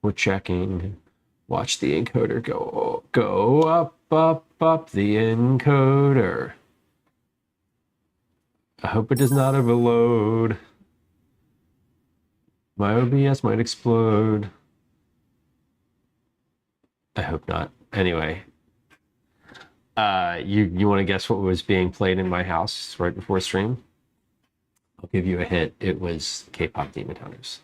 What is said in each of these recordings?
We're checking. Watch the encoder go up the encoder. I hope it does not overload. My OBS might explode. I hope not. Anyway, you want to guess what was being played in my house right before stream? I'll give you a hint. It was K-pop Demon Hunters.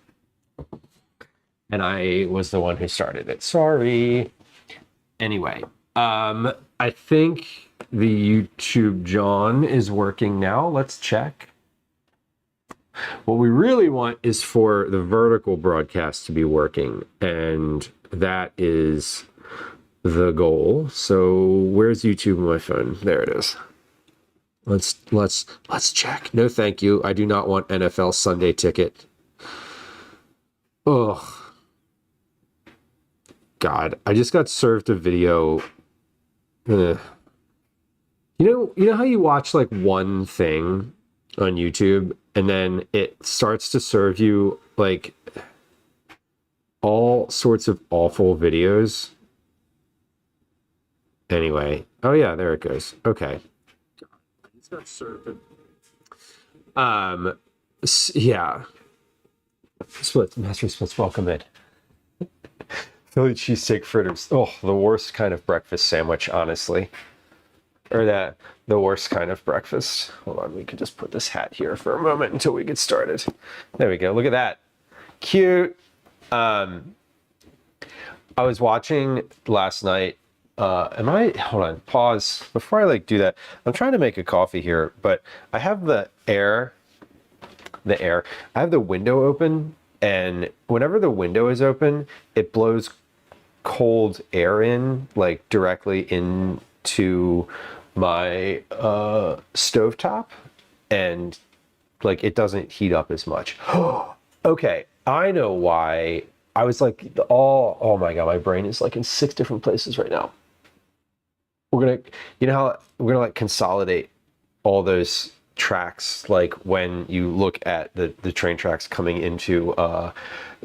And I was the one who started it. Sorry. Anyway, I think the YouTube John is working now. Let's check. What we really want is for the vertical broadcast to be working, and that is the goal. So where's YouTube on my phone? There it is. Let's check. No, thank you. I do not want NFL Sunday Ticket. Ugh. God, I just got served a video. You know how you watch like one thing on YouTube and then it starts to serve you like all sorts of awful videos. Anyway, oh yeah, there it goes. Okay. It's not served. Yeah. Master Splits, welcome in. Philly cheesesteak fritters. Oh, the worst kind of breakfast sandwich, honestly. Or the worst kind of breakfast. Hold on, we could just put this hat here for a moment until we get started. There we go. Look at that. Cute. I was watching last night. Hold on, pause. Before I like do that, I'm trying to make a coffee here, but I have I have the window open, and whenever the window is open, it blows cold air in, like directly into my stovetop, and like it doesn't heat up as much. Okay, I know why. I was like, oh my god, my brain is like in 6 different places right now. We're gonna like consolidate all those tracks, like when you look at the train tracks coming into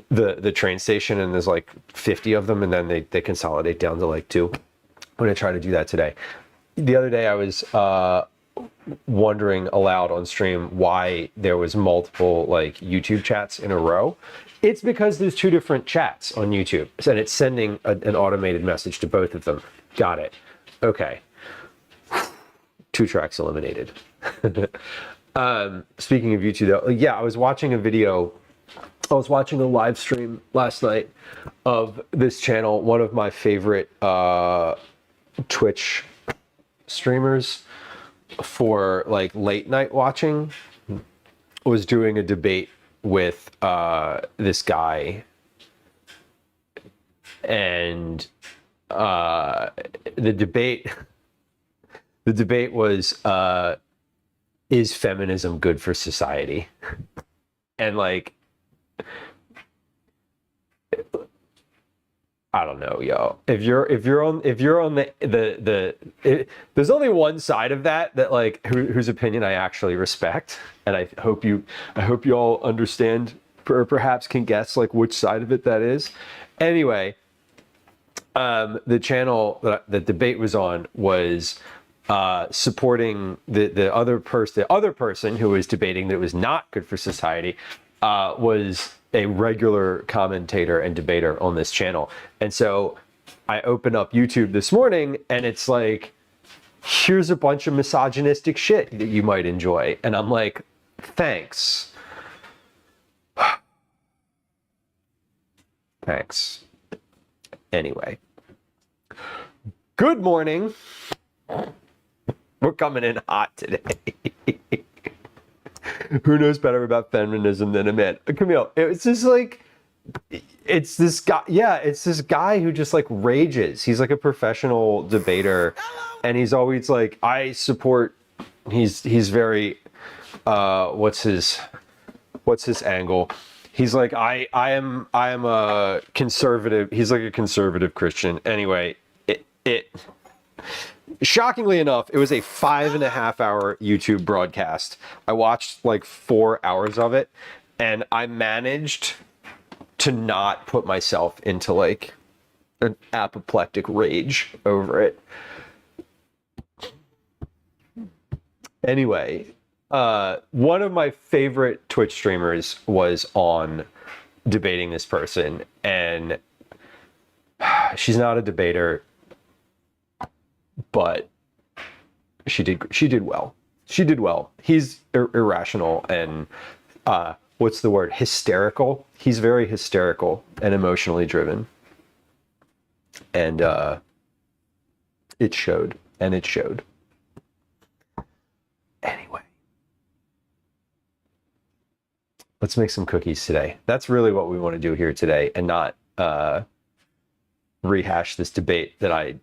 the train station, and there's like 50 of them, and then they consolidate down to like 2. I'm gonna try to do that today. The other day I was wondering aloud on stream why there was multiple like YouTube chats in a row. It's because there's 2 different chats on YouTube, and it's sending an automated message to both of them. Got it. Okay. 2 tracks eliminated. Speaking of YouTube though, yeah, I was watching a live stream last night of this channel. One of my favorite Twitch streamers for like late night watching was doing a debate with this guy, and the debate was is feminism good for society? And like, I don't know, yo. If you're on there's only one side of that like whose opinion I actually respect, and I hope you all understand, or perhaps can guess like which side of it that is. Anyway, the channel that the debate was on was supporting the other person who was debating that it was not good for society, was a regular commentator and debater on this channel. And so I open up YouTube this morning, and it's like, here's a bunch of misogynistic shit that you might enjoy. And I'm like, thanks. Thanks. Anyway. Good morning. We're coming in hot today. Who knows better about feminism than a man? Camille, it's just like, it's this guy. Yeah, it's this guy who just like rages. He's like a professional debater, and he's always like, I support. He's very. What's his angle? He's like, I am a conservative. He's like a conservative Christian. Anyway, it shockingly enough, it was a 5.5-hour YouTube broadcast. I watched like 4 hours of it, and I managed to not put myself into like an apoplectic rage over it. Anyway, one of my favorite Twitch streamers was on debating this person, and she's not a debater, but she did well. She did well. He's irrational and what's the word? Hysterical. He's very hysterical and emotionally driven. And it showed. And it showed. Anyway. Let's make some cookies today. That's really what we want to do here today, and not rehash this debate that I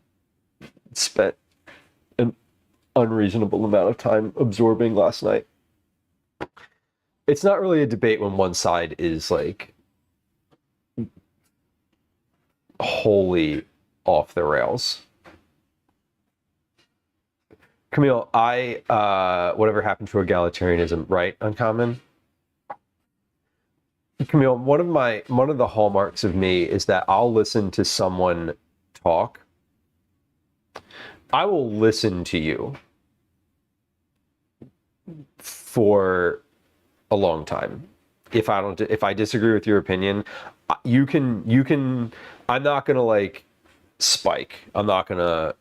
spent an unreasonable amount of time absorbing last night. It's not really a debate when one side is like wholly off the rails. Camille, whatever happened to egalitarianism, right? Uncommon. Camille, one of the hallmarks of me is that I'll listen to someone talk. I will listen to you for a long time. If I disagree with your opinion, you can I'm not gonna like spike. I'm gonna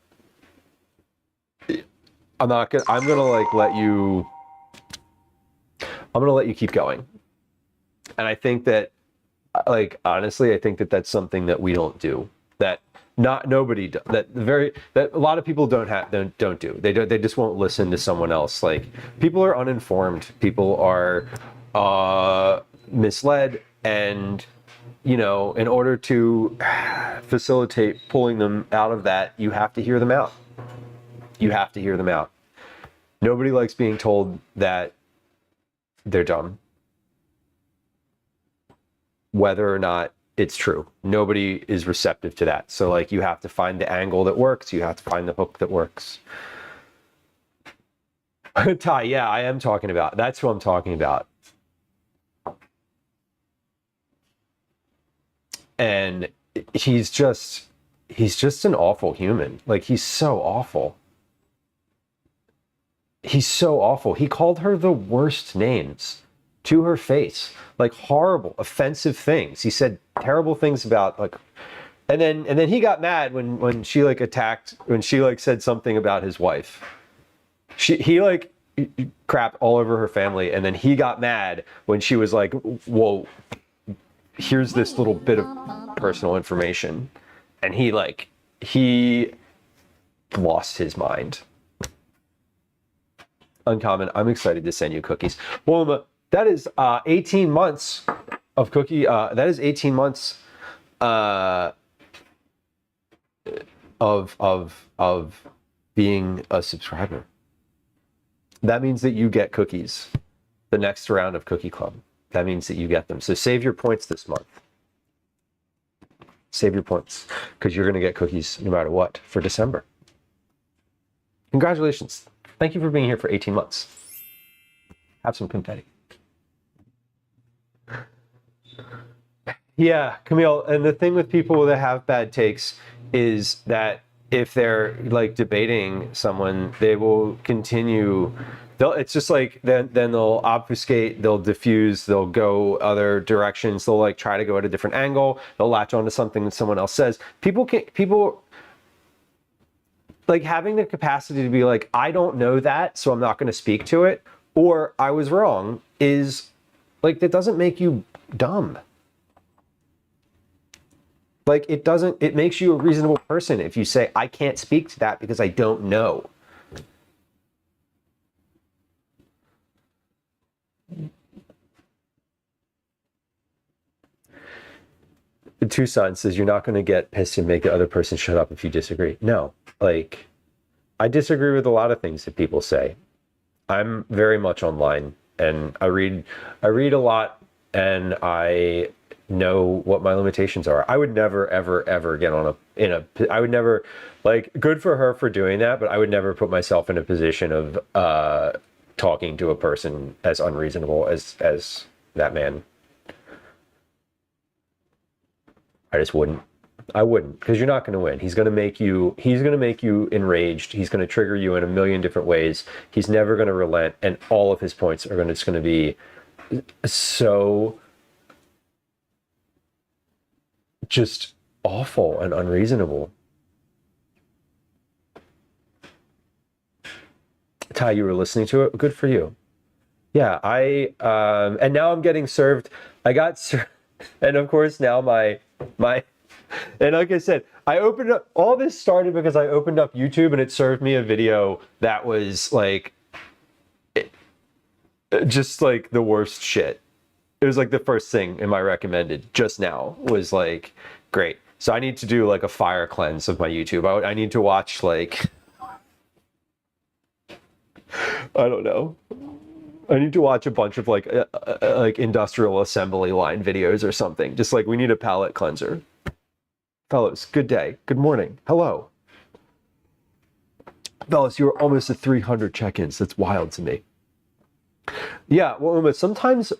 like let you keep going. And I think that, like, honestly, I think that that's something that we don't do. That nobody do, that a lot of people don't do. They just won't listen to someone else. Like, people are uninformed. People are misled, and in order to facilitate pulling them out of that, you have to hear them out. You have to hear them out. Nobody likes being told that they're dumb, whether or not it's true. Nobody is receptive to that. So like, you have to find the angle that works. You have to find the hook that works. Ty, yeah, I am talking about. That's who I'm talking about. And he's just an awful human. Like, he's so awful. He's so awful. He called her the worst names to her face, like horrible, offensive things. He said terrible things about, like, and then he got mad when she like attacked, when she like said something about his wife. He like crapped all over her family, and then he got mad when she was like, whoa, here's this little bit of personal information, and he lost his mind. Uncommon, I'm excited to send you cookies. Well, that is 18 months of cookie. That is 18 months of being a subscriber. That means that you get cookies. The next round of Cookie Club. That means that you get them. So save your points this month. Save your points, because you're going to get cookies no matter what for December. Congratulations. Thank you for being here for 18 months. Have some confetti. Yeah, Camille, and the thing with people that have bad takes is that if they're like debating someone, they will continue. It's just like then they'll obfuscate, they'll diffuse, they'll go other directions, they'll like try to go at a different angle, they'll latch onto something that someone else says. People like having the capacity to be like, I don't know that, so I'm not going to speak to it, or I was wrong, is like, that doesn't make you dumb. Like, it makes you a reasonable person if you say, I can't speak to that because I don't know. Tucson says, you're not going to get pissed and make the other person shut up if you disagree. No, like, I disagree with a lot of things that people say. I'm very much online, and I read a lot, and I know what my limitations are. I would never, ever, ever get on I would never, like, good for her for doing that, but I would never put myself in a position of talking to a person as unreasonable as that man. I just wouldn't. I wouldn't, because you're not going to win. He's going to make you enraged. He's going to trigger you in a million different ways. He's never going to relent, and all of his points are just going to be so just awful and unreasonable. Ty, you were listening to it? Good for you. Yeah, and now I'm getting served. I got served, and of course now my and like I said, I opened up, all this started because I opened up YouTube and it served me a video that was like, just like the worst shit. It was like the first thing in my recommended just now was like, great. So I need to do like a fire cleanse of my YouTube. I need to watch like, I don't know. I need to watch a bunch of like industrial assembly line videos or something. Just like we need a palate cleanser. Fellows, good day. Good morning. Hello. Fellows, you were almost at 300 check-ins. That's wild to me. Yeah, well, sometimes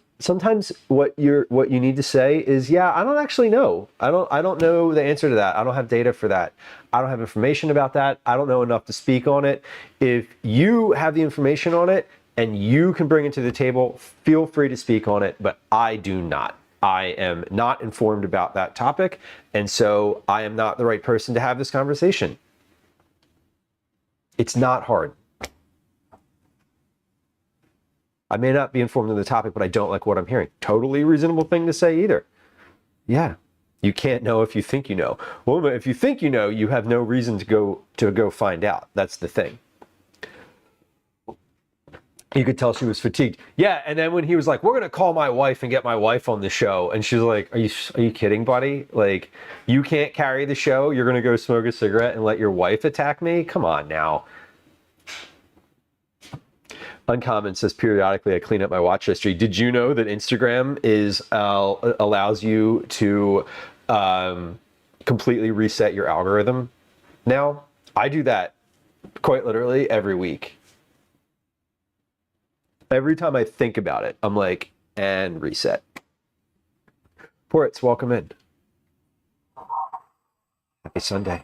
what you need to say is, yeah, I don't actually know. I don't know the answer to that. I don't have data for that. I don't have information about that. I don't know enough to speak on it. If you have the information on it and you can bring it to the table, feel free to speak on it, but I do not. I am not informed about that topic, and so I am not the right person to have this conversation. It's not hard. I may not be informed of the topic, but I don't like what I'm hearing. Totally reasonable thing to say either. Yeah. You can't know if you think you know. Well, if you think you know, you have no reason to go find out. That's the thing. You could tell she was fatigued. Yeah, and then when he was like, we're going to call my wife and get my wife on the show. And she's like, are you kidding, buddy? Like, you can't carry the show? You're going to go smoke a cigarette and let your wife attack me? Come on now. Uncommon says, periodically I clean up my watch history. Did you know that Instagram allows you to completely reset your algorithm now? I do that quite literally every week. Every time I think about it, I'm like, and reset. Ports, welcome in. Happy Sunday.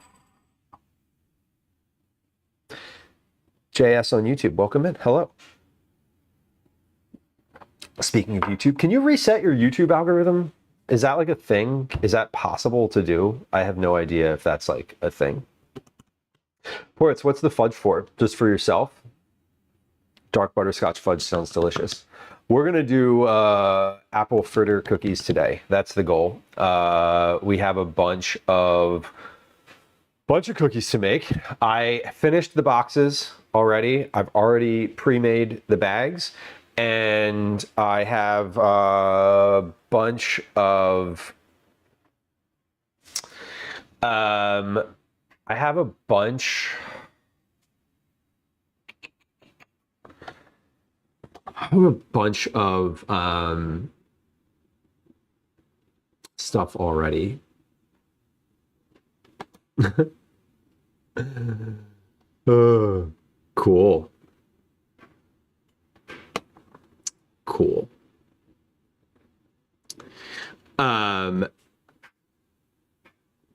JS on YouTube, welcome in. Hello. Speaking of YouTube, can you reset your YouTube algorithm? Is that like a thing? Is that possible to do? I have no idea if that's like a thing. Ports, what's the fudge for? Just for yourself? Dark butterscotch fudge sounds delicious. We're gonna do apple fritter cookies today. That's the goal. We have a bunch of cookies to make. I finished the boxes already. I've already pre-made the bags, and I have a bunch of stuff already. Cool.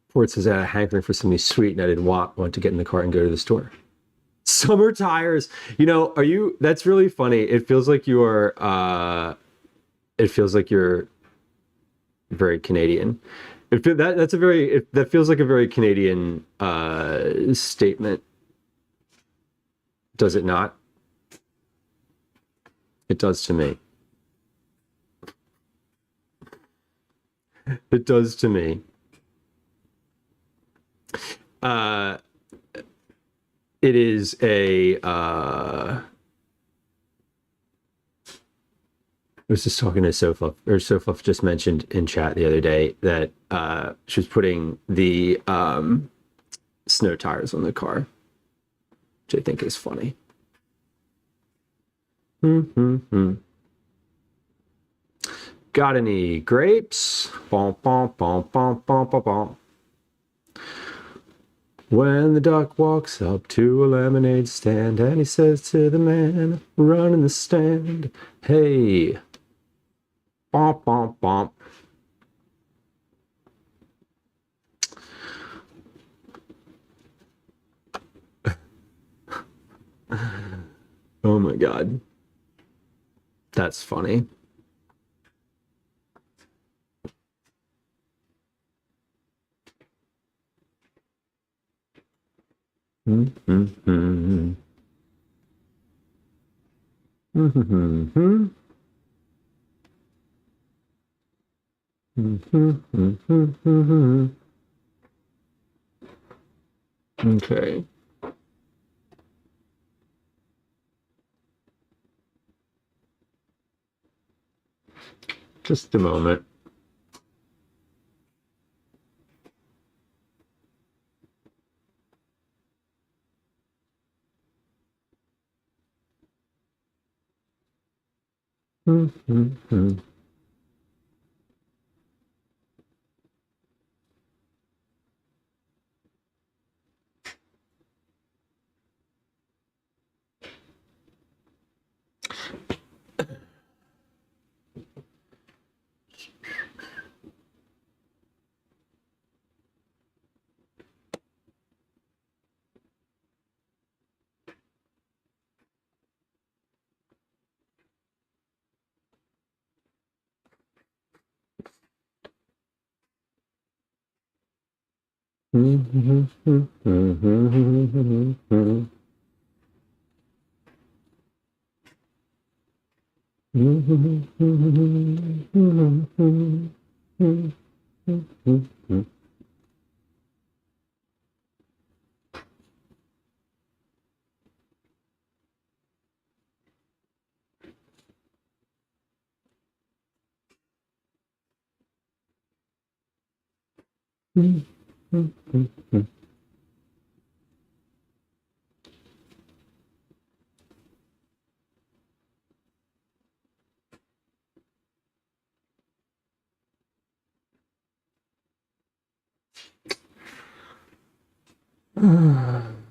Ford says I had a hankering for something sweet and I didn't want to get in the car and go to the store. Summer tires. You know, that's really funny. It feels like you're very Canadian. That feels like a very Canadian statement. Does it not? It does to me. It does to me. It is a I was just talking to Sofa, or Sofa just mentioned in chat the other day that she was putting the snow tires on the car, which I think is funny. Got any grapes? Bom, bom, bom, bom, bom, bom, bom. When the duck walks up to a lemonade stand and he says to the man running the stand, hey, bom, bom, bom. my God. That's funny. Mm-hmm. Mm-hmm. Mm-hmm. Okay. Just a moment. Mm-hmm.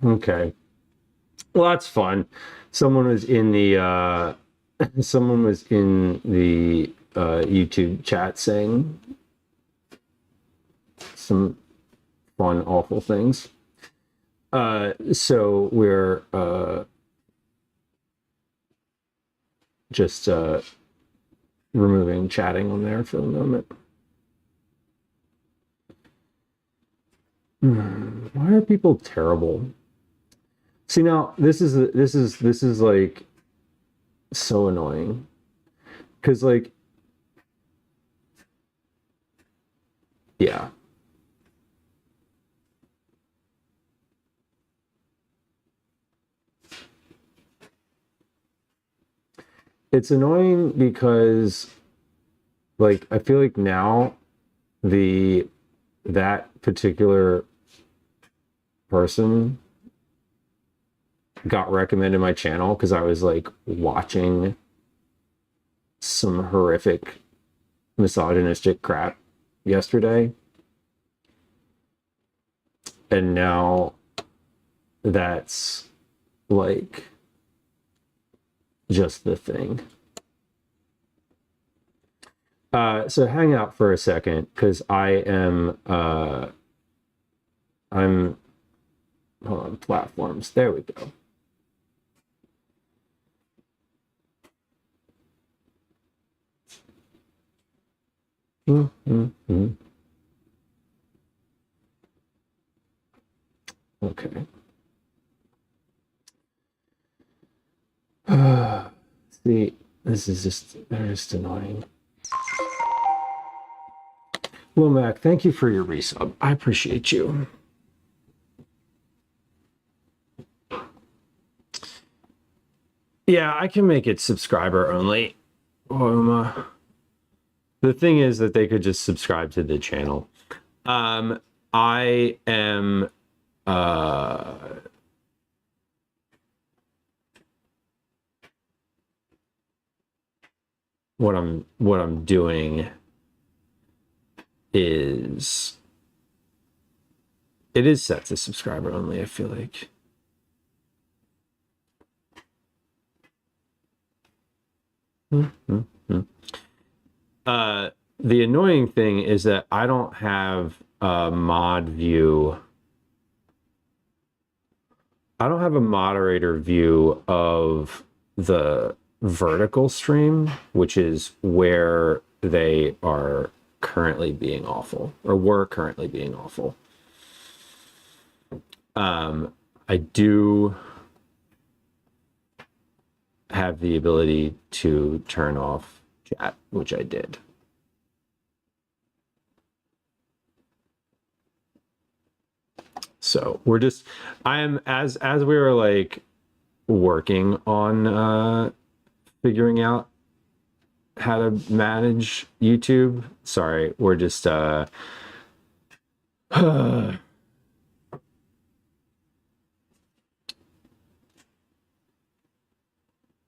Okay. Well, that's fun. Someone was in the YouTube chat saying some fun, awful things. So we're just removing chatting on there for the moment. Why are people terrible? See, now this is like so annoying because like, yeah. It's annoying because like I feel like now that particular person got recommended my channel because I was like watching some horrific misogynistic crap yesterday, and now that's like just the thing. So hang out for a second because I'm hold on, platforms, there we go. Okay. See, they're just annoying. Well, Mac, thank you for your resub. I appreciate you. Yeah, I can make it subscriber only. The thing is that they could just subscribe to the channel. I am what I'm doing is it is set to subscriber only, I feel like. The annoying thing is that I don't have a mod view. I don't have a moderator view of the vertical stream, which is where they are currently being awful, or were currently being awful. I do have the ability to turn off chat, which I did. So we're just, I am, as we were like working on figuring out how to manage YouTube. Sorry, we're just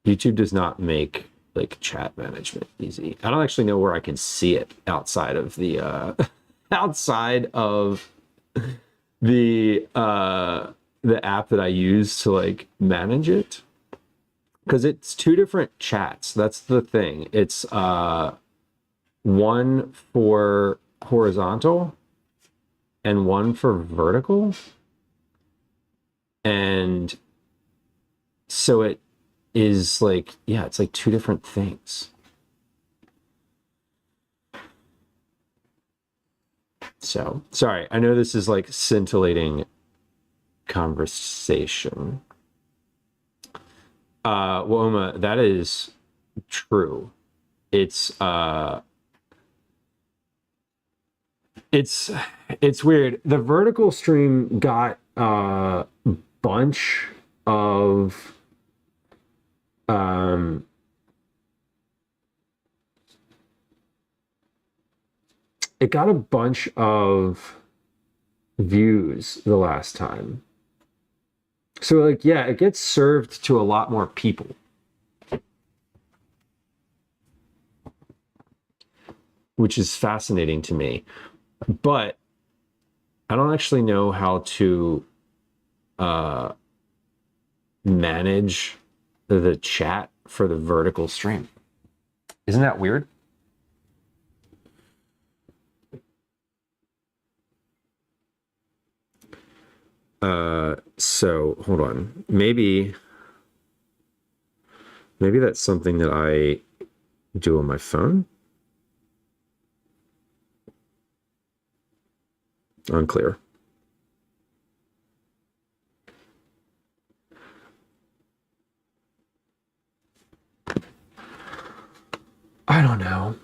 YouTube does not make like chat management easy. I don't actually know where I can see it outside of the outside of the app that I use to like manage it, because it's two different chats. That's the thing. It's one for horizontal and one for vertical, and so it is like, yeah, it's like two different things. So sorry, I know this is like scintillating conversation. Woma, that is true. It's weird. The vertical stream got a bunch of it got a bunch of views the last time. So like, yeah, it gets served to a lot more people. Which is fascinating to me. But I don't actually know how to manage the chat for the vertical stream. Isn't that weird? So hold on. Maybe that's something that I do on my phone. Unclear. I don't know.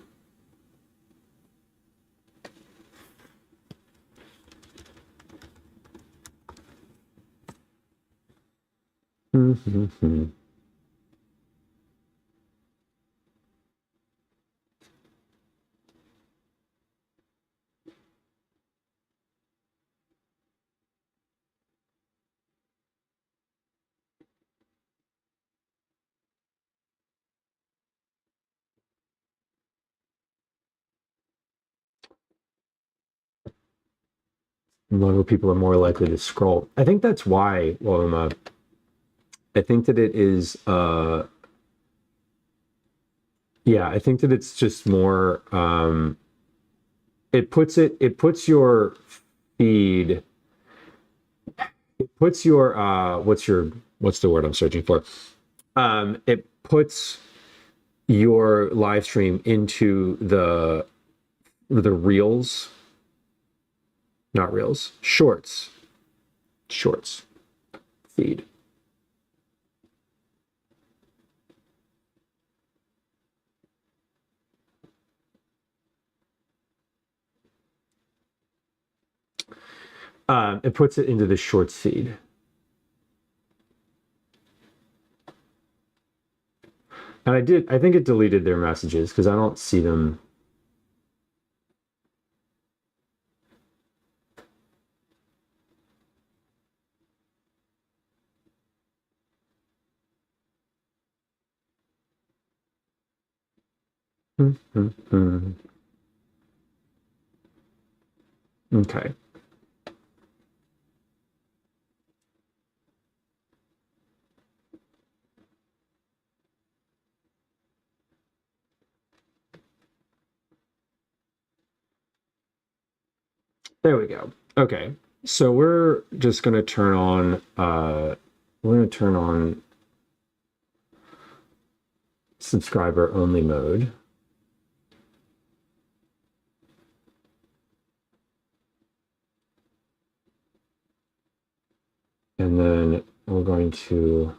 Low people are more likely to scroll. I think that's why, well, I think that it is yeah, I think that it's just more it puts your feed, it puts your what's the word I'm searching for? It puts your live stream into the reels, not reels, shorts feed. It puts it into the shorts feed. And I think it deleted their messages because I don't see them. Okay. There we go. Okay. So we're just going to turn on subscriber only mode. And then we're going to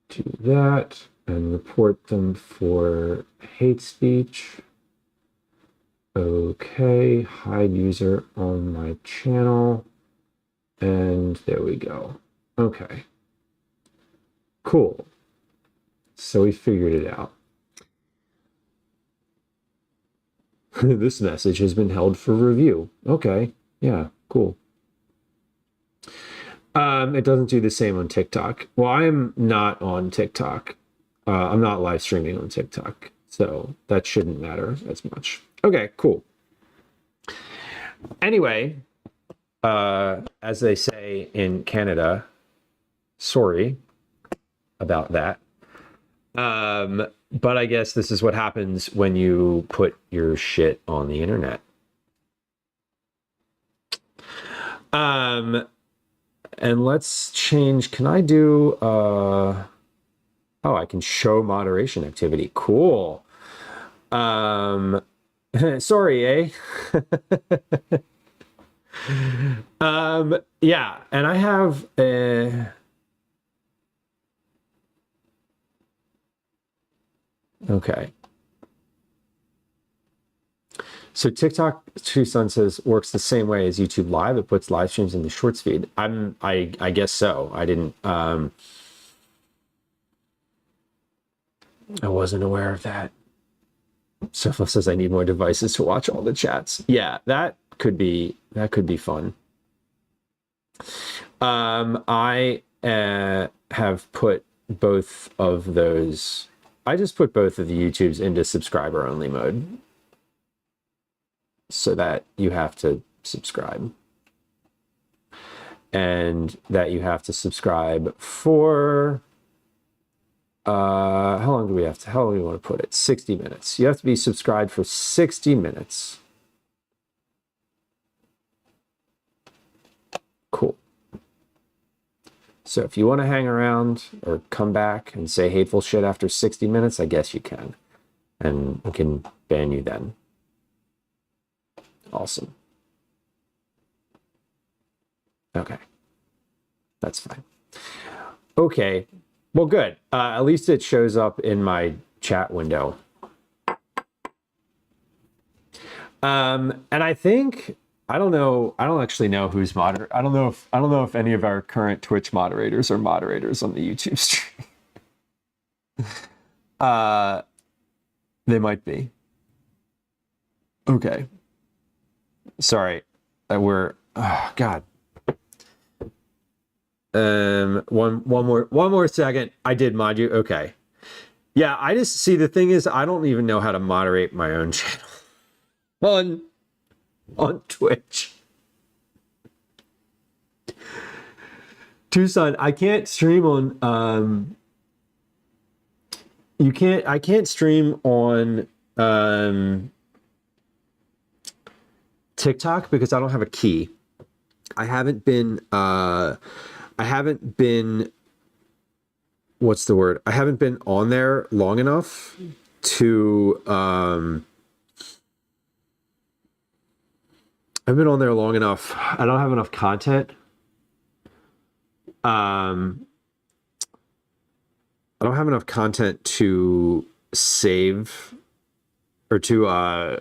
do that and report them for hate speech. Okay, hide user on my channel. And there we go. Okay. Cool. So we figured it out. This message has been held for review. Okay. Yeah, cool. It doesn't do the same on TikTok. Well, I'm not on TikTok. I'm not live streaming on TikTok, so that shouldn't matter as much. Okay, cool. Anyway, as they say in Canada, sorry about that. But I guess this is what happens when you put your shit on the internet. And let's change. Can I do, oh, I can show moderation activity. Cool. Sorry, eh? Yeah, and I have, okay. So TikTok, Tucson says, works the same way as YouTube Live. It puts live streams in the shorts feed. I guess so. I didn't, I wasn't aware of that. Sofa says I need more devices to watch all the chats. Yeah, that could be fun. I have put both of those. I just put both of the YouTubes into subscriber only mode, so that you have to subscribe, and that you have to subscribe for how long do we have to, how long do we want to put it? 60 minutes. You have to be subscribed for 60 minutes. Cool. So if you want to hang around or come back and say hateful shit after 60 minutes, I guess you can, and we can ban you then. Awesome. Okay. That's fine. Okay. Well, good. At least it shows up in my chat window. And I think, I don't know, I don't actually know who's moderator. I don't know if any of our current Twitch moderators are moderators on the YouTube stream. They might be. Okay. Sorry. We're, oh God. One more second. I did mod you. Okay. Yeah, I just see, the thing is, I don't even know how to moderate my own channel on Twitch. Tucson, I can't stream on I can't stream on TikTok because I don't have a key. I haven't been what's the word? I haven't been on there long enough to I've been on there long enough. I don't have enough content. I don't have enough content to save or to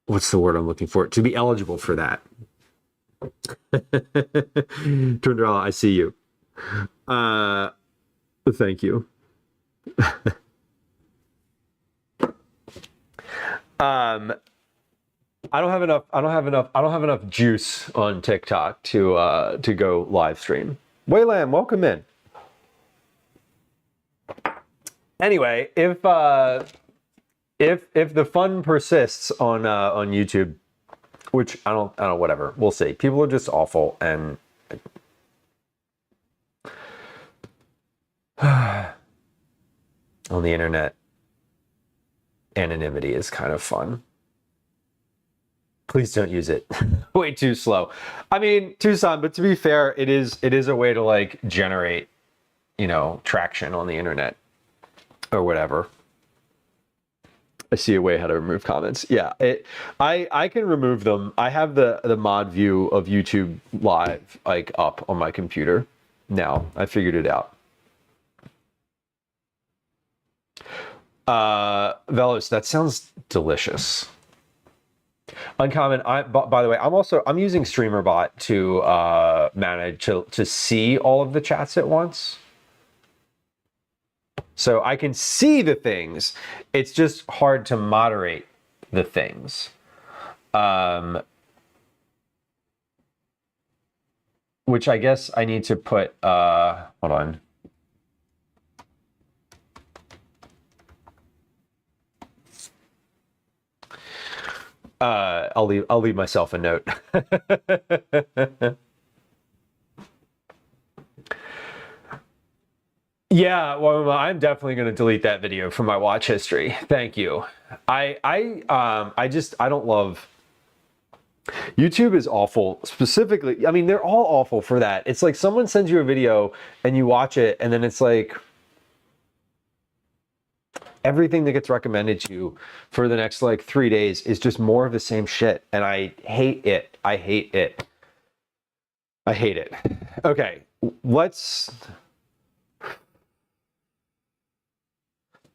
what's the word I'm looking for? To be eligible for that. Tundra, I see you. Thank you. I don't have enough juice on TikTok to go live stream. Wayland, welcome in. Anyway, if the fun persists on YouTube, which I don't know, whatever, we'll see. People are just awful, and on the internet, anonymity is kind of fun. Please don't use it. Way too slow. I mean, Tucson, but to be fair, it is a way to like generate you know, traction on the internet or whatever. I see a way how to remove comments. Yeah, I can remove them. I have the mod view of YouTube Live like up on my computer now. I figured it out. Velos, that sounds delicious. Uncommon. By the way, I'm using StreamerBot to manage to see all of the chats at once. So I can see the things. It's just hard to moderate the things. Which I guess I need to put, hold on. I'll leave myself a note. Yeah, well, I'm definitely going to delete that video from my watch history. Thank you. I don't love YouTube is awful. Specifically, I mean, they're all awful for that. It's like someone sends you a video and you watch it, and then it's like everything that gets recommended to you for the next like 3 days is just more of the same shit, and I hate it. I hate it. I hate it. Okay, let's.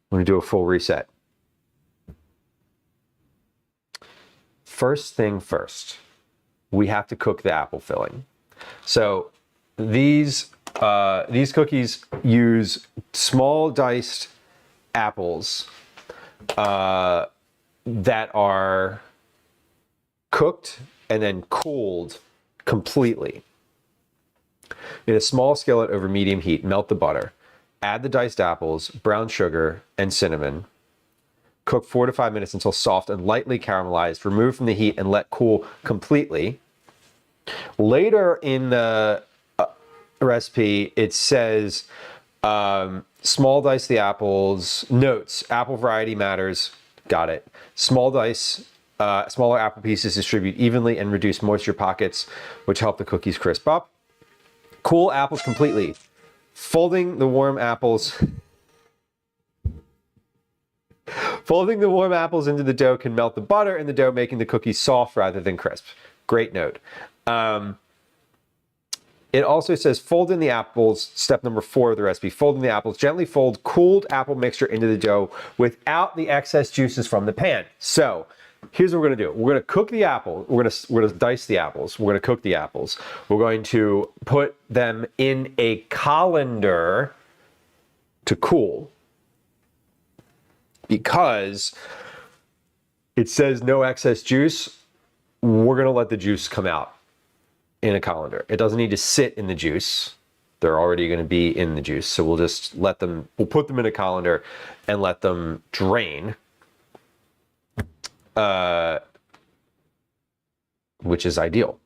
I'm going to do a full reset. First thing first, we have to cook the apple filling. So these cookies use small diced apples that are cooked and then cooled completely. In a small skillet over medium heat, melt the butter. Add the diced apples, brown sugar, and cinnamon. Cook 4 to 5 minutes until soft and lightly caramelized. Remove from the heat and let cool completely. Later in the recipe, it says small dice the apples. Notes, apple variety matters. Got it. Small dice, smaller apple pieces distribute evenly and reduce moisture pockets, which help the cookies crisp up. Cool apples completely. Folding the warm apples into the dough can melt the butter in the dough, making the cookies soft rather than crisp. Great note. It also says fold in the apples, step number 4 of the recipe. Fold in the apples. Gently fold cooled apple mixture into the dough without the excess juices from the pan. So here's what we're going to do. We're going to cook the apple. We're going to dice the apples. We're going to cook the apples. We're going to put them in a colander to cool, because it says no excess juice. We're going to let the juice come out in a colander. It doesn't need to sit in the juice. They're already going to be in the juice. So we'll just we'll put them in a colander and let them drain. Which is ideal.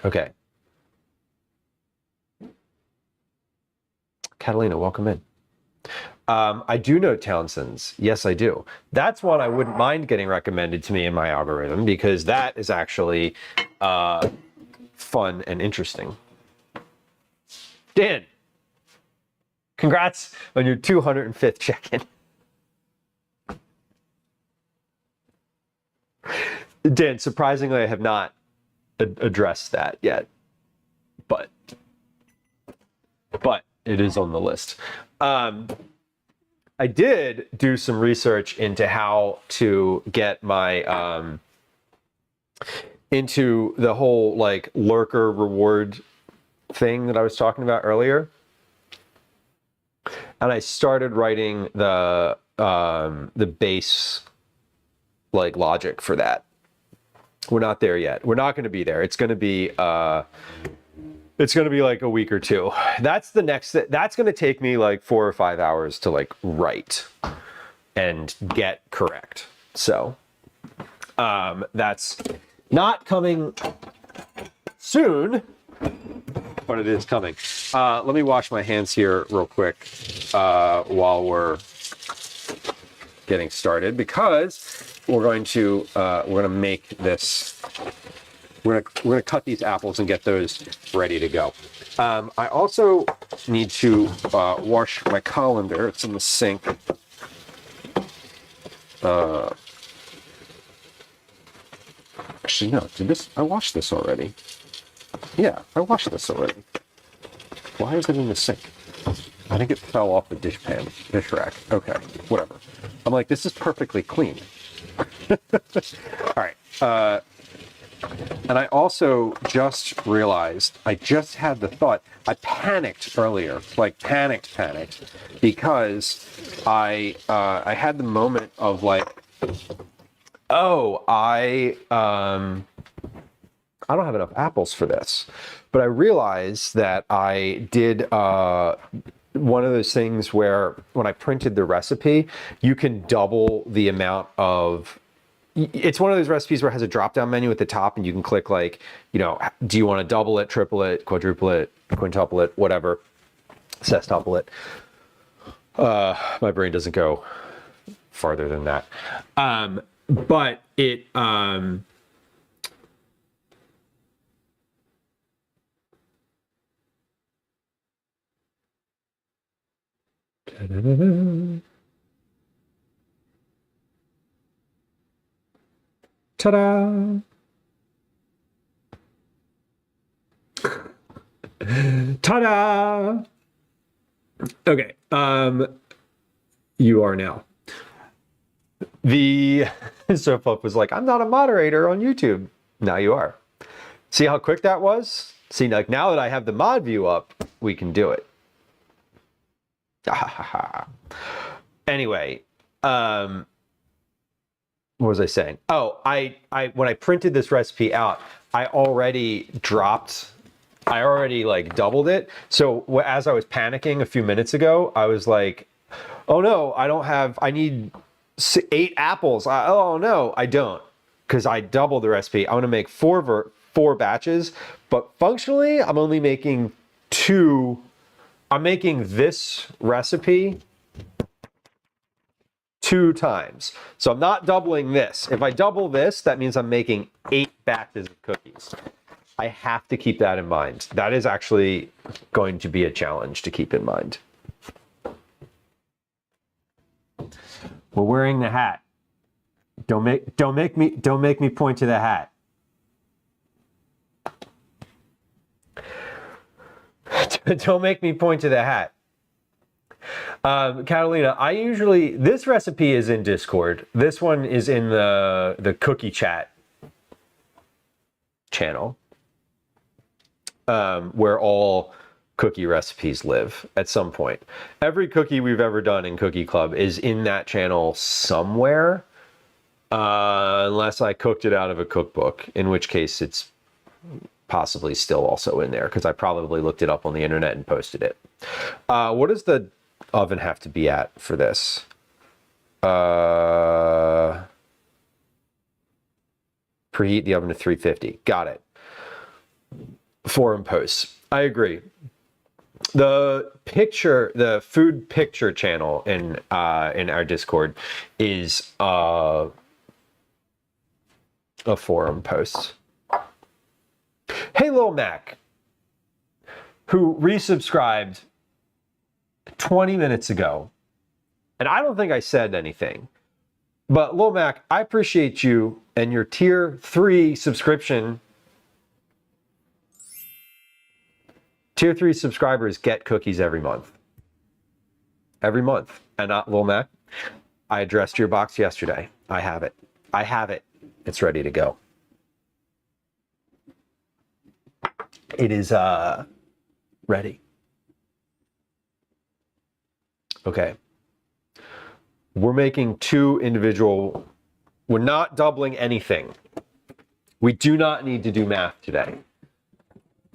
Okay. Catalina, welcome in. I do know Townsend's. Yes, I do. That's one I wouldn't mind getting recommended to me in my algorithm, because that is actually fun and interesting. Dan, congrats on your 205th check-in. Dan, surprisingly, I have not addressed that yet, but it is on the list. I did do some research into how to get my into the whole like lurker reward thing that I was talking about earlier. And I started writing the base like logic for that. We're not there yet. We're not going to be there. It's going to be like a week or two. That's the next. That's going to take me like 4 or 5 hours to like write and get correct. So that's not coming soon, but it is coming. Let me wash my hands here real quick while we're getting started, because we're going to make this we're gonna cut these apples and get those ready to go. I also need to wash my colander. It's in the sink. Actually, no. I washed this already? Yeah, I washed this already. Why is it in the sink? I think it fell off the dish rack. Okay, whatever. I'm like, this is perfectly clean. All right. And I also just realized, I just had the thought, I panicked earlier, like panicked, because I had the moment of like, oh, I don't have enough apples for this. But I realized that I did one of those things where when I printed the recipe, you can double the amount of, it's one of those recipes where it has a drop-down menu at the top and you can click like, you know, do you want to double it, triple it, quadruple it, quintuple it, whatever, sextuple it. My brain doesn't go farther than that. But it, ta-da! Ta-da! Okay, you are now. The Soappup was like, I'm not a moderator on YouTube. Now you are. See how quick that was? See, like now that I have the mod view up, we can do it. Anyway, what was I saying? Oh, I when I printed this recipe out, I already like doubled it. So as I was panicking a few minutes ago, I was like, oh no, I need 8 apples. Oh no, I don't, because I doubled the recipe. I want to make 4 batches, but functionally I'm only making 2. I'm making this recipe 2 times. So I'm not doubling this. If I double this, that means I'm making 8 batches of cookies. I have to keep that in mind. That is actually going to be a challenge to keep in mind. We're wearing the hat. Don't make me point to the hat. Don't make me point to the hat. Catalina, this recipe is in Discord. This one is in the cookie chat channel, where all cookie recipes live at some point. Every cookie we've ever done in Cookie Club is in that channel somewhere, unless I cooked it out of a cookbook, in which case it's possibly still also in there, because I probably looked it up on the internet and posted it. What does the oven have to be at for this? Preheat the oven to 350. Got it. Forum posts. I agree. The food picture channel in our Discord is a forum post. Hey, Lil Mac, who resubscribed 20 minutes ago, and I don't think I said anything, but Lil Mac, I appreciate you and your tier 3 subscription. Tier 3 subscribers get cookies every month. Every month. And not Lil Mac, I addressed your box yesterday. I have it. I have it. It's ready to go. It is ready. Okay. We're making 2 individual. We're not doubling anything. We do not need to do math today.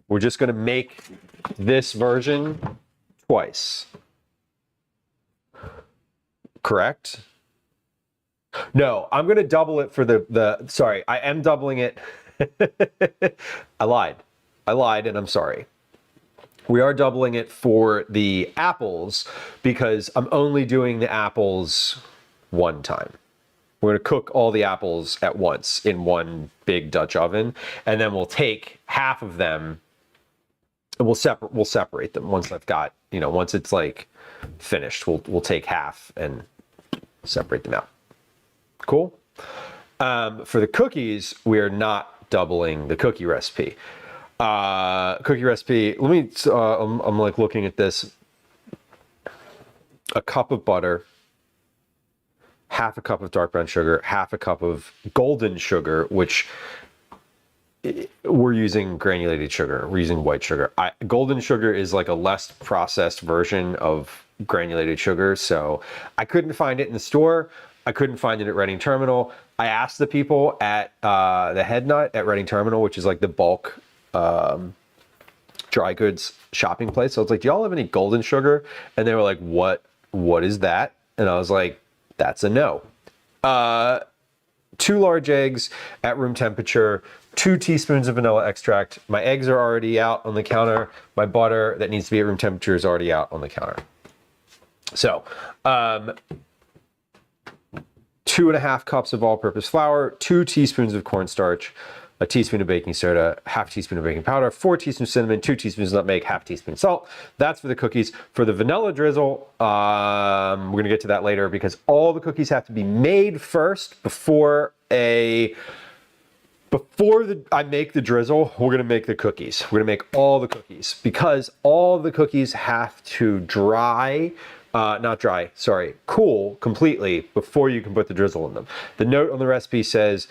We're just going to make this version twice. Correct? No, I'm going to double it for sorry, I am doubling it. I lied and I'm sorry. We are doubling it for the apples because I'm only doing the apples one time. We're going to cook all the apples at once in one big Dutch oven, and then we'll take half of them and we'll separate them once I've got, once it's like finished, we'll take half and separate them out. Cool. For the cookies, we're not doubling the cookie recipe. Cookie recipe, let me, I'm like looking at this. A cup of butter, half a cup of dark brown sugar, half a cup of golden sugar, which we're using granulated sugar. We're using white sugar. Golden sugar is like a less processed version of granulated sugar. So I couldn't find it in the store. I couldn't find it at Reading Terminal. I asked the people at the Head Nut at Reading Terminal, which is like the bulk dry goods shopping place. So I was like, do y'all have any golden sugar? And they were like, what is that? And I was like, that's a no. 2 large eggs at room temperature, 2 teaspoons of vanilla extract. My eggs are already out on the counter. My butter that needs to be at room temperature is already out on the counter. So, 2.5 cups of all-purpose flour, 2 teaspoons of cornstarch, a teaspoon of baking soda, half teaspoon of baking powder, 4 teaspoons of cinnamon, 2 teaspoons of nutmeg, half teaspoon of salt. That's for the cookies. For the vanilla drizzle, we're gonna get to that later because all the cookies have to be made first before I make the drizzle. We're gonna make the cookies. We're gonna make all the cookies because all the cookies have to cool completely before you can put the drizzle in them. The note on the recipe says,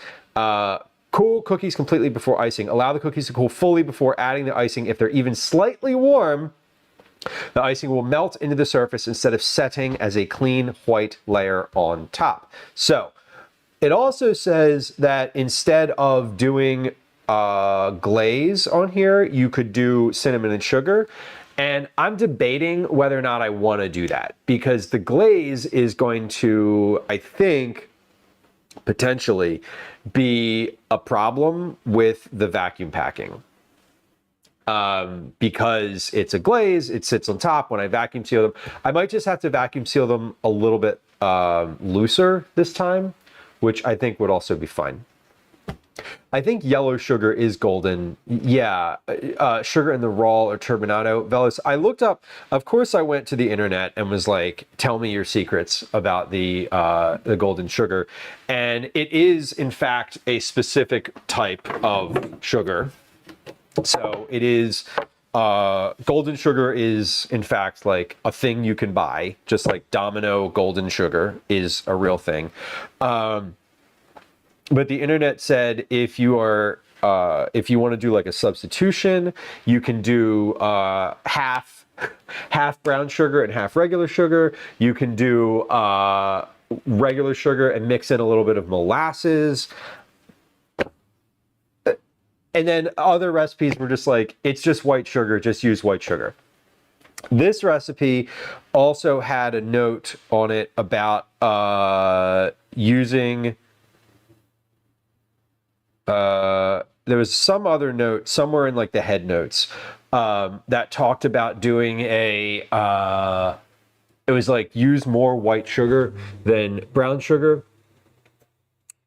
cool cookies completely before icing. Allow the cookies to cool fully before adding the icing. If they're even slightly warm, the icing will melt into the surface instead of setting as a clean white layer on top. So it also says that instead of doing glaze on here, you could do cinnamon and sugar. And I'm debating whether or not I want to do that because the glaze is going to, I think, potentially be a problem with the vacuum packing. Because it's a glaze, it sits on top. When I vacuum seal them, I might just have to vacuum seal them a little bit looser this time, which I think would also be fine. I think yellow sugar is golden. Yeah, sugar in the raw or turbinado. Velos, I looked up, of course I went to the internet and was like, tell me your secrets about the golden sugar. And it is in fact a specific type of sugar. So it is, golden sugar is in fact like a thing you can buy, just like Domino golden sugar is a real thing. But the internet said if you want to do like a substitution, you can do half brown sugar and half regular sugar. You can do regular sugar and mix in a little bit of molasses. And then other recipes were just like, it's just white sugar, just use white sugar. This recipe also had a note on it about using... there was some other note somewhere in like the head notes that talked about doing it was like use more white sugar than brown sugar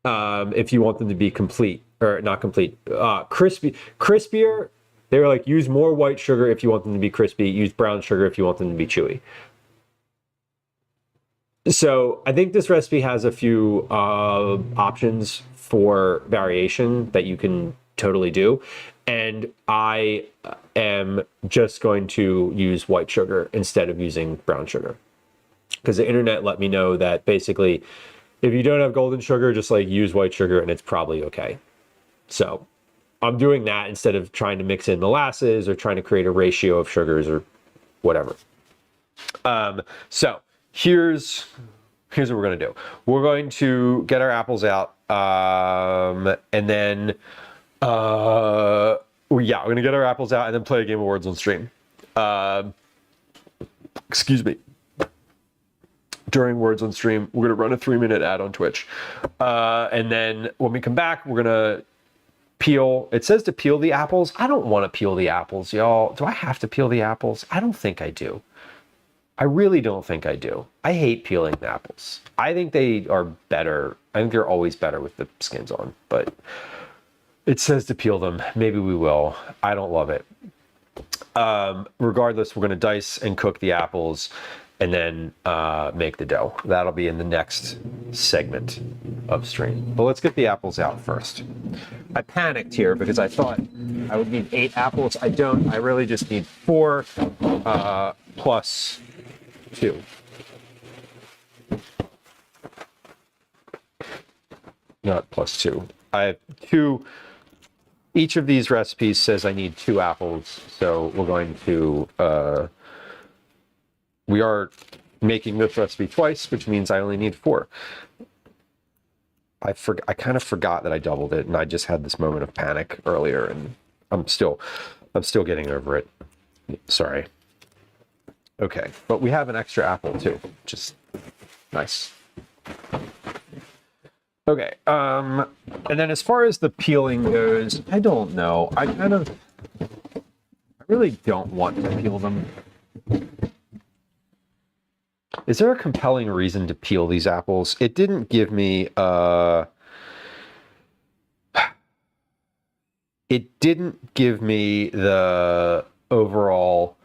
if you want them to be complete or not complete, crispier. They were like, use more white sugar if you want them to be crispy, use brown sugar if you want them to be chewy. So I think this recipe has a few options for variation that you can totally do. And I am just going to use white sugar instead of using brown sugar. Because the internet let me know that basically, if you don't have golden sugar, just like use white sugar and it's probably okay. So I'm doing that instead of trying to mix in molasses or trying to create a ratio of sugars or whatever. So here's what we're going to do. We're going to get our apples out, and then, we're going to get our apples out and then play a game of Words on Stream. Excuse me. During Words on Stream, we're going to run a 3-minute ad on Twitch. And then when we come back, we're going to peel. It says to peel the apples. I don't want to peel the apples, y'all. Do I have to peel the apples? I don't think I do. I really don't think I do. I hate peeling apples. I think they are better. I think they're always better with the skins on, but it says to peel them. Maybe we will. I don't love it. Regardless, we're going to dice and cook the apples and then make the dough. That'll be in the next segment of stream. But let's get the apples out first. I panicked here because I thought I would need 8 apples. I don't. I really just need 4 plus 2. Not plus 2. I have 2. Each of these recipes says I need 2 apples, so we're going to, we are making this recipe twice, which means I only need 4. I kind of forgot that I doubled it, and I just had this moment of panic earlier, and I'm still getting over it. Sorry. Okay, but we have an extra apple too, just nice. Okay, and then as far as the peeling goes, I don't know. I really don't want to peel them. Is there a compelling reason to peel these apples? It didn't give me, it didn't give me the overall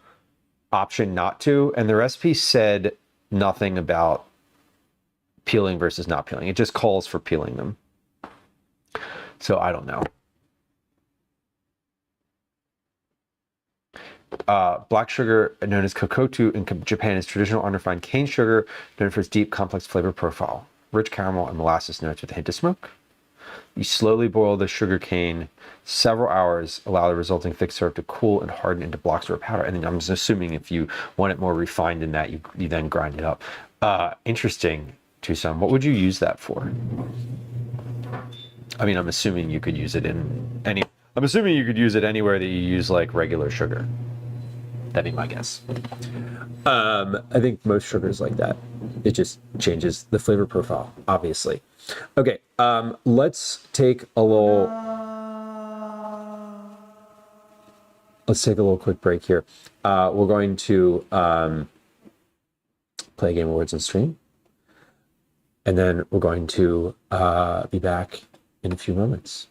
option not to, and the recipe said nothing about peeling versus not peeling. It just calls for peeling them. So I don't know. Black sugar, known as kokotu in Japan, is traditional unrefined cane sugar known for its deep, complex flavor profile. Rich caramel and molasses notes with a hint of smoke. You slowly boil the sugar cane several hours, allow the resulting thick syrup to cool and harden into blocks or powder. And then I'm just assuming if you want it more refined than that, you then grind it up. Interesting. Tucson, what would you use that for? I mean, I'm assuming you could use it in I'm assuming you could use it anywhere that you use like regular sugar. That'd be my guess. I think most sugars like that. It just changes the flavor profile, obviously. Okay, let's take a little quick break here. We're going to play a game of words and stream. And then we're going to be back in a few moments.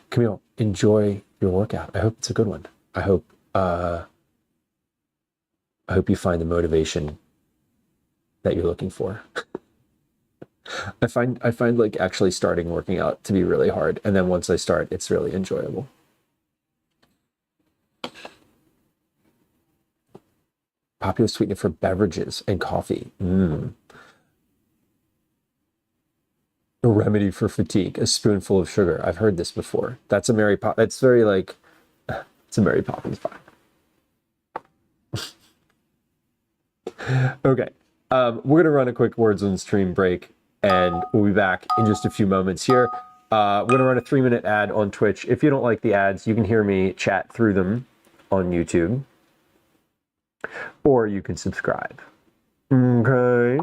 Camille, enjoy your workout. I hope it's a good one. I hope you find the motivation that you're looking for. I find like actually starting working out to be really hard, and then once I start, it's really enjoyable. Popular sweetener for beverages and coffee. A remedy for fatigue, a spoonful of sugar. I've heard this before. That's a Mary Poppins. That's very like, it's a Mary Poppins vibe. Okay, we're gonna run a quick words on stream break, and we'll be back in just a few moments here. We're gonna run a 3-minute ad on Twitch. If you don't like the ads, you can hear me chat through them on YouTube, or you can subscribe. Okay.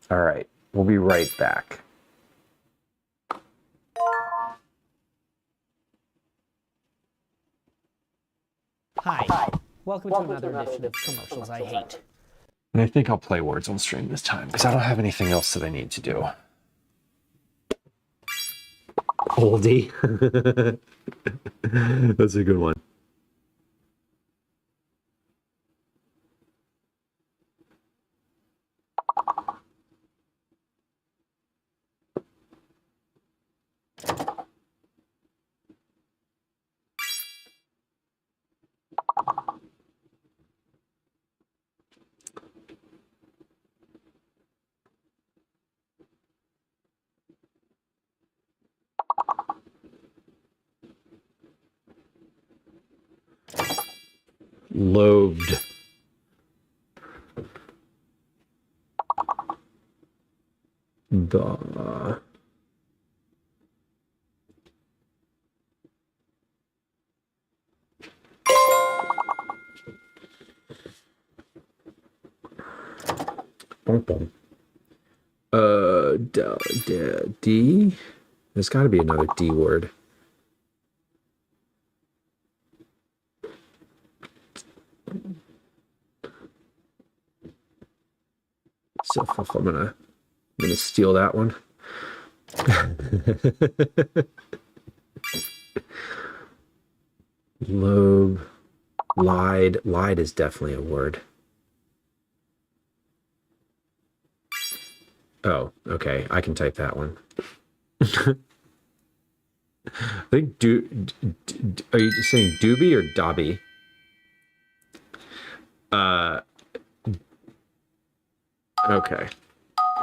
All right, we'll be right back. Hi, welcome to another edition of Commercials I Hate. And I think I'll play words on stream this time because I don't have anything else that I need to do. Oldie. That's a good one. Lobed. The bum bum. D. There's got to be another D word. So I'm gonna steal that one. Lobe. Lied. Lied is definitely a word. Oh, okay. I can type that one. I think are you saying doobie or dobby? Okay.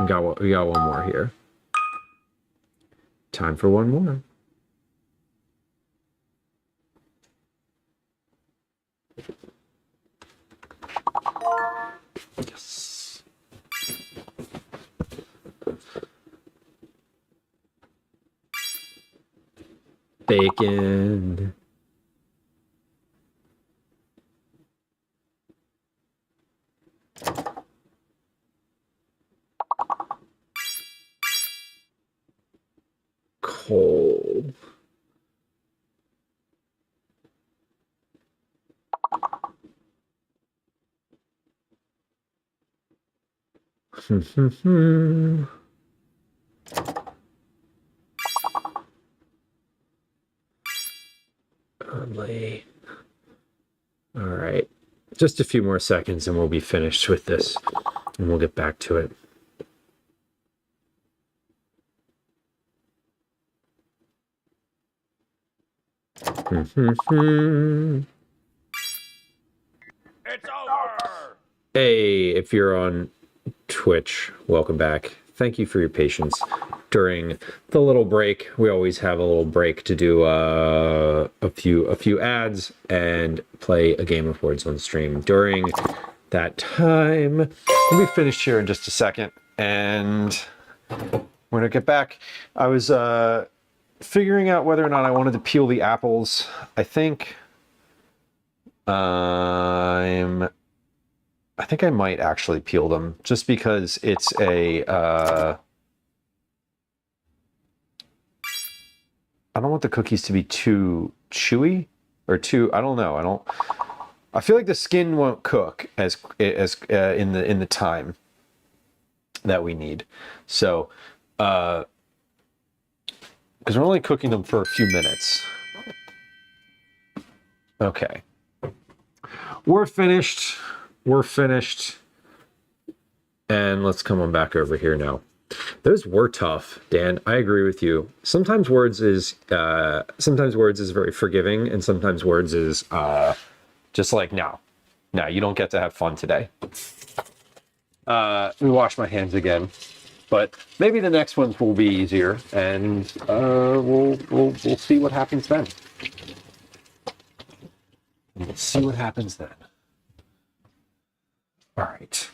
We got one more here. Time for one more. Yes. Bacon. Cold. Only. All right. Just a few more seconds and we'll be finished with this and we'll get back to it. It's over. Hey, if you're on Twitch, welcome back. Thank you for your patience during the little break. We always have a little break to do a few ads and play a game of words on stream. During that time, we'll be finished here in just a second, and we're gonna get back. I was figuring out whether or not I wanted to peel the apples. I think I think I might actually peel them just because it's a I don't want the cookies to be too chewy or too, I don't know. I feel like the skin won't cook as in the time that we need. So, because we're only cooking them for a few minutes. Okay. We're finished. And let's come on back over here now. Those were tough, Dan. I agree with you. Sometimes words is very forgiving, and sometimes words is just like, no, you don't get to have fun today. Let me wash my hands again, but maybe the next ones will be easier, and we'll see what happens then. We'll see what happens then. All right.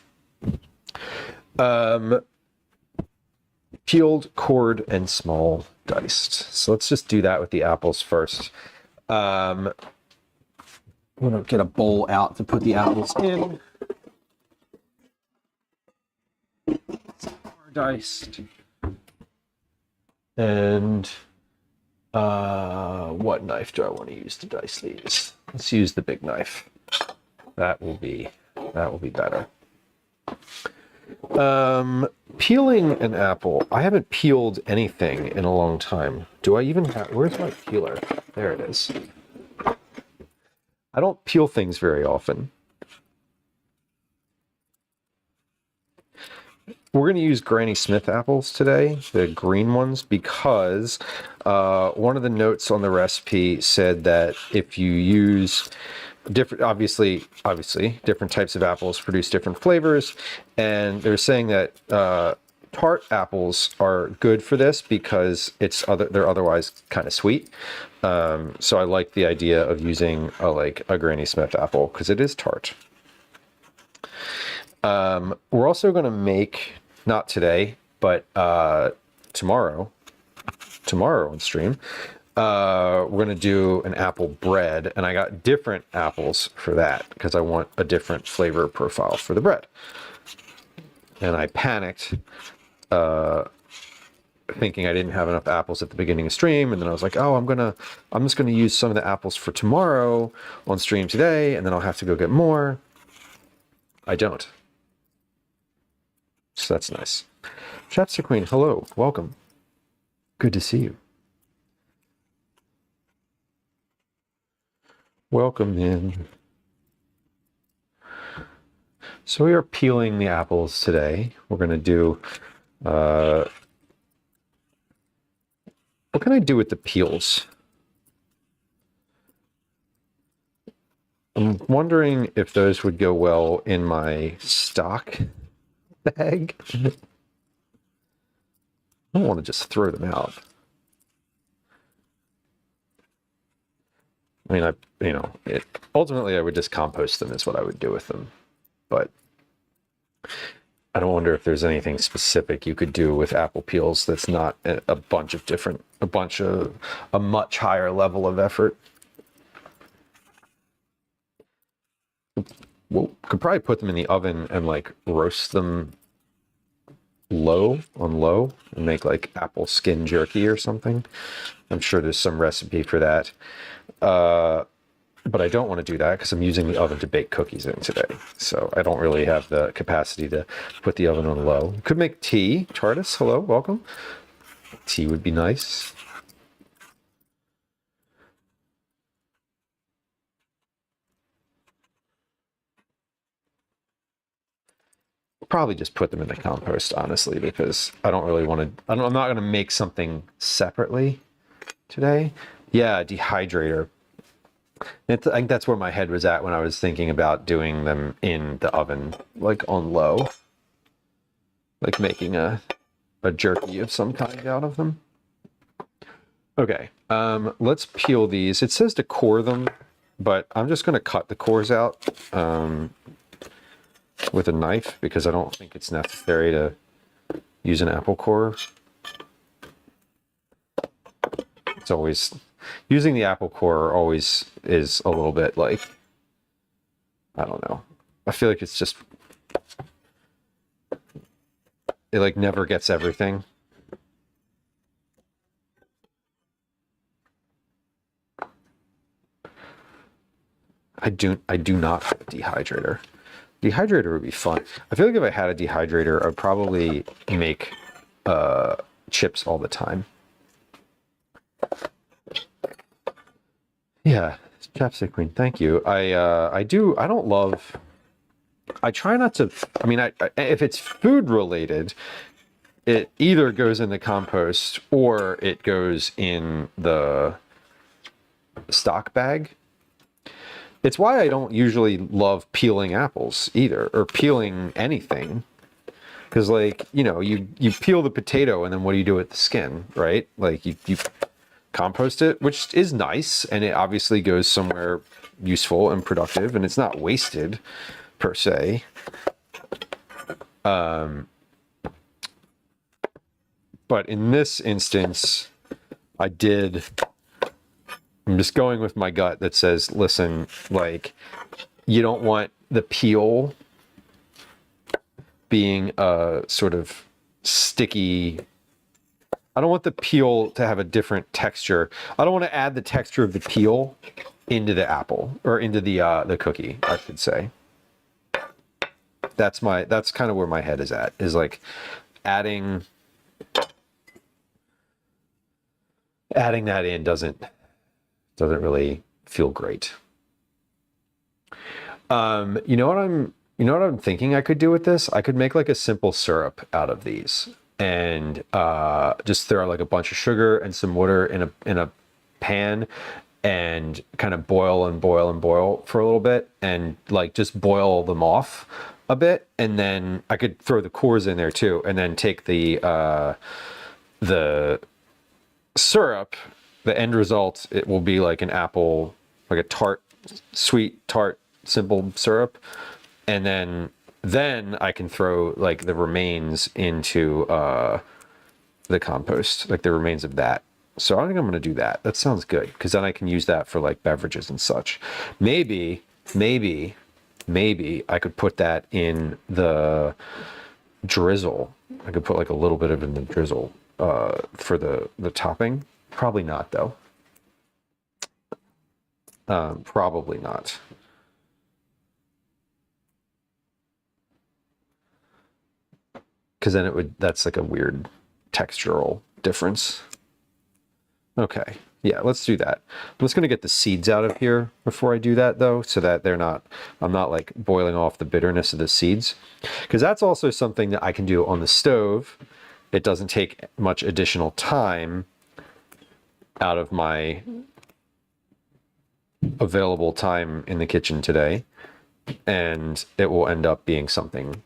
Peeled, cored, and small diced. So let's just do that with the apples first. I'm gonna get a bowl out to put the apples in. Diced. And what knife do I want to use to dice these? Let's use the big knife. That will be better. Peeling an apple. I haven't peeled anything in a long time. Do I even have, where's my peeler? There it is. I don't peel things very often. We're going to use Granny Smith apples today, the green ones, because one of the notes on the recipe said that if you use different, obviously different types of apples produce different flavors, and they're saying that tart apples are good for this because they're otherwise kind of sweet. So I like the idea of using a Granny Smith apple because it is tart. We're also going to make, not today, but tomorrow on stream, we're going to do an apple bread, and I got different apples for that because I want a different flavor profile for the bread. And I panicked, thinking I didn't have enough apples at the beginning of stream, and then I was like, oh, I'm just gonna use some of the apples for tomorrow on stream today, and then I'll have to go get more. I don't. so that's nice. Chapstick Queen, hello, welcome. Good to see you. Welcome in. So we are peeling the apples today. We're going to do, what can I do with the peels? I'm wondering if those would go well in my stock bag. I don't want to just throw them out. I mean, ultimately I would just compost them is what I would do with them. But I don't wonder if there's anything specific you could do with apple peels that's not a much higher level of effort. Well, could probably put them in the oven and like roast them low and make like apple skin jerky or something. I'm sure there's some recipe for that. But I don't want to do that because I'm using the oven to bake cookies in today. So I don't really have the capacity to put the oven on low. Could make tea. Chartis, hello, welcome. Tea would be nice. Probably just put them in the compost, honestly, because I don't really want to. I'm not going to make something separately today. Yeah, dehydrator. I think that's where my head was at when I was thinking about doing them in the oven, like on low, like making a jerky of some kind out of them. Okay, let's peel these. It says to core them, but I'm just going to cut the cores out with a knife because I don't think it's necessary to use an apple core. It's always using the apple core always is a little bit like, I don't know. I feel like it's just, it like never gets everything. I do not have a dehydrator. Dehydrator would be fun. I feel like if I had a dehydrator, I'd probably make chips all the time. Yeah, Chapstick Queen, thank you. I try not to, I mean, if it's food related, it either goes in the compost or it goes in the stock bag. It's why I don't usually love peeling apples either, or peeling anything. Because, like, you peel the potato and then what do you do with the skin, right? Like, you compost it, which is nice, and it obviously goes somewhere useful and productive, and it's not wasted, per se. But in this instance, I'm just going with my gut that says, listen, like, you don't want the peel being a sort of sticky. I don't want the peel to have a different texture. I don't want to add the texture of the peel into the apple or into the cookie, I should say. That's kind of where my head is at, is like adding that in doesn't really feel great. You know what I'm thinking I could do with this? I could make like a simple syrup out of these and just throw like a bunch of sugar and some water in a pan and kind of boil and boil and boil for a little bit and like just boil them off a bit, and then I could throw the cores in there too, and then take the syrup. The end result, it will be like an apple, like a tart, sweet tart, simple syrup, and then I can throw like the remains into the compost, like the remains of that. So I think I'm going to do that. That sounds good, because then I can use that for like beverages and such. Maybe I could put that in the drizzle. I could put like a little bit of it in the drizzle for the topping. Probably not, though. Probably not. because then that's like a weird textural difference. Okay, yeah, let's do that. I'm just gonna get the seeds out of here before I do that though, so that I'm not like boiling off the bitterness of the seeds, because that's also something that I can do on the stove. It doesn't take much additional time out of my available time in the kitchen today, and it will end up being something.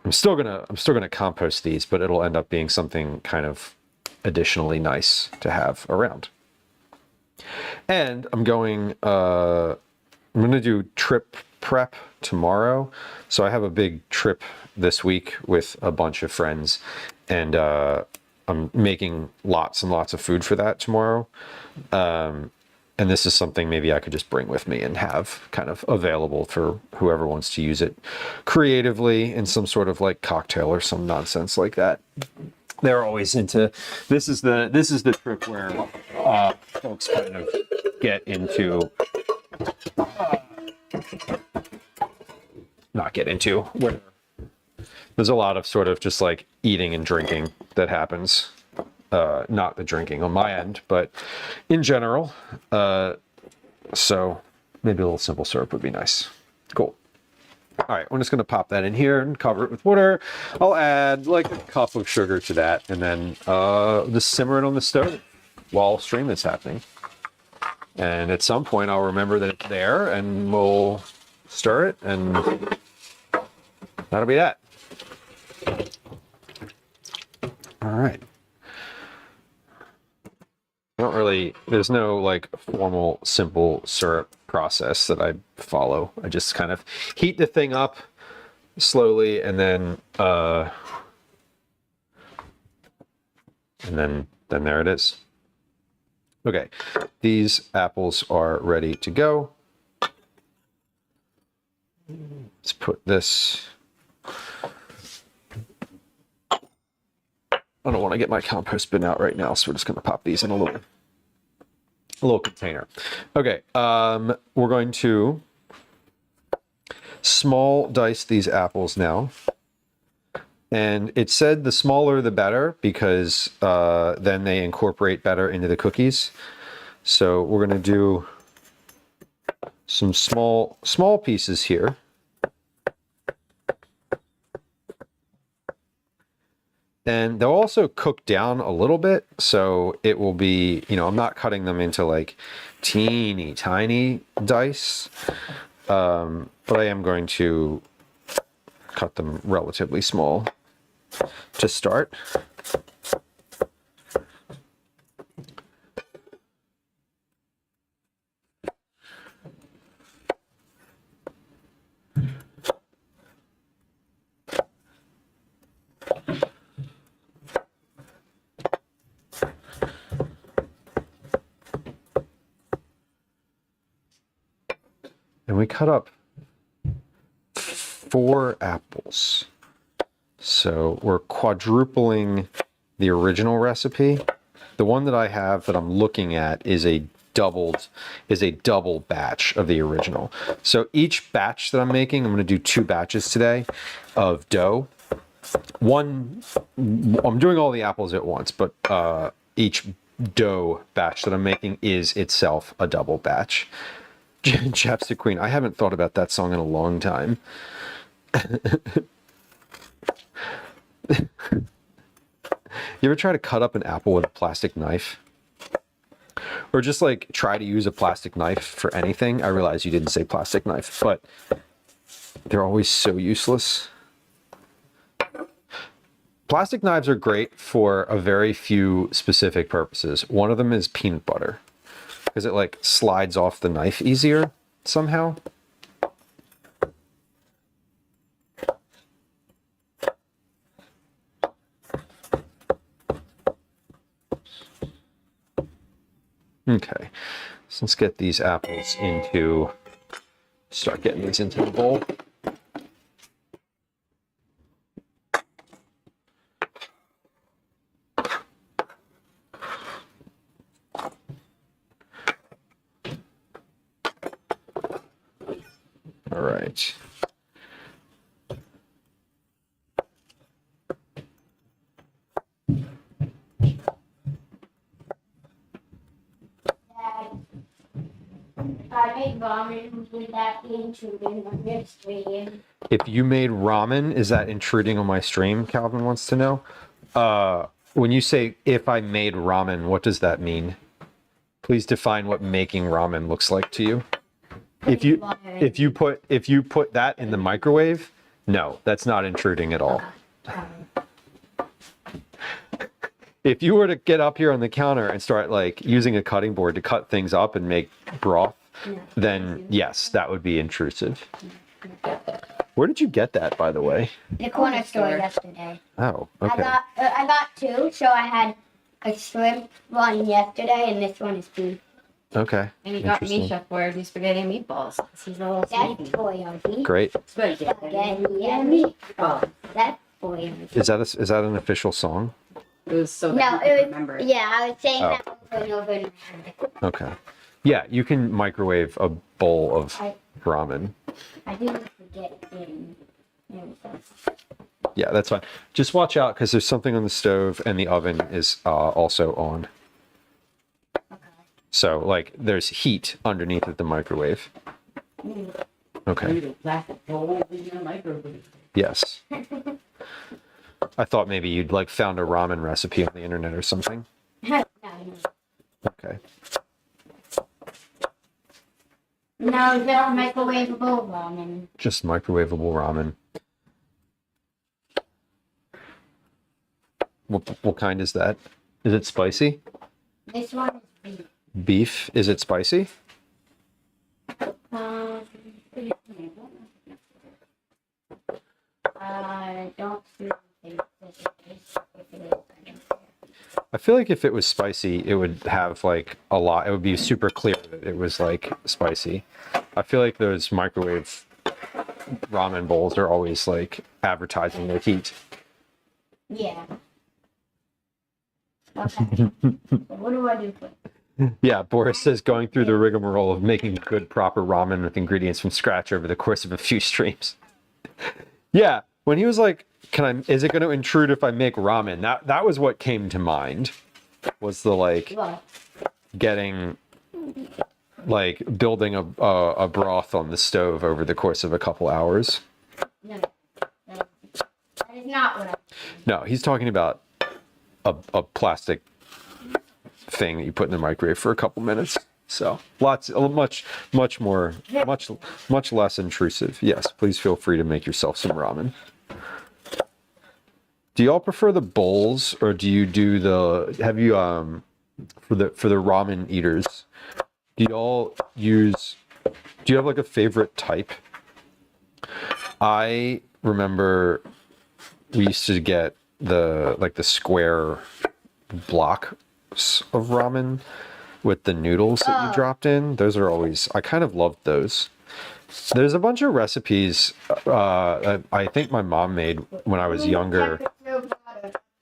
I'm still gonna compost these, but it'll end up being something kind of additionally nice to have around. And I'm gonna do trip prep tomorrow. So I have a big trip this week with a bunch of friends, and I'm making lots and lots of food for that tomorrow. And this is something maybe I could just bring with me and have kind of available for whoever wants to use it creatively in some sort of like cocktail or some nonsense like that. They're always into, this is the trip where folks kind of get into, not get into, where there's a lot of sort of just like eating and drinking that happens. Not the drinking on my end, but in general. So maybe a little simple syrup would be nice. Cool. All right, I'm just gonna pop that in here and cover it with water. I'll add like a cup of sugar to that, and then just simmer it on the stove while stream is happening. And at some point I'll remember that it's there, and we'll stir it, and that'll be that. All right. There's no like formal simple syrup process that I follow. I just kind of heat the thing up slowly, and then there it is. Okay, these apples are ready to go. Let's put this. I don't want to get my compost bin out right now, so we're just going to pop these in a little container. Okay, we're going to small dice these apples now. And it said the smaller the better, because then they incorporate better into the cookies. So we're going to do some small pieces here. And they'll also cook down a little bit, so it will be, I'm not cutting them into like teeny tiny dice, but I am going to cut them relatively small to start. And we cut up 4 apples. So we're quadrupling the original recipe. The one that I have that I'm looking at is a double batch of the original. So each batch that I'm making, I'm going to do 2 batches today of dough. I'm doing all the apples at once, but each dough batch that I'm making is itself a double batch. Chapstick Queen. I haven't thought about that song in a long time. You ever try to cut up an apple with a plastic knife? Or just like try to use a plastic knife for anything? I realize you didn't say plastic knife, but they're always so useless. Plastic knives are great for a very few specific purposes. One of them is peanut butter, because it like slides off the knife easier somehow. Okay, so let's get these apples start getting these into the bowl. All right. I made ramen, would that be intruding on your stream? If you made ramen, is that intruding on my stream? Calvin wants to know. When you say if I made ramen, what does that mean? Please define what making ramen looks like to you. If you put that in the microwave, no, that's not intruding at all. If you were to get up here on the counter and start like using a cutting board to cut things up and make broth, then yes, that would be intrusive. Where did you get that, by the way? The corner store yesterday. Oh, okay. I got two, so I had a shrimp one yesterday, and this one is beef. Okay. And you got Misha for the spaghetti and meatballs. She's a little That's sneaky. for you. Great. Spaghetti Spaghetti and and meatballs. That's for you. Is that an official song? It was so No, that you it could was. remember it. Yeah, I was saying Oh. that over and over and over. Okay. Yeah, you can microwave a bowl of I- ramen. I didn't forget in. Yeah, that's fine. Just watch out because there's something on the stove and the oven is also on. So, like, there's heat underneath of the microwave. Okay. Maybe the plastic bowl in your microwave. Yes. I thought maybe you'd like found a ramen recipe on the internet or something. No, Okay. just microwavable ramen. Just microwavable ramen. What kind is that? Is it spicy? This one is beef. Beef? Is it spicy? I don't see anything that it is. If it is, I don't care. I feel like if it was spicy, it would have like a lot. It would be super clear that it was like spicy. I feel like those microwave ramen bowls are always like advertising their heat. Yeah. Okay. So what do I do for Yeah, Boris says going through the rigmarole of making good proper ramen with ingredients from scratch over the course of a few streams. Yeah, when he was like, is it going to intrude if I make ramen? That was what came to mind. Was the like what? getting like building a broth on the stove over the course of a couple hours. No. That is not what I. No, he's talking about a plastic thing that you put in the microwave for a couple minutes. So much less intrusive. Yes, please feel free to make yourself some ramen. Do y'all prefer the bowls or do you do have you for the ramen eaters, do you have like a favorite type? I remember we used to get the square blocks of ramen with the noodles that you dropped in. Those are always, I kind of loved those. There's a bunch of recipes I think my mom made when I was younger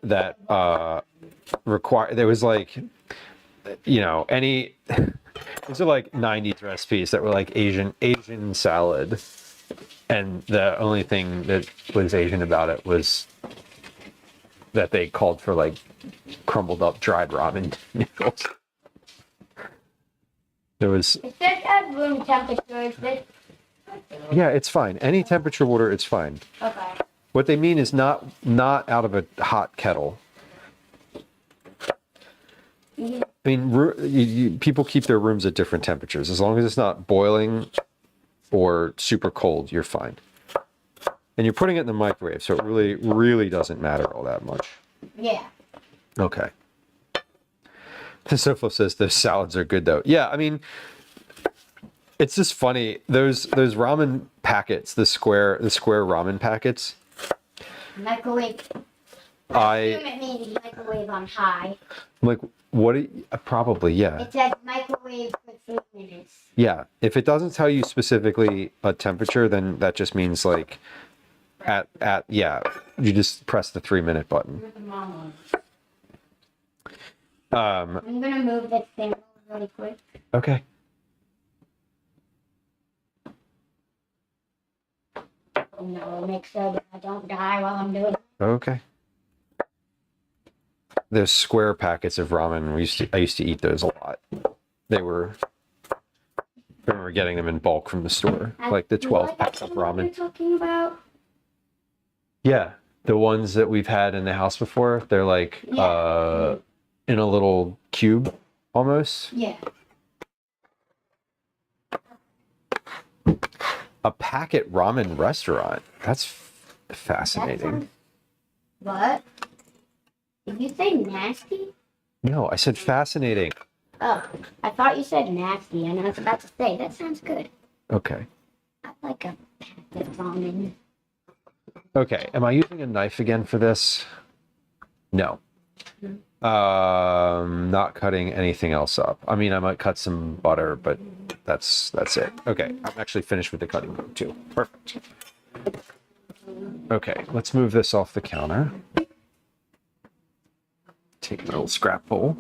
that there was like, these are like 90s recipes that were like Asian salad. And the only thing that was Asian about it was that they called for like crumbled up dried ramen noodles. There was. Is this at room temperature? Is this? Yeah, it's fine. Any temperature water, it's fine. Okay. What they mean is not out of a hot kettle. Yeah. I mean, people keep their rooms at different temperatures. As long as it's not boiling or super cold, you're fine. And you're putting it in the microwave, so it really, really doesn't matter all that much. Yeah. Okay. Soflo says those salads are good though. Yeah, I mean, it's just funny. Those ramen packets, the square ramen packets. Microwave. I assume it means microwave on high. like what? Probably yeah. It says microwave for 3 minutes. Yeah. If it doesn't tell you specifically a temperature, then that just means like at yeah. You just press the 3-minute button. I'm gonna move this thing really quick. Okay. No, make sure that I don't die while I'm doing it. Okay. There's square packets of ramen. I used to eat those a lot. They were we're getting them in bulk from the store, like the 12 packs of What you're ramen. talking about? Yeah, the ones that we've had in the house before, they're like Yeah. in a little cube almost. Yeah. A packet ramen restaurant. That's fascinating. What? Did you say nasty? No, I said fascinating. Oh, I thought you said nasty, and I was about to say, that sounds good. Okay. I like a packet ramen. Okay, am I using a knife again for this? No. Not cutting anything else up. I mean, I might cut some butter, but that's it. Okay, I'm actually finished with the cutting board too. Perfect. Okay, let's move this off the counter. Take my little scrap bowl.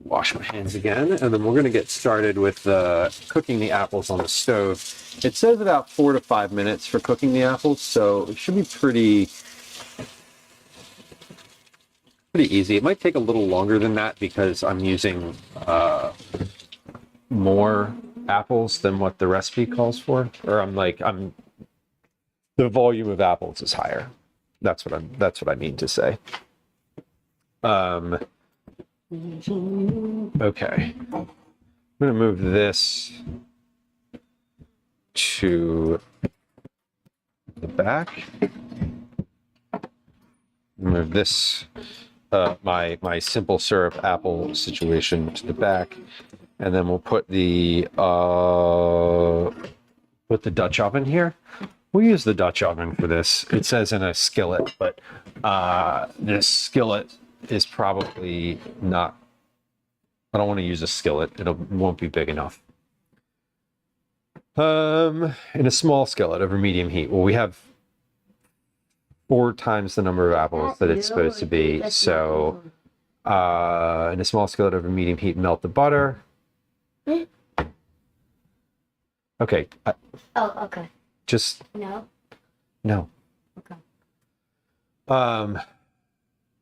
Wash my hands again, and then we're going to get started with cooking the apples on the stove. It says about 4 to 5 minutes for cooking the apples, so it should be pretty easy. It might take a little longer than that because I'm using more apples than what the recipe calls for, or the volume of apples is higher. That's what I mean to say. Okay. I'm gonna move this to the back. Move this my simple syrup apple situation to the back, and then we'll put the Dutch oven here. We'll use the Dutch oven for this. It says in a skillet, but this skillet is probably not. I don't want to use a skillet. It won't be big enough. In a small skillet over medium heat. Well, we have 4 times the number of apples that it's supposed to be. So in a small skillet over medium heat, melt the butter. Okay. Oh, okay. Just No? no. Okay.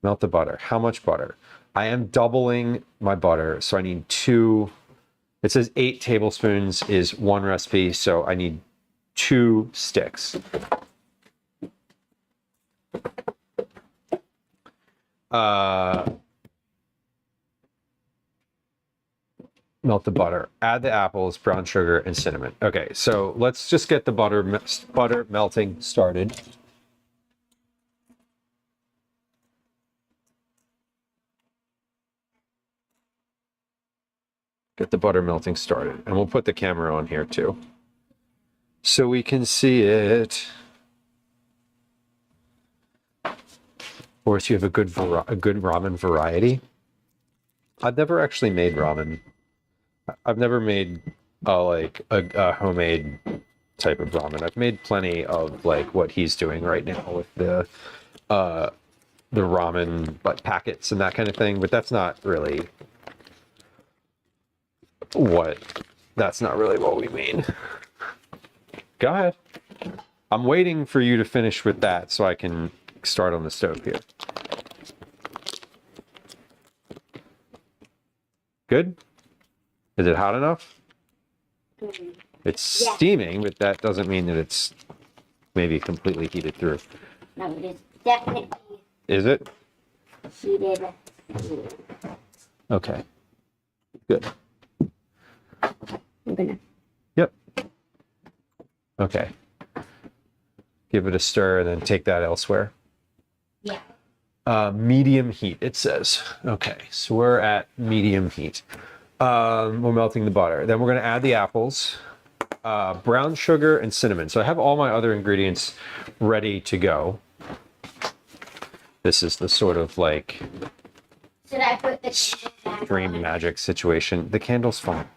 Melt the butter. How much butter? I am doubling my butter, so I need 2. It says 8 tablespoons is 1 recipe, so I need 2 sticks. Melt the butter. Add the apples, brown sugar, and cinnamon. Okay, so let's just get the butter melting started. Get the butter melting started. And we'll put the camera on here too, so we can see it. Or if you have a good ramen variety. I've never actually made ramen. I've never made a homemade type of ramen. I've made plenty of like what he's doing right now with the ramen packets and that kind of thing, but that's not really what we mean. Go ahead. I'm waiting for you to finish with that so I can start on the stove here. Good? Is it hot enough? It's steaming, but that doesn't mean that it's maybe completely heated through. No, it is definitely Is it? heated. Okay. Good. I'm gonna. Yep. Okay. Give it a stir and then take that elsewhere. Yeah. Medium heat, it says. Okay, so we're at medium heat. We're melting the butter. Then we're going to add the apples, brown sugar, and cinnamon. So I have all my other ingredients ready to go. This is the sort of like Should I put the candle back dream on? magic situation. The candle's fine.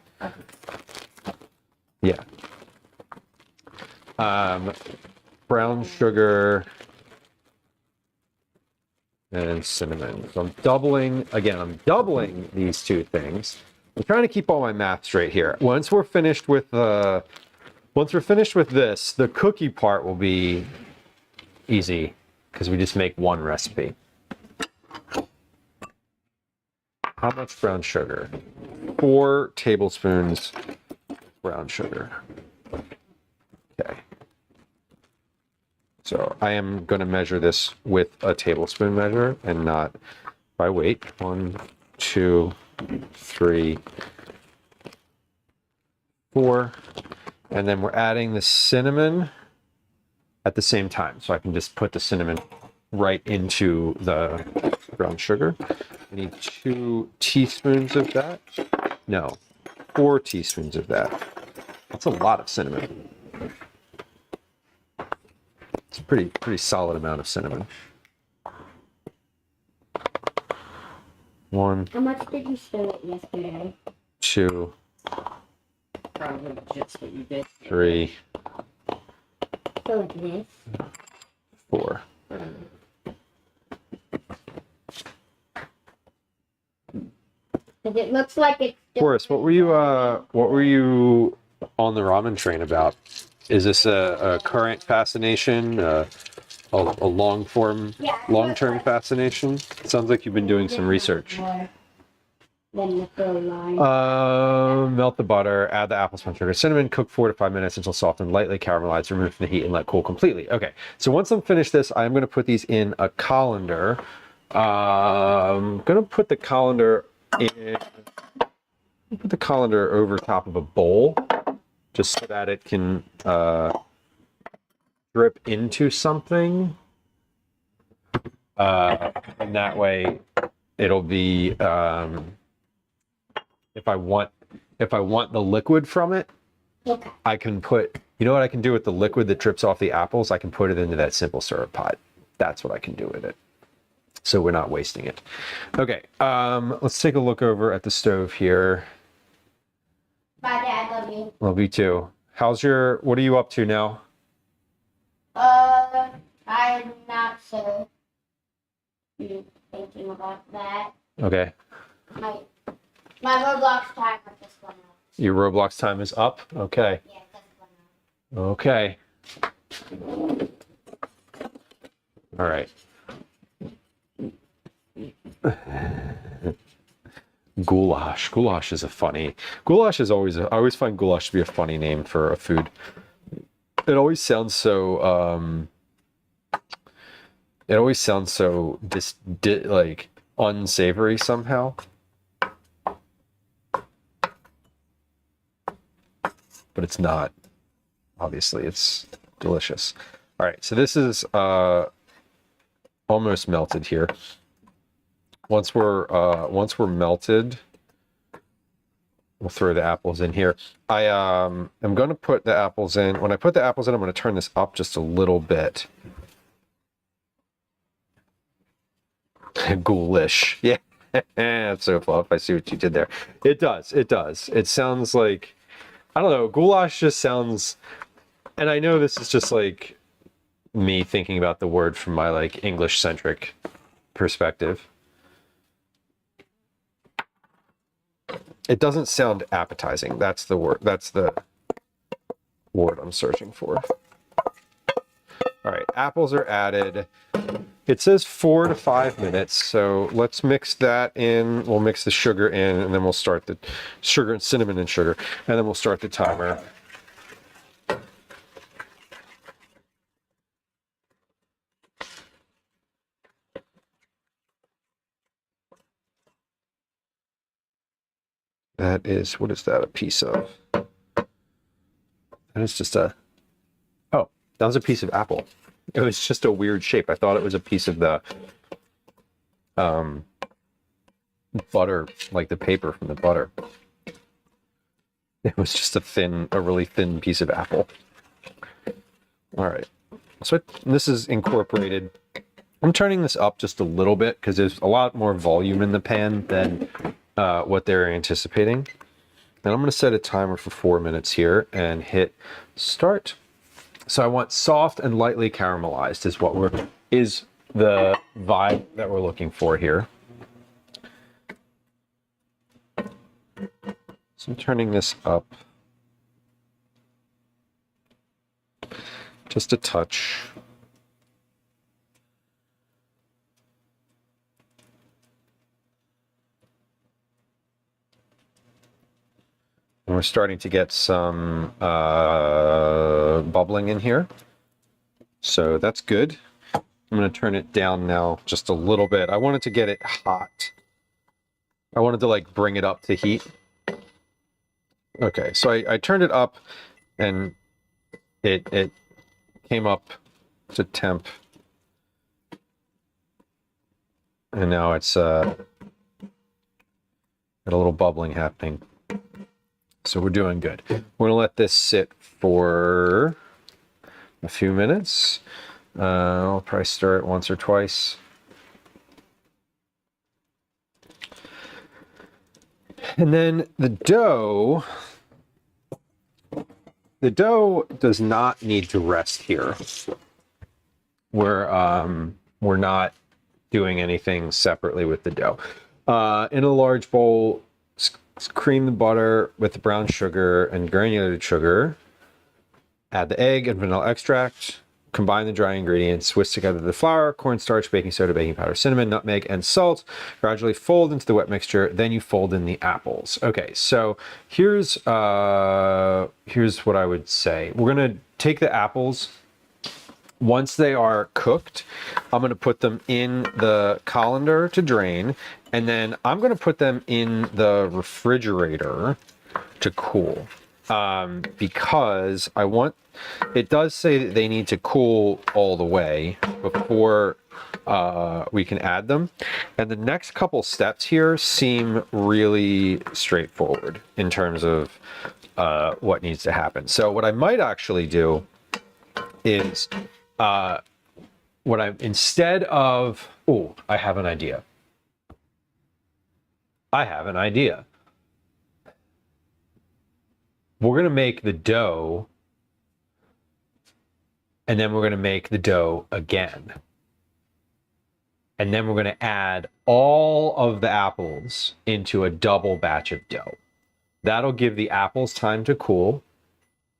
Yeah. Brown sugar and cinnamon. So I'm doubling these 2 things. I'm trying to keep all my math straight here. Once we're finished with this, the cookie part will be easy because we just make 1 recipe. How much brown sugar? 4 tablespoons brown sugar. Okay. So I am going to measure this with a tablespoon measure and not by weight. 1, 2, 3, 4. And then we're adding the cinnamon at the same time. So I can just put the cinnamon right into the brown sugar. I need 2 teaspoons of that. No, 4 teaspoons of that. That's a lot of cinnamon. It's a pretty solid amount of cinnamon. 1, How much did you stir it yesterday? 2, Probably just what you did. 3, So like this. 4. Because it looks like it's. Boris, what were you on the ramen train about? Is this a current fascination, a long-term fascination? It sounds like you've been doing some research. Then the fill line. Melt the butter, add the apple spun sugar, cinnamon, cook 4 to 5 minutes until soft and lightly caramelized, remove from the heat and let cool completely. Okay, so once I'm finished this, I'm going to put these in a colander. I'm going to put the colander over top of a bowl, just so that it can drip into something. And that way it'll be, if I want the liquid from it, Okay. I can put, you know what I can do with the liquid that drips off the apples? I can put it into that simple syrup pot. That's what I can do with it. So we're not wasting it. Okay, let's take a look over at the stove here. Bye, Dad. Love you. Love you too. What are you up to now? I'm not so thinking about that. Okay. My Roblox timer just went up. Your Roblox time is up? Okay. Yeah, it just went up. Okay. All right. Goulash. Goulash is I always find goulash to be a funny name for a food. It always sounds so like unsavory somehow. But it's not. Obviously, it's delicious. All right, so this is almost melted here. Once we're melted, we'll throw the apples in here. I am going to put the apples in. When I put the apples in, I'm going to turn this up just a little bit. Ghoulish. Yeah, that's so fluff. I see what you did there. It does. It sounds like, I don't know, goulash just sounds, and I know this is just like me thinking about the word from my like English-centric perspective. It doesn't sound appetizing. That's the word. That's the word I'm searching for. All right, apples are added. It says 4 to 5 minutes, so let's mix that in. We'll mix the sugar in, and then we'll start the sugar and cinnamon and sugar, and then we'll start the timer. That is, what is that a piece of? That is just oh, that was a piece of apple. It was just a weird shape. I thought it was a piece of the butter, like the paper from the butter. It was just a really thin piece of apple. All right. So this is incorporated. I'm turning this up just a little bit because there's a lot more volume in the pan than what they're anticipating. And I'm going to set a timer for 4 minutes here and hit start. So I want soft and lightly caramelized is the vibe that we're looking for here. So I'm turning this up just a touch. And we're starting to get some bubbling in here. So that's good. I'm going to turn it down now just a little bit. I wanted to get it hot. I wanted to like bring it up to heat. Okay, so I turned it up and it came up to temp. And now it's got a little bubbling happening. So we're doing good. We're gonna let this sit for a few minutes. I'll probably stir it once or twice. And then the dough does not need to rest here. We're not doing anything separately with the dough. In a large bowl, cream the butter with the brown sugar and granulated sugar. Add the egg and vanilla extract. Combine the dry ingredients. Whisk together the flour, cornstarch, baking soda, baking powder, cinnamon, nutmeg, and salt. Gradually fold into the wet mixture. Then you fold in the apples. Okay, so here's what I would say. We're gonna take the apples. Once they are cooked, I'm going to put them in the colander to drain, and then I'm going to put them in the refrigerator to cool. Because it does say that they need to cool all the way before we can add them. And the next couple steps here seem really straightforward in terms of what needs to happen. So what I might actually do is instead of, I have an idea. We're going to make the dough, and then we're going to make the dough again. And then we're going to add all of the apples into a double batch of dough. That'll give the apples time to cool.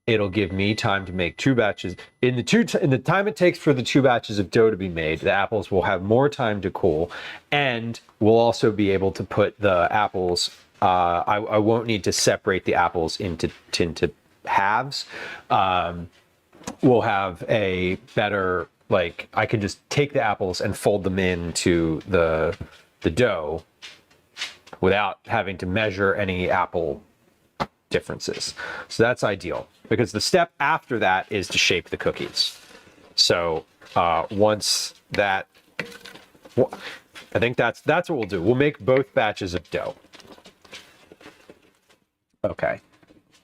It'll give me time to make two batches. In the time it takes for the two batches of dough to be made, the apples will have more time to cool, and we'll also be able to put the apples. I won't need to separate the apples into halves. We'll have a better, like, I can just take the apples and fold them into the dough without having to measure any apple differences. So that's ideal, because the step after that is to shape the cookies. So once that, I think that's what we'll do. We'll make both batches of dough. Okay,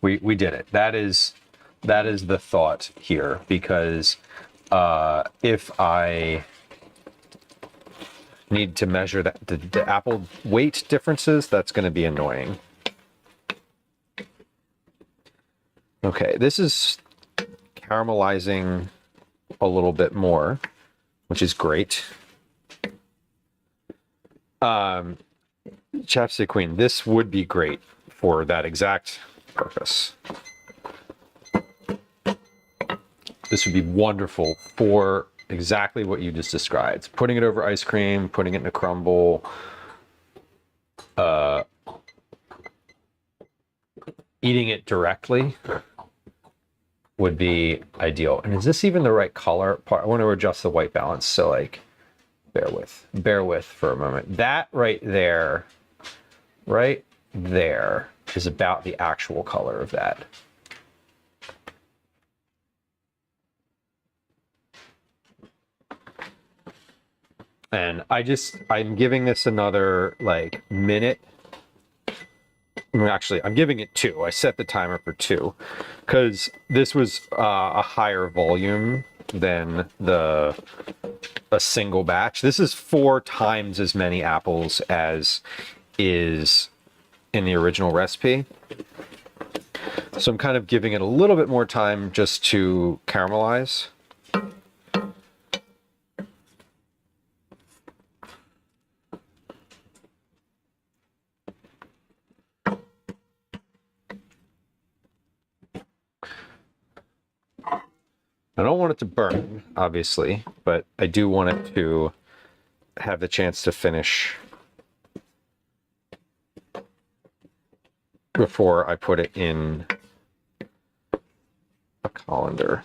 we did it. That is the thought here, because if I need to measure the apple weight differences, that's going to be annoying. Okay, this is caramelizing a little bit more, which is great. Chapstick Queen, this would be great for that exact purpose. This would be wonderful for exactly what you just described. Putting it over ice cream, putting it in a crumble, eating it directly would be ideal. And is this even the right color? I want to adjust the white balance, so like, bear with for a moment. That right there is about the actual color of that. And I'm giving this another like minute. Actually, I'm giving it 2. I set the timer for 2 because this was a higher volume than a single batch. This is 4 times as many apples as is in the original recipe. So I'm kind of giving it a little bit more time just to caramelize. I don't want it to burn, obviously, but I do want it to have the chance to finish. before I put it in a colander.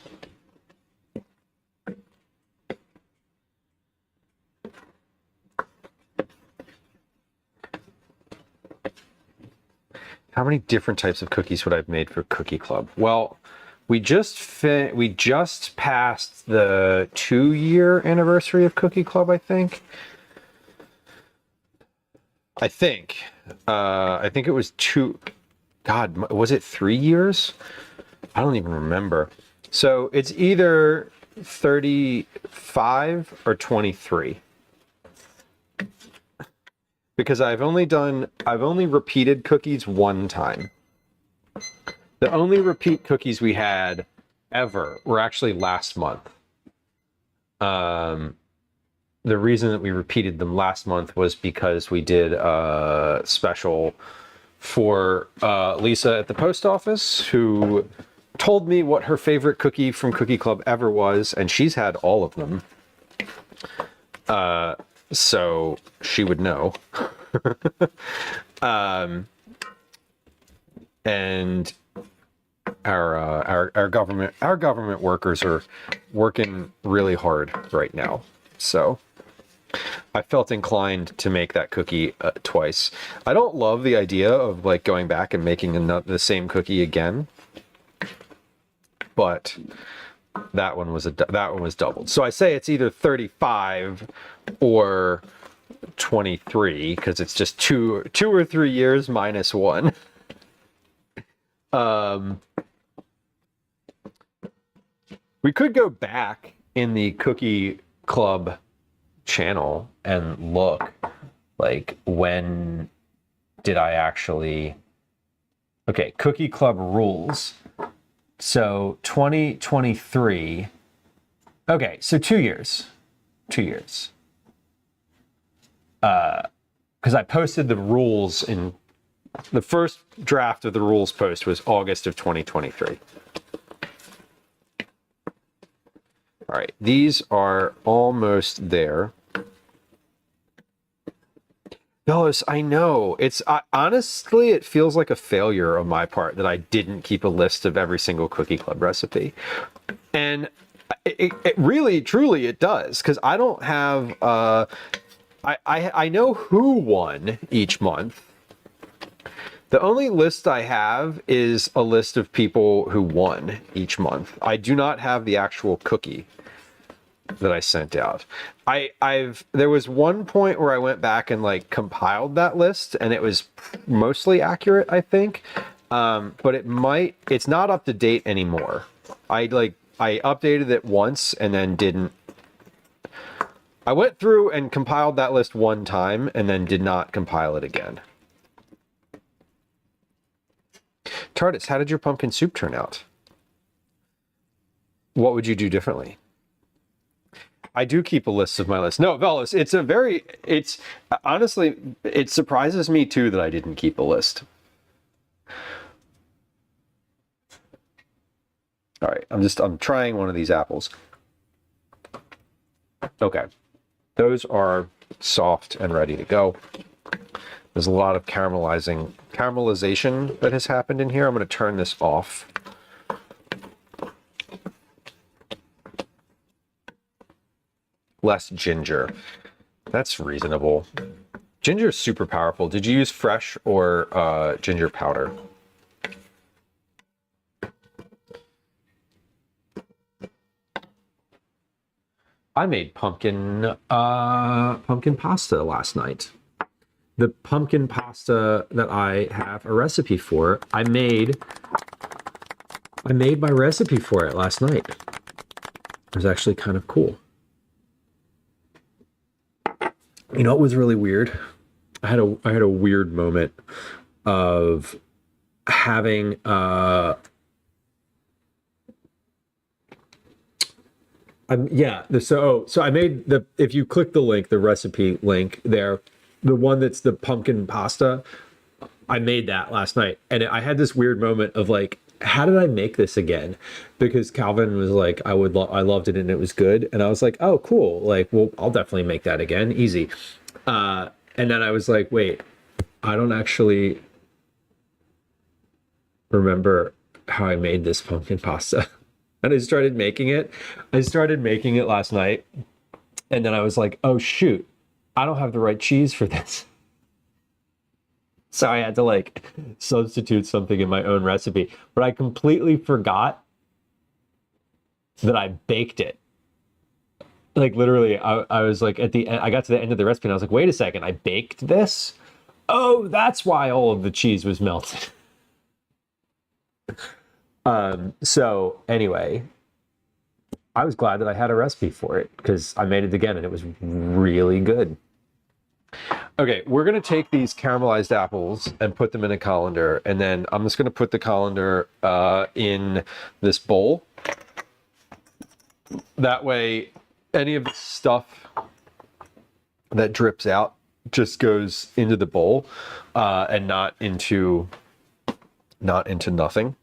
How many different types of cookies would I have made for Cookie Club? Well, we just passed the 2-year anniversary of Cookie Club, I think. I think it was 2. God, was it 3 years? I don't even remember. So it's either 35 or 23. Because I've only repeated cookies one time. The only repeat cookies we had ever were actually last month. The reason that we repeated them last month was because we did a special for Lisa at the post office, who told me what her favorite cookie from Cookie Club ever was, and she's had all of them. So she would know. And our government workers are working really hard right now. So I felt inclined to make that cookie twice. I don't love the idea of like going back and making the same cookie again, but that one was doubled. So I say it's either 35 or 23 because it's just 2 or 3 years minus 1. We could go back in the Cookie Club channel and look, like, when did I actually... Okay, Cookie Club rules. So 2023. Okay, so 2 years. 2 years. Because I posted the rules in... The first draft of the rules post was August of 2023. All right, these are almost there. Fellas, I know. Honestly, it feels like a failure on my part that I didn't keep a list of every single Cookie Club recipe. And it really, truly, it does. Because I don't have... I know who won each month. The only list I have is a list of people who won each month. I do not have the actual cookie that I sent out. There was one point where I went back and like compiled that list, and it was mostly accurate, I think. But it's not up to date anymore. I updated it once and then didn't. I went through and compiled that list one time and then did not compile it again. Tardis, how did your pumpkin soup turn out? What would you do differently? I do keep a list of my list. No, Velas, honestly, it surprises me too that I didn't keep a list. All right, I'm trying one of these apples. Okay, those are soft and ready to go. There's a lot of caramelization that has happened in here. I'm going to turn this off. Less ginger. That's reasonable. Ginger is super powerful. Did you use fresh or ginger powder? I made pumpkin pasta last night. The pumpkin pasta that I have a recipe for, I made my recipe for it last night. It was actually kind of cool. You know, it was really weird. I had a weird moment of having so I made if you click the link, the recipe link there, the one that's the pumpkin pasta, I made that last night. And I had this weird moment of like, how did I make this again? Because Calvin was like, I loved it and it was good. And I was like, oh, cool. Like, well, I'll definitely make that again. Easy. And then I was like, wait, I don't actually remember how I made this pumpkin pasta. And I started making it. I started making it last night. And then I was like, oh shoot, I don't have the right cheese for this. So I had to like substitute something in my own recipe. But I completely forgot that I baked it. Like literally, I was like at the end, I got to the end of the recipe and I was like, wait a second, I baked this? Oh, that's why all of the cheese was melted. So anyway, I was glad that I had a recipe for it because I made it again and it was really good. Okay, we're gonna take these caramelized apples and put them in a colander, and then I'm just gonna put the colander in this bowl. That way, any of the stuff that drips out just goes into the bowl and not into nothing.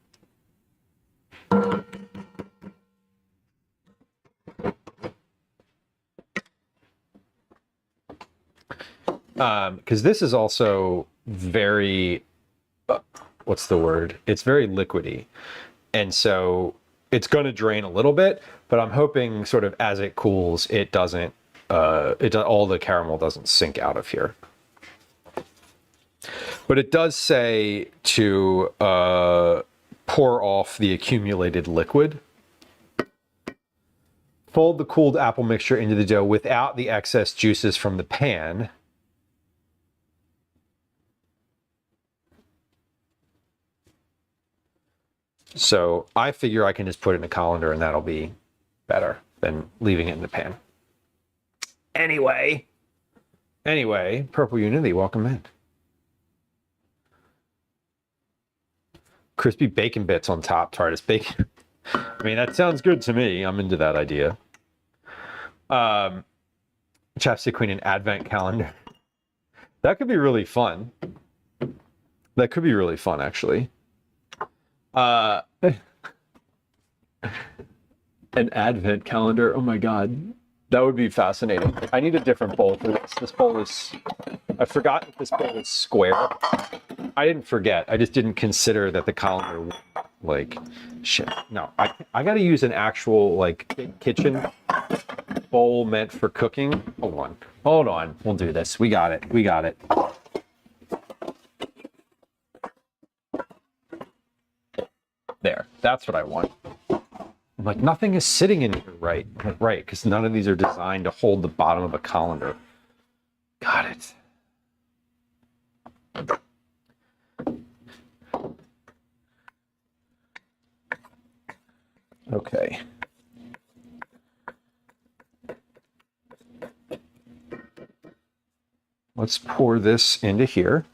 Because this is also very, what's the word? It's very liquidy. And so it's going to drain a little bit, but I'm hoping sort of as it cools, it doesn't, all the caramel doesn't sink out of here. But it does say to pour off the accumulated liquid. Fold the cooled apple mixture into the dough without the excess juices from the pan. So I figure I can just put it in a colander and that'll be better than leaving it in the pan. Anyway, Purple Unity, welcome in. Crispy bacon bits on top, Tardis bacon. I mean, that sounds good to me. I'm into that idea. Chapstick Queen and Advent calendar. That could be really fun. That could be really fun, actually. An Advent calendar. Oh my God. That would be fascinating. I need a different bowl for this. This bowl is... I forgot that this bowl is square. I didn't forget. I just didn't consider that the calendar, like, shit. No, I got to use an actual, like, kitchen bowl meant for cooking. Hold on. We'll do this. We got it. There. That's what I want. I'm like, nothing is sitting in here right. Right, because none of these are designed to hold the bottom of a colander. Got it. Okay. Let's pour this into here.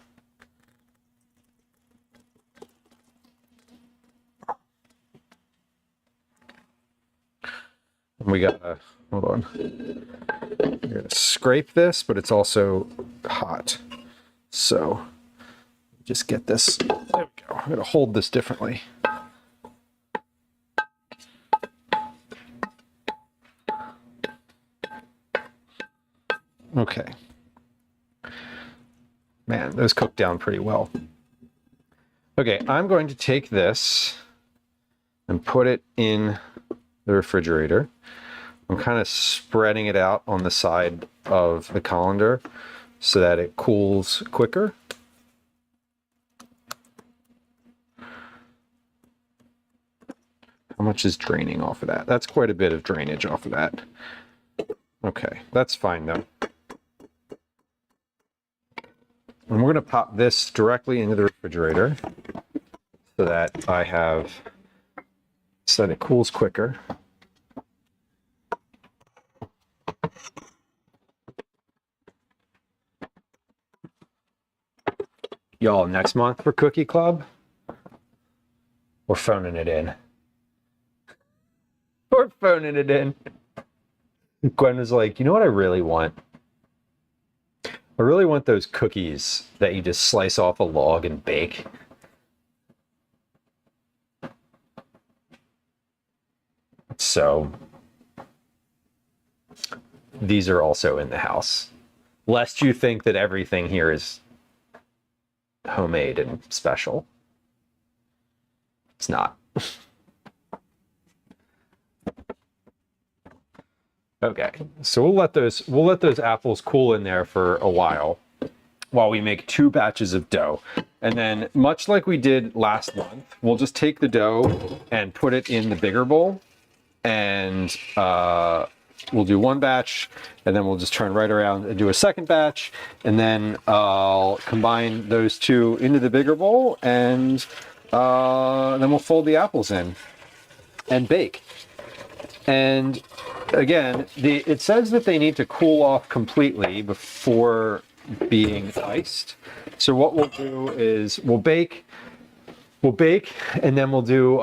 And we gotta, hold on. We're gonna scrape this, but it's also hot. So just get this, there we go. I'm gonna hold this differently. Okay. Man, those cooked down pretty well. Okay, I'm going to take this and put it in the refrigerator. I'm kind of spreading it out on the side of the colander so that it cools quicker. How much is draining off of that? That's quite a bit of drainage off of that. Okay, that's fine though. And we're going to pop this directly into the refrigerator so that it cools quicker. Y'all, next month for Cookie Club, we're phoning it in. We're phoning it in. Gwen was like, you know what I really want? I really want those cookies that you just slice off a log and bake. So these are also in the house. Lest you think that everything here is homemade and special. It's not. Okay, so we'll let those apples cool in there for a while we make 2 batches of dough. And then, much like we did last month, we'll just take the dough and put it in the bigger bowl, and we'll do 1 batch, and then we'll just turn right around and do a second batch, and then I'll combine those 2 into the bigger bowl, and then we'll fold the apples in and bake. And again, it says that they need to cool off completely before being iced. So what we'll do is we'll bake, and then we'll do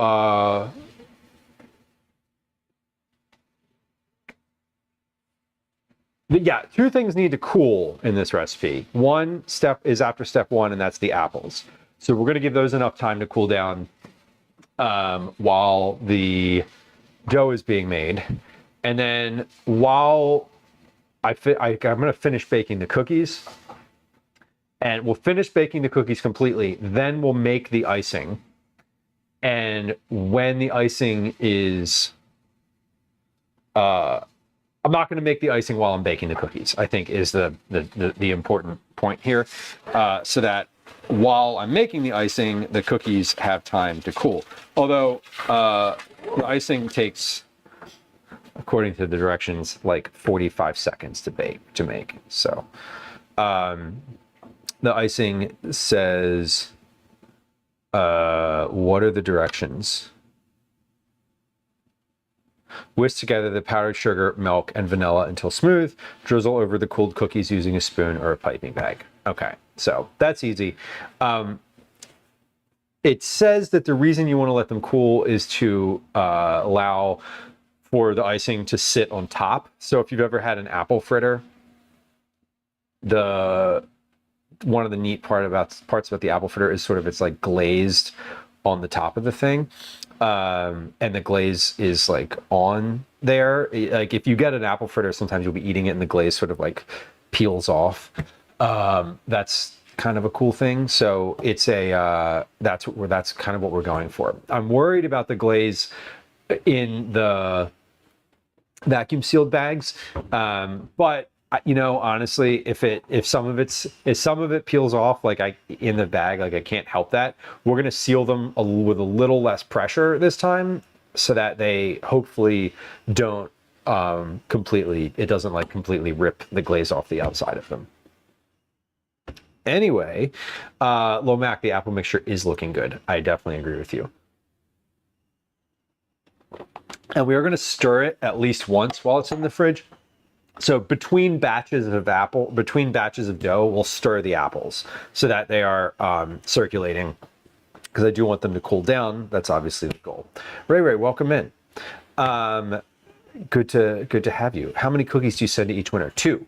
yeah, 2 things need to cool in this recipe. One step is after step 1, and that's the apples. So we're going to give those enough time to cool down while the dough is being made. And then while I'm going to finish baking the cookies, and we'll finish baking the cookies completely. Then we'll make the icing. And when the icing is, I'm not going to make the icing while I'm baking the cookies, I think is the important point here, so that while I'm making the icing, the cookies have time to cool. Although the icing takes, according to the directions, like 45 seconds to make. So the icing says, what are the directions? Whisk together the powdered sugar, milk, and vanilla until smooth. Drizzle over the cooled cookies using a spoon or a piping bag. Okay, so that's easy. It says that the reason you want to let them cool is to allow for the icing to sit on top. So if you've ever had an apple fritter, one of the neat parts about the apple fritter is sort of it's like glazed on the top of the thing. And the glaze is like on there. Like if you get an apple fritter, sometimes you'll be eating it and the glaze sort of like peels off. That's kind of a cool thing. So it's that's kind of what we're going for. I'm worried about the glaze in the vacuum sealed bags, but honestly, if some of it peels off, like in the bag, like I can't help that. We're gonna seal them with a little less pressure this time, so that they hopefully don't it doesn't like completely rip the glaze off the outside of them. Anyway, Lomac, the apple mixture is looking good. I definitely agree with you. And we are going to stir it at least once while it's in the fridge. So between batches of dough, we'll stir the apples so that they are circulating, because I do want them to cool down. That's obviously the goal. Ray, welcome in. Good to have you. How many cookies do you send to each winner? 2.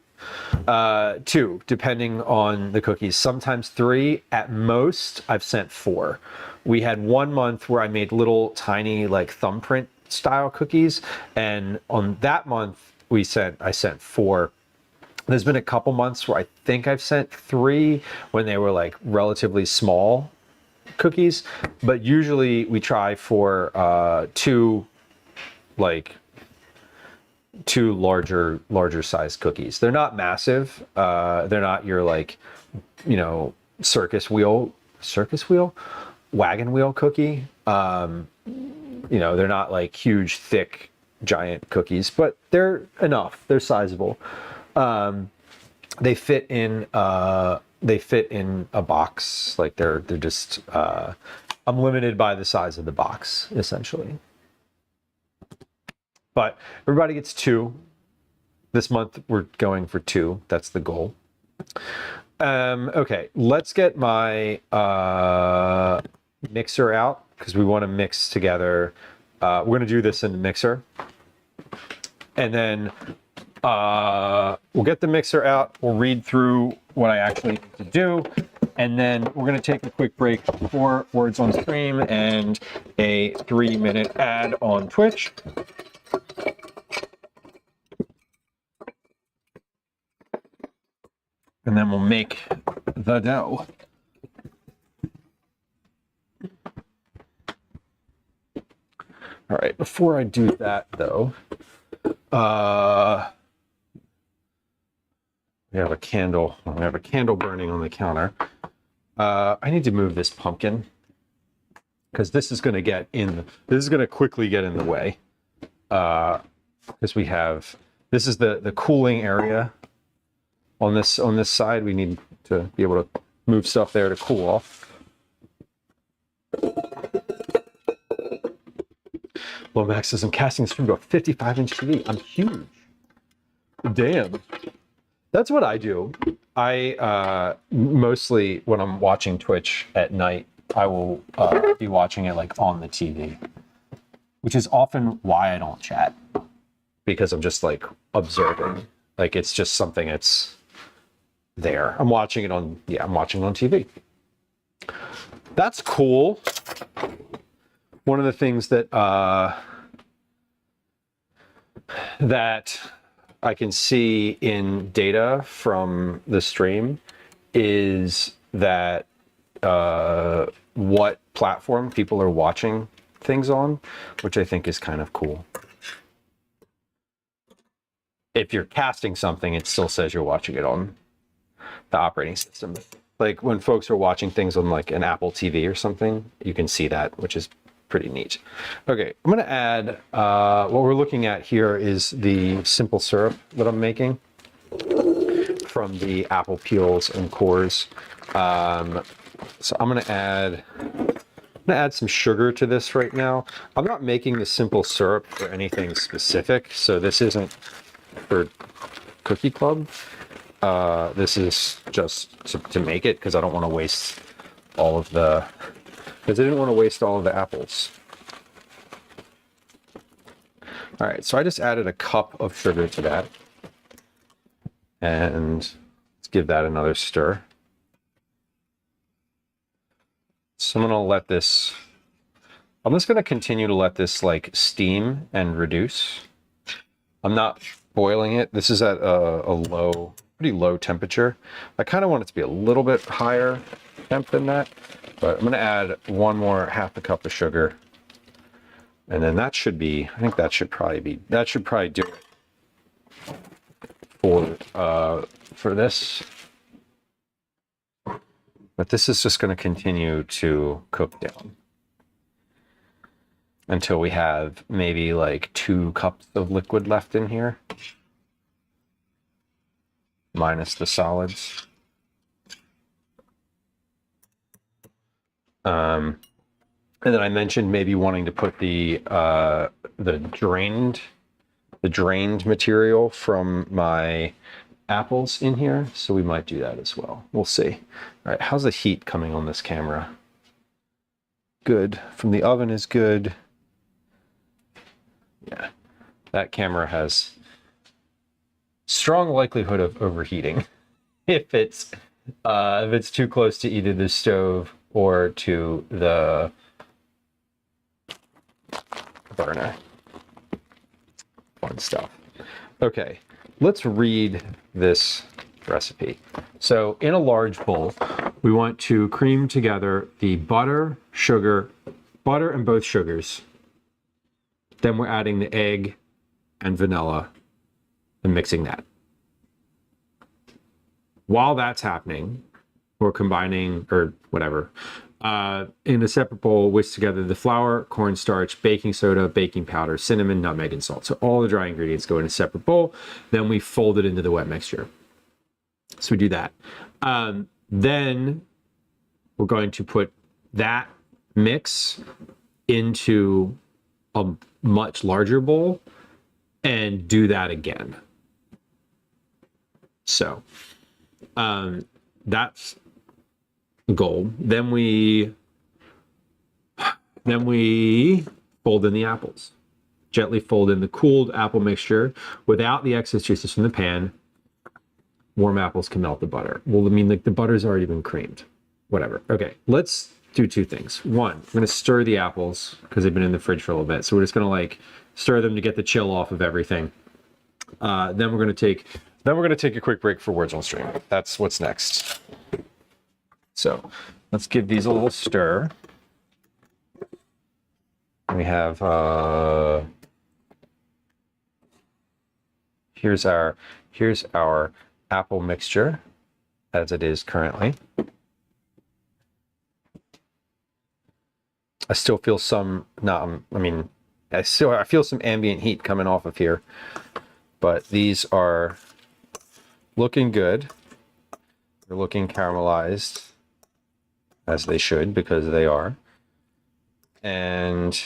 2, depending on the cookies. Sometimes 3. At most, I've sent 4. We had 1 month where I made little tiny like thumbprint style cookies, and on that month I sent 4. There's been a couple months where I think I've sent 3 when they were like relatively small cookies, but usually we try for 2 larger size cookies. They're not massive. They're not your like, wagon wheel cookie. They're not like huge, thick, giant cookies, but they're enough. They're sizable. They fit in a box. Like they're just. I'm limited by the size of the box, essentially. But everybody gets 2. This month we're going for 2. That's the goal. Okay, let's get my mixer out, because we want to mix together. We're going to do this in the mixer. And then we'll get the mixer out. We'll read through what I actually need to do. And then we're going to take a quick break for words on stream and a 3-minute ad on Twitch. And then we'll make the dough. right, before I do that though, we have a candle. We have a candle burning on the counter. I need to move this pumpkin because this is going to get in. This is going to quickly get in the way. Because we have, this is the cooling area on this side. We need to be able to move stuff there to cool off. Lomax says I'm casting this from a 55-inch TV. I'm huge. Damn. That's what I do. I mostly when I'm watching Twitch at night, I will be watching it like on the TV, which is often why I don't chat, because I'm just like observing. Like it's just something that's there. I'm watching it on TV. That's cool. One of the things that that I can see in data from the stream is that what platform people are watching things on, which I think is kind of cool. If you're casting something, it still says you're watching it on the operating system. Like when folks are watching things on like an Apple TV or something, you can see that, which is pretty neat. Okay, I'm going to add, what we're looking at here is the simple syrup that I'm making from the apple peels and cores. So I'm going to add some sugar to this right now. I'm not making the simple syrup for anything specific, so this isn't for Cookie Club. This is just to make it because I don't want to waste all of the, because I didn't want to waste all of the apples. All right, so I just added a cup of sugar to that. And let's give that another stir. So I'm gonna let this, I'm just gonna continue to let this like steam and reduce. I'm not boiling it. This is at a pretty low temperature. I kind of want it to be a little bit higher temp than that, but I'm gonna add one more half a cup of sugar. And then that should be, I think that should probably do it for this. But this is just going to continue to cook down until we have maybe like 2 cups of liquid left in here, minus the solids. And then I mentioned maybe wanting to put the drained material from my apples in here, so we might do that as well. We'll see. All right, how's the heat coming on this camera? Good. From the oven is good. Yeah, that camera has strong likelihood of overheating if it's too close to either the stove or to the burner. Fun stuff. Okay, let's read this recipe. So in a large bowl, we want to cream together the butter and both sugars. Then we're adding the egg and vanilla and mixing that. While that's happening, we're combining, or whatever, in a separate bowl, whisk together the flour, cornstarch, baking soda, baking powder, cinnamon, nutmeg, and salt. So all the dry ingredients go in a separate bowl. Then we fold it into the wet mixture. So we do that. Then we're going to put that mix into a much larger bowl and do that again. So that's gold. Then we fold in the apples. Gently fold in the cooled apple mixture without the excess juices from the pan. Warm apples can melt the butter. Well, I mean, like the butter's already been creamed. Whatever. Okay, let's do 2 things. One, I'm gonna stir the apples because they've been in the fridge for a little bit. So we're just gonna like stir them to get the chill off of everything. Then we're gonna take a quick break for words on stream. That's what's next. So let's give these a little stir. We have here's our apple mixture as it is currently. I still feel some I feel some ambient heat coming off of here, but these are looking good. They're looking caramelized, as they should, because they are. And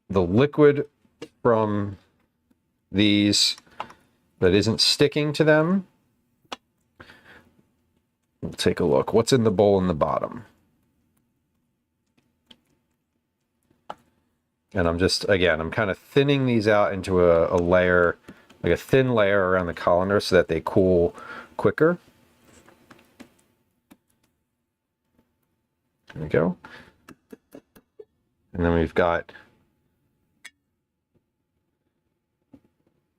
the liquid from these that isn't sticking to them, we'll take a look. What's in the bowl in the bottom? And I'm kind of thinning these out into a layer, like a thin layer around the colander so that they cool quicker. There we go. And then we've got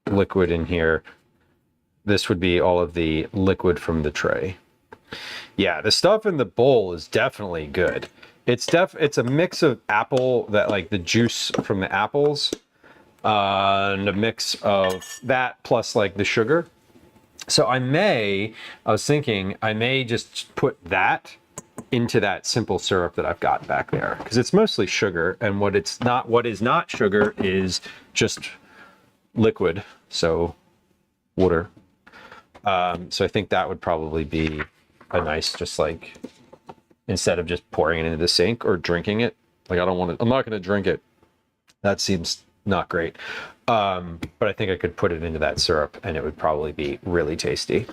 liquid in here. This would be all of the liquid from the tray. Yeah, the stuff in the bowl is definitely good. It's a mix of apple, that like the juice from the apples, and a mix of that plus like the sugar. So I was thinking I may just put that into that simple syrup that I've got back there, because it's mostly sugar, and what is not sugar is just liquid, so water. So I think that would probably be a nice, just like, instead of just pouring it into the sink or drinking it. Like, I'm not going to drink it. That seems not great. But I think I could put it into that syrup and it would probably be really tasty.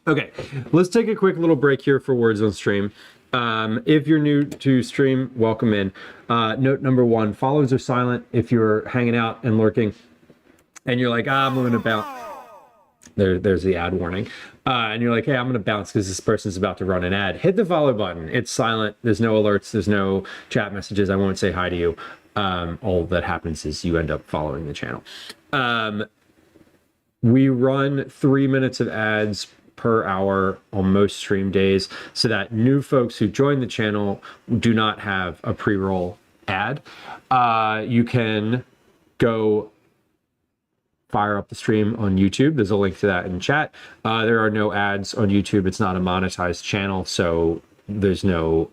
Okay, let's take a quick little break here for Words on Stream. If you're new to stream, welcome in. Note number 1, follows are silent if you're hanging out and lurking and you're like, I'm going to bounce. There's the ad warning. And you're like, hey, I'm going to bounce because this person's about to run an ad. Hit the follow button. It's silent. There's no alerts. There's no chat messages. I won't say hi to you. All that happens is you end up following the channel. We run 3 minutes of ads per hour on most stream days so that new folks who join the channel do not have a pre-roll ad. You can go fire up the stream on YouTube. There's a link to that in chat. There are no ads on YouTube. It's not a monetized channel, so there's no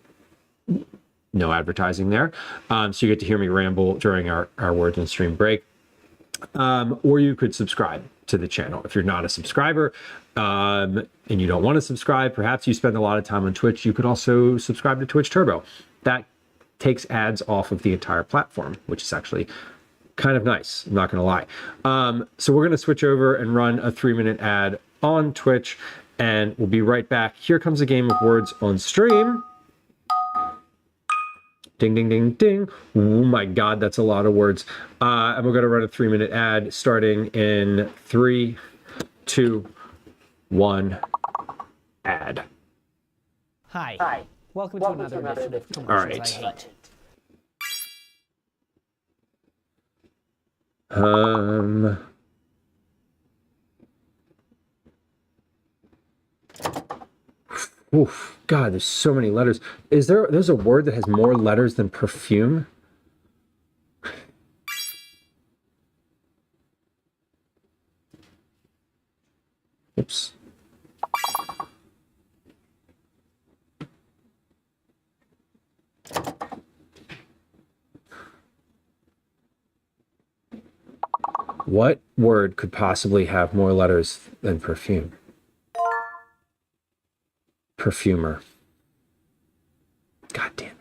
advertising there. So you get to hear me ramble during our Words on Stream break. Or you could subscribe to the channel. If you're not a subscriber and you don't want to subscribe, perhaps you spend a lot of time on Twitch, you could also subscribe to Twitch Turbo. That takes ads off of the entire platform, which is actually kind of nice, I'm not going to lie. So we're going to switch over and run a 3-minute ad on Twitch, and we'll be right back. Here comes a game of Words on Stream. Ding, ding, ding, ding. Oh my God, that's a lot of words. And we're going to run a 3-minute ad starting in 3, 2, 1, ad. Hi. Welcome to another edition of Commercials I Hate. Oof, God, there's so many letters. There's a word that has more letters than perfume? Oops. What word could possibly have more letters than perfume? Perfumer. God damn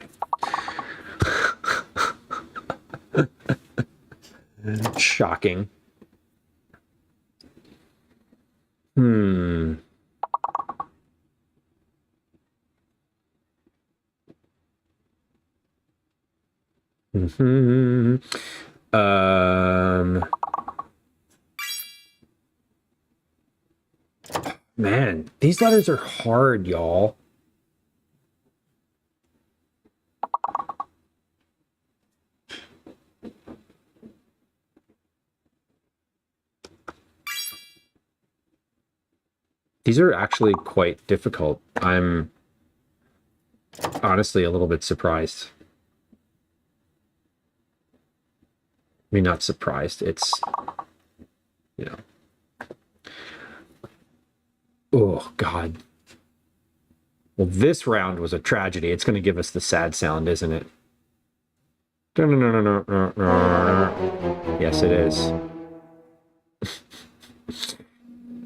it. Shocking. Man, these letters are hard, y'all. These are actually quite difficult. I'm honestly a little bit surprised. I mean, not surprised. It's, you know. Oh, God. Well, this round was a tragedy. It's going to give us the sad sound, isn't it? Yes, it is.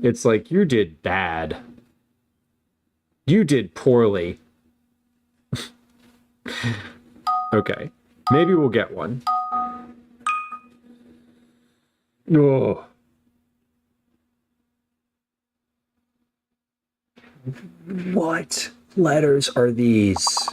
It's like, you did bad. You did poorly. Okay. Maybe we'll get one. Oh. What letters are these?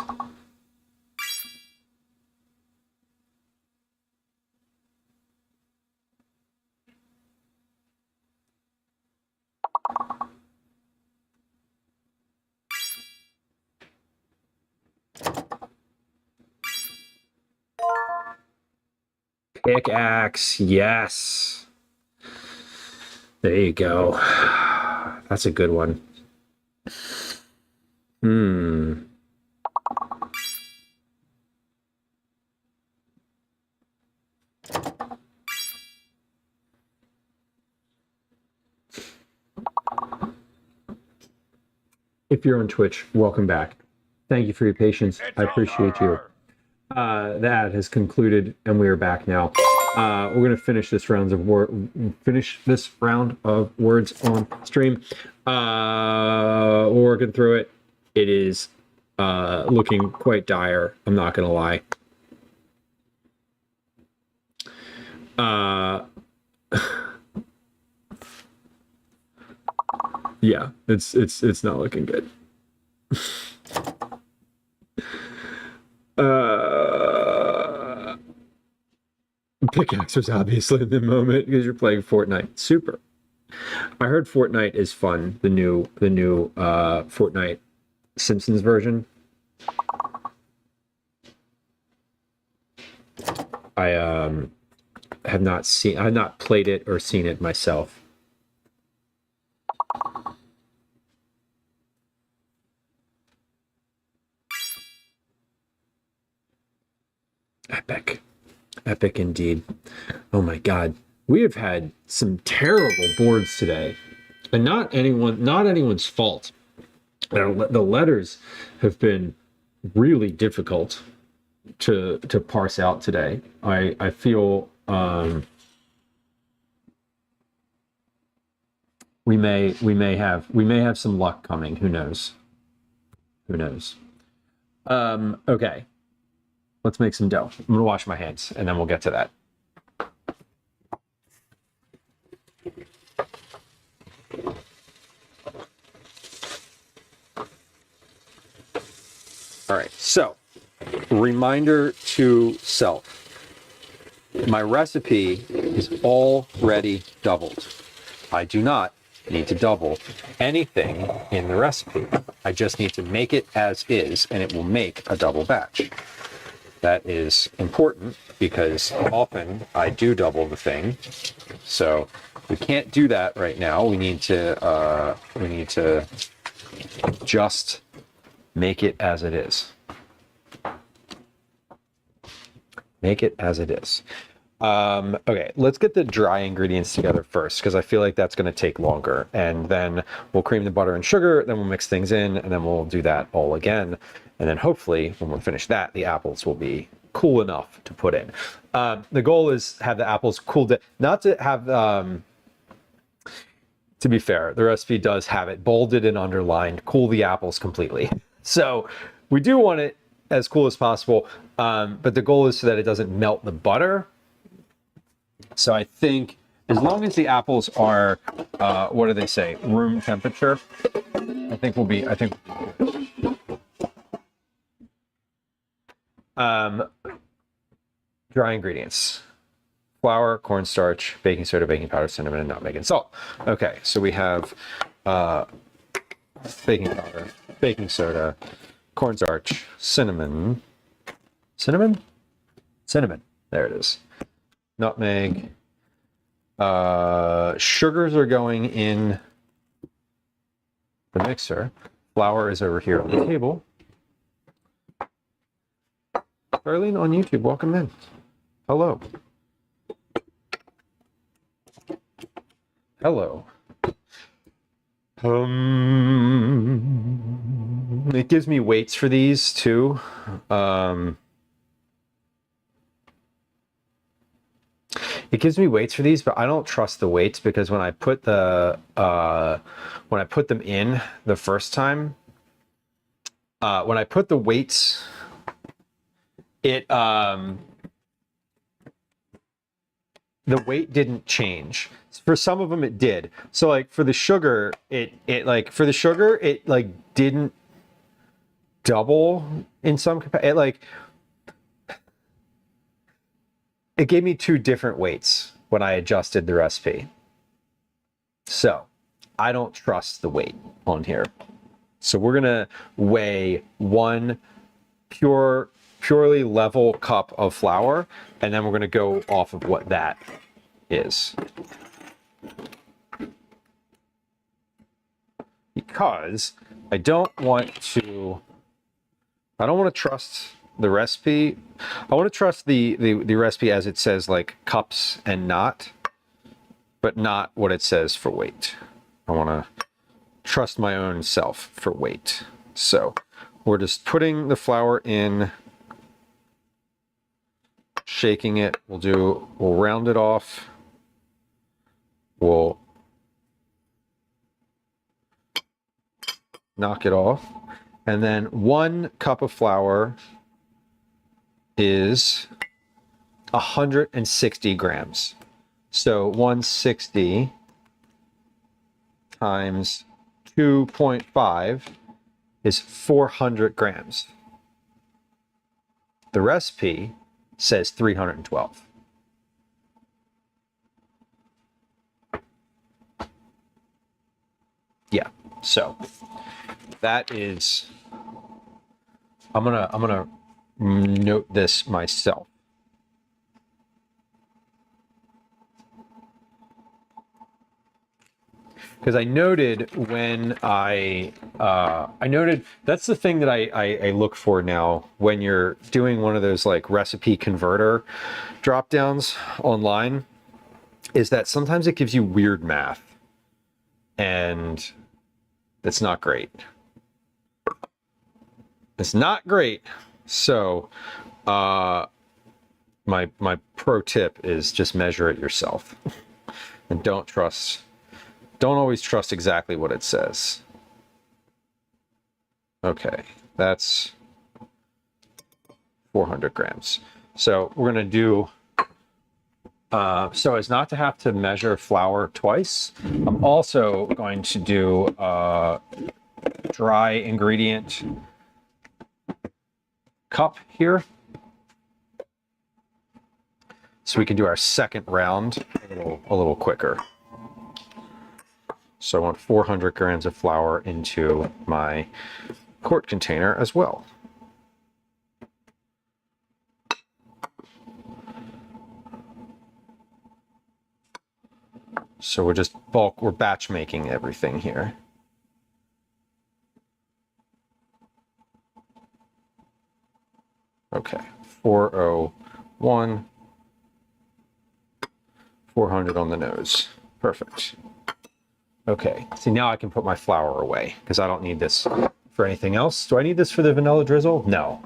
Pickaxe, yes. There you go. That's a good one. If you're on Twitch, welcome back. Thank you for your patience. I appreciate you. That has concluded, and we are back now. We're going to finish this round of words on stream. We're working through it. It is looking quite dire. I'm not going to lie. Yeah, it's not looking good. Pickaxe was obviously the moment because you're playing Fortnite. Super. I heard Fortnite is fun. The new Fortnite Simpsons version. I have not played it or seen it myself. Epic indeed. Oh my God, we have had some terrible boards today, and not anyone's fault. The letters have been really difficult to parse out today. I feel we may have some luck coming. Who knows? Okay. Let's make some dough. I'm gonna wash my hands and then we'll get to that. All right, so reminder to self. My recipe is already doubled. I do not need to double anything in the recipe. I just need to make it as is and it will make a double batch. That is important because often I do double the thing. So we can't do that right now. We need to just make it as it is. Make it as it is. Okay, let's get the dry ingredients together first because I feel like that's going to take longer. And then we'll cream the butter and sugar, then we'll mix things in, and then we'll do that all again. And then hopefully when we're finished that, the apples will be cool enough to put in. The goal is have the apples cooled, not to have, to be fair, the recipe does have it bolded and underlined, cool the apples completely. So we do want it as cool as possible, but the goal is so that it doesn't melt the butter. So I think as long as the apples are, what do they say, room temperature, I think we'll be, dry ingredients: flour, cornstarch, baking soda, baking powder, cinnamon, and nutmeg and salt. Okay, so we have baking powder, baking soda, cornstarch, cinnamon. There it is. Nutmeg. Sugars are going in the mixer. Flour is over here on the table. Darlene on YouTube, welcome in. Hello. Hello. It gives me weights for these too. It gives me weights for these, but I don't trust the weights because when I put them in the first time, when I put the weights, the weight didn't change. For some of them it did. So like for the sugar, it didn't double in some capacity. It gave me two different weights when I adjusted the recipe. So I don't trust the weight on here. So we're gonna weigh one purely level cup of flour, and then we're gonna go off of what that is. Because I don't want to trust the recipe. I want to trust the recipe as it says, like cups and but not what it says for weight. I want to trust my own self for weight. So we're just putting the flour in, shaking it. We'll round it off. We'll knock it off. And then 1 cup of flour is 160 grams. So 160 times 2.5 is 400 grams. The recipe says 312. Yeah, so that is, I'm gonna note this myself. Because I noted when I noted, that's the thing that I look for now when you're doing one of those like recipe converter drop downs online, is that sometimes it gives you weird math and it's not great. It's not great. So my pro tip is just measure it yourself and don't always trust exactly what it says. Okay, that's 400 grams. So we're gonna do, so as not to have to measure flour twice, I'm also going to do dry ingredient cup here. So we can do our second round a little quicker. So I want 400 grams of flour into my quart container as well. So we're batch making everything here. Okay, 401, 400 on the nose. Perfect. Okay, see now I can put my flour away because I don't need this for anything else. Do I need this for the vanilla drizzle? No.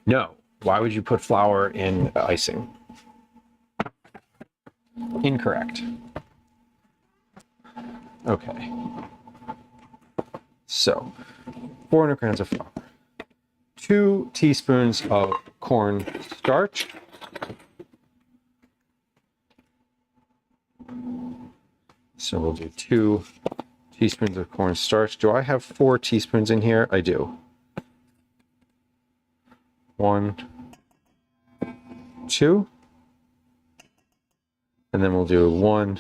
No. Why would you put flour in icing? Incorrect. Okay. So, 400 grams of flour. 2 teaspoons of corn starch. So we'll do 2 teaspoons of corn starch. Do I have 4 teaspoons in here? I do. 1, 2. And then we'll do 1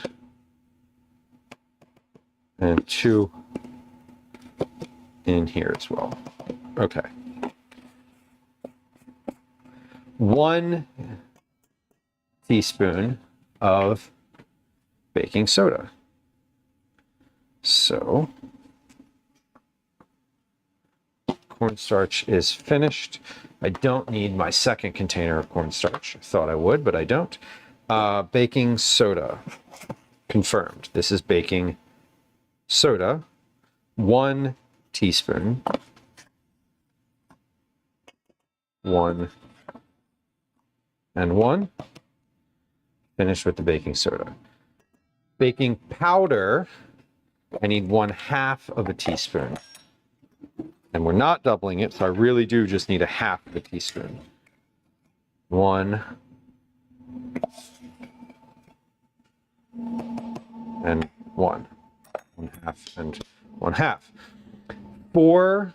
and 2 in here as well. Okay. 1 teaspoon of baking soda. So cornstarch is finished. I don't need my second container of cornstarch. I thought I would, but I don't. Baking soda, confirmed. This is baking soda, 1 teaspoon, 1 and 1. Finished with the baking soda. Baking powder, I need 1/2 of a teaspoon. And we're not doubling it, so I really do just need 1/2 of a teaspoon. 1 and 1. 1/2 and 1/2. 4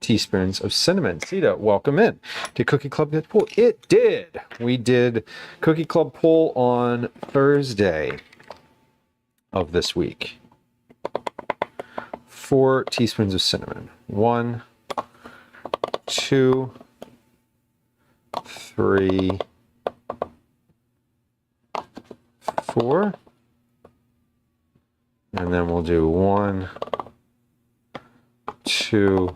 teaspoons of cinnamon. Sita, welcome in. Did Cookie Club get pulled? It did. We did Cookie Club pull on Thursday of this week. 4 teaspoons of cinnamon. 1, 2, 3, 4. And then we'll do 1, 2,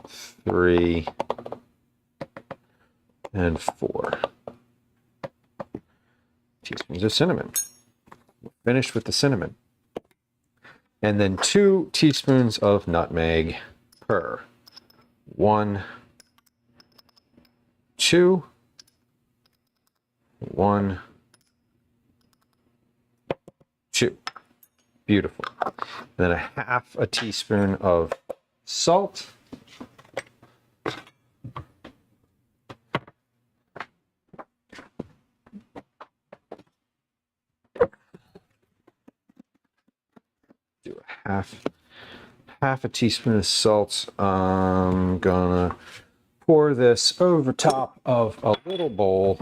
3, and 4 teaspoons of cinnamon. Finished with the cinnamon. And then 2 teaspoons of nutmeg per. 1, 2, 1, 2. Beautiful. And then 1/2 teaspoon of salt. Do half a teaspoon of salt. I'm gonna pour this over top of a little bowl.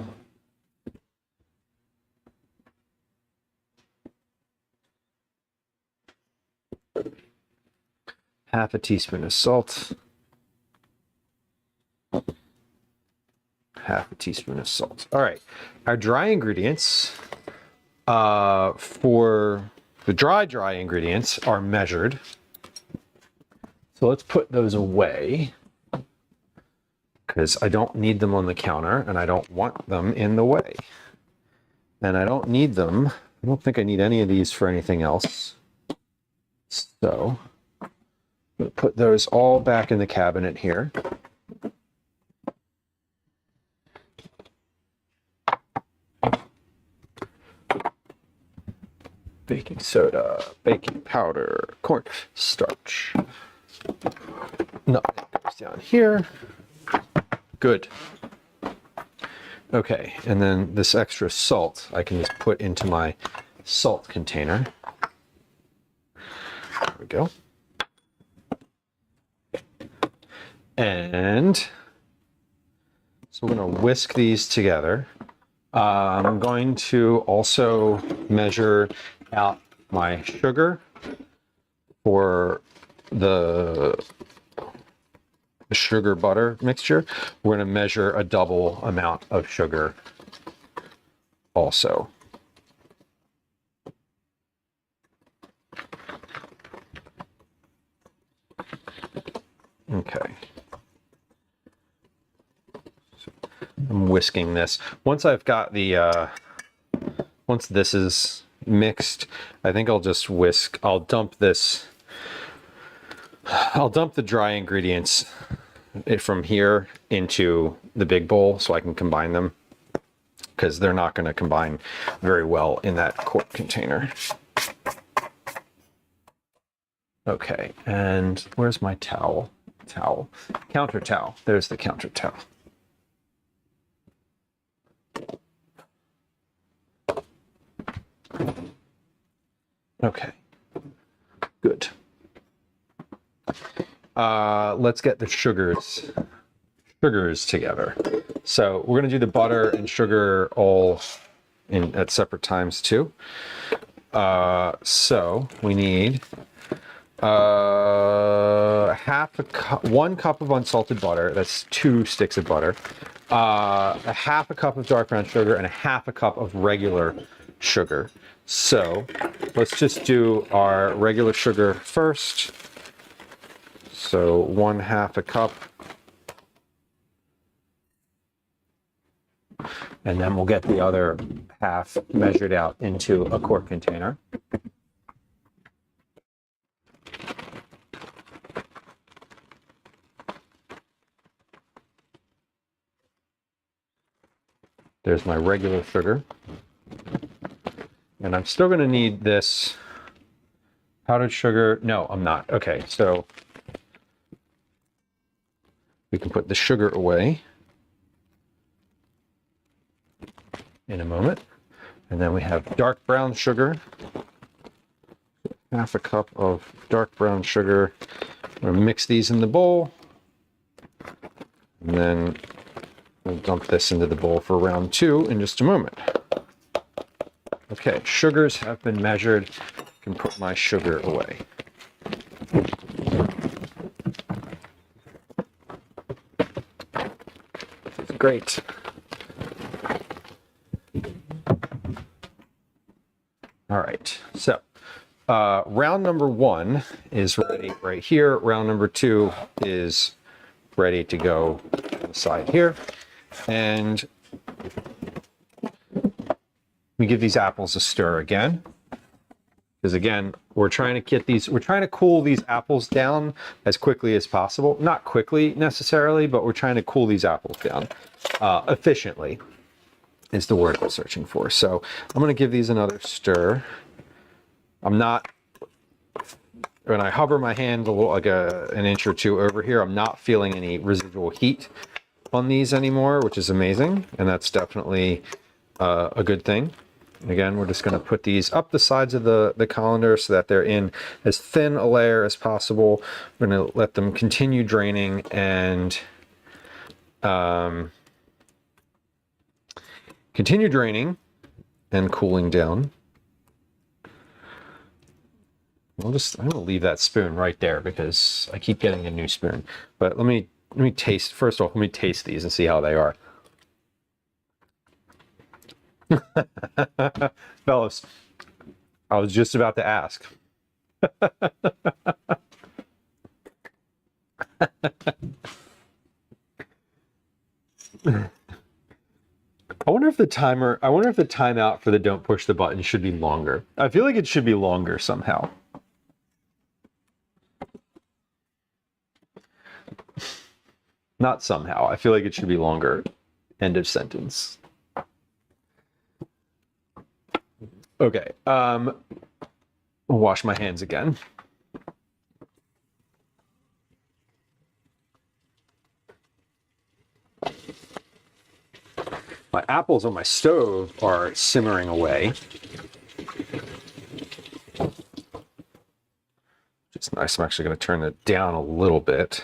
Half a teaspoon of salt. Half a teaspoon of salt. All right, our dry ingredients for the dry ingredients are measured. So let's put those away because I don't need them on the counter and I don't want them in the way. And I don't need them. I don't think I need any of these for anything else. So I'm going to put those all back in the cabinet here. Baking soda, baking powder, corn starch. Nutmeg goes down here. Good. Okay, and then this extra salt I can just put into my salt container. There we go. And so we're going to whisk these together. I'm going to also measure out my sugar for the sugar butter mixture. We're going to measure a double amount of sugar also. Okay. So I'm whisking this. Once I've got the once this is mixed, I think I'll just whisk. I'll dump the dry ingredients from here into the big bowl so I can combine them, because they're not going to combine very well in that quart container. Okay, and where's my towel? Counter towel. There's the counter towel. Okay, good. Let's get the sugars together. So we're going to do the butter and sugar all at separate times too. So we need 1 cup of unsalted butter. That's 2 sticks of butter. 1/2 cup of dark brown sugar and 1/2 cup of regular sugar. So let's just do our regular sugar first. So 1/2 a cup. And then we'll get the other half measured out into a quart container. There's my regular sugar. And I'm still going to need this powdered sugar. No, I'm not. Okay, so we can put the sugar away in a moment. And then we have dark brown sugar. 1/2 a cup of dark brown sugar. I'm going to mix these in the bowl. And then we'll dump this into the bowl for round 2 in just a moment. Okay, sugars have been measured. I can put my sugar away. Great. All right, so round number 1 is ready right here. Round number 2 is ready to go on the side here. And we give these apples a stir again. Because again, we're trying to cool these apples down as quickly as possible. Not quickly necessarily, but we're trying to cool these apples down efficiently is the word I'm searching for. So I'm going to give these another stir. I'm not, when I hover my hand a little, like an inch or two over here, I'm not feeling any residual heat on these anymore, which is amazing. And that's definitely a good thing. Again, we're just going to put these up the sides of the colander so that they're in as thin a layer as possible. We're going to let them continue draining and cooling down. I'm going to leave that spoon right there because I keep getting a new spoon. But let me taste, first off, let me taste these and see how they are. Fellas, I was just about to ask. I wonder if the timeout for the don't push the button should be longer. I feel like it should be longer somehow. Not somehow. I feel like it should be longer. End of sentence. Okay. I'll wash my hands again. My apples on my stove are simmering away. It's nice. I'm actually going to turn it down a little bit.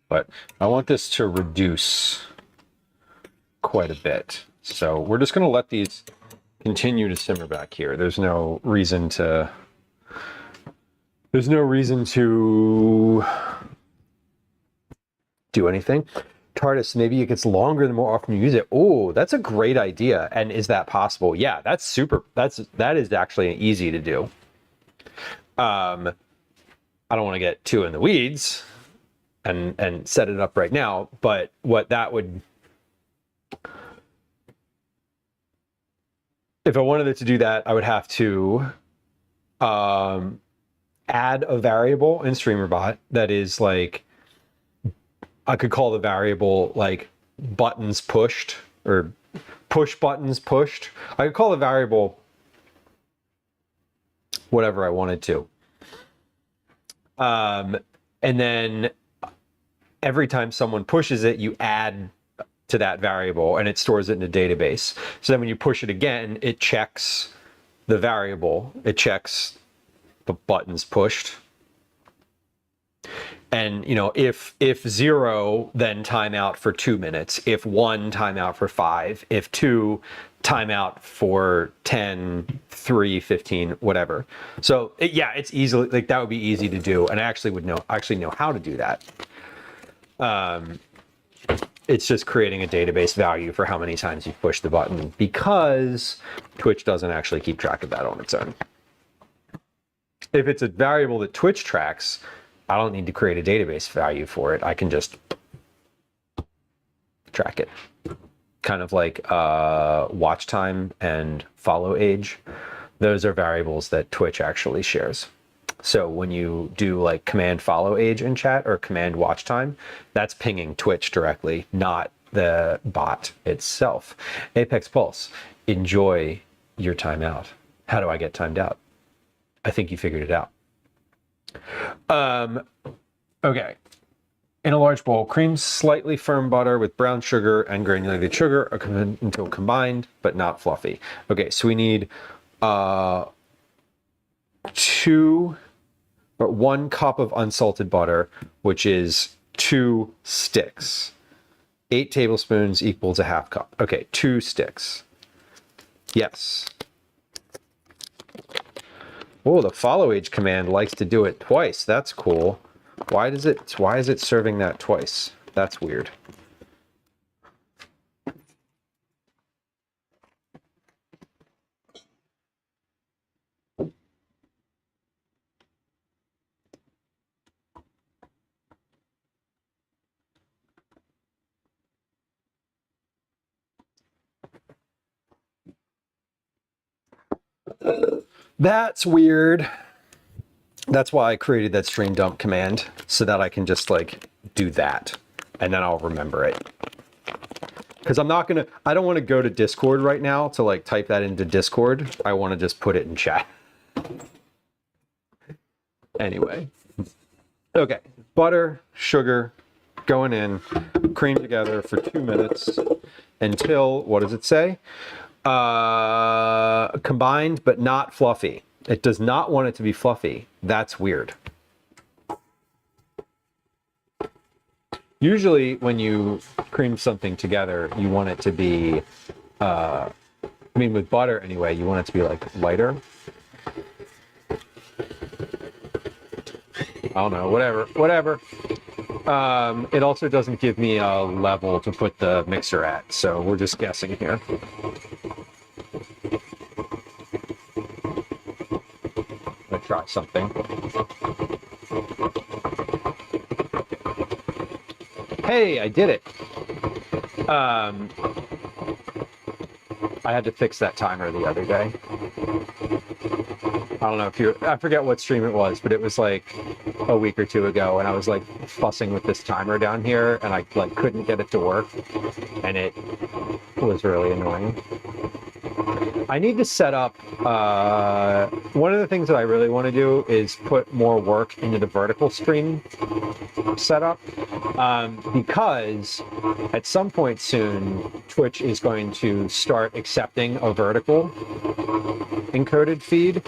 But I want this to reduce quite a bit. So we're just going to let these continue to simmer back here. There's no reason to do anything. TARDIS, maybe it gets longer the more often you use it. Oh, that's a great idea. And is that possible? Yeah, that's super. That is actually easy to do. I don't want to get too in the weeds and set it up right now, but what that would, if I wanted it to do that, I would have to add a variable in StreamerBot that is like, I could call the variable like buttons pushed or push buttons pushed. I could call the variable whatever I wanted to. And then every time someone pushes it, you add to that variable and it stores it in a database. So then when you push it again, it checks the variable. It checks the buttons pushed. And, you know, if 0, then timeout for 2 minutes. If 1, timeout for 5. If 2, timeout for 10, 3, 15, whatever. So yeah, it's easily, like, that would be easy to do. And I actually would know how to do that. It's just creating a database value for how many times you've pushed the button, because Twitch doesn't actually keep track of that on its own. If it's a variable that Twitch tracks, I don't need to create a database value for it. I can just track it. Kind of like watch time and follow age. Those are variables that Twitch actually shares. So when you do like command follow age in chat or command watch time, that's pinging Twitch directly, not the bot itself. Apex Pulse, enjoy your timeout. How do I get timed out? I think you figured it out. Okay. In a large bowl, cream slightly firm butter with brown sugar and granulated sugar until combined, but not fluffy. Okay, so we need 1 cup of unsalted butter, which is 2 sticks. 8 tablespoons equals a half cup. Okay, 2 sticks. Yes. Oh, the follow age command likes to do it twice. That's cool. Why is it serving that twice? That's weird. That's weird. That's why I created that stream dump command, so that I can just like do that and then I'll remember it. Because I don't want to go to Discord right now to like type that into Discord. I want to just put it in chat. Anyway. Okay. Butter, sugar, going in, cream together for 2 minutes until, what does it say? Combined, but not fluffy. It does not want it to be fluffy. That's weird. Usually when you cream something together, you want it to be, I mean with butter anyway, you want it to be like lighter. I don't know, whatever. It also doesn't give me a level to put the mixer at, so we're just guessing here. I'm gonna try something. Hey, I did it. I had to fix that timer the other day. I don't know if I forget what stream it was, but it was like a week or 2 ago, and I was like fussing with this timer down here, and I like couldn't get it to work, and it was really annoying. I need to set up, one of the things that I really want to do is put more work into the vertical stream setup, because at some point soon, Twitch is going to start accepting a vertical encoded feed,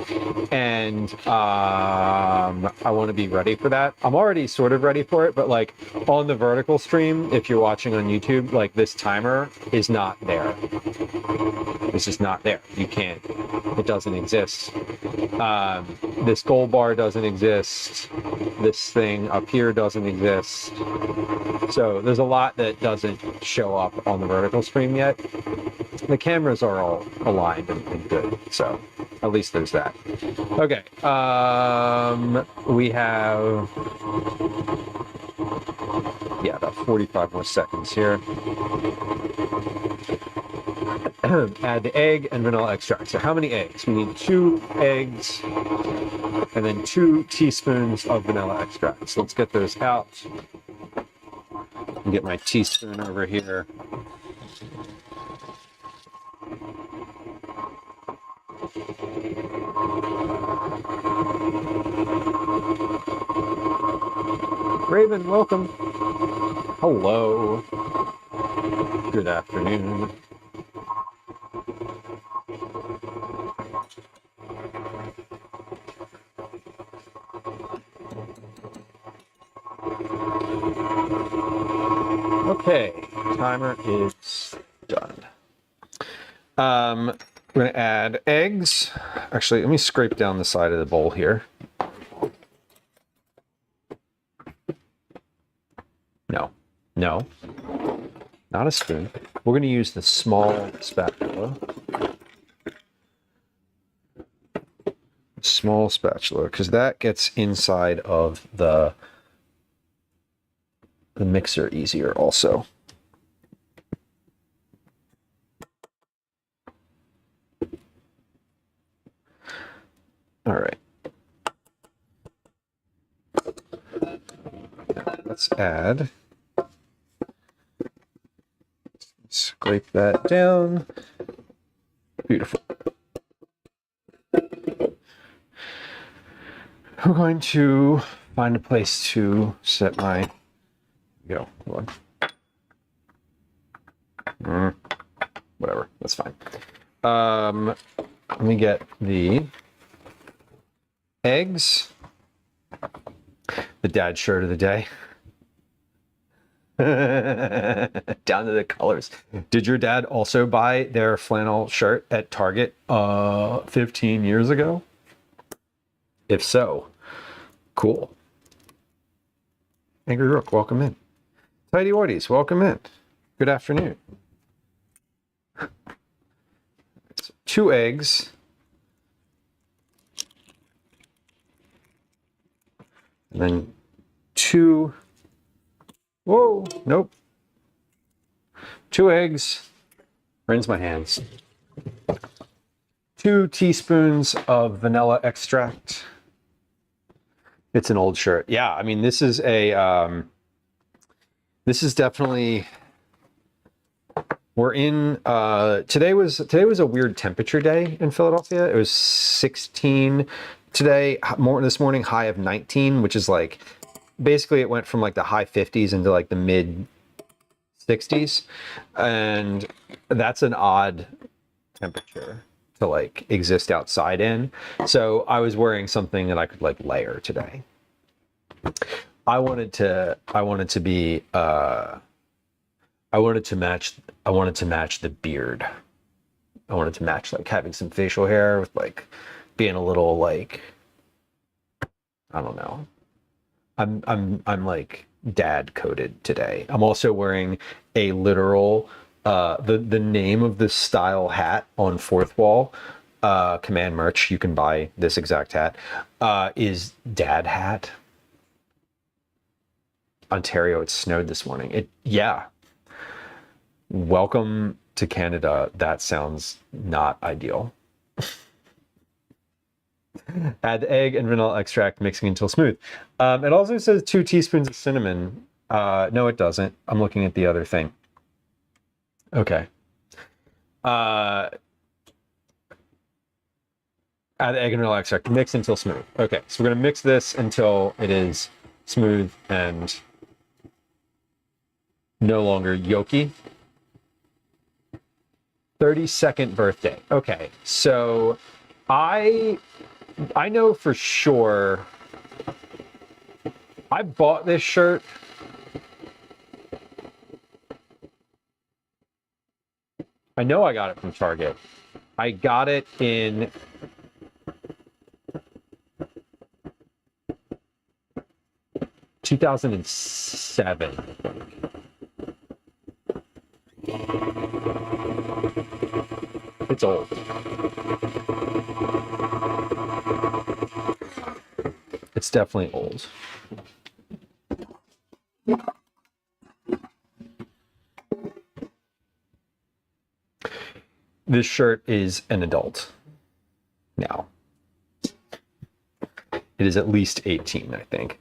and I want to be ready for that. I'm already sort of ready for it, but like on the vertical stream, if you're watching on YouTube, like this timer is not there. This is not there. You can't, it doesn't exist. This gold bar doesn't exist. This thing up here doesn't exist. So there's a lot that doesn't show up on the vertical stream yet. The cameras are all aligned and good, so at least there's that. Okay, we have, yeah, about 45 more seconds here. Add the egg and vanilla extract. So how many eggs? We need 2 eggs and then 2 teaspoons of vanilla extract. So let's get those out. And get my teaspoon over here. Raven, welcome. Hello. Good afternoon. Okay, timer is done. We're gonna add eggs. Actually, let me scrape down the side of the bowl here. No, not a spoon. We're gonna use the small spatula. small spatula because that gets inside of the mixer easier also. All right. Let's add. Scrape that down. Beautiful. I'm going to find a place to set my. Go. Hold on. Whatever. That's fine. Let me get the eggs. The dad shirt of the day. Down to the colors. Did your dad also buy their flannel shirt at Target 15 years ago? If so, cool. Angry Rook, welcome in. Tidy Whities, welcome in. Good afternoon. 2 eggs. And then 2. Whoa, nope. 2 eggs. Rinse my hands. 2 teaspoons of vanilla extract. It's an old shirt. Yeah, I mean, this is a, this is definitely, we're in, today was a weird temperature day in Philadelphia. It was 16 today, this morning, high of 19, which is like, basically it went from like the high 50s into like the mid 60s. And that's an odd temperature to like exist outside in. So I was wearing something that I could like layer today. I wanted to match the beard. I wanted to match like having some facial hair with like being a little like, I don't know. I'm like dad coded today. I'm also wearing a literal the name of this style hat on Fourth Wall, Command merch. You can buy this exact hat. Is dad hat. Ontario, it snowed this morning. Yeah. Welcome to Canada. That sounds not ideal. Add egg and vanilla extract, mixing until smooth. It also says 2 teaspoons of cinnamon. No, it doesn't. I'm looking at the other thing. Okay. Add egg and vanilla extract, mix until smooth. Okay, so we're gonna mix this until it is smooth and no longer yolky. 32nd birthday. Okay, so I know for sure I bought this shirt. I know I got it from Target. I got it in 2007. It's old. It's definitely old. This shirt is an adult now. It is at least 18, I think.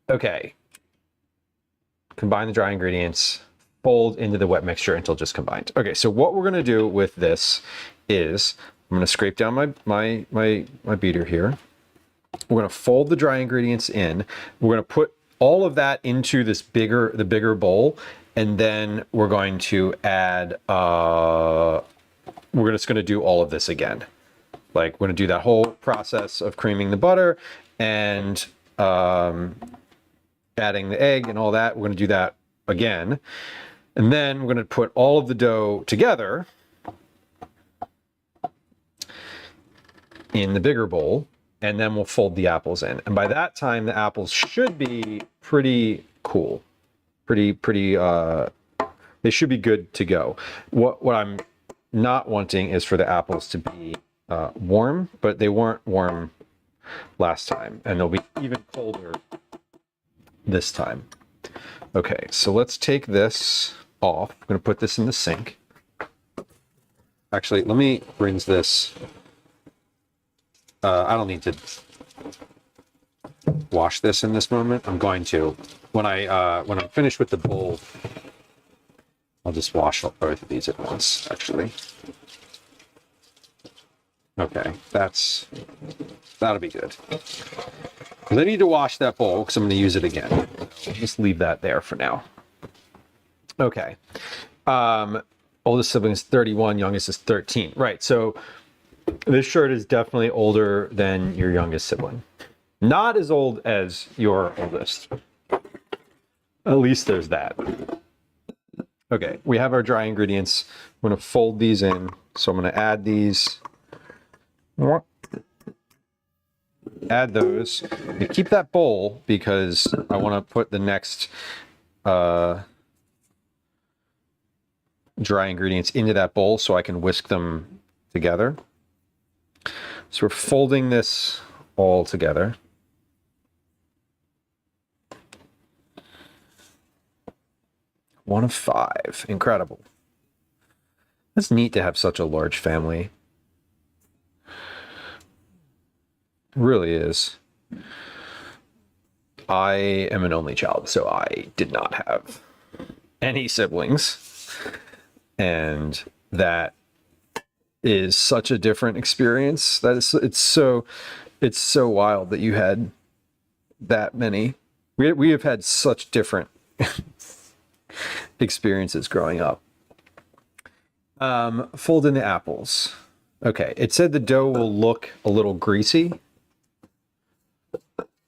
Okay. Combine the dry ingredients, fold into the wet mixture until just combined. Okay, so what we're gonna do with this is I'm gonna scrape down my beater here. We're gonna fold the dry ingredients in. We're gonna put all of that into this the bigger bowl, and then we're going to add, we're just gonna do all of this again. Like we're gonna do that whole process of creaming the butter and adding the egg and all that. We're gonna do that again. And then we're gonna put all of the dough together in the bigger bowl, and then we'll fold the apples in. And by that time, the apples should be pretty cool. They should be good to go. What I'm not wanting is for the apples to be warm, but they weren't warm last time, and they'll be even colder this time. Okay, so let's take this off. I'm going to put this in the sink. Actually, let me rinse this. I don't need to wash this in this moment. I'm going to. When I'm finished with the bowl, I'll just wash both of these at once, actually. Okay, that'll be good. Because I need to wash that bowl because I'm going to use it again. I'll just leave that there for now. Okay. Oldest sibling is 31, youngest is 13. Right, so this shirt is definitely older than your youngest sibling. Not as old as your oldest. At least there's that. Okay, we have our dry ingredients. I'm going to fold these in. So I'm going to add these. Add those. You keep that bowl because I want to put the next dry ingredients into that bowl so I can whisk them together. So we're folding this all together. One of 5. Incredible. It's neat to have such a large family. It really is. I am an only child, so I did not have any siblings. And that is such a different experience. It's so wild that you had that many. We have had such different experiences growing up. Fold in the apples. Okay, it said the dough will look a little greasy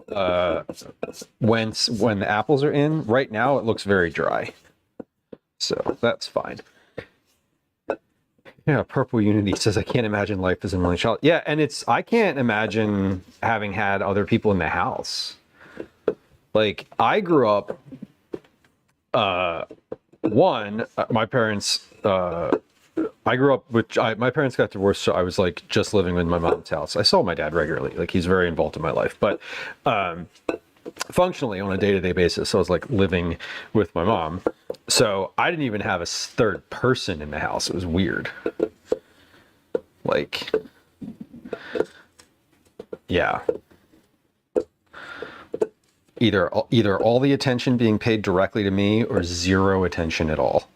when the apples are in. Right now it looks very dry, so that's fine. Yeah, Purple Unity says, I can't imagine life as an only child. Yeah, and I can't imagine having had other people in the house. Like, I grew up, my parents, I grew up with, my parents got divorced, so I was like just living in my mom's house. I saw my dad regularly, like he's very involved in my life, but functionally on a day-to-day basis, I was like living with my mom. So I didn't even have a third person in the house. It was weird. Like, yeah. Either all the attention being paid directly to me or zero attention at all.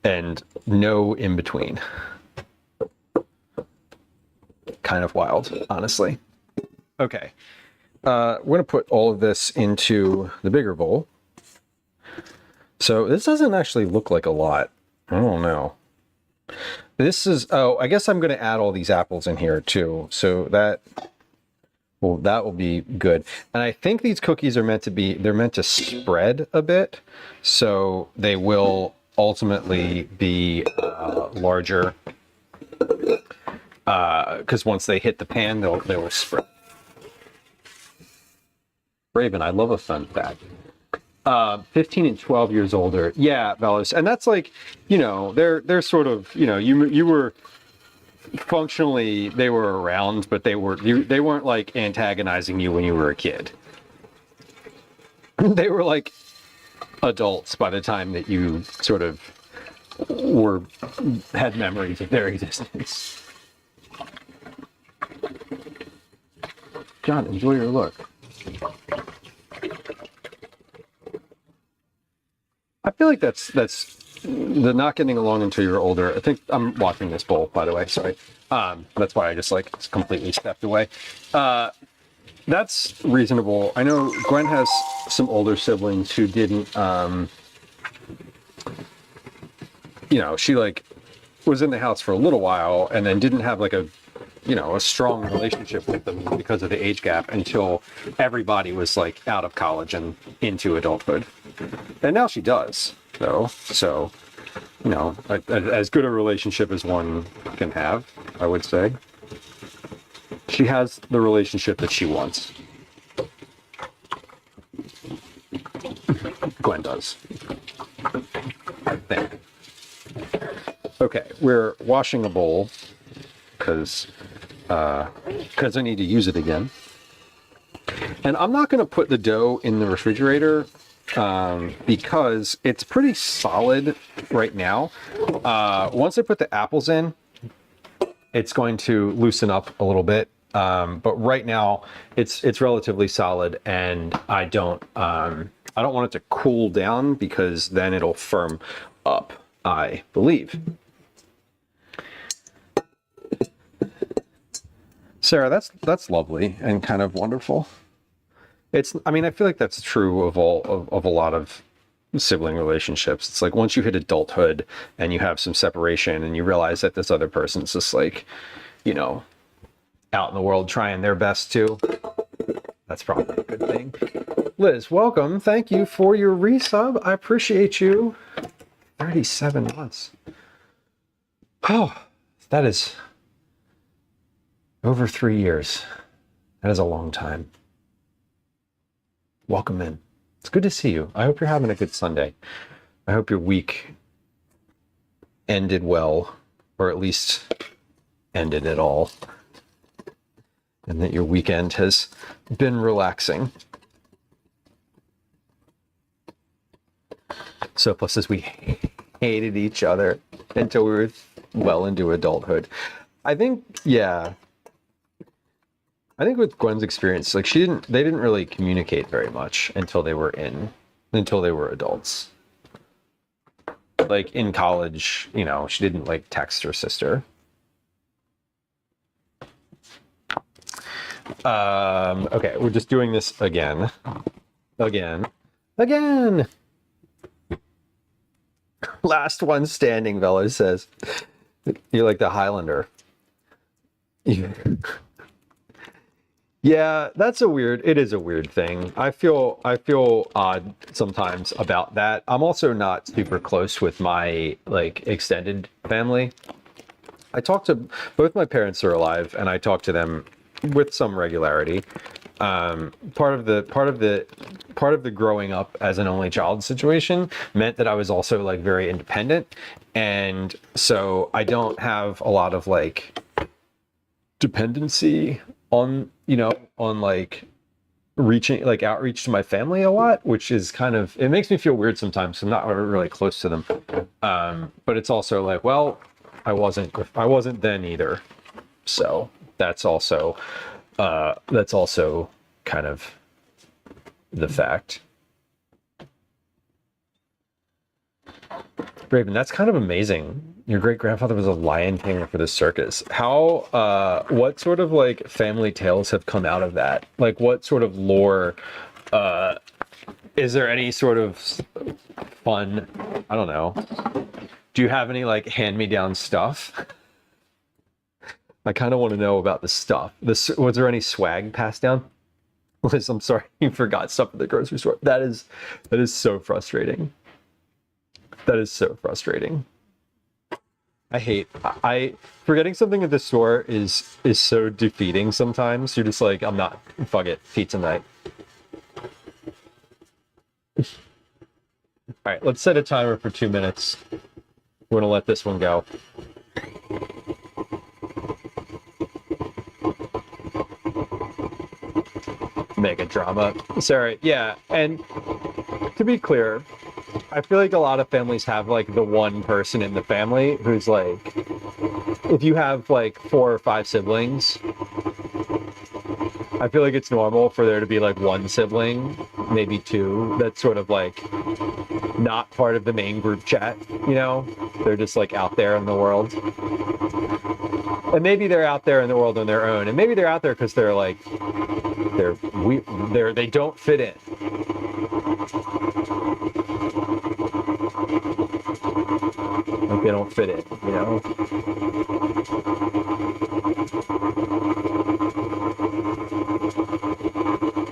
And no in between. Kind of wild, honestly. Okay. We're going to put all of this into the bigger bowl. So this doesn't actually look like a lot. I don't know. This is, oh, I guess I'm going to add all these apples in here too. So that will be good. And I think these cookies are meant to spread a bit. So they will ultimately be larger. Because once they hit the pan, they will spread. Raven, I love a fun fact. 15 and 12 years older. Yeah, Valos. And that's like, you know, they're sort of, you know, you were functionally, they were around, but they weren't like antagonizing you when you were a kid. They were like adults by the time that you sort of had memories of their existence. John, enjoy your look. I feel like that's the not getting along until you're older. I think I'm watching this bowl, by the way. Sorry. That's why I just like completely stepped away. That's reasonable. I know Gwen has some older siblings who didn't, you know, she like was in the house for a little while and then didn't have like a strong relationship with them because of the age gap until everybody was like out of college and into adulthood. And now she does, though. So, you know, as good a relationship as one can have, I would say. She has the relationship that she wants. Gwen does. I think. Okay, we're washing a bowl because I need to use it again. And I'm not going to put the dough in the refrigerator because it's pretty solid right now. Once I put the apples in, it's going to loosen up a little bit. But right now it's relatively solid, and I don't want it to cool down because then it'll firm up, I believe. Sarah, that's lovely and kind of wonderful. I mean, I feel like that's true of a lot of sibling relationships. It's like once you hit adulthood and you have some separation and you realize that this other person's just like, you know, out in the world trying their best too. That's probably a good thing. Liz, welcome. Thank you for your resub. I appreciate you. 37 months. Oh, that is over 3 years. That is a long time. Welcome in. It's good to see you. I hope you're having a good Sunday. I hope your week ended well, or at least ended at all, and that your weekend has been relaxing. So plus as we hated each other until we were well into adulthood. I think, yeah. I think with Gwen's experience, like they didn't really communicate very much until they were adults. Like in college, you know, she didn't like text her sister. Okay, we're just doing this again. Last one standing, Velo says. You're like the Highlander. Yeah, it is a weird thing. I feel odd sometimes about that. I'm also not super close with my like extended family. I talk to both my parents are alive, and I talk to them with some regularity. Part of the growing up as an only child situation meant that I was also like very independent, and so I don't have a lot of like dependency on like outreach to my family a lot, which is kind of, it makes me feel weird sometimes. I'm not really close to them. But it's also like, well, I wasn't then either. So that's also kind of the fact. Raven, that's kind of amazing. Your great grandfather was a lion tamer for the circus. What sort of like family tales have come out of that? Like what sort of lore, is there any sort of fun, I don't know. Do you have any like hand-me-down stuff? I kind of want to know about the stuff. Was there any swag passed down? Liz, I'm sorry, you forgot stuff at the grocery store. That is so frustrating. That is so frustrating. Forgetting something at the store is so defeating sometimes. You're just like, fuck it, pizza night. All right, let's set a timer for 2 minutes. We're gonna let this one go. Mega drama. Sorry, yeah, and to be clear, I feel like a lot of families have like the one person in the family who's like, if you have like 4 or 5 siblings, I feel like it's normal for there to be like one sibling, maybe 2, that's sort of like not part of the main group chat, you know? They're just like out there in the world. And maybe they're out there in the world on their own, and maybe they're out there because they're like, they don't fit in. Like they don't fit in, you know?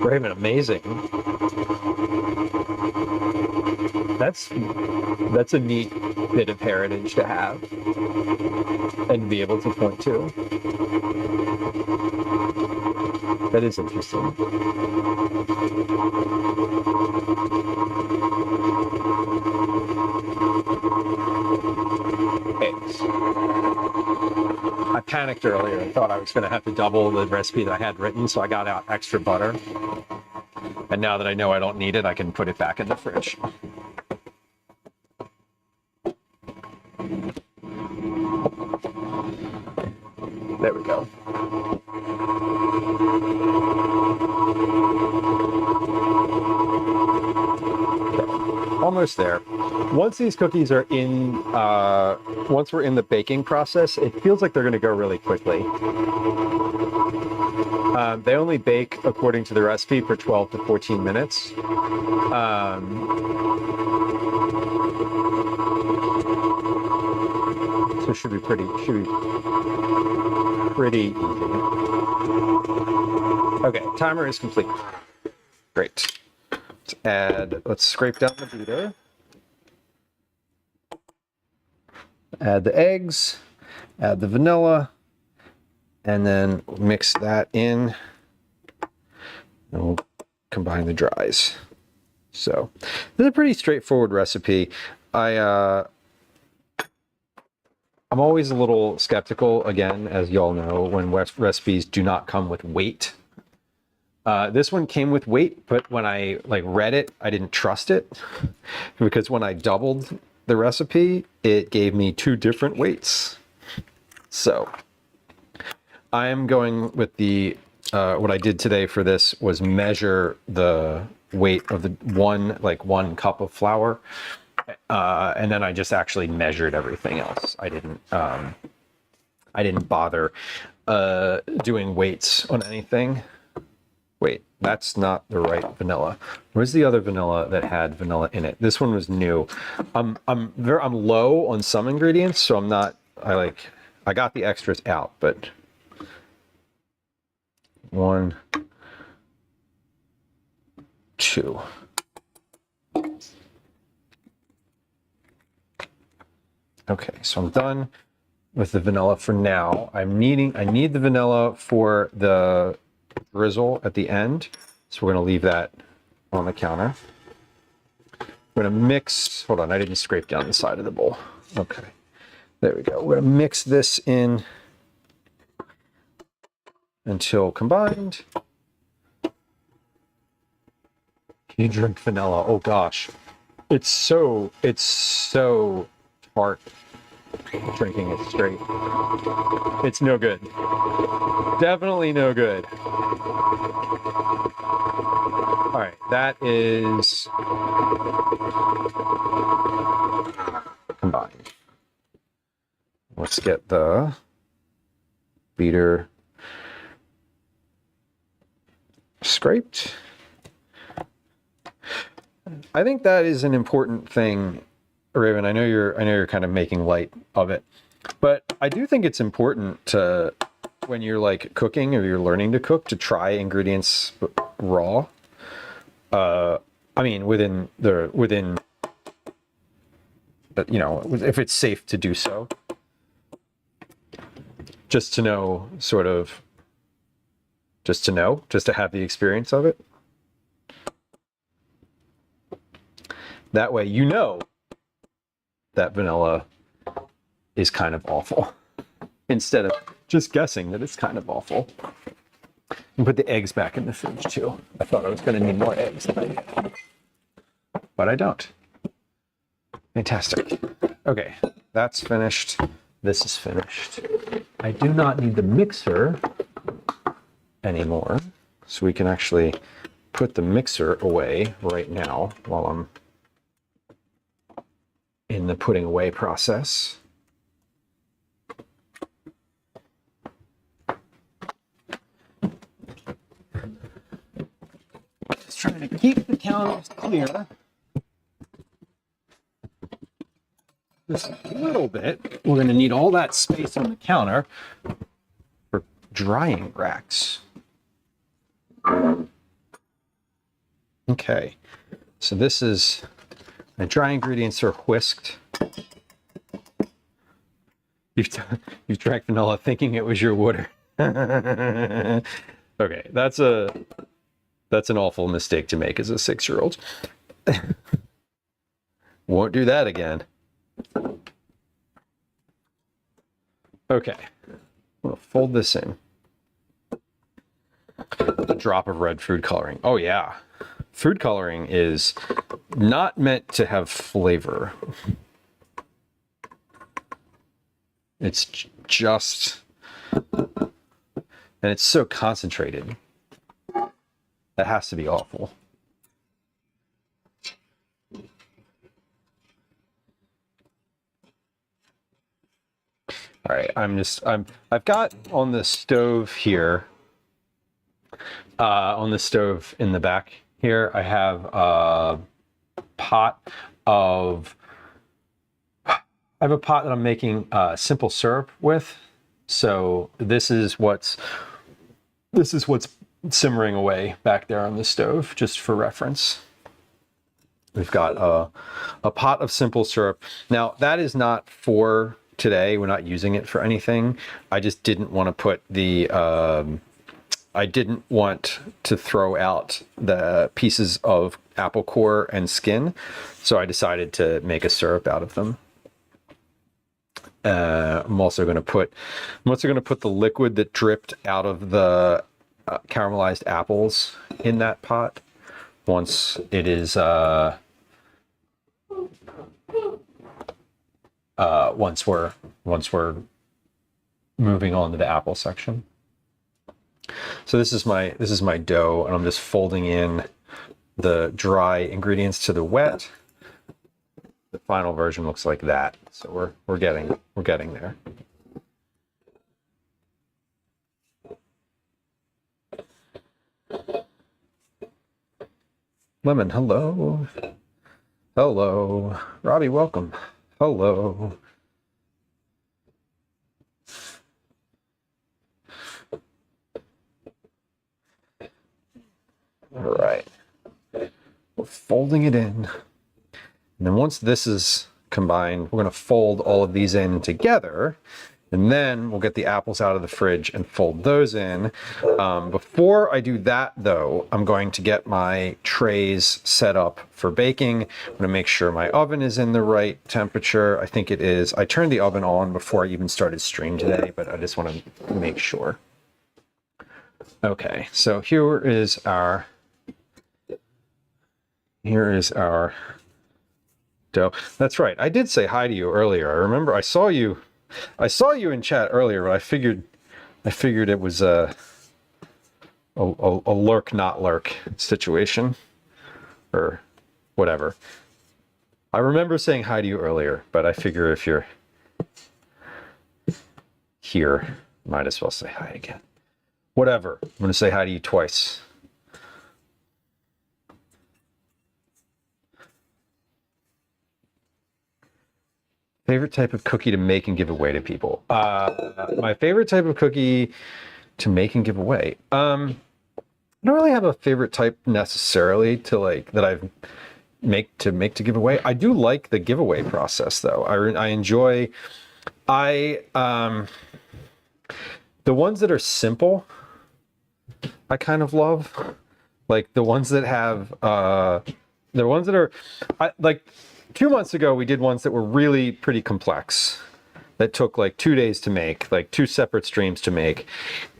Raven, amazing. That's a neat bit of heritage to have and be able to point to. That is interesting. Okay, panicked earlier. I thought I was going to have to double the recipe that I had written, so I got out extra butter. And now that I know I don't need it, I can put it back in the fridge. There we go. Almost there. Once these cookies are in, once we're in the baking process, it feels like they're going to go really quickly. They only bake, according to the recipe, for 12 to 14 minutes. So it should be pretty easy. Okay, timer is complete. Great. Let's scrape down the beater. Add the eggs, add the vanilla, and then mix that in. And we'll combine the dries. So this is a pretty straightforward recipe. I'm always a little skeptical, again, as y'all know, when recipes do not come with weight. This one came with weight, but when I read it, I didn't trust it because when I doubled the recipe, it gave me 2 different weights. So I am going with the, what I did today for this was measure the weight of the one cup of flour. And then I just actually measured everything else. I didn't bother doing weights on anything. Wait, that's not the right vanilla. Where's the other vanilla that had vanilla in it? This one was new. I'm low on some ingredients, so I'm not. I got the extras out, but 1, 2. Okay, so I'm done with the vanilla for now. I need the vanilla for the drizzle at the end, so we're going to leave that on the counter. We're going to mix, hold on, I didn't scrape down the side of the bowl. Okay, there we go. We're going to mix this in until combined. Can you drink vanilla? Oh gosh, it's so tart. Drinking it straight. It's no good. Definitely no good. All right, that is combined. Let's get the beater scraped. I think that is an important thing, Raven. I know you're kind of making light of it, but I do think it's important to, when you're cooking or you're learning to cook, to try ingredients raw. I mean, within if it's safe to do so, just to know, just to have the experience of it. That way, that vanilla is kind of awful, instead of just guessing that it's kind of awful. And put the eggs back in the fridge too. I thought I was going to need more eggs than I did, but I don't. Fantastic. Okay, that's finished. This is finished. I do not need the mixer anymore, so we can actually put the mixer away right now while I'm in the putting away process. Just trying to keep the counters clear. Just a little bit. We're going to need all that space on the counter for drying racks. Okay, so this is, my dry ingredients are whisked. You've drank vanilla thinking it was your water. Okay, that's an awful mistake to make as a 6-year-old. Won't do that again. Okay, gonna fold this in. A drop of red food coloring. Oh yeah. Food coloring is not meant to have flavor. It's just, and it's so concentrated. That has to be awful. All right, I've got on the stove here, on the stove in the back here, I have a pot of, I have a pot that I'm making simple syrup with. So this is what's simmering away back there on the stove, just for reference. We've got a pot of simple syrup. Now that is not for today. We're not using it for anything. I just didn't want to put the, I didn't want to throw out the pieces of apple core and skin. So I decided to make a syrup out of them. I'm also going to put the liquid that dripped out of the caramelized apples in that pot once it is once we're moving on to the apple section. So this is my dough, and I'm just folding in the dry ingredients to the wet. The final version looks like that. So we're getting there. Lemon, hello. Hello. Robbie, welcome. Hello. All right. We're folding it in. And then once this is combined, we're going to fold all of these in together. And then we'll get the apples out of the fridge and fold those in. Before I do that, though, I'm going to get my trays set up for baking. I'm going to make sure my oven is in the right temperature. I think it is. I turned the oven on before I even started stream today, but I just want to make sure. Okay, so here is our dough. That's right. I did say hi to you earlier. I remember I saw you in chat earlier, but I figured it was a lurk not lurk situation or whatever. I remember saying hi to you earlier, but I figure if you're here, might as well say hi again. Whatever. I'm going to say hi to you twice. Favorite type of cookie to make and give away to people? My favorite type of cookie to make and give away. I don't really have a favorite type necessarily to like that I've make to give away. I do like the giveaway process though. I enjoy the ones that are simple. I kind of love like the ones that have the ones that are like 2 months ago, we did ones that were really pretty complex that took like 2 days to make, like 2 separate streams to make.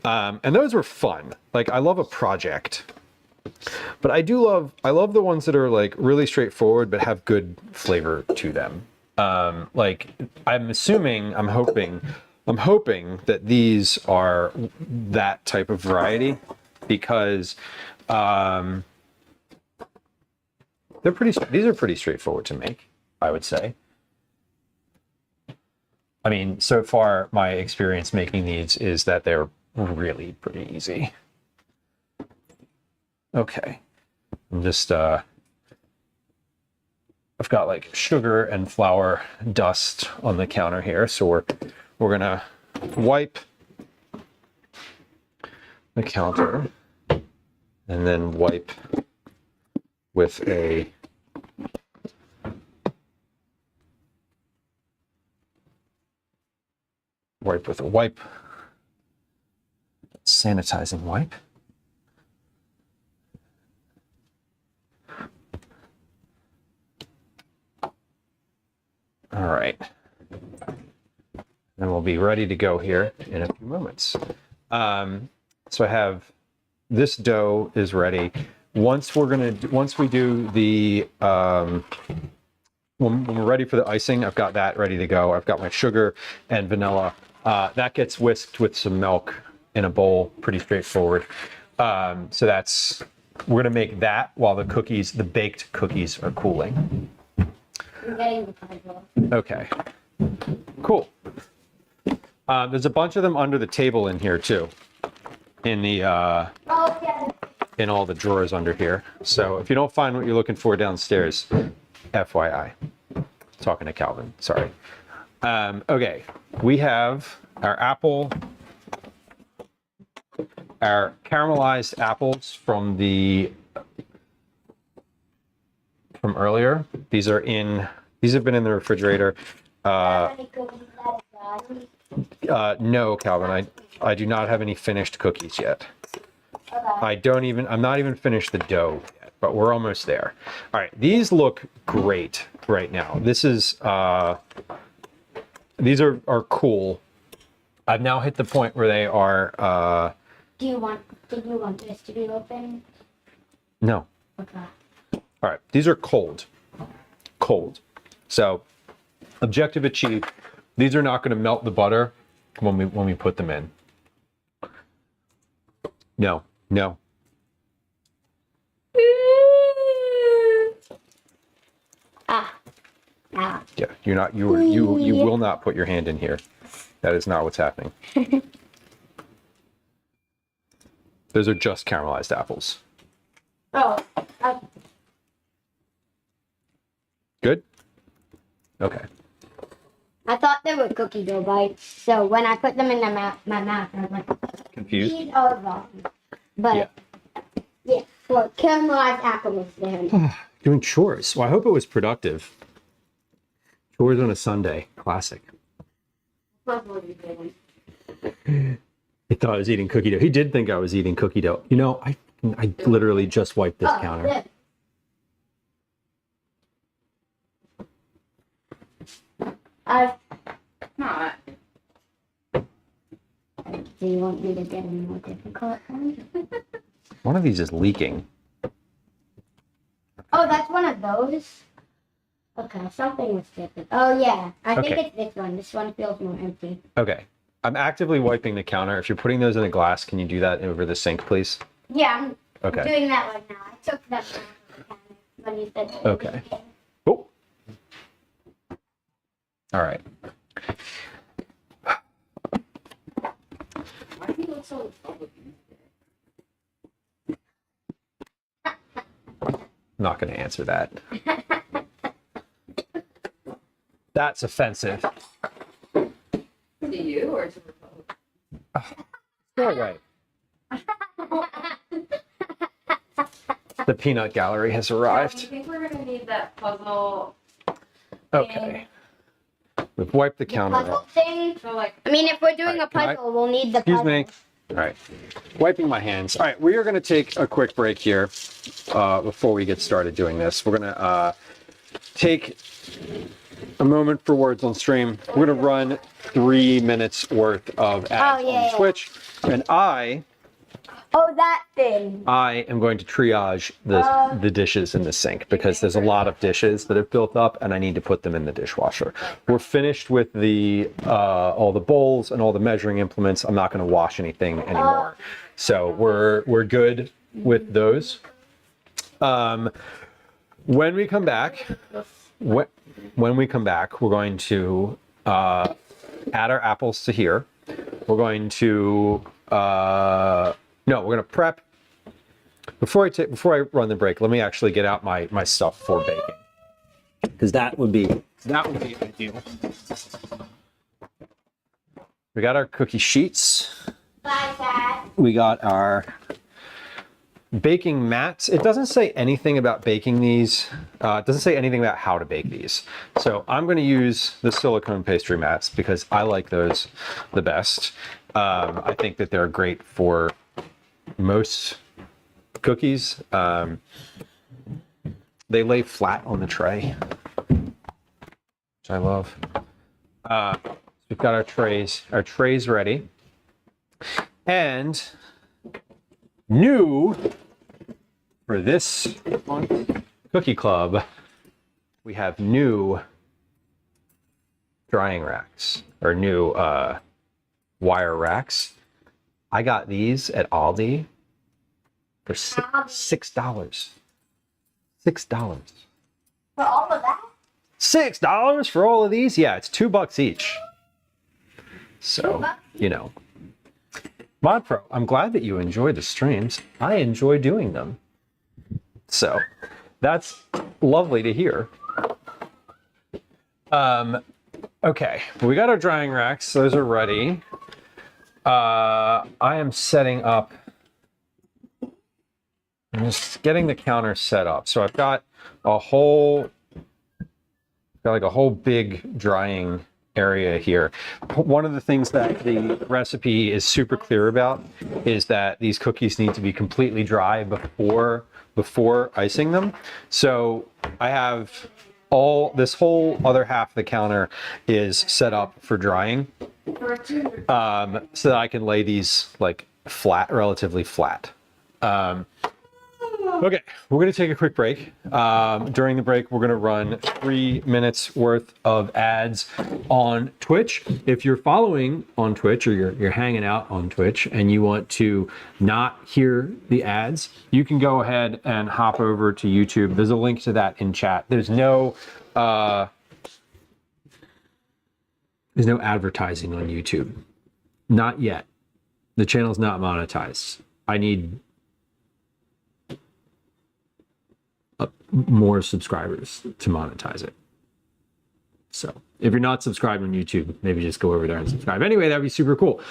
And those were fun. Like I love a project, but I love the ones that are like really straightforward, but have good flavor to them. Like I'm hoping that these are that type of variety because, these are pretty straightforward to make, I would say. I mean, so far my experience making these is that they're really pretty easy. Okay. I'm just I've got like sugar and flour dust on the counter here, so we're gonna wipe the counter and then wipe with a wipe, sanitizing wipe. All right. and we'll be ready to go here in a few moments. So I have this dough is ready. Once we do the when we're ready for the icing, I've got that ready to go. I've got my sugar and vanilla. That gets whisked with some milk in a bowl, pretty straightforward. So we're gonna make that while the baked cookies are cooling. I'm getting the puzzle. Okay, cool. There's a bunch of them under the table in here too, in the Oh, yeah. in all the drawers under here. So if you don't find what you're looking for downstairs, FYI. Talking to Calvin, sorry. Okay, we have our caramelized apples from earlier. These have been in the refrigerator. How many cookies that is No, Calvin, I do not have any finished cookies yet. Okay. I'm not even finished the dough yet, but we're almost there. All right, these look great right now. These are cool. I've now hit the point where they are, Did you want this to be open? no. Okay. All right, these are cold. So, objective achieved. These are not going to melt the butter when we put them in. No. Ah. Yeah, you will not put your hand in here. That is not what's happening. Those are just caramelized apples. Oh. Good? Okay. I thought they were cookie dough bites, so when I put them in my mouth, I was like, Confused? these are wrong. But, yeah, well, caramelized apples then. Doing chores. Well, I hope it was productive. Chores on a Sunday. Classic. What were you doing? He thought I was eating cookie dough. He did think I was eating cookie dough. You know, I literally just wiped this counter. Yeah. Not. Do you want me to get a more difficult one? One of these is leaking. Oh, that's one of those? Okay, something was different. Oh, yeah. I think Okay. it's this one. This one feels more empty. Okay. I'm actively wiping the counter. If you're putting those in a glass, can you do that over the sink, please? Yeah, I'm Okay. doing that right now. I took that one out of the cabinet when you said that. Okay. Oh. All right. Why do you look so Republican? I'm not going to answer that. That's offensive. To you or to Republican? Go away. The peanut gallery has Do arrived. you think we're gonna need that puzzle? Okay. We've wiped the counter Puzzle off. thing? So like, I mean, if we're doing Alright, a can I- puzzle, we'll need the Excuse puzzle. me. All right. Wiping my hands. All right, we are going to take a quick break here before we get started doing this. We're going to take a moment for words on stream. We're going to run 3 minutes worth of ads Oh, yeah, on yeah. Twitch. And I Oh, that thing. am going to triage the dishes in the sink because there's a lot of dishes that have built up and I need to put them in the dishwasher. We're finished with the all the bowls and all the measuring implements. I'm not going to wash anything anymore. So we're good with those. When we come back, we're going to add our apples to here. We're going to no, we're going to prep. Before I run the break, let me actually get out my stuff for baking, because that would be ideal. We got our cookie sheets. Bye, Dad. We got our baking mats. It doesn't say anything about baking these. It doesn't say anything about how to bake these. So I'm going to use the silicone pastry mats because I like those the best. I think that they're great for most cookies. They lay flat on the tray, which I love. So We've got our trays ready. And new for this month Cookie Club, we have new drying racks, or new wire racks. I got these at Aldi for $6. $6. For all of that? $6 for all of these? Yeah, it's $2 each. So, you know. Mod Pro, I'm glad that you enjoy the streams. I enjoy doing them. So, that's lovely to hear. Okay, we got our drying racks. Those are ready. I am setting up. I'm just getting the counter set up. So I've got a whole big drying area here. One of the things that the recipe is super clear about is that these cookies need to be completely dry before icing them. So I have this whole other half of the counter is set up for drying, so that I can lay these like flat, relatively flat. Okay, we're going to take a quick break. During the break, we're going to run 3 minutes worth of ads on Twitch. If you're following on Twitch, or you're hanging out on Twitch and you want to not hear the ads, you can go ahead and hop over to YouTube. There's a link to that in chat. There's no advertising on YouTube. Not yet. The channel's not monetized. I need more subscribers to monetize it. So if you're not subscribed on YouTube, maybe just go over there and subscribe. Anyway, that'd be super cool.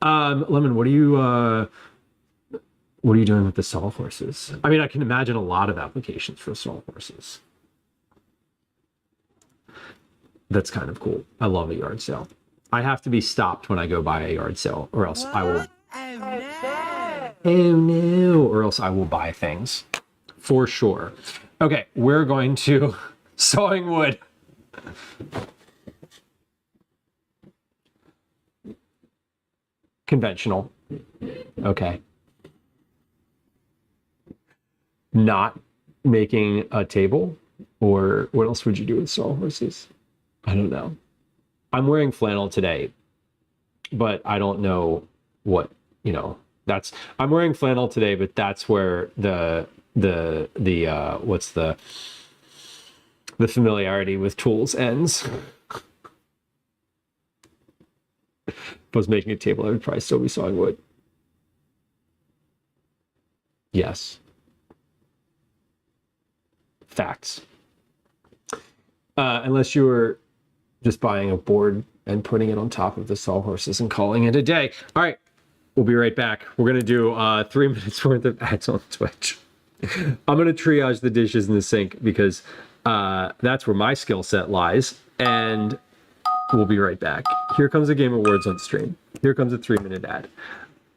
Lemon, what are you doing with the sawhorses? I mean, I can imagine a lot of applications for sawhorses. That's kind of cool. I love a yard sale. I have to be stopped when I go by a yard sale, or else I will. Oh no! Or else I will buy things. For sure. Okay, we're going to sawing wood. Conventional. Okay. Not making a table, or what else would you do with sawhorses? I don't know. I'm wearing flannel today, but I don't know what, I'm wearing flannel today, but that's where the familiarity with tools ends. If I was making a table, I would probably still be sawing wood. Yes. Facts. Unless you were just buying a board and putting it on top of the sawhorses and calling it a day. All right, we'll be right back. We're gonna do 3 minutes worth of ads on Twitch. I'm going to triage the dishes in the sink because that's where my skill set lies. And we'll be right back. Here comes a game of words on stream. Here comes a 3-minute ad.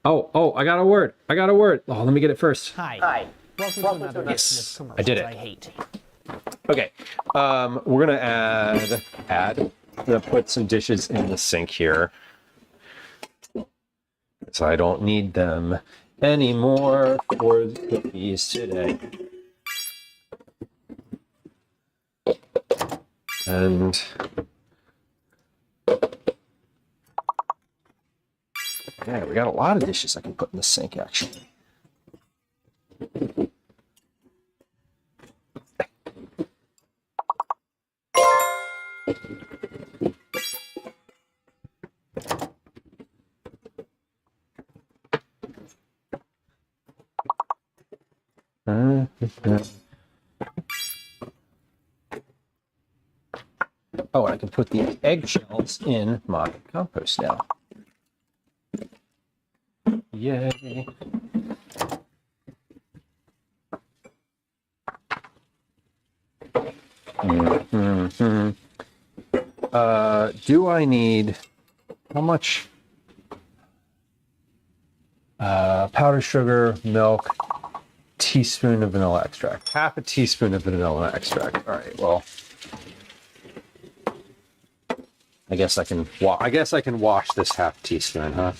Oh, I got a word. Oh, let me get it first. Hi. Welcome to another edition of Commercials I did it. I Hate. Okay, we're going to add. I'm going to put some dishes in the sink here. So I don't need them anymore for the cookies today. And yeah, we got a lot of dishes I can put in the sink actually. Oh, and I can put the eggshells in my compost now. Yay. Do I need, how much powdered sugar, milk, teaspoon of vanilla extract? Half a teaspoon of vanilla extract. All right, well, I guess I can wash this half teaspoon, huh?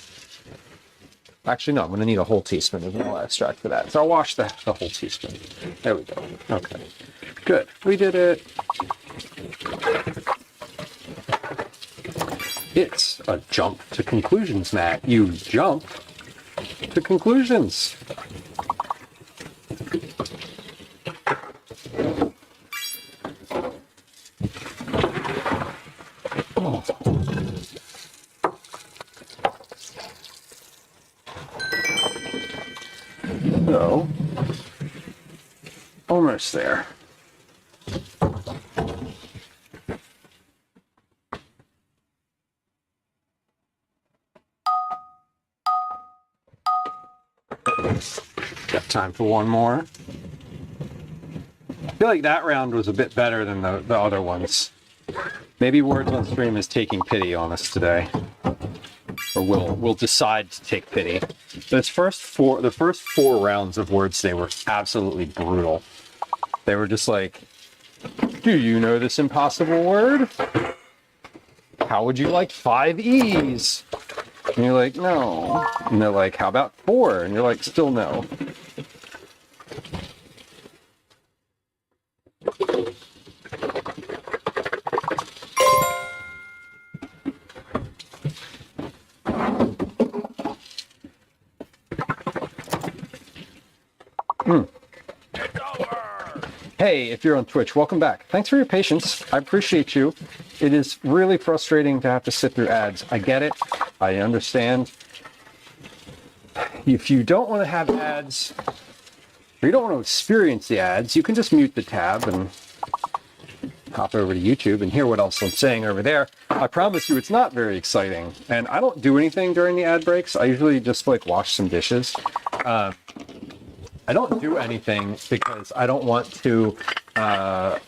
Actually, no, I'm going to need a whole teaspoon of vanilla extract for that. So I'll wash the whole teaspoon. There we go. Okay. Good. We did it. It's a jump to conclusions, Matt. You jump to conclusions. Oh. So, almost there. Got time for one more. I feel like that round was a bit better than the other ones. Maybe Words on Stream is taking pity on us today. Or will decide to take pity. The first four rounds of Words today were absolutely brutal. They were just like, do you know this impossible word? How would you like 5 E's? And you're like, no. And they're like, how about 4? And you're like, still no. Hey, if you're on Twitch, welcome back. Thanks for your patience. I appreciate you. It is really frustrating to have to sit through ads. I get it. I understand. If you don't want to have ads, or you don't want to experience the ads, you can just mute the tab and hop over to YouTube and hear what else I'm saying over there. I promise you it's not very exciting. And I don't do anything during the ad breaks. I usually just like wash some dishes. I don't do anything because I don't want to. I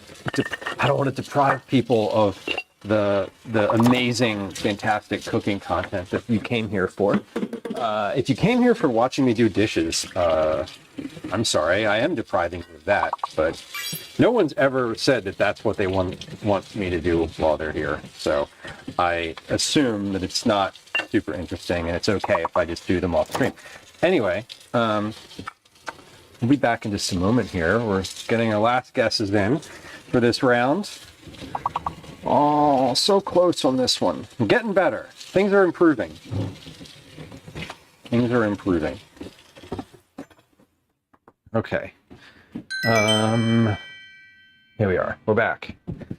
don't want to deprive people of the amazing, fantastic cooking content that you came here for. If you came here for watching me do dishes, I'm sorry, I am depriving you of that. But no one's ever said that that's what they want me to do while they're here. So I assume that it's not super interesting, and it's okay if I just do them off screen. Anyway. We'll be back in just a moment here. We're getting our last guesses in for this round. Oh, so close on this one. I'm getting better. Things are improving. Things are improving. Okay. Here we are. We're back. Let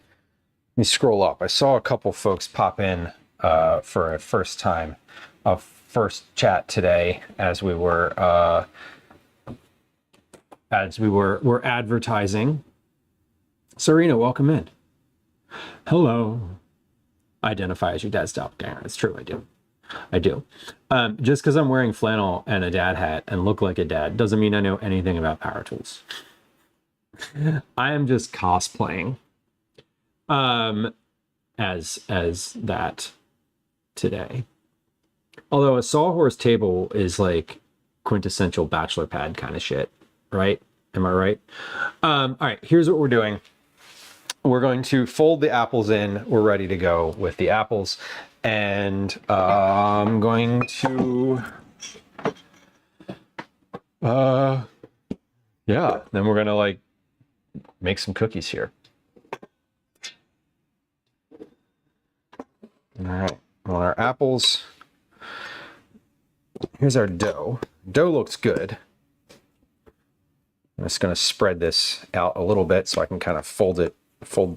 me scroll up. I saw a couple folks pop in for a first chat today as we were we're advertising. Serena, welcome in. Hello. Identify as your dad's doppelganger. It's true, I do. Just because I'm wearing flannel and a dad hat and look like a dad doesn't mean I know anything about power tools. I am just cosplaying as that today. Although a sawhorse table is like quintessential bachelor pad kind of shit. Right? Am I right? All right, here's what we're doing. We're going to fold the apples in. We're ready to go with the apples. And I'm going to, then we're going to like make some cookies here. All right, well, our apples, here's our dough. Dough looks good. I'm just going to spread this out a little bit so I can kind of fold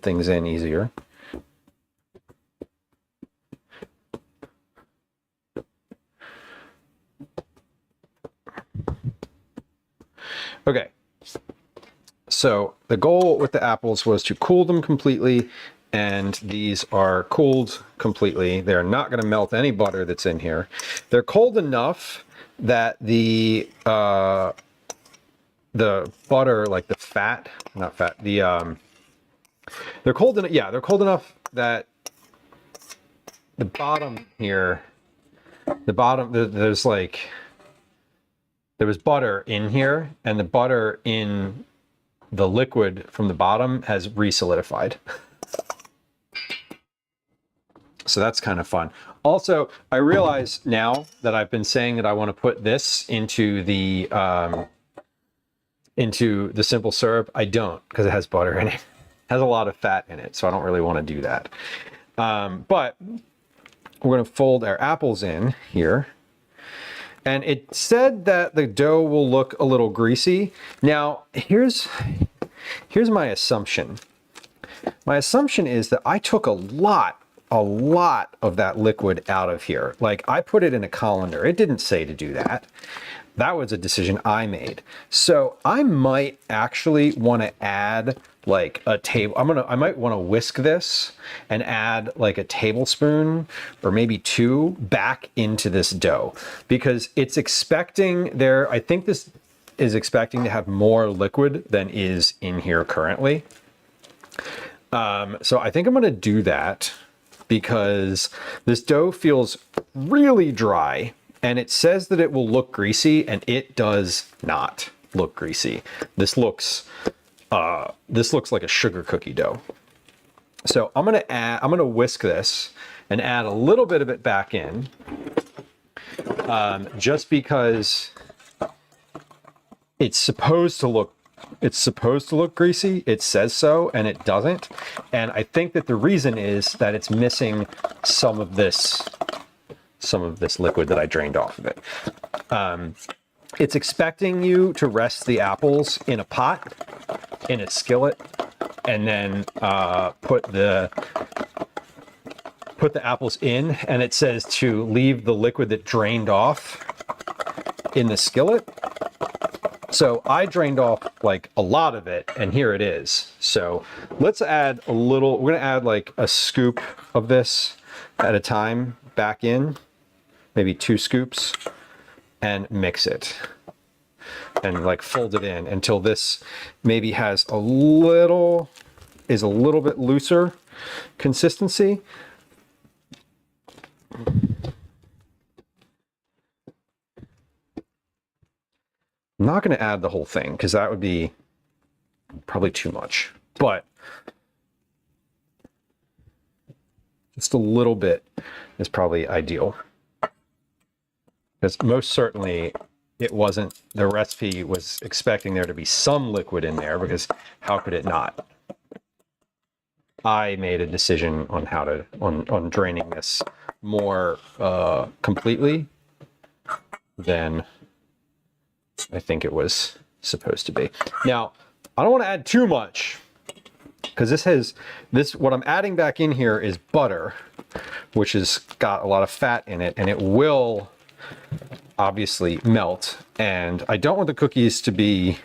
things in easier. Okay. So the goal with the apples was to cool them completely, and these are cooled completely. They're not going to melt any butter that's in here. They're cold enough that the butter, like the fat, not fat, they're cold enough. Yeah, they're cold enough that the bottom here, there was butter in here, and the butter in the liquid from the bottom has re-solidified. So that's kind of fun. Also, I realize now that I've been saying that I want to put this into the simple syrup. I don't, because it has butter in it. It has a lot of fat in it, so I don't really want to do that. But we're going to fold our apples in here. And it said that the dough will look a little greasy. Now, here's my assumption. My assumption is that I took a lot of that liquid out of here. Like, I put it in a colander. It didn't say to do that. That was a decision I made. So I might actually want to add like a table. I might want to whisk this and add like a tablespoon or maybe 2 back into this dough, because it's expecting there. I think this is expecting to have more liquid than is in here currently. So I think I'm going to do that because this dough feels really dry. And it says that it will look greasy, and it does not look greasy. This looks like a sugar cookie dough. So I'm gonna whisk this and add a little bit of it back in, just because it's supposed to look greasy. It says so, and it doesn't. And I think that the reason is that it's missing some of this liquid that I drained off of it. It's expecting you to rest the apples in a pot, in a skillet, and then put the apples in, and it says to leave the liquid that drained off in the skillet. So I drained off like a lot of it, and here it is. So let's add a little, we're gonna add like a scoop of this at a time back in. Maybe 2 scoops, and mix it and like fold it in until this maybe has a little bit looser consistency. I'm not going to add the whole thing because that would be probably too much, but just a little bit is probably ideal. Because most certainly it wasn't, the recipe was expecting there to be some liquid in there, because how could it not? I made a decision on how to, on draining this more completely than I think it was supposed to be. Now, I don't want to add too much, because what I'm adding back in here is butter, which has got a lot of fat in it, and it will obviously melt, and I don't want the cookies to be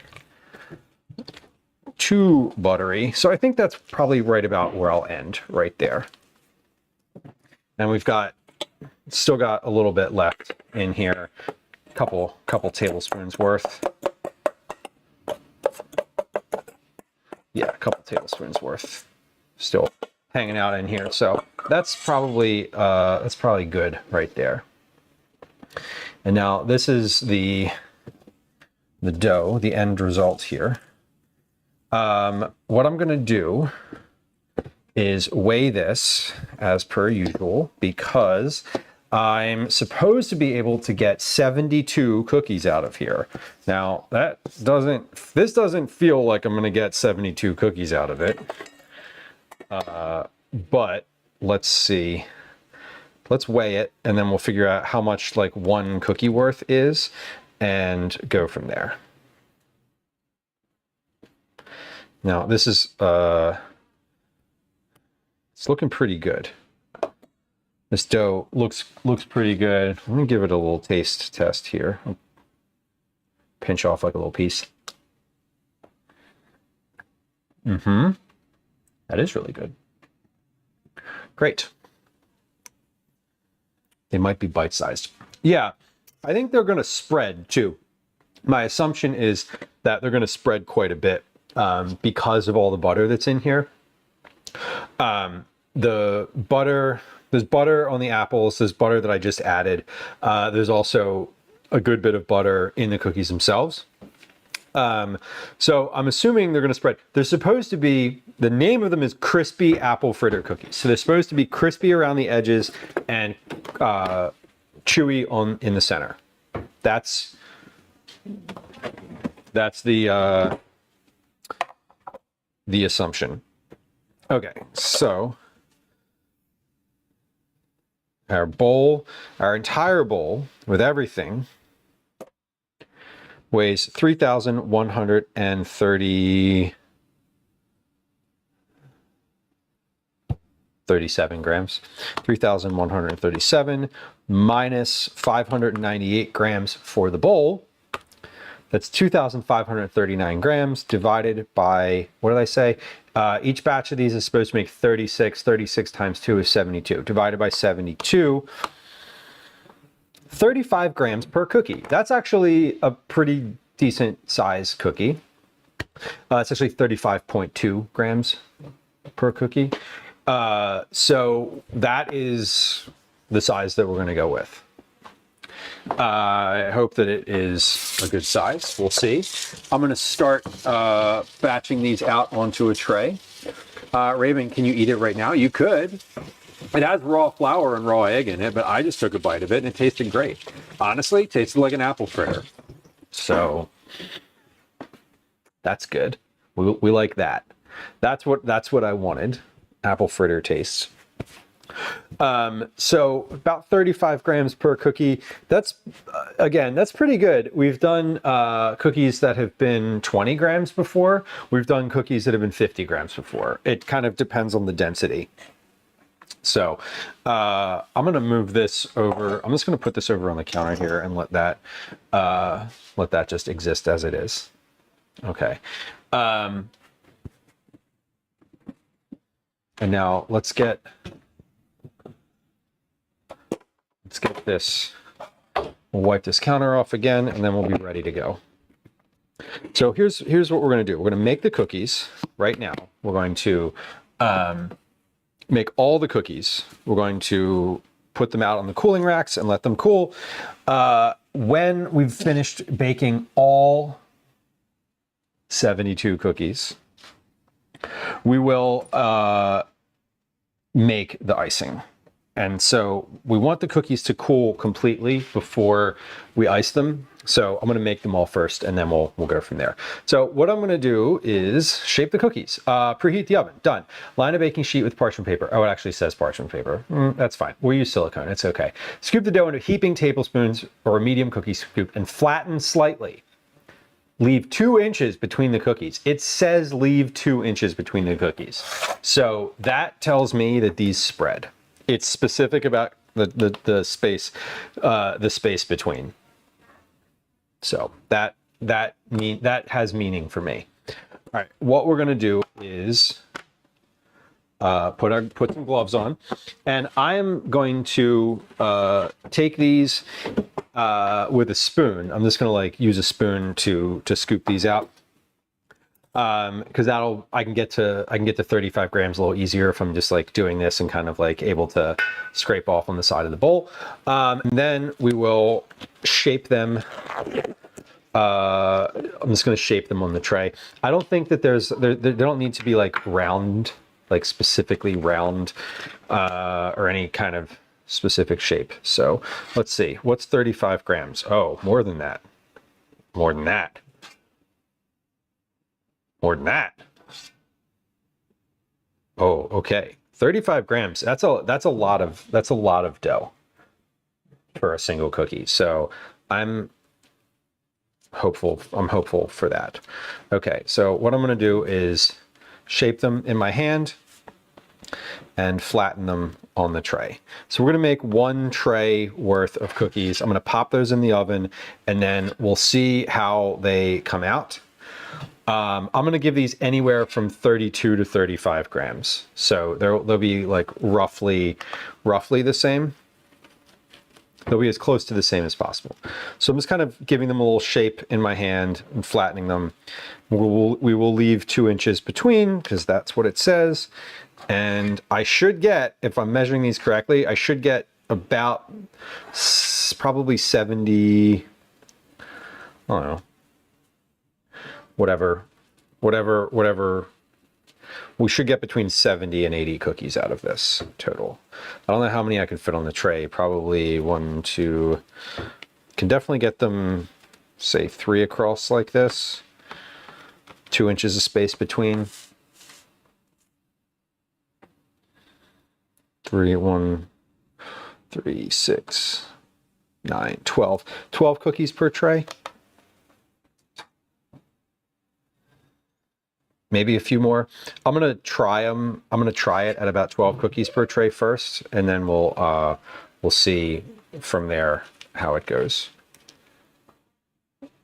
too buttery, so I think that's probably right about where I'll end, right there. And we've still got a little bit left in here, couple tablespoons worth. Yeah, a couple tablespoons worth still hanging out in here, so that's probably good right there. And now this is the dough, the end result here. What I'm going to do is weigh this as per usual, because I'm supposed to be able to get 72 cookies out of here. Now this doesn't feel like I'm going to get 72 cookies out of it. But let's see. Let's weigh it, and then we'll figure out how much like 1 cookie worth is and go from there. Now this is, it's looking pretty good. This dough looks pretty good. I'm gonna give it a little taste test here. I'll pinch off like a little piece. That is really good. Great. They might be bite-sized. Yeah, I think they're going to spread too. My assumption is that they're going to spread quite a bit because of all the butter that's in here. The butter, there's butter on the apples, there's butter that I just added. There's also a good bit of butter in the cookies themselves. So I'm assuming they're going to spread. They're supposed to be, the name of them is crispy apple fritter cookies. So they're supposed to be crispy around the edges and chewy in the center. That's the assumption. Okay, so our bowl, our entire bowl with everything weighs 3,137 grams. 3,137 minus 598 grams for the bowl. That's 2,539 grams divided by, what did I say? Each batch of these is supposed to make 36. 36 times 2 is 72. Divided by 72, 35 grams per cookie. That's actually a pretty decent size cookie. It's actually 35.2 grams per cookie. So that is the size that we're going to go with. I hope that it is a good size. We'll see. I'm going to start batching these out onto a tray. Raven, can you eat it right now? You could. It has raw flour and raw egg in it, but I just took a bite of it and it tasted great. Honestly, it tasted like an apple fritter. So that's good. We like that. That's what I wanted. Apple fritter tastes. So about 35 grams per cookie. That's again, that's pretty good. We've done cookies that have been 20 grams before. We've done cookies that have been 50 grams before. It kind of depends on the density. So I'm going to move this over. I'm just going to put this over on the counter here and let that just exist as it is. Okay. And now let's get this. We'll wipe this counter off again, and then we'll be ready to go. So here's what we're going to do. We're going to make the cookies right now. We're going to make all the cookies. We're going to put them out on the cooling racks and let them cool. When we've finished baking all 72 cookies, we will make the icing. And so we want the cookies to cool completely before we ice them. So I'm going to make them all first, and then we'll go from there. So what I'm going to do is shape the cookies. Preheat the oven. Done. Line a baking sheet with parchment paper. Oh, it actually says parchment paper. That's fine. We'll use silicone. It's okay. Scoop the dough into heaping tablespoons or a medium cookie scoop and flatten slightly. Leave 2 inches between the cookies. It says leave 2 inches between the cookies. So that tells me that these spread. It's specific about the space between. So that has meaning for me. All right, what we're gonna do is put some gloves on, and I'm going to take these with a spoon. I'm just gonna use a spoon to scoop these out. Because I can get to 35 grams a little easier if I'm just doing this and kind of able to scrape off on the side of the bowl. And then we will shape them. I'm just going to shape them on the tray. I don't think that they don't need to be round, specifically round, or any kind of specific shape. So let's see, what's 35 grams? Oh, more than that. More than that. More than that. Oh, okay. 35 grams. That's a lot of dough for a single cookie. So I'm hopeful for that. Okay, so what I'm going to do is shape them in my hand and flatten them on the tray. So we're going to make 1 tray worth of cookies. I'm going to pop those in the oven, and then we'll see how they come out. I'm going to give these anywhere from 32 to 35 grams. So they'll be roughly the same. They'll be as close to the same as possible. So I'm just kind of giving them a little shape in my hand and flattening them. We will leave 2 inches between, because that's what it says. And I should get, if I'm measuring these correctly, I should get about probably 70, I don't know, whatever. We should get between 70 and 80 cookies out of this total. I don't know how many I can fit on the tray. Probably 1, 2, can definitely get them, say 3 across like this. 2 inches of space between. 3, 1, 3, 6, 9, 12. 12 cookies per tray. Maybe a few more. I'm gonna try them. I'm gonna try it at about 12 cookies per tray first, and then we'll see from there how it goes.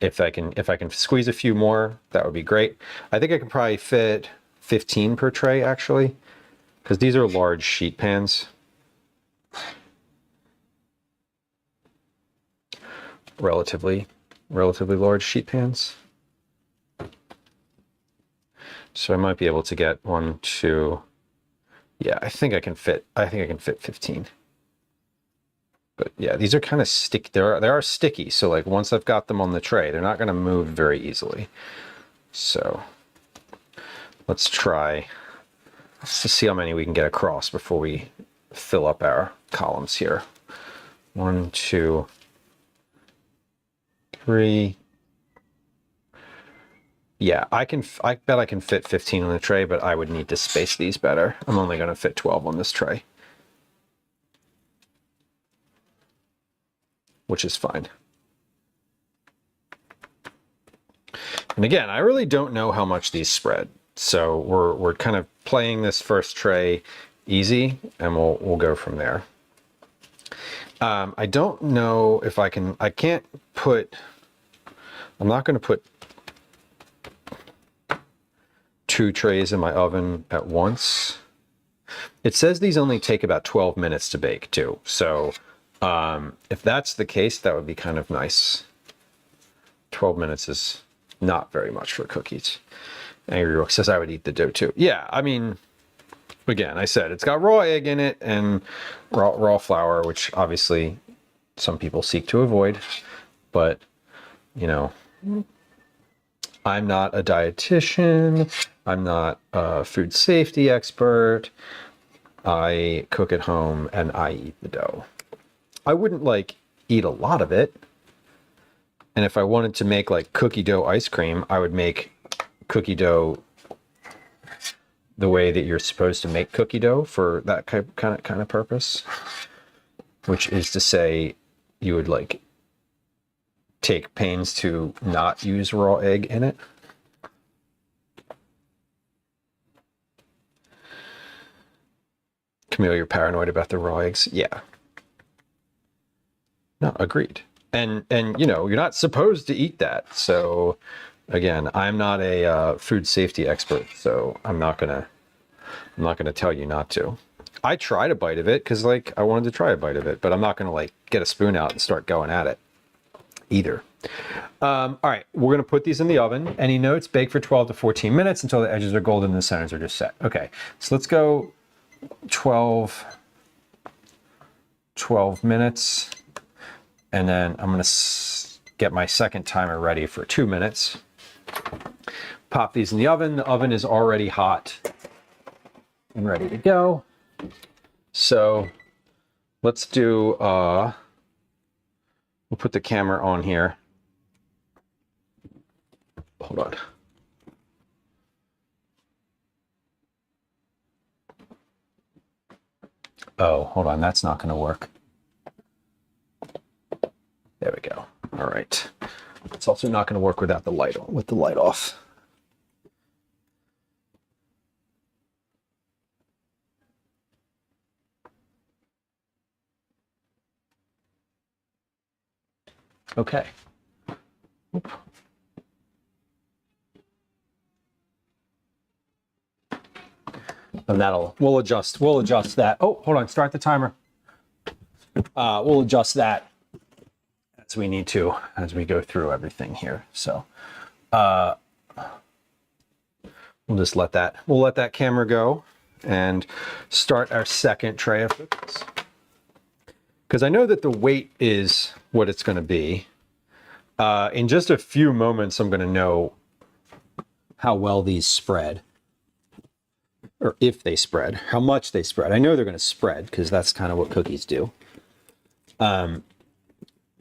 If I can squeeze a few more, that would be great. I think I can probably fit 15 per tray actually, because these are large sheet pans. Relatively large sheet pans. So I might be able to get 1, 2. Yeah, I think I can fit 15. But yeah, these are kind of sticky. They are sticky. So like once I've got them on the tray, they're not going to move very easily. So let's try. Let's just see how many we can get across before we fill up our columns here. 1, 2, 3. Yeah, I bet I can fit 15 on the tray, but I would need to space these better. I'm only going to fit 12 on this tray, which is fine. And again, I really don't know how much these spread. So we're kind of playing this first tray easy, and we'll go from there. I don't know if I'm not going to put 2 trays in my oven at once. It says these only take about 12 minutes to bake too. So if that's the case, that would be kind of nice. 12 minutes is not very much for cookies. Angry Rook says I would eat the dough too. Yeah, I mean, again, I said it's got raw egg in it and raw flour, which obviously some people seek to avoid. But, you know, I'm not a dietitian. I'm not a food safety expert. I cook at home and I eat the dough. I wouldn't like eat a lot of it. And if I wanted to make like cookie dough ice cream, I would make cookie dough the way that you're supposed to make cookie dough for that kind of purpose, which is to say you would like take pains to not use raw egg in it. Camille, you're paranoid about the raw eggs. Yeah. No, agreed. And you know, you're not supposed to eat that. So again, I'm not a food safety expert, so I'm not gonna tell you not to. I tried a bite of it because like I wanted to try a bite of it, but I'm not gonna like get a spoon out and start going at it either. All right, we're gonna put these in the oven. Any notes? Bake for 12 to 14 minutes until the edges are golden and the centers are just set. Okay, so let's go 12 minutes. And then I'm going to get my second timer ready for 2 minutes. Pop these in the oven. The oven is already hot and ready to go. So let's do, we'll put the camera on here. Hold on. Oh, hold on. That's not going to work. There we go. All right. It's also not going to work without the light on, with the light off. Okay. Oop. And we'll adjust that. Oh, hold on. Start the timer. We'll adjust that as we need to, as we go through everything here. So we'll just let that camera go and start our second tray of cookies. Because I know that the weight is what it's going to be. In just a few moments, I'm going to know how well these spread, or if they spread, how much they spread. I know they're going to spread because that's kind of what cookies do. I'm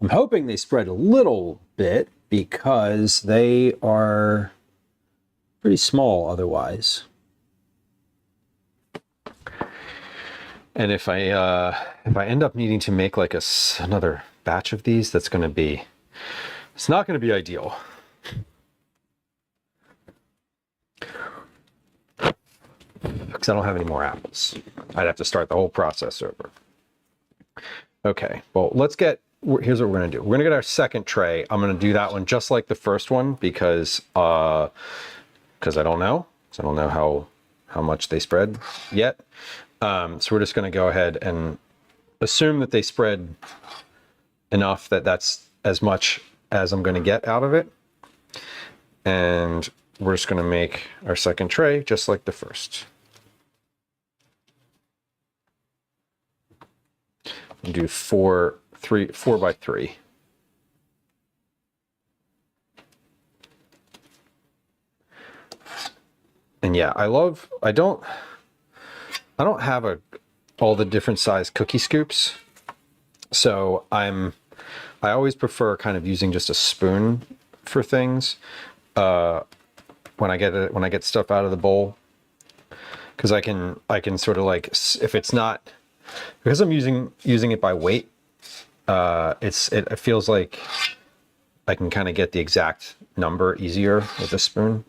hoping they spread a little bit because they are pretty small otherwise. And if I end up needing to make like another batch of these, it's not going to be ideal. Because I don't have any more apples. I'd have to start the whole process over. Okay, well, here's what we're going to do. We're going to get our second tray. I'm going to do that one just like the first one because I don't know. So I don't know how much they spread yet. So we're just going to go ahead and assume that they spread enough that that's as much as I'm going to get out of it. And we're just going to make our second tray just like the first. And do 4 by 3. And yeah, I don't have all the different size cookie scoops. So I always prefer kind of using just a spoon for things when I get stuff out of the bowl, because I can sort of like, if it's not, because I'm using it by weight, it feels like I can kind of get the exact number easier with a spoon.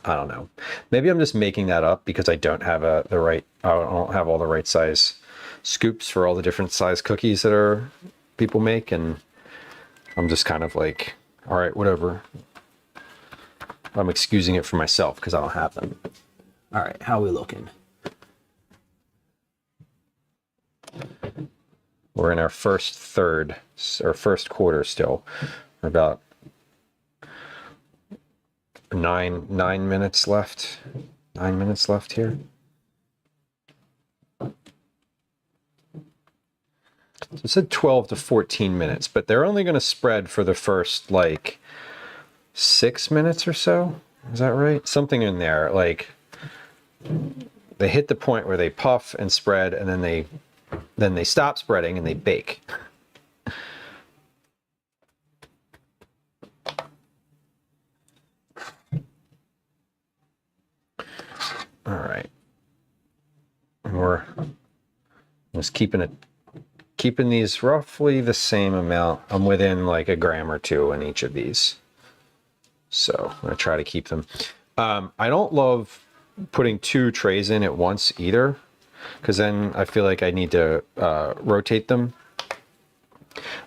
I don't know. Maybe I'm just making that up because I don't have I don't have all the right size scoops for all the different size cookies that people make, and I'm just kind of like, all right, whatever. I'm excusing it for myself because I don't have them. All right, how are we looking? We're in our first quarter still. We're about 9 minutes left. 9 minutes left here. So it said 12 to 14 minutes, but they're only going to spread for the first like 6 minutes or so. Is that right? Something in there. Like they hit the point where they puff and spread, and then they stop spreading and they bake. All right. We're just keeping these roughly the same amount. I'm within like a gram or two in each of these. So I'm gonna try to keep them. I don't love putting 2 trays in at once either, because then I feel like I need to rotate them.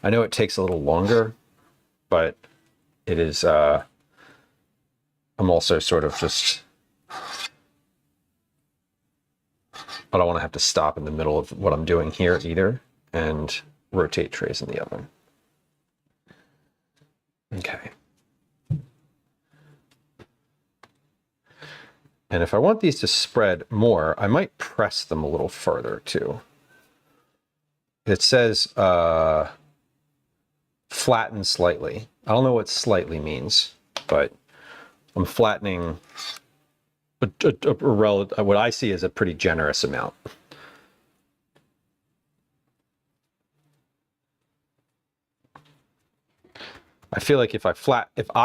I know it takes a little longer, but it is, I'm also sort of just, I don't want to have to stop in the middle of what I'm doing here either and rotate trays in the oven. Okay. And if I want these to spread more, I might press them a little further too. It says flatten slightly. I don't know what slightly means, but I'm flattening what I see as a pretty generous amount. I feel like if I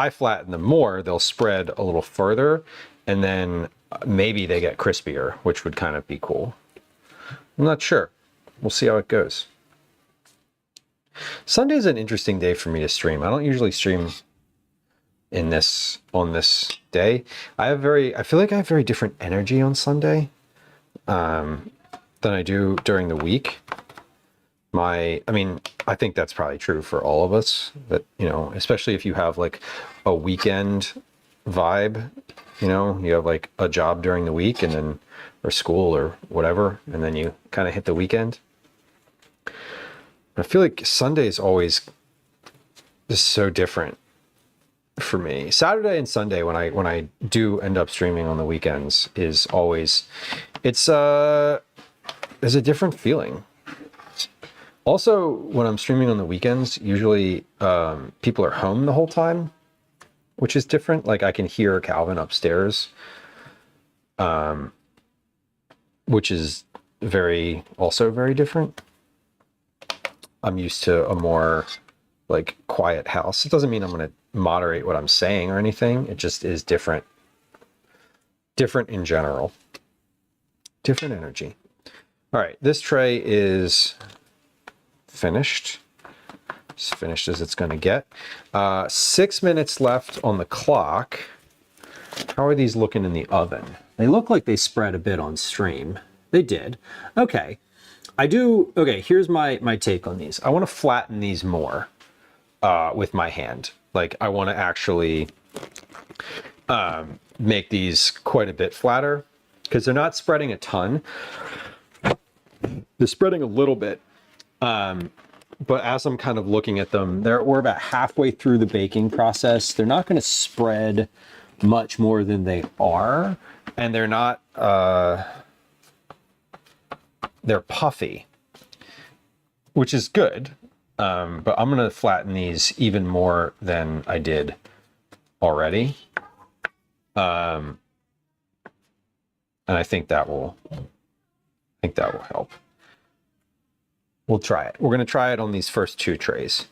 flatten them more, they'll spread a little further, and then maybe they get crispier, which would kind of be cool. I'm not sure. We'll see how it goes. Sunday is an interesting day for me to stream. I don't usually stream on this day. I feel like I have very different energy on Sunday than I do during the week. I think that's probably true for all of us, that, you know, especially if you have like a weekend vibe, you know, you have like a job during the week and then, or school or whatever, and then you kind of hit the weekend. I feel like Sunday is always just so different for me. Saturday and Sunday, when I do end up streaming on the weekends, is always, there's a different feeling. Also, when I'm streaming on the weekends, usually people are home the whole time. which is different. Like I can hear Calvin upstairs, which is also very different. I'm used to a more like quiet house. It doesn't mean I'm going to moderate what I'm saying or anything. It just is different. Different in general. Different energy. All right, this tray is finished. As finished as it's going to get. 6 minutes left on the clock. How are these looking in the oven? They look like they spread a bit on stream. They did. Okay. Okay, here's my take on these. I want to flatten these more with my hand. Like I want to actually make these quite a bit flatter because they're not spreading a ton. They're spreading a little bit. But as I'm kind of looking at them, we're about halfway through the baking process. They're not going to spread much more than they are. And they're not, they're puffy, which is good. But I'm going to flatten these even more than I did already. And I think that will help. We'll try it. We're going to try it on these first 2 trays.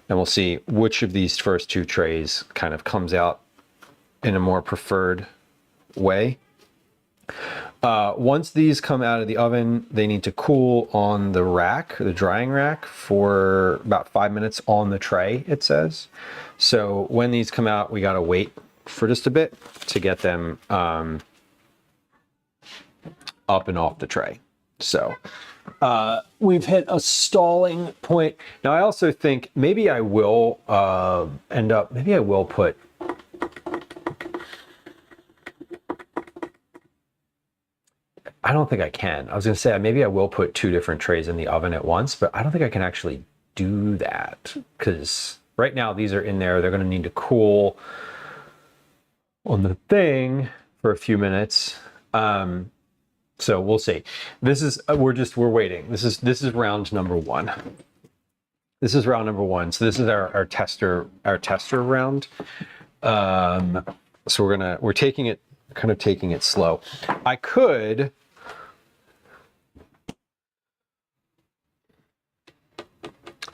And we'll see which of these first 2 trays kind of comes out in a more preferred way. Once these come out of the oven, they need to cool on the rack, the drying rack, for about 5 minutes on the tray, it says. So when these come out, we got to wait for just a bit to get them up and off the tray. So we've hit a stalling point. Now I also think maybe I will maybe I will put, I don't think I can. I was going to say maybe I will put 2 different trays in the oven at once, but I don't think I can actually do that because right now these are in there. They're going to need to cool on the thing for a few minutes. So we'll see. This is we're waiting. This is round number 1. This is round number 1. So this is our tester round. So we're taking it slow. I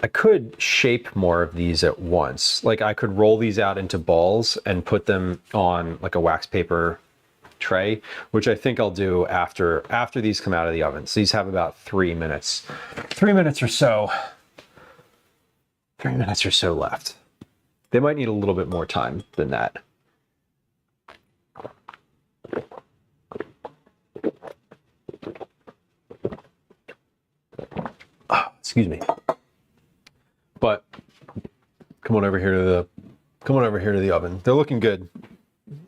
could shape more of these at once. Like I could roll these out into balls and put them on like a wax paper tray, which I think I'll do after these come out of the oven. So these have about 3 minutes. 3 minutes or so. 3 minutes or so left. They might need a little bit more time than that. Excuse me. But come on over here to the oven. They're looking good.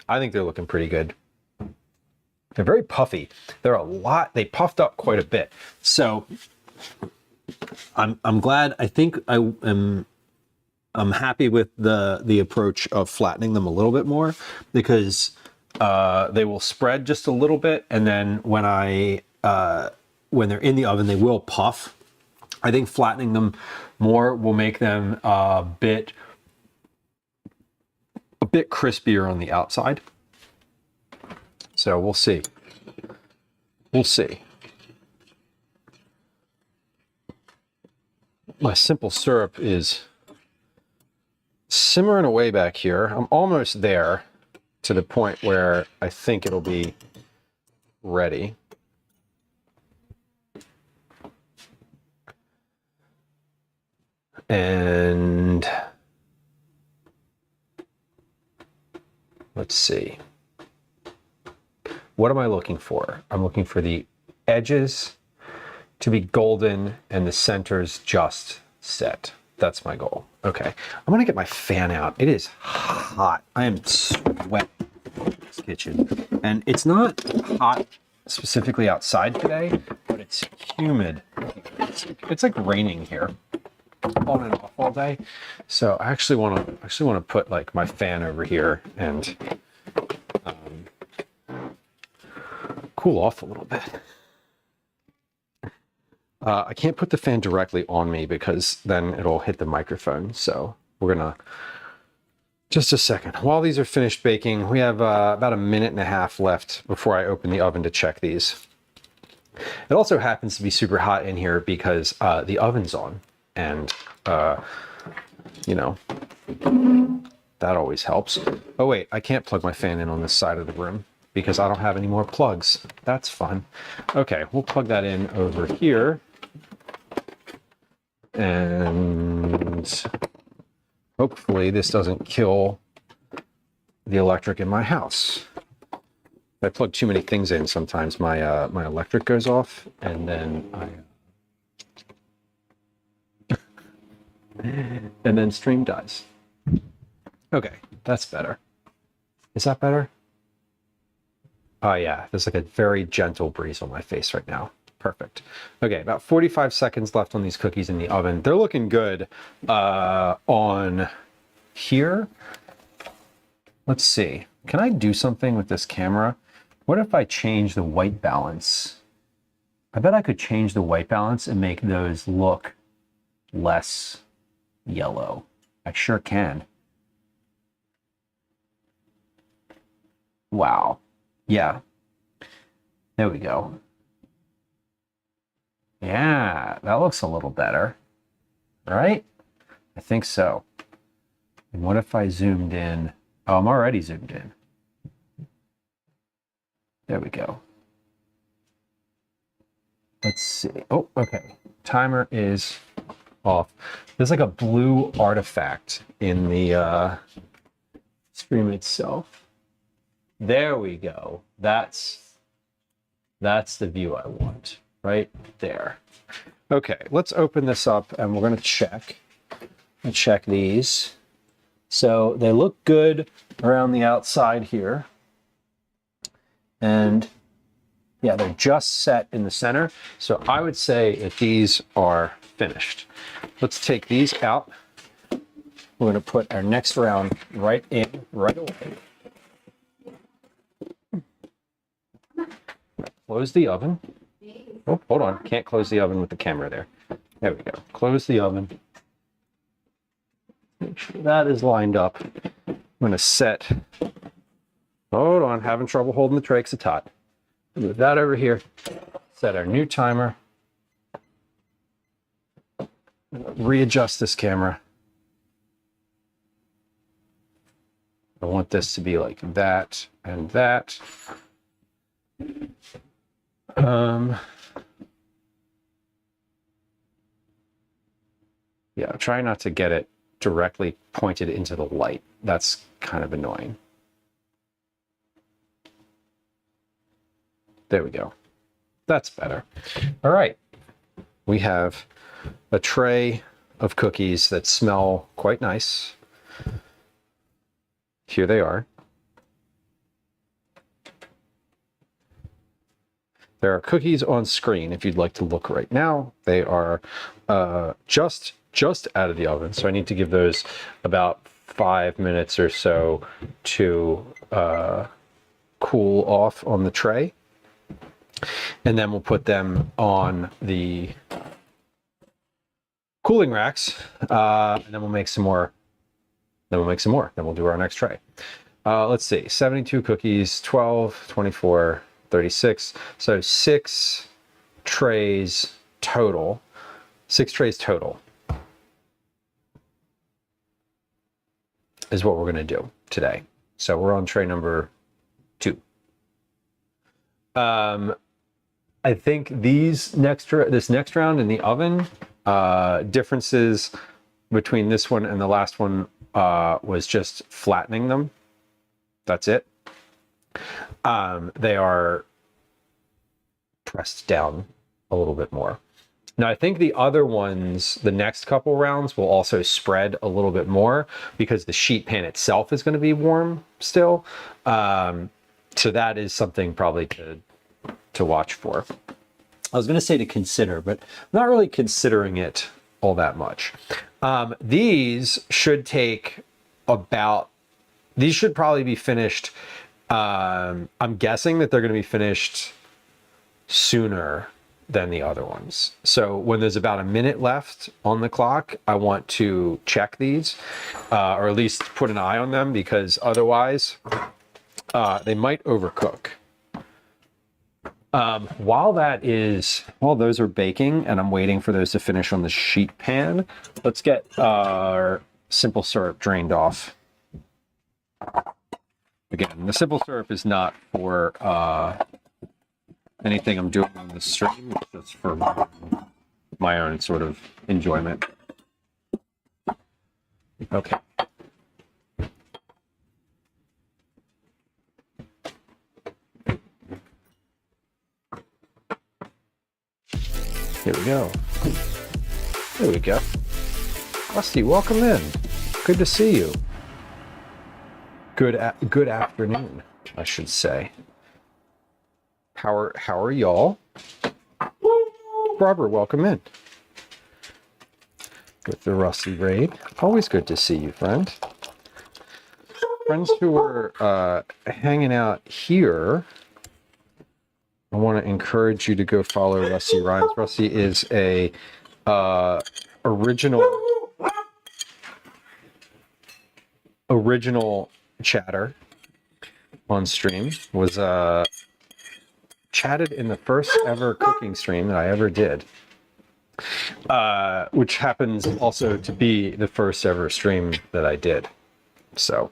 I think they're looking pretty good. They're very puffy. They puffed up quite a bit. So I'm glad. I think I'm happy with the approach of flattening them a little bit more because they will spread just a little bit, and then when they're in the oven, they will puff. I think flattening them more will make them a bit crispier on the outside. So we'll see. We'll see. My simple syrup is simmering away back here. I'm almost there to the point where I think it'll be ready. And let's see. What am I looking for? I'm looking for the edges to be golden and the centers just set. That's my goal. Okay. I'm going to get my fan out. It is hot. I am sweating in this kitchen. And it's not hot specifically outside today, but it's humid. It's like raining here. On and off all day. So I actually want to put like my fan over here and cool off a little bit. I can't put the fan directly on me because then it'll hit the microphone. So we're gonna Just a second. While these are finished baking, we have about a minute and a half left before I open the oven to check these. It also happens to be super hot in here because the oven's on, and you know, that always helps. Oh wait, I can't plug my fan in on this side of the room because I don't have any more plugs. That's fun. Okay, we'll plug that in over here. And hopefully this doesn't kill the electric in my house. If I plug too many things in, sometimes my my electric goes off, and then and then stream dies. Okay, that's better. Is that better? Oh yeah, there's like a very gentle breeze on my face right now. Perfect. Okay, about 45 seconds left on these cookies in the oven. They're looking good on here. Let's see. Can I do something with this camera? What if I change the white balance? I bet I could change the white balance and make those look less yellow. I sure can. Wow. Yeah. There we go. Yeah, that looks a little better, right? I think so. And what if I zoomed in? Oh, I'm already zoomed in. There we go. Let's see. Oh, okay. Timer is off. There's like a blue artifact in the stream itself. There we go. That's the view I want. Right there. Okay, let's open this up and we're going to check these. So they look good around the outside here. And yeah, they're just set in the center. So I would say that these are finished. Let's take these out. We're going to put our next round right in right away. Close the oven. Oh, hold on. Can't close the oven with the camera there. There we go. Close the oven. Make sure that is lined up. I'm going to set. Hold on. Having trouble holding the tray because it's hot. Move that over here. Set our new timer. Readjust this camera. I want this to be like that and that. Yeah, try not to get it directly pointed into the light. That's kind of annoying. There we go. That's better. All right. We have a tray of cookies that smell quite nice. Here they are. There are cookies on screen if you'd like to look right now. They are just out of the oven, so I need to give those about 5 minutes or so to cool off on the tray. And then we'll put them on the cooling racks, and then we'll make some more. Then we'll do our next tray. Let's see, 72 cookies, 12, 24, 36. So 6 trays total. 6 trays total is what we're going to do today. So we're on tray number 2. I think this next round in the oven, differences between this one and the last one was just flattening them. That's it. They are pressed down a little bit more. Now, I think the other ones, the next couple rounds, will also spread a little bit more because the sheet pan itself is going to be warm still. So that is something probably to watch for. I was going to say to consider, but I'm not really considering it all that much. These should take these should probably be finished. I'm guessing that they're going to be finished sooner than the other ones. So when there's about a minute left on the clock, I want to check these, or at least put an eye on them, because otherwise they might overcook. While those are baking and I'm waiting for those to finish on the sheet pan, let's get our simple syrup drained off. Again, the simple syrup is not for anything I'm doing on the stream, it's just for my own sort of enjoyment. Okay. Here we go. There we go. Rusty, welcome in. Good to see you. Good afternoon, I should say. How are y'all? Robert, welcome in. With the Rusty raid. Always good to see you, friend. Friends who are hanging out here, I want to encourage you to go follow Rusty Rhymes. Rusty is a original chatter on stream. Was chatted in the first ever cooking stream that I ever did, which happens also to be the first ever stream that I did. So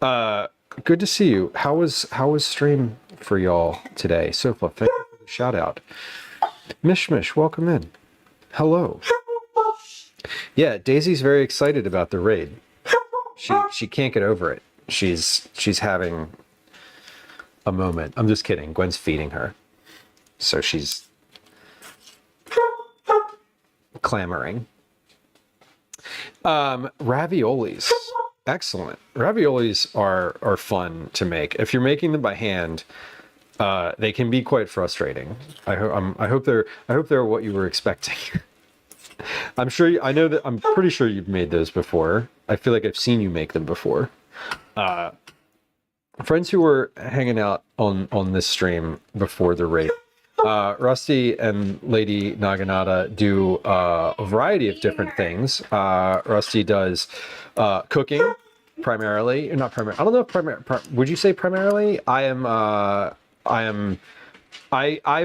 good to see you. How was stream for y'all today? Sofa, thank you for the shout out. Mish, welcome in. Hello. Yeah, Daisy's very excited about the raid. She can't get over it. She's having a moment. I'm just kidding. Gwen's feeding her, so she's clamoring. Raviolis. Excellent. Raviolis are fun to make. If you're making them by hand, they can be quite frustrating. I hope they're what you were expecting. I'm pretty sure you've made those before. I feel like I've seen you make them before. Friends who were hanging out on this stream before the raid, Rusty and Lady Naginata do a variety of different things. Rusty does cooking primarily, not primarily. I don't know if would you say primarily? I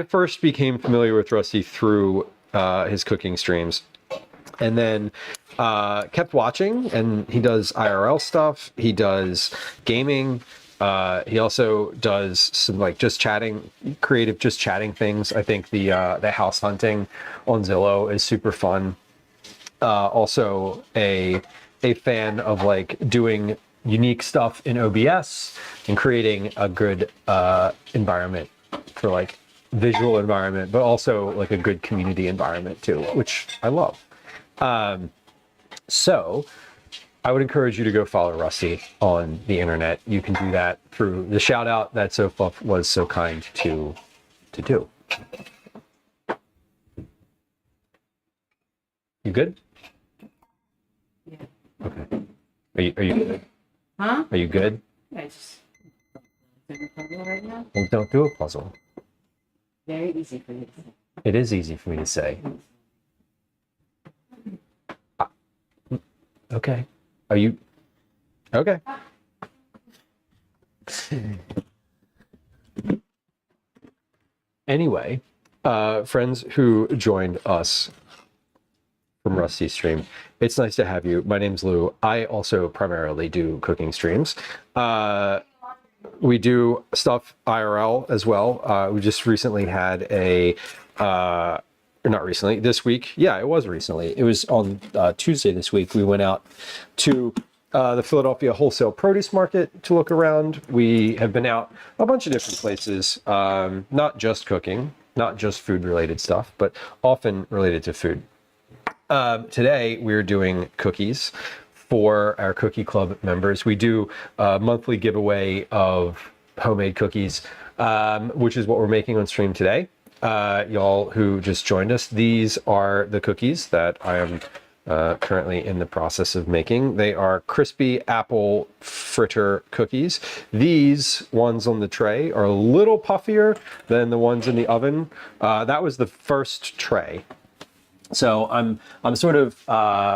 first became familiar with Rusty through his cooking streams, and then kept watching. And he does IRL stuff. He does gaming. He also does some like just chatting things. I think the house hunting on Zillow is super fun. Also a fan of like doing unique stuff in OBS and creating a good environment for like visual environment, but also like a good community environment too, which I love. So I would encourage you to go follow Rusty on the internet. You can do that through the shout out that Sofluff was so kind to do. You good? Yeah. Okay. Are you good? Huh? Are you good? I just doing a puzzle right now. Well, don't do a puzzle. Very easy for you to say. It is easy for me to say. Okay. Are you okay? Anyway, friends who joined us from Rusty's stream, it's nice to have you. My name's Lou. I also primarily do cooking streams. We do stuff IRL as well. We just recently had not recently, this week. Yeah, it was recently. It was on Tuesday this week. We went out to the Philadelphia wholesale produce market to look around. We have been out a bunch of different places, not just cooking, not just food related stuff, but often related to food. Today we're doing cookies for our cookie club members. We do a monthly giveaway of homemade cookies, which is what we're making on stream today. Y'all who just joined us, these are the cookies that I am currently in the process of making. They are crispy apple fritter cookies. These ones on the tray are a little puffier than the ones in the oven. That was the first tray. So I'm sort of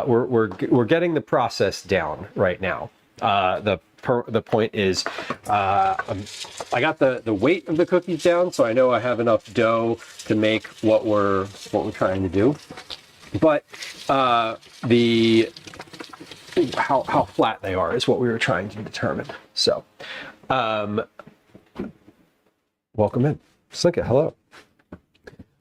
we're getting the process down right now. The point is, I got the weight of the cookies down, so I know I have enough dough to make what we're trying to do. But the how flat they are is what we were trying to determine. So, welcome in, Slinka. Hello.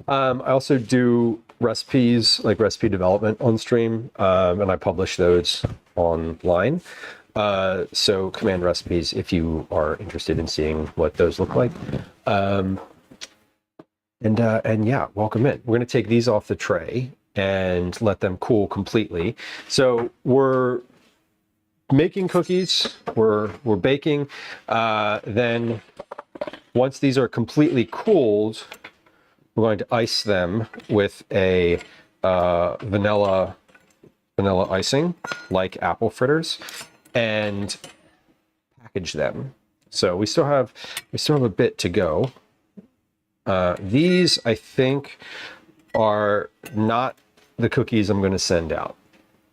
I also do recipes, like recipe development on stream, and I publish those online. So command recipes if you are interested in seeing what those look like. And yeah, welcome in. We're going to take these off the tray and let them cool completely. So we're making cookies, we're baking. Then once these are completely cooled, we're going to ice them with a vanilla icing, like apple fritters, and package them. So we still have a bit to go. These, I think, are not the cookies I'm going to send out.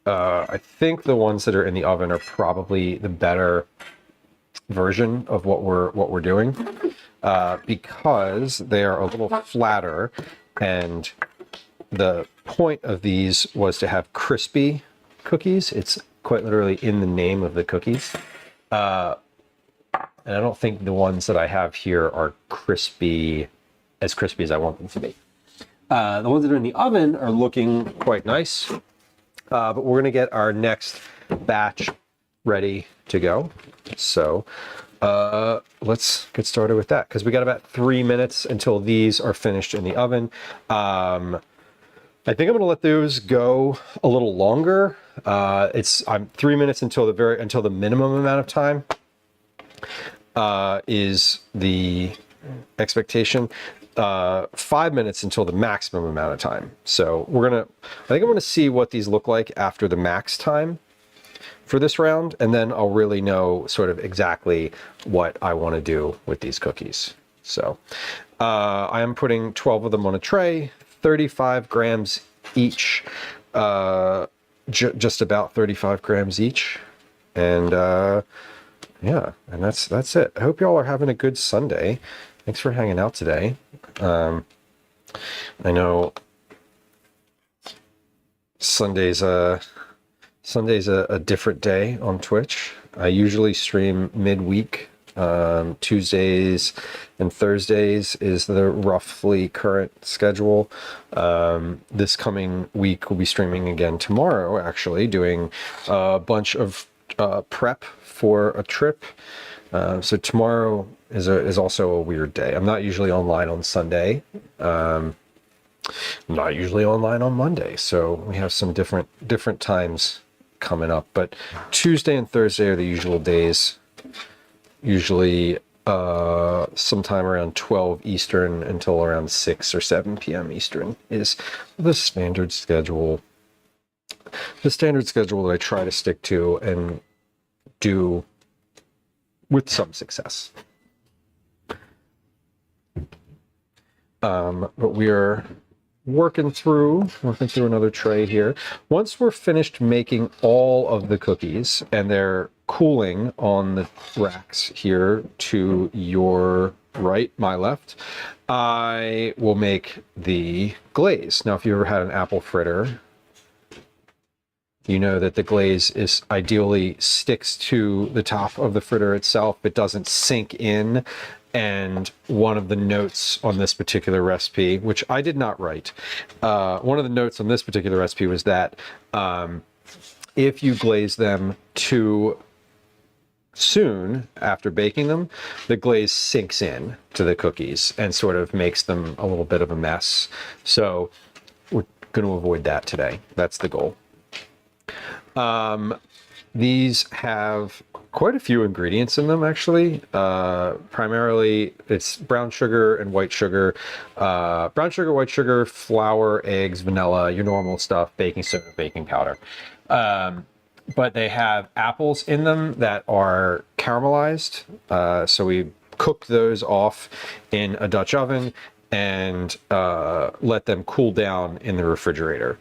I think the ones that are in the oven are probably the better version of what we're doing, because they are a little flatter, and the point of these was to have crispy cookies. It's quite literally in the name of the cookies. And I don't think the ones that I have here are as crispy as I want them to be. The ones that are in the oven are looking quite nice, but we're gonna get our next batch ready to go. So let's get started with that, because we got about 3 minutes until these are finished in the oven. I think I'm gonna let those go a little longer. I'm 3 minutes until the minimum amount of time is the expectation. 5 minutes until the maximum amount of time. So I think I'm gonna see what these look like after the max time for this round, and then I'll really know sort of exactly what I want to do with these cookies. So I am putting 12 of them on a tray, 35 grams each, just about 35 grams each. And yeah, and that's it. I hope y'all are having a good Sunday. Thanks for hanging out today. I know Sunday's a different day on Twitch. I usually stream midweek. Tuesdays and Thursdays is the roughly current schedule. This coming week we'll be streaming again tomorrow, actually, doing a bunch of prep for a trip. So tomorrow is also a weird day. I'm not usually online on Sunday. I'm not usually online on Monday. So we have some different times coming up. But Tuesday and Thursday are the usual days. Usually sometime around 12 Eastern until around 6 or 7 p.m. Eastern is the standard schedule. The standard schedule that I try to stick to and do with some success. But we are working through another tray here. Once we're finished making all of the cookies and they're cooling on the racks here to your right, my left, I will make the glaze. Now, if you ever had an apple fritter, you know that the glaze is ideally sticks to the top of the fritter itself. It doesn't sink in. And one of the notes on this particular recipe, which I did not write, one of the notes on this particular recipe was that if you glaze them too soon after baking them, the glaze sinks in to the cookies and sort of makes them a little bit of a mess. So we're going to avoid that today. That's the goal. These have quite a few ingredients in them, actually. Primarily, it's brown sugar and white sugar. Brown sugar, white sugar, flour, eggs, vanilla, your normal stuff, baking soda, baking powder. But they have apples in them that are caramelized. So we cook those off in a Dutch oven and let them cool down in the refrigerator.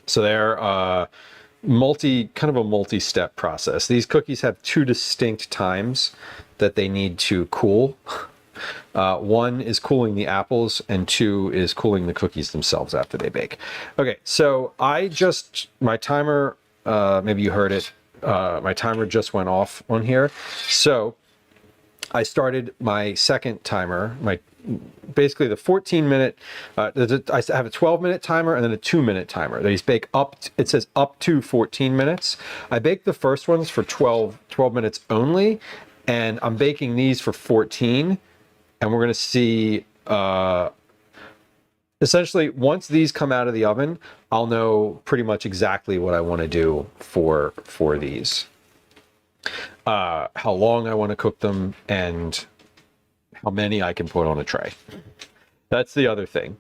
So they're kind of a multi-step process. These cookies have two distinct times that they need to cool. One is cooling the apples, and two is cooling the cookies themselves after they bake. Okay, so my timer, maybe you heard it, my timer just went off on here. So I started my second timer, basically the 14-minute, I have a 12-minute timer and then a 2-minute timer. These bake it says up to 14 minutes. I baked the first ones for 12 minutes only, and I'm baking these for 14, and we're gonna see, essentially, once these come out of the oven, I'll know pretty much exactly what I wanna do for these. How long I wanna cook them, and how many I can put on a tray. That's the other thing.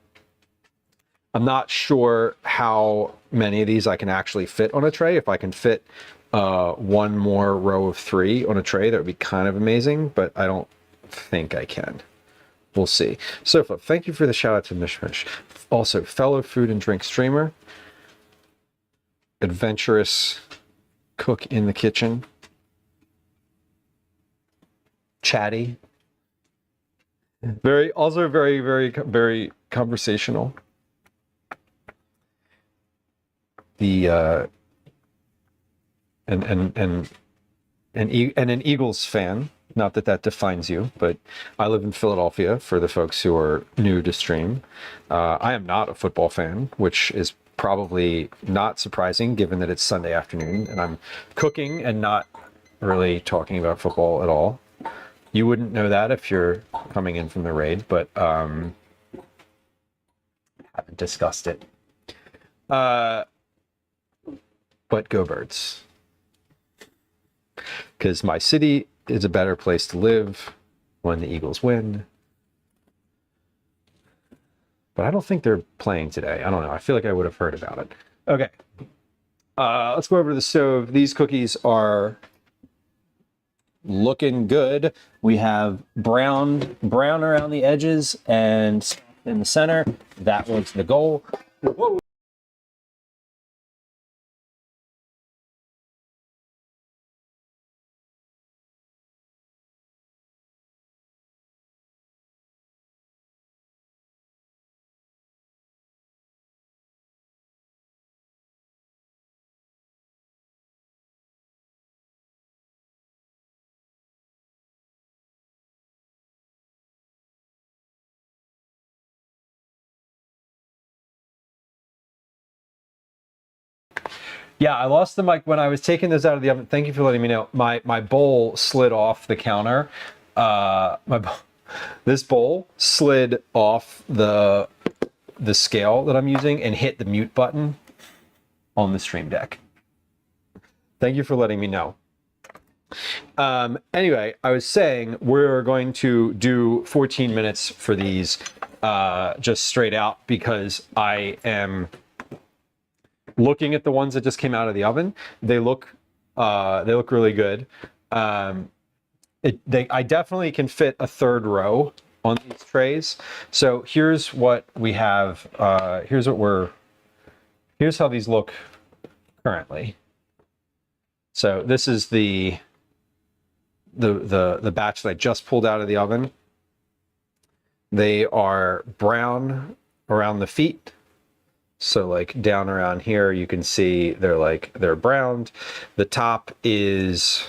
I'm not sure how many of these I can actually fit on a tray. If I can fit one more row of 3 on a tray, that would be kind of amazing, but I don't think I can. We'll see. Sofa, thank you for the shout out to Mishmish. Also, fellow food and drink streamer, adventurous cook in the kitchen, chatty, very conversational. The and an Eagles fan. Not that defines you, but I live in Philadelphia, for the folks who are new to stream. I am not a football fan, which is probably not surprising given that it's Sunday afternoon and I'm cooking and not really talking about football at all. You wouldn't know that if you're coming in from the raid, but haven't discussed it. But go Birds. Because my city is a better place to live when the Eagles win. But I don't think they're playing today. I don't know. I feel like I would have heard about it. Okay. Let's go over to the stove. These cookies are looking good. We have brown around the edges and in the center. That was the goal. Whoa. Yeah, I lost the mic when I was taking this out of the oven. Thank you for letting me know. My bowl slid off the counter. This bowl slid off the scale that I'm using and hit the mute button on the stream deck. Thank you for letting me know. Anyway, I was saying we're going to do 14 minutes for these just straight out because I am looking at the ones that just came out of the oven. They look really good. I definitely can fit a third row on these trays. So here's what we have. Here's how these look currently. So this is the batch that I just pulled out of the oven. They are brown around the feet. So like down around here, you can see they're browned. The top is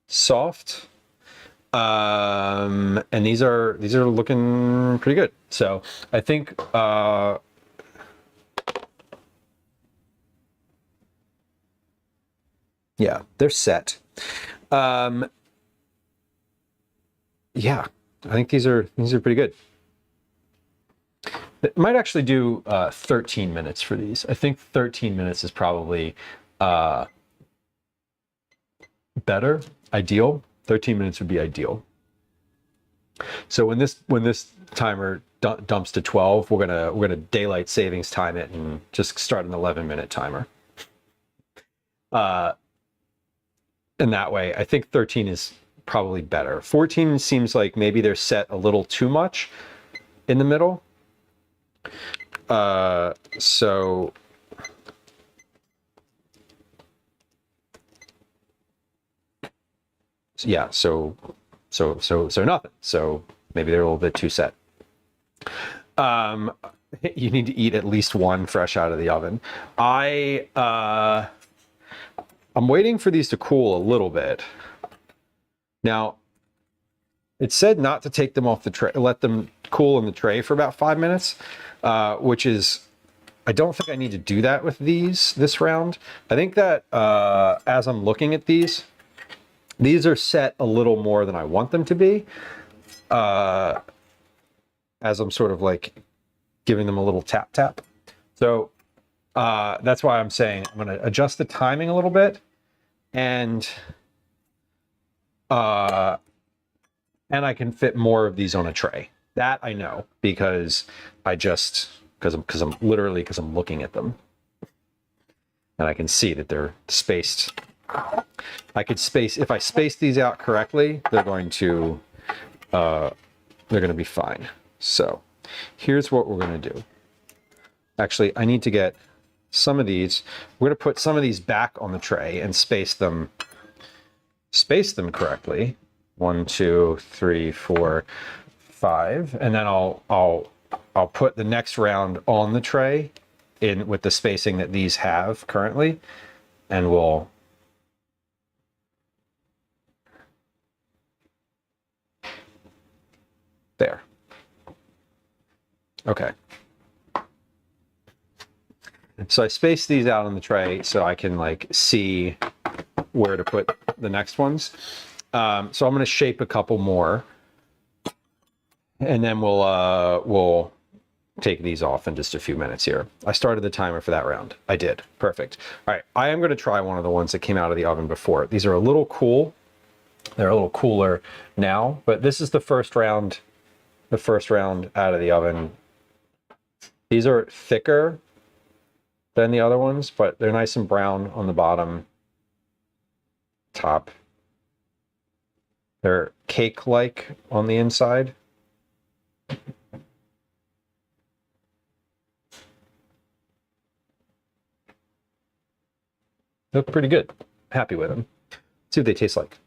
soft. And these are looking pretty good. So I think yeah, they're set. Yeah, I think these are pretty good. It might actually do 13 minutes for these. I think 13 minutes is probably better, ideal. 13 minutes would be ideal. So when this timer dumps to 12, we're gonna daylight savings time it and just start an 11-minute timer. And that way, I think 13 is probably better. 14 seems like maybe they're set a little too much in the middle. So yeah, so nothing. So maybe they're a little bit too set. You need to eat at least one fresh out of the oven. I'm waiting for these to cool a little bit. Now, it said not to take them off the tray, let them cool in the tray for about 5 minutes, which is, I don't think I need to do that with this round. I think that as I'm looking at these are set a little more than I want them to be, as I'm sort of like giving them a little tap. So that's why I'm saying I'm going to adjust the timing a little bit, and I can fit more of these on a tray. That I know because because I'm looking at them, and I can see that they're spaced. If I space these out correctly, they're going to be fine. So here's what we're going to do. Actually, I need to get some of these. We're going to put some of these back on the tray and space them correctly. 1, 2, 3, 4, 5, and then I'll put the next round on the tray in with the spacing that these have currently, and we'll there. Okay. So I spaced these out on the tray so I can like see where to put the next ones. So I'm going to shape a couple more, and then we'll take these off in just a few minutes here. I started the timer for that round. I did. Perfect. All right. I am going to try one of the ones that came out of the oven before. These are a little cool. They're a little cooler now, but this is the first round out of the oven. These are thicker than the other ones, but they're nice and brown on the bottom, top. They're cake-like on the inside. Look pretty good. Happy with them. Let's see what they taste like.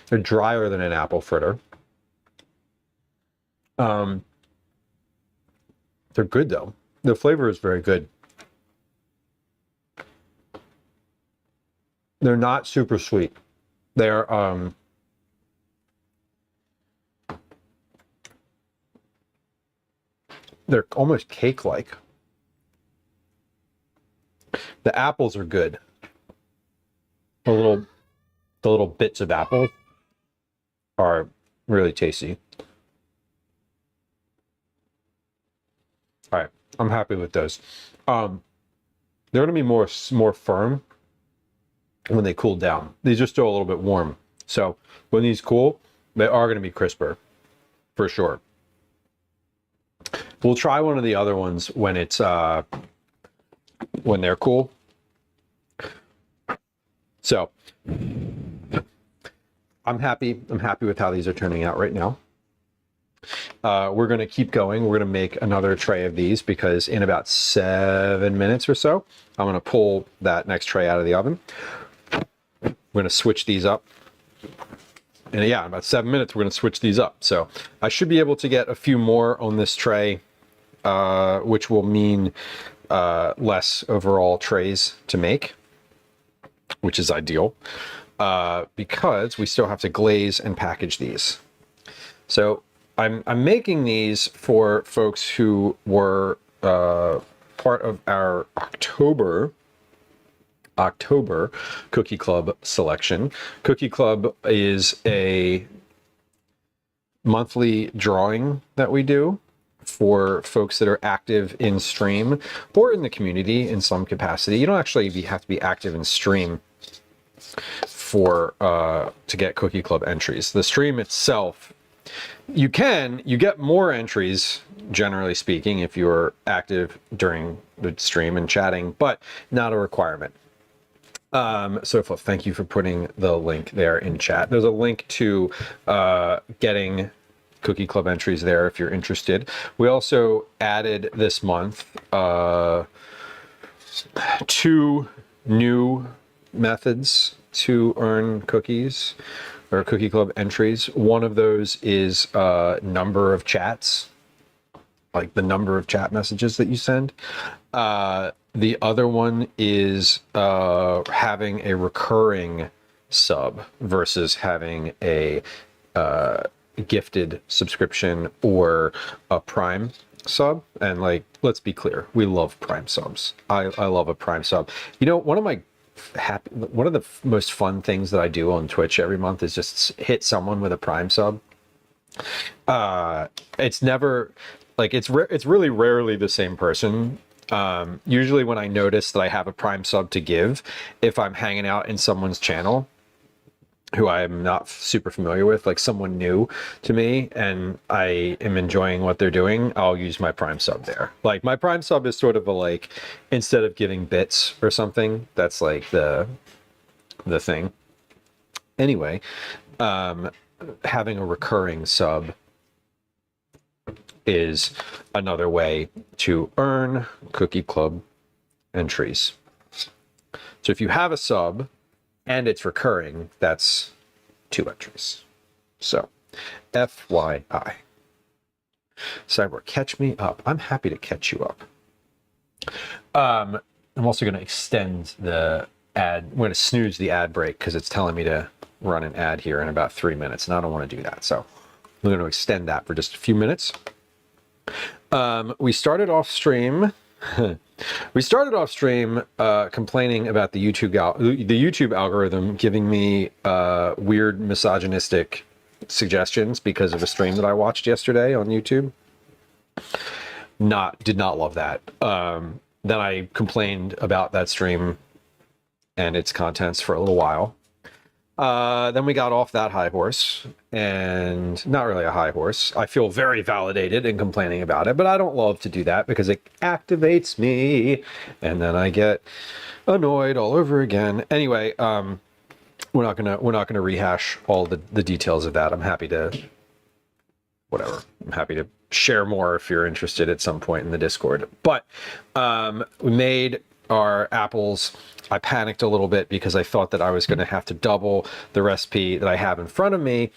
They're drier than an apple fritter. They're good though. The flavor is very good. They're not super sweet. They're almost cake-like. The apples are good. The little bits of apples are really tasty. All right, I'm happy with those. They're going to be more firm when they cool down. These are still a little bit warm. So when these cool, they are going to be crisper for sure. We'll try one of the other ones when it's when they're cool. So I'm happy with how these are turning out right now. We're going to keep going. We're going to make another tray of these because in about 7 minutes or so, I'm going to pull that next tray out of the oven. We're going to switch these up. And yeah, in about 7 minutes, we're going to switch these up. So I should be able to get a few more on this tray, which will mean less overall trays to make, which is ideal, because we still have to glaze and package these. So I'm making these for folks who were part of our October Cookie Club selection. Cookie Club is a monthly drawing that we do for folks that are active in stream or in the community in some capacity. You don't actually have to be active in stream for to get Cookie Club entries. The stream itself, you get more entries, generally speaking, if you're active during the stream and chatting, but not a requirement. So thank you for putting the link there in chat. There's a link to getting Cookie Club entries there if you're interested. We also added this month 2 new methods to earn cookies or Cookie Club entries. One of those is number of chats, like the number of chat messages that you send. The other one is having a recurring sub versus having a gifted subscription or a Prime sub. And like, let's be clear, we love Prime subs. I love a Prime sub. You know, one of the most fun things that I do on Twitch every month is just hit someone with a Prime sub. It's never like it's really rarely the same person. Usually when I notice that I have a Prime sub to give, if I'm hanging out in someone's channel who I am not super familiar with, like someone new to me, and I am enjoying what they're doing, I'll use my Prime sub there. Like my Prime sub is sort of a, like, instead of giving bits or something, that's like the thing. Anyway, having a recurring sub is another way to earn Cookie Club entries. So if you have a sub and it's recurring, that's 2 entries. So, FYI. Cyborg, catch me up. I'm happy to catch you up. I'm also going to extend the ad. I'm going to snooze the ad break because it's telling me to run an ad here in about 3 minutes, and I don't want to do that. So, I'm going to extend that for just a few minutes. We started off stream. Complaining about the YouTube algorithm giving me weird misogynistic suggestions because of a stream that I watched yesterday on YouTube. Did not love that. Then I complained about that stream and its contents for a little while. Then we got off that high horse, and not really a high horse. I feel very validated in complaining about it, but I don't love to do that because it activates me, and then I get annoyed all over again. Anyway, we're not gonna rehash all the details of that. I'm happy to share more if you're interested at some point in the Discord. But we made our apples. I panicked a little bit because I thought that I was going to have to double the recipe that I have in front of me.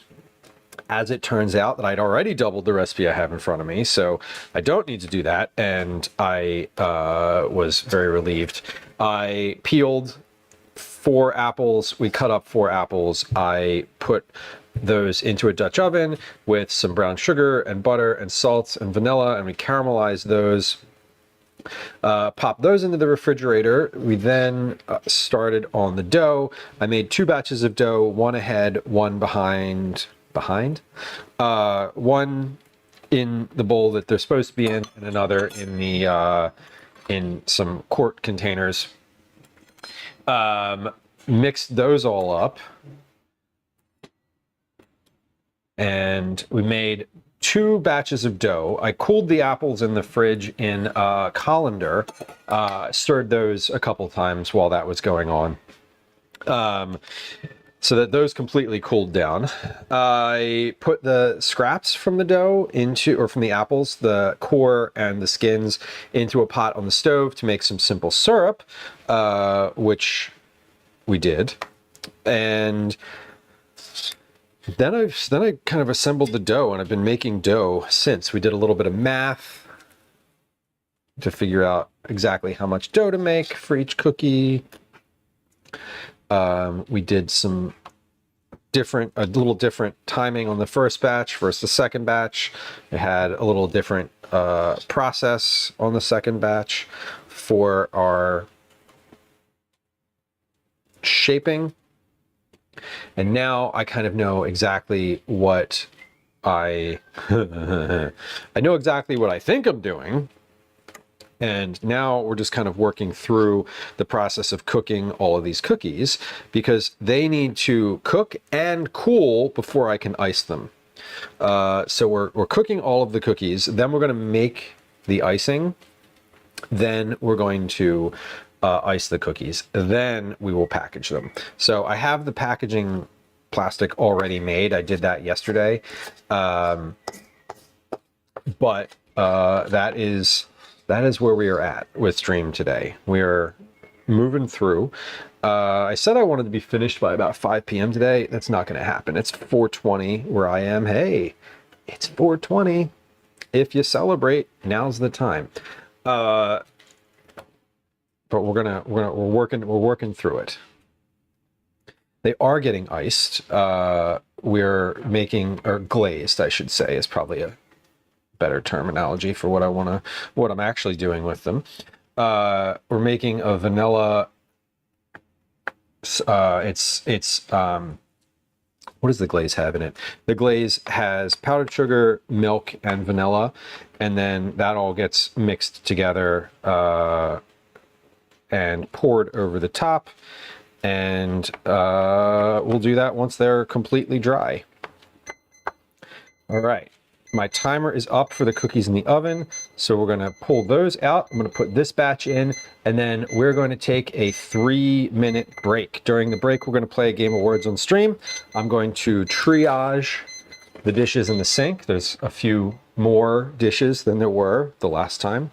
As it turns out that I'd already doubled the recipe I have in front of me, so I don't need to do that, and I was very relieved. I peeled 4 apples. We cut up 4 apples. I put those into a Dutch oven with some brown sugar and butter and salt and vanilla, and we caramelized those. Pop those into the refrigerator. We then started on the dough. I made 2 batches of dough, one ahead, one behind, one in the bowl that they're supposed to be in, and another in the in some quart containers. Mixed those all up, and we made 2 batches of dough. I cooled the apples in the fridge in a colander, stirred those a couple times while that was going on, so that those completely cooled down. I put the scraps from the dough from the apples, the core and the skins, into a pot on the stove to make some simple syrup, which we did. And then I kind of assembled the dough, and I've been making dough since. We did a little bit of math to figure out exactly how much dough to make for each cookie. We did a little different timing on the first batch versus the second batch. It had a little different process on the second batch for our shaping. And now I kind of know exactly what I I know exactly what I think I'm doing. And now we're just kind of working through the process of cooking all of these cookies because they need to cook and cool before I can ice them. So we're cooking all of the cookies. Then we're going to make the icing. Then we're going to ice the cookies. Then we will package them. So I have the packaging plastic already made. I did that yesterday. But that is where we are at with stream today. We are moving through. I said I wanted to be finished by about 5 p.m. today. That's not going to happen. It's 4:20 where I am. Hey, it's 4:20. If you celebrate, now's the time. But we're working through it. They are getting iced. We're making, or glazed, I should say, is probably a better terminology for what I'm actually doing with them. We're making a vanilla. What does the glaze have in it? The glaze has powdered sugar, milk, and vanilla, and then that all gets mixed together and poured over the top. And we'll do that once they're completely dry. All right. My timer is up for the cookies in the oven, so we're going to pull those out. I'm going to put this batch in, and then we're going to take a 3-minute break. During the break, we're going to play a game of words on stream. I'm going to triage the dishes in the sink. There's a few more dishes than there were the last time.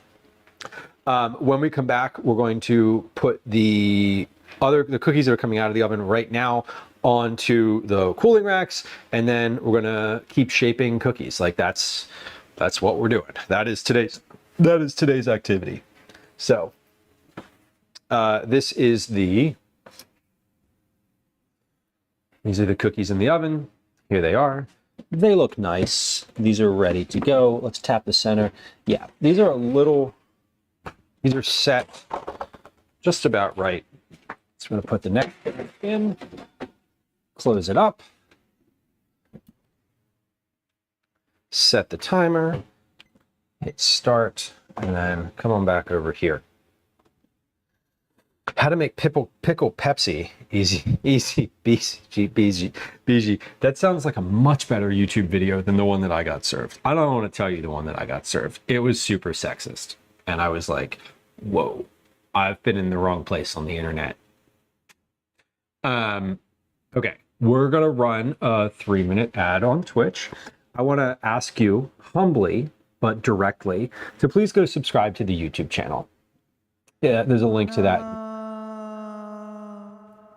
When we come back, we're going to put the cookies that are coming out of the oven right now onto the cooling racks, and then we're gonna keep shaping cookies. Like that's what we're doing. That is today's activity. So these are the cookies in the oven. Here they are. They look nice. These are ready to go. Let's tap the center. Yeah, these are set just about right. So I'm gonna put the neck in. Close it up, set the timer, hit start, and then come on back over here. How to make pickle Pepsi easy BG. That sounds like a much better YouTube video than the one that I got served. I don't want to tell you the one that I got served. It was super sexist, and I was like, whoa, I've been in the wrong place on the internet. Okay. We're going to run a 3-minute ad on Twitch. I want to ask you humbly, but directly, to please go subscribe to the YouTube channel. Yeah, there's a link to that.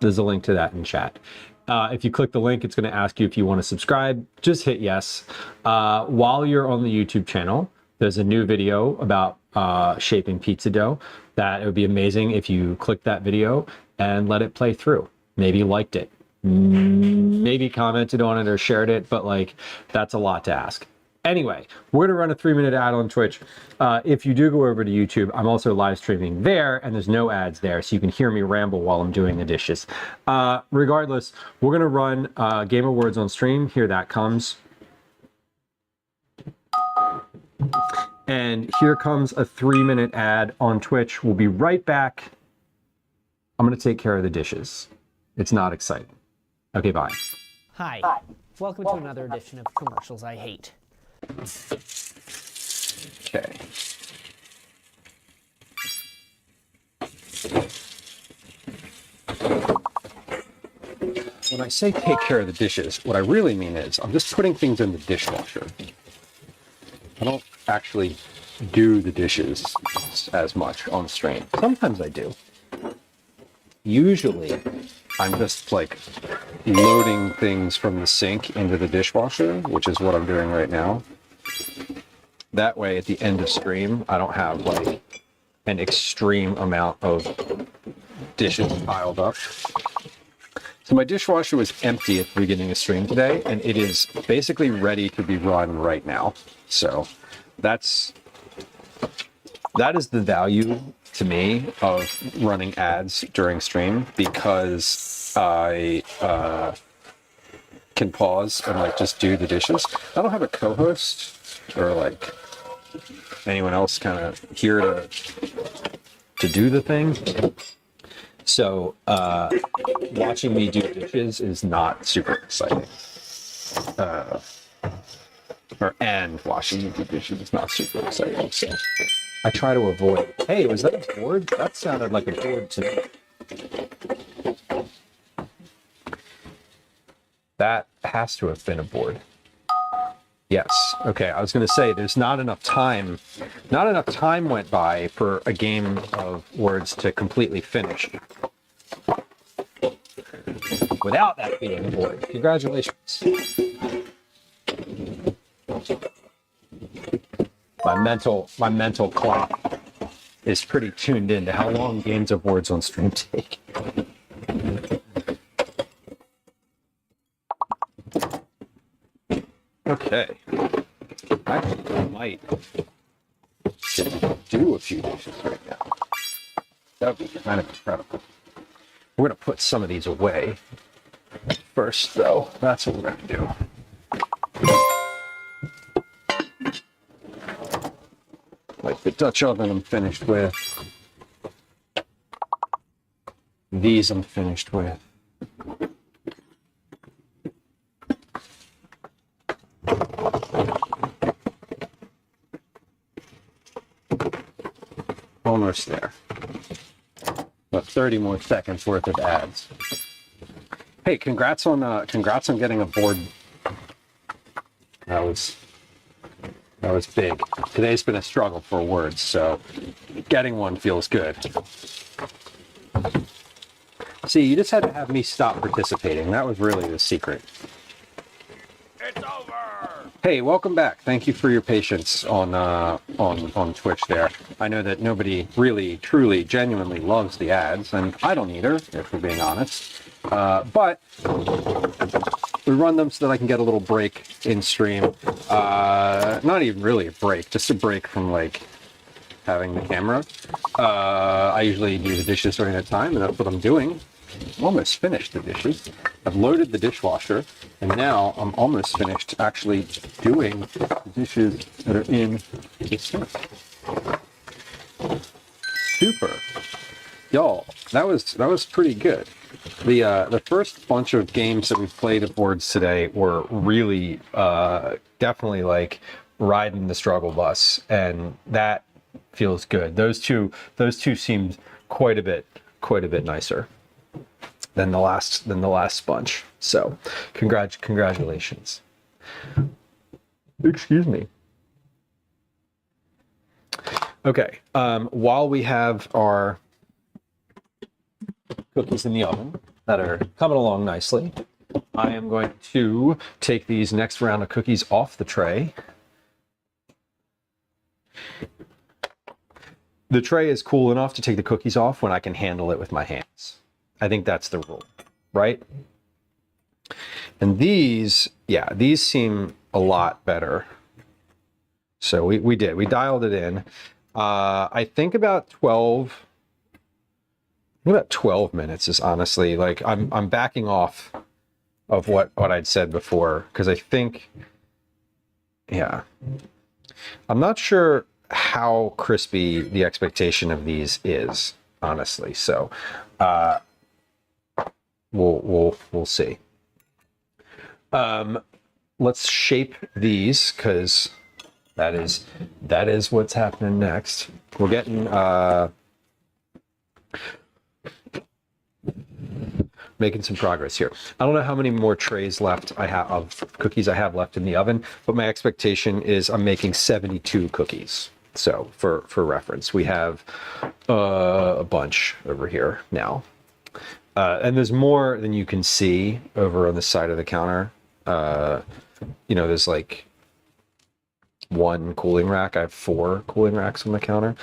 There's a link to that in chat. If you click the link, it's going to ask you if you want to subscribe. Just hit yes. While you're on the YouTube channel, there's a new video about shaping pizza dough that it would be amazing if you clicked that video and let it play through. Maybe liked it. Maybe commented on it or shared it, but like that's a lot to ask. Anyway, we're gonna run a 3-minute ad on Twitch. If you do go over to YouTube, I'm also live streaming there, and there's no ads there, so you can hear me ramble while I'm doing the dishes. Regardless, we're gonna run Game of Words on stream. Here that comes. And here comes a 3-minute ad on Twitch. We'll be right back. I'm gonna take care of the dishes. It's not exciting. Okay, bye. Hi. Welcome to another edition of Commercials I Hate. Okay. When I say take care of the dishes, what I really mean is I'm just putting things in the dishwasher. I don't actually do the dishes as much on stream. Sometimes I do. Usually, I'm just like loading things from the sink into the dishwasher, which is what I'm doing right now. That way, at the end of stream, I don't have like an extreme amount of dishes piled up. So my dishwasher was empty at the beginning of stream today, and it is basically ready to be run right now. So that is the value to me of running ads during stream, because I can pause and like just do the dishes. I don't have a co-host or like anyone else kind of here to do the thing. So watching me do dishes is not super exciting. And washing me do dishes is not super exciting. So I try to avoid. Hey, was that a board? That sounded like a board to me. That has to have been a board. Yes. Okay. I was going to say there's not enough time. Not enough time went by for a game of words to completely finish without that being a board. Congratulations. My mental clock is pretty tuned in to how long games of words on stream take. Okay. Actually, I might do a few dishes right now. That would be kind of incredible. We're going to put some of these away first, though. That's what we're going to do. Like the Dutch oven I'm finished with. These I'm finished with. Almost there. About 30 more seconds worth of ads. Hey, congrats on getting a board. That was big. Today's been a struggle for words, so getting one feels good. See, you just had to have me stop participating. That was really the secret. It's over. Hey, welcome back. Thank you for your patience on Twitch there. I know that nobody really, truly, genuinely loves the ads, and I don't either, if we're being honest. But we run them so that I can get a little break in stream. Not even really a break, just a break from like having the camera. I usually do the dishes during that time, and that's what I'm doing. I'm almost finished the dishes. I've loaded the dishwasher, and now I'm almost finished actually doing the dishes that are in the sink. Super. Y'all, that was pretty good. The first bunch of games that we've played of boards today were really definitely like riding the struggle bus, and that feels good. Those two seemed quite a bit nicer than the last bunch. So congratulations. Excuse me. Okay, while we have our cookies in the oven that are coming along nicely, I am going to take these next round of cookies off the tray. The tray is cool enough to take the cookies off when I can handle it with my hands. I think that's the rule, right? And these seem a lot better. So we dialed it in. I think about 12 minutes is honestly, like, I'm backing off of what I'd said before, because I think, yeah, I'm not sure how crispy the expectation of these is, honestly. So we'll see. Let's shape these, because that is what's happening next. We're getting making some progress here. I don't know how many more trays left I have of cookies I have left in the oven, but my expectation is I'm making 72 cookies. So for reference, we have a bunch over here now. And there's more than you can see over on the side of the counter. There's like one cooling rack. I have 4 cooling racks on the counter.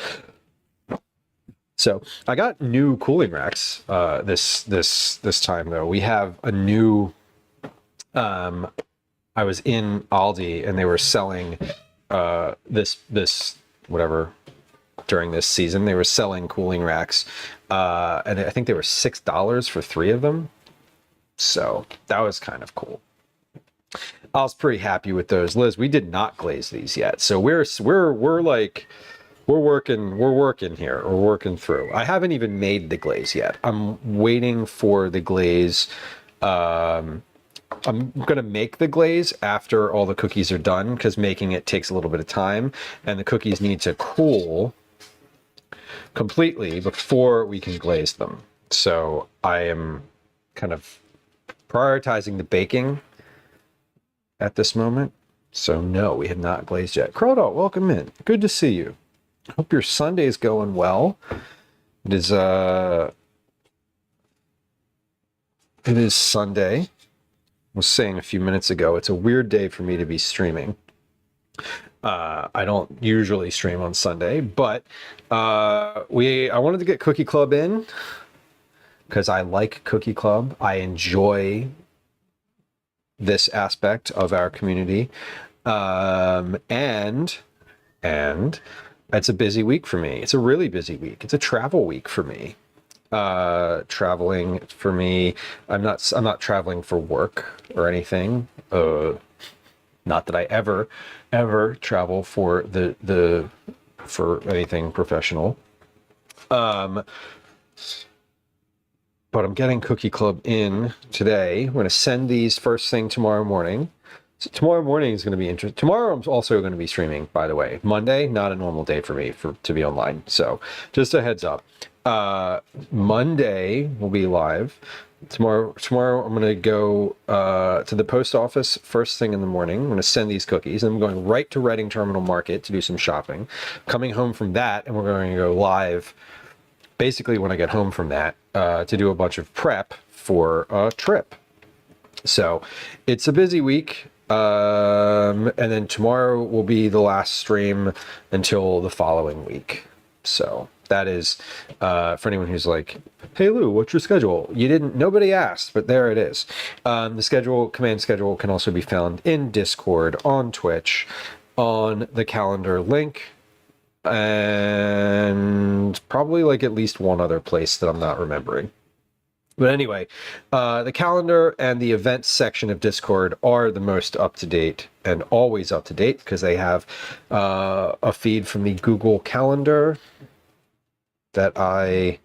So I got new cooling racks this time though. We have a new. I was in Aldi and they were selling this whatever during this season. They were selling cooling racks, and I think they were $6 for 3 of them. So that was kind of cool. I was pretty happy with those. Liz, we did not glaze these yet, so we're like we're working here. We're working through. I haven't even made the glaze yet. I'm waiting for the glaze. I'm gonna make the glaze after all the cookies are done because making it takes a little bit of time, and the cookies need to cool completely before we can glaze them. So I am kind of prioritizing the baking at this moment. So no, we have not glazed yet. Crawdot, welcome in. Good to see you. Hope your Sunday's going well. It is Sunday. I was saying a few minutes ago, it's a weird day for me to be streaming. I don't usually stream on Sunday, but I wanted to get Cookie Club in because I like Cookie Club. I enjoy this aspect of our community. And it's a busy week for me. It's a really busy week. It's a travel week for me. Traveling for me, I'm not traveling for work or anything. Not that I ever travel for for anything professional. But I'm getting Cookie Club in today. We're going to send these first thing tomorrow morning. So tomorrow morning is going to be interesting. Tomorrow I'm also going to be streaming, by the way. Monday, not a normal day for me to be online. So just a heads up. Monday will be live. Tomorrow I'm going to go to the post office first thing in the morning. I'm going to send these cookies. And I'm going right to Reading Terminal Market to do some shopping. Coming home from that, and we're going to go live basically when I get home from that to do a bunch of prep for a trip. So it's a busy week. And then tomorrow will be the last stream until the following week. So that is for anyone who's like, hey Lou, what's your schedule? Nobody asked, but there it is. The command schedule can also be found in Discord, on Twitch, on the calendar link, and probably like at least one other place that I'm not remembering. But anyway, the calendar and the events section of Discord are the most up-to-date and always up-to-date because they have a feed from the Google Calendar that there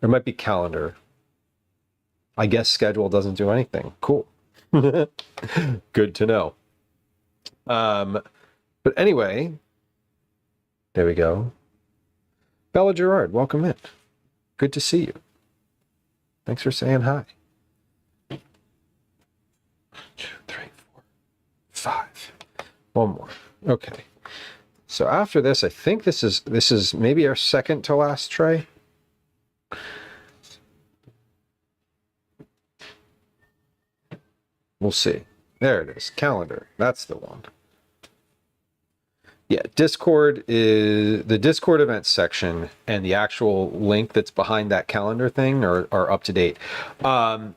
might be calendar. I guess schedule doesn't do anything. Cool. Good to know. But anyway, there we go. Bella Gerard, welcome in. Good to see you. Thanks for saying hi. 1, 2, 3, 4, 5. One more. Okay. So after this, I think this is maybe our second to last tray. We'll see. There it is. Calendar. That's the one. Yeah, Discord is the Discord events section, and the actual link that's behind that calendar thing are up to date. On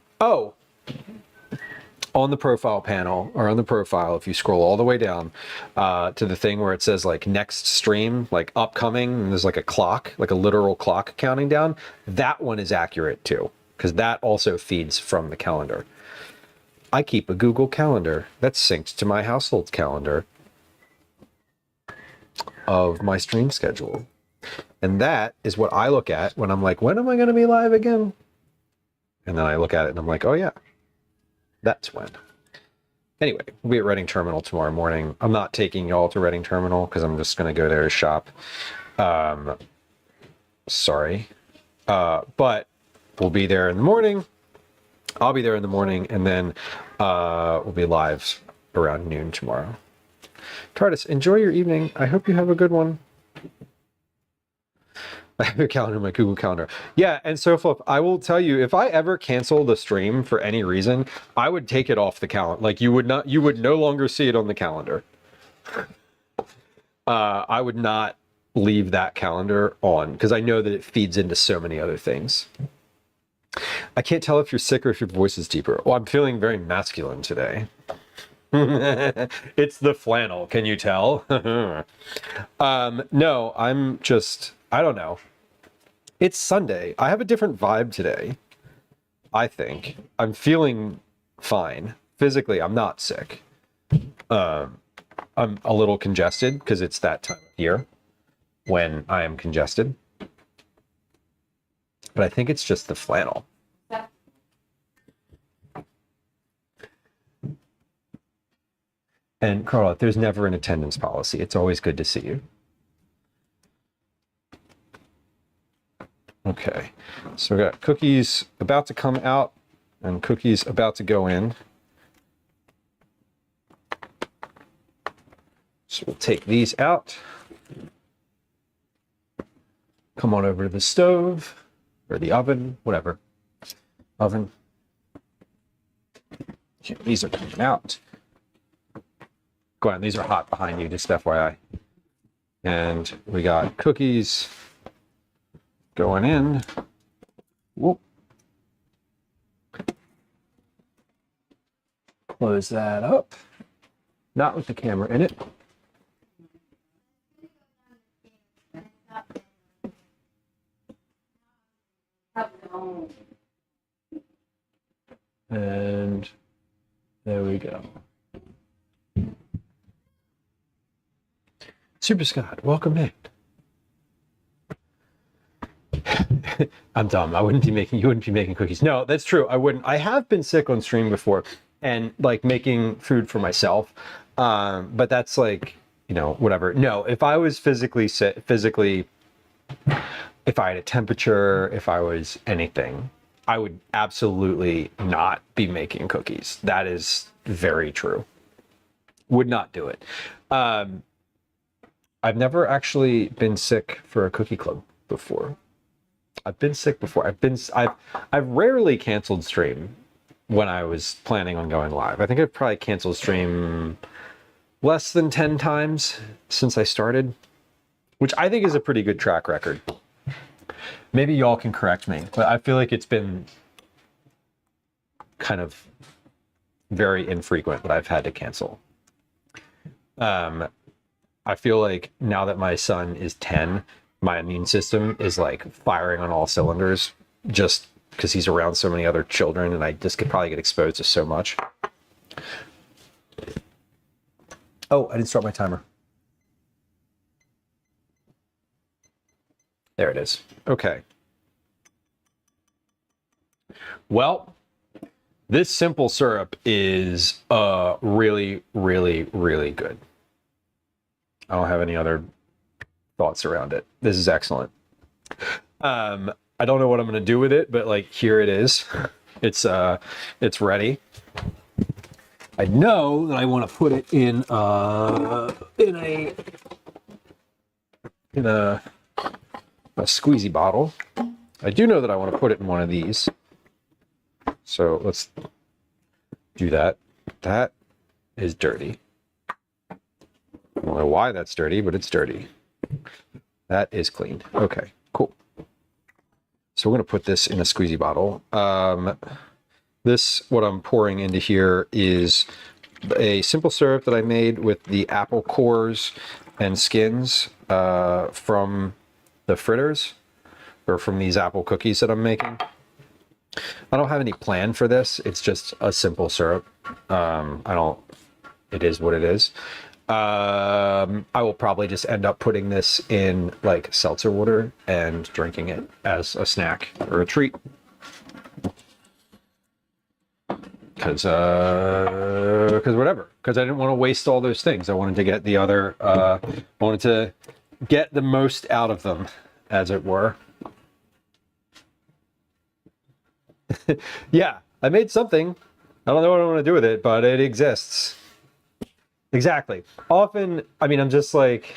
the profile panel, or on the profile, if you scroll all the way down to the thing where it says like next stream, like upcoming, and there's like a clock, like a literal clock counting down, that one is accurate too, because that also feeds from the calendar. I keep a Google Calendar that's synced to my household calendar of my stream schedule. And that is what I look at when I'm like, when am I going to be live again? And then I look at it and I'm like, oh yeah, that's when. Anyway, we'll be at Reading Terminal tomorrow morning. I'm not taking y'all to Reading Terminal because I'm just going to go there to shop. Sorry. But we'll be there in the morning. I'll be there in the morning, and then we'll be live around noon tomorrow. Tardis, enjoy your evening. I hope you have a good one. I have a calendar in my Google Calendar. Yeah, and so Flip, I will tell you, if I ever cancel the stream for any reason, I would take it off the calendar. Like you would no longer see it on the calendar. I would not leave that calendar on because I know that it feeds into so many other things. I can't tell if you're sick or if your voice is deeper. Well, I'm feeling very masculine today. It's the flannel. Can you tell? No, I'm just, I don't know. It's Sunday. I have a different vibe today. I think I'm feeling fine. physically, I'm not sick. I'm a little congested because it's that time of year when I am congested. But I think it's just the flannel. And Carla, there's never an attendance policy. It's always good to see you. Okay, so we got cookies about to come out and cookies about to go in. So we'll take these out. Come on over to the stove or the oven, whatever. Oven. Okay, these are coming out. Go on, these are hot behind you, just FYI. And we got cookies going in. Whoop. Close that up. Not with the camera in it. And there we go. Super Scott, welcome in. I'm dumb. You wouldn't be making cookies. No, that's true. I wouldn't. I have been sick on stream before and like making food for myself. But that's like, you know, whatever. No, if I was physically sick, if I had a temperature, if I was anything, I would absolutely not be making cookies. That is very true. Would not do it. I've never actually been sick for a cookie club before. I've been sick before. I've rarely canceled stream when I was planning on going live. I think I've probably canceled stream less than 10 times since I started, which I think is a pretty good track record. Maybe y'all can correct me, but I feel like it's been kind of very infrequent that I've had to cancel. I feel like now that my son is 10, my immune system is like firing on all cylinders just because he's around so many other children and I just could probably get exposed to so much. Oh, I didn't start my timer. There it is. Okay. Well, this simple syrup is really, really, really good. I don't have any other thoughts around it. This is excellent. I don't know what I'm going to do with it, but like here it is. It's ready. I know that I want to put it in a squeezy bottle. I do know that I want to put it in one of these. So let's do that. That is dirty. I don't know why that's dirty, but it's dirty. That is clean. Okay, cool. So we're going to put this in a squeezy bottle. What I'm pouring into here is a simple syrup that I made with the apple cores and skins from the fritters, or from these apple cookies that I'm making. I don't have any plan for this. It's just a simple syrup. It is what it is. I will probably just end up putting this in like seltzer water and drinking it as a snack or a treat. Because whatever. Because I didn't want to waste all those things. I wanted to get wanted to get the most out of them, as it were. Yeah, I made something. I don't know what I want to do with it, but it exists. Exactly. Often, I mean, I'm just like,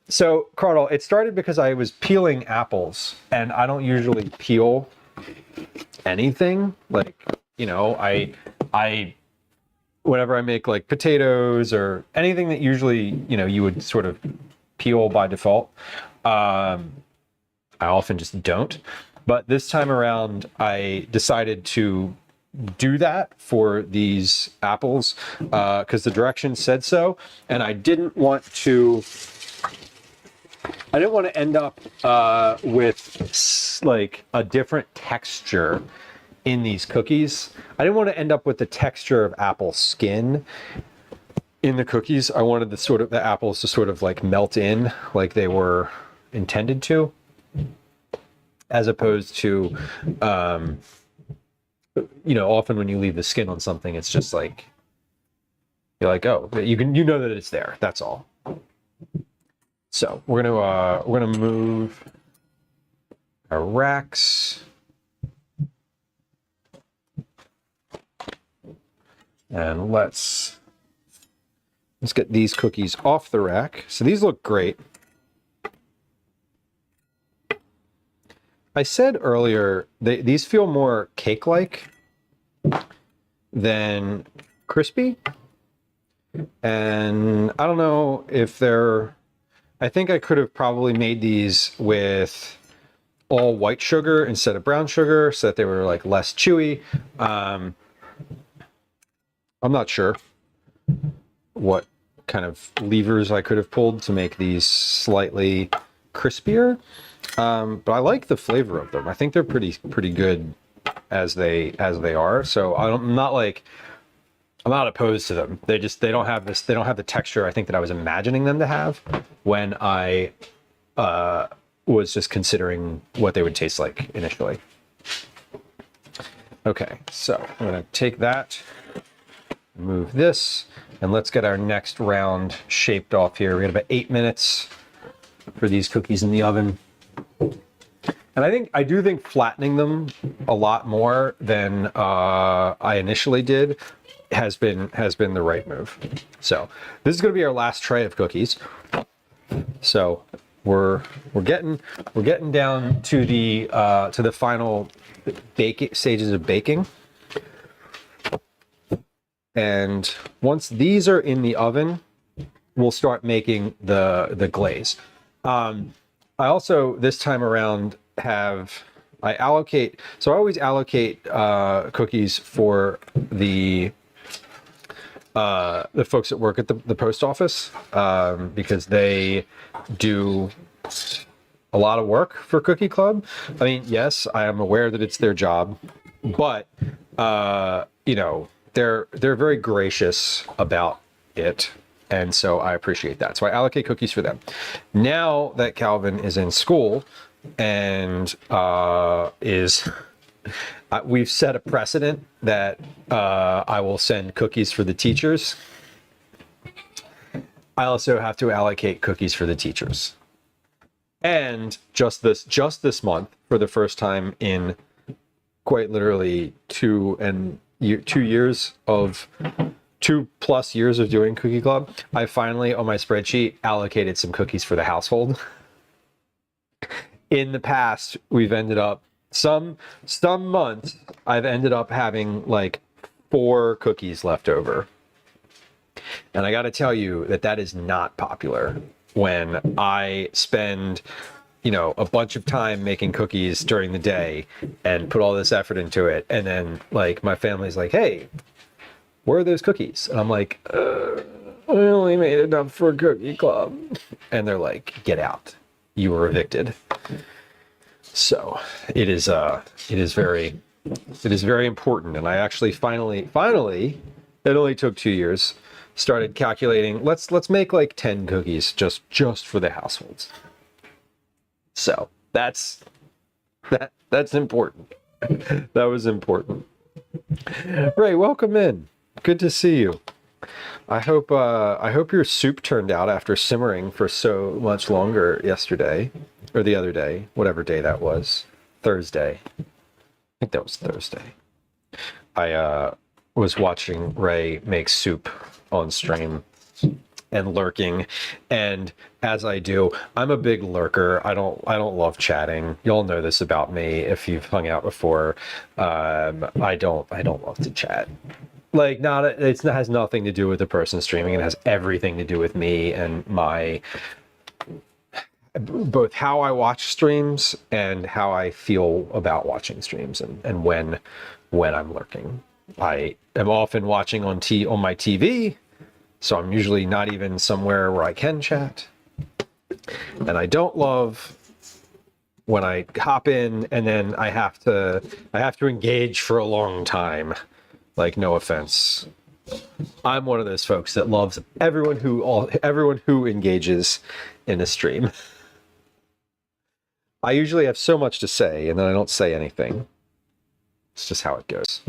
so Cardinal, it started because I was peeling apples and I don't usually peel anything. Like, you know, whenever I make like potatoes or anything that usually, you know, you would sort of peel by default, I often just don't. But this time around, I decided to do that for these apples because the directions said so, and I didn't want to end up with like a different texture in these cookies. I didn't want to end up with the texture of apple skin in the cookies. I wanted the apples to sort of like melt in like they were intended to, as opposed to, often when you leave the skin on something, it's just like, you're like, oh, you know that it's there. That's all. So we're gonna move our racks. And let's get these cookies off the rack. So these look great. I said earlier, these feel more cake-like than crispy. And I don't know if I think I could have probably made these with all white sugar instead of brown sugar so that they were like less chewy. I'm not sure what kind of levers I could have pulled to make these slightly crispier. But I like the flavor of them. I think they're pretty good as they are. So I'm not opposed to them. They don't have the texture I think that I was imagining them to have when I was just considering what they would taste like initially. Okay, so I'm gonna take that, move this, and let's get our next round shaped off here. We got about 8 minutes for these cookies in the oven. And I do think flattening them a lot more than I initially did has been the right move. So this is going to be our last tray of cookies. So we're getting down to the final stages of baking. And once these are in the oven, we'll start making the glaze. I also this time around I always allocate cookies for the folks that work at the post office, because they do a lot of work for Cookie Club. I mean, yes, I am aware that it's their job, but they're very gracious about it. And so I appreciate that. So I allocate cookies for them. Now that Calvin is in school and we've set a precedent that I will send cookies for the teachers. I also have to allocate cookies for the teachers. And just this month, for the first time in quite literally 2+ years of doing Cookie Club, I finally, on my spreadsheet, allocated some cookies for the household. In the past, we've ended up, some months, I've ended up having like 4 cookies left over. And I got to tell you that is not popular when I spend, a bunch of time making cookies during the day and put all this effort into it. And then like my family's like, hey, where are those cookies? And I'm like, I only made enough for Cookie Club. And they're like, get out. You were evicted. So it is very important. And I actually finally, it only took 2 years, started calculating, let's make like 10 cookies just for the households. So that's important. That was important. Ray, welcome in. Good to see you. I hope your soup turned out after simmering for so much longer yesterday, or the other day, whatever day that was. Thursday. I think that was Thursday. I was watching Ray make soup on stream and lurking, and as I do, I'm a big lurker. I don't love chatting. Y'all know this about me if you've hung out before. I don't love to chat. Like, it has nothing to do with the person streaming. It has everything to do with me and my both how I watch streams and how I feel about watching streams, and when I'm lurking. I am often watching on my TV, so I'm usually not even somewhere where I can chat. And I don't love when I hop in and then I have to engage for a long time. Like, no offense. I'm one of those folks that loves everyone who engages in a stream. I usually have so much to say and then I don't say anything. It's just how it goes.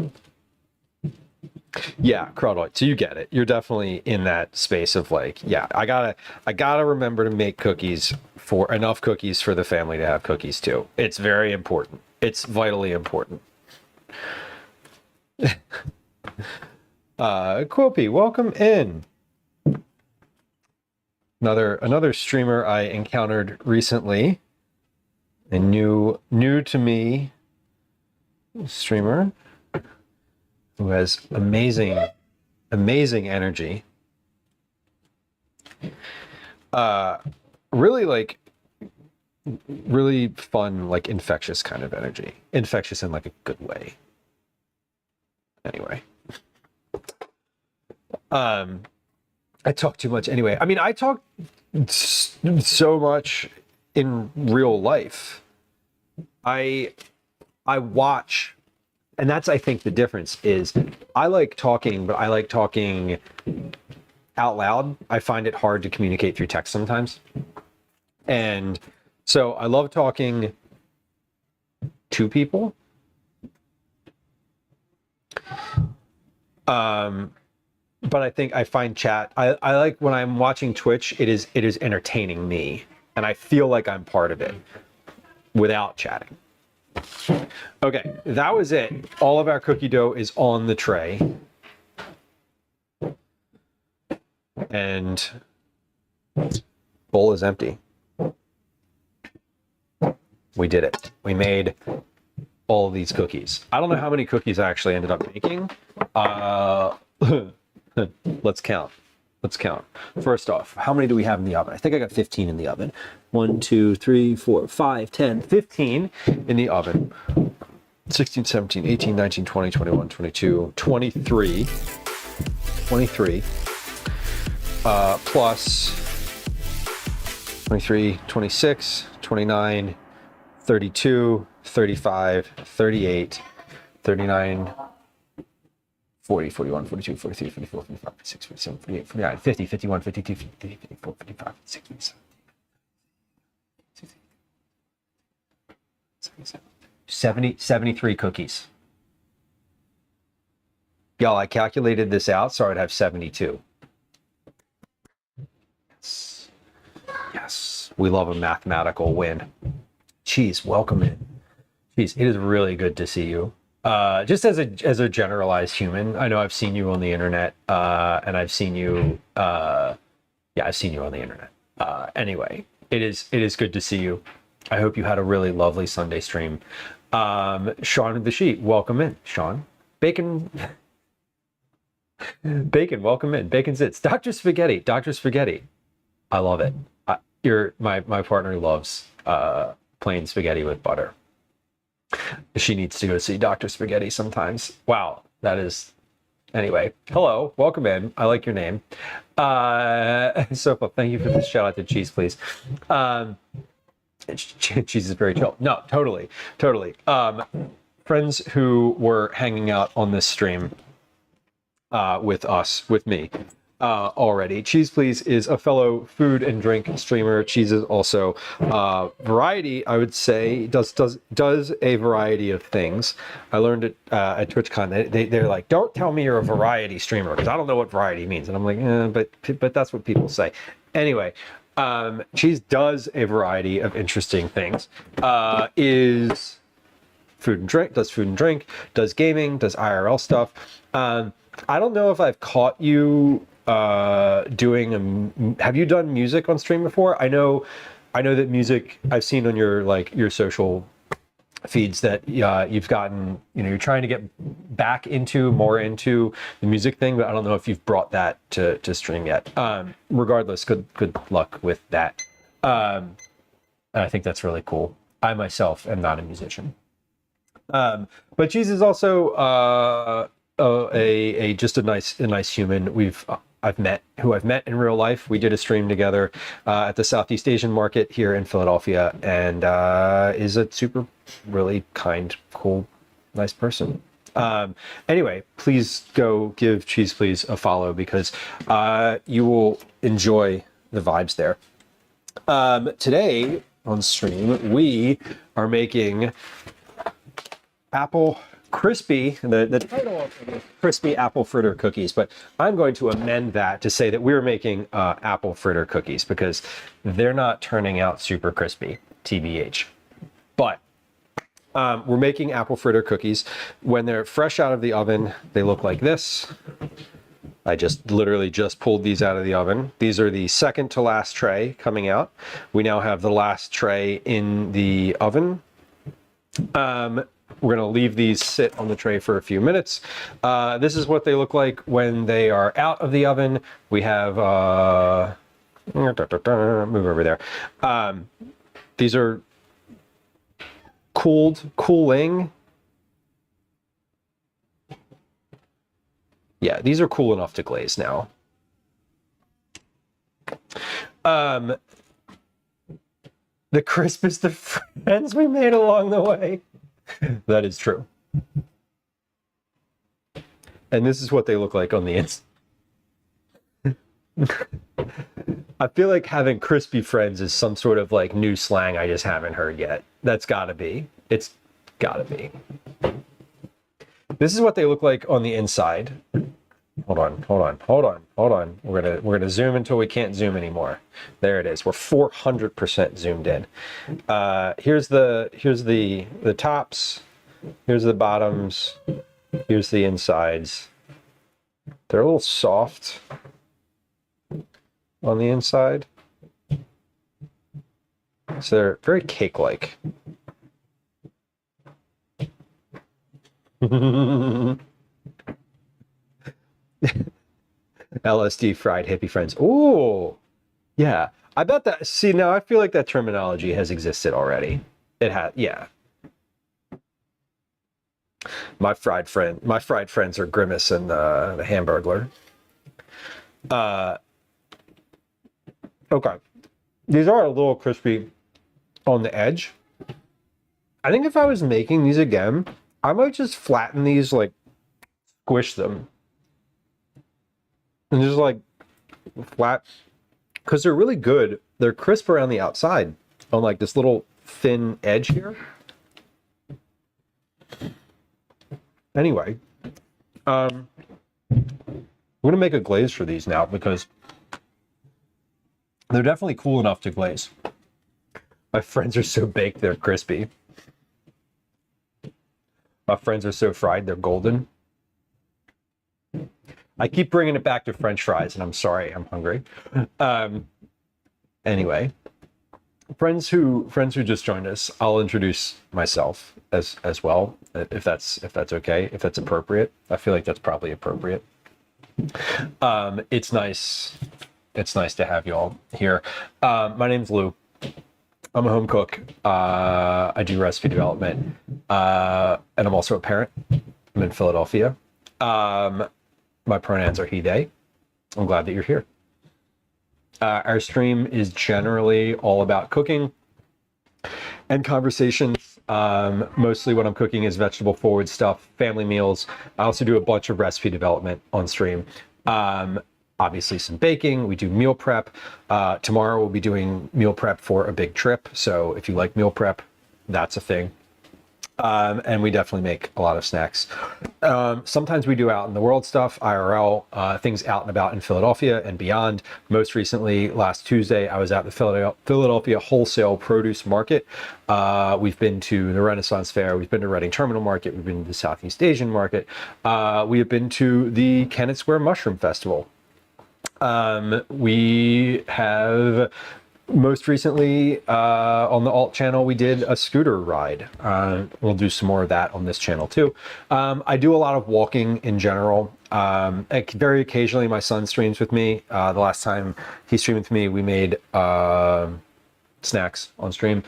Yeah, Crowdoid. So you get it. You're definitely in that space of like, yeah, I gotta remember to make cookies for enough cookies for the family to have cookies too. It's very important. It's vitally important. Quilpy, welcome in. Another streamer I encountered recently. A new to me streamer who has amazing energy. Really fun, like infectious kind of energy. Infectious in like a good way. Anyway. I talk too much anyway. I mean, I talk so much in real life. I watch, and that's, I think, the difference is I like talking, but I like talking out loud. I find it hard to communicate through text sometimes. And so I love talking to people. But I think I find chat, I like when I'm watching Twitch, it is entertaining me. And I feel like I'm part of it without chatting. Okay, that was it. All of our cookie dough is on the tray. And bowl is empty. We did it. We made all of these cookies. I don't know how many cookies I actually ended up making. Let's count. First off, how many do we have in the oven? I think I got 15 in the oven. 1, 2, 3, 4, 5, 10, 15 in the oven. 16, 17, 18, 19, 20, 21, 22, 23. 23. Plus 23, 26, 29, 32, 35, 38, 39, 40, 41, 42, 43, 44, 45, 46, 47, 48, 49, 50, 51, 52, 53, 54, 55, 56, 57, 70, 73 cookies. Y'all, I calculated this out, so I'd have 72. Yes. We love a mathematical win. Cheese, welcome in. Cheese, it is really good to see you. Just as a generalized human, I know I've seen you on the internet, and I've seen you, I've seen you on the internet. Anyway, it is good to see you. I hope you had a really lovely Sunday stream. Sean the Sheep, welcome in. Sean, Bacon, welcome in. Bacon Sits, Dr. Spaghetti. I love it. My partner loves plain spaghetti with butter. She needs to go see Dr. Spaghetti sometimes. Wow, that is... Anyway, hello, welcome in. I like your name. So thank you for this. Shout out to Cheese, please. Cheese is very chill. No, totally. Friends who were hanging out on this stream with me already. Cheese Please is a fellow food and drink streamer. Cheese is also variety, I would say, does a variety of things. I learned it at TwitchCon. They're like, don't tell me you're a variety streamer because I don't know what variety means. And I'm like, but that's what people say. Anyway, Cheese does a variety of interesting things. Is food and drink, does gaming, does IRL stuff. I don't know if I've caught you have you done music on stream before? I know that music, I've seen on your social feeds that you've gotten, you're trying to get more into the music thing, but I don't know if you've brought that to stream yet. Regardless, good luck with that. And I think that's really cool. I myself am not a musician. But Cheese is also just a nice human. I've met in real life. We did a stream together at the Southeast Asian market here in Philadelphia, and is a super, really kind, cool, nice person. Anyway, please go give Cheese Please a follow because you will enjoy the vibes there. Today on stream, we are making apple crispy, the title of it is crispy apple fritter cookies, but I'm going to amend that to say that we're making apple fritter cookies because they're not turning out super crispy, TBH. But we're making apple fritter cookies. When they're fresh out of the oven, they look like this. I just literally just pulled these out of the oven. These are the second to last tray coming out. We now have the last tray in the oven. We're gonna leave these sit on the tray for a few minutes. This is what they look like when they are out of the oven. We have, move over there. These are cooling. Yeah, these are cool enough to glaze now. The crispest of friends we made along the way. That is true. And this is what they look like on the inside. I feel like having crispy friends is some sort of like new slang I just haven't heard yet. That's gotta be. It's gotta be. This is what they look like on the inside. Hold on. We're gonna zoom until we can't zoom anymore. There it is. We're 400% zoomed in. Here's the tops. Here's the bottoms. Here's the insides. They're a little soft on the inside. So they're very cake-like. LSD fried hippie friends. Ooh, yeah. I bet that. See, now I feel like that terminology has existed already. It had, yeah. My fried friends are Grimace and the Hamburglar. Okay, these are a little crispy on the edge. I think if I was making these again, I might just flatten these, like squish them. And just like flat, because they're really good. They're crisp around the outside on like this little thin edge here. Anyway, I'm gonna make a glaze for these now because they're definitely cool enough to glaze. My friends are so baked, they're crispy. My friends are so fried, they're golden. I keep bringing it back to French fries, and I'm sorry, I'm hungry. Anyway, friends who just joined us, I'll introduce myself as well, if that's okay, if that's appropriate. I feel like that's probably appropriate. It's nice to have you all here. My name's Lou. I'm a home cook. I do recipe development, and I'm also a parent. I'm in Philadelphia. My pronouns are he, they. I'm glad that you're here. Our stream is generally all about cooking and conversations. Mostly what I'm cooking is vegetable forward stuff, family meals. I also do a bunch of recipe development on stream. Obviously some baking, we do meal prep. Tomorrow we'll be doing meal prep for a big trip. So if you like meal prep, that's a thing. And we definitely make a lot of snacks. Sometimes we do out in the world stuff, IRL, things out and about in Philadelphia and beyond. Most recently, last Tuesday, I was at the Philadelphia Wholesale Produce Market. We've been to the Renaissance Fair. We've been to Reading Terminal Market. We've been to the Southeast Asian Market. We have been to the Kennett Square Mushroom Festival. We have most recently on the alt channel, we did a scooter ride. We'll do some more of that on this channel too. I do a lot of walking in general. Very occasionally my son streams with me. The last time he streamed with me, we made snacks on stream.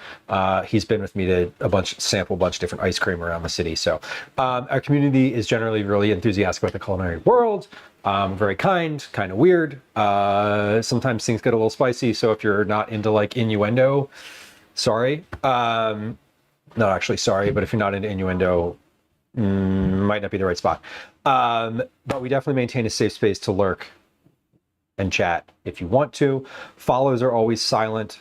He's been with me to sample a bunch of different ice cream around the city. So our community is generally really enthusiastic about the culinary world. Very kind, kind of weird. Sometimes things get a little spicy, so if you're not into like innuendo, sorry. Not actually sorry, but if you're not into innuendo, might not be the right spot. But we definitely maintain a safe space to lurk and chat if you want to. Follows are always silent.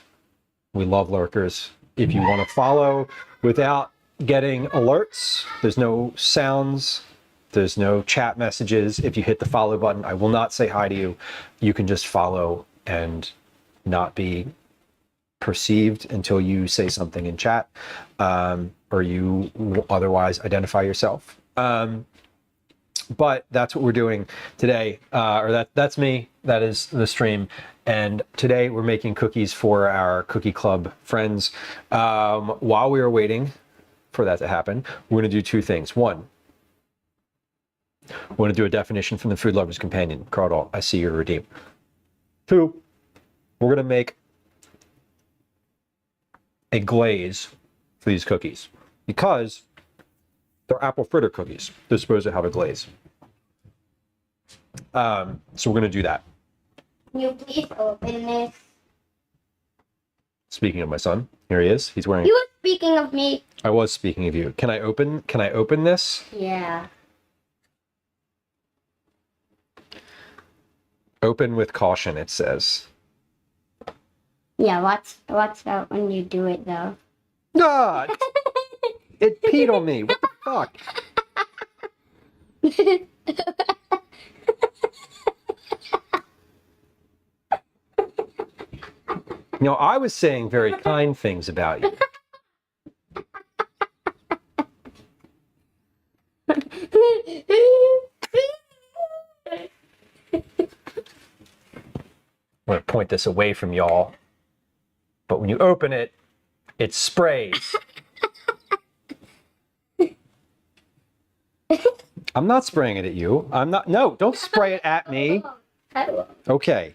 We love lurkers. If you want to follow without getting alerts, there's no sounds, there's no chat messages. If you hit the follow button, I will not say hi to you. You can just follow and not be perceived until you say something in chat, or you otherwise identify yourself. But that's what we're doing today, or that's me. That is the stream. And today we're making cookies for our cookie club friends. While we are waiting for that to happen, we're going to do two things. One, we're going to do a definition from the Food Lover's Companion. Cardall, I see your redeem. Two, we're going to make a glaze for these cookies because they're apple fritter cookies. They're supposed to have a glaze. So we're going to do that. Can you please open this? Speaking of my son, here he is. He's wearing. You were speaking of me. I was speaking of you. Can I open this? Yeah. Open with caution, it says. Yeah, watch out when you do it though. Ah! It peed on me. What the fuck? You know, I was saying very kind things about you. I'm going to point this away from y'all. But when you open it, it sprays. I'm not spraying it at you. I'm not. No, don't spray it at me. Okay.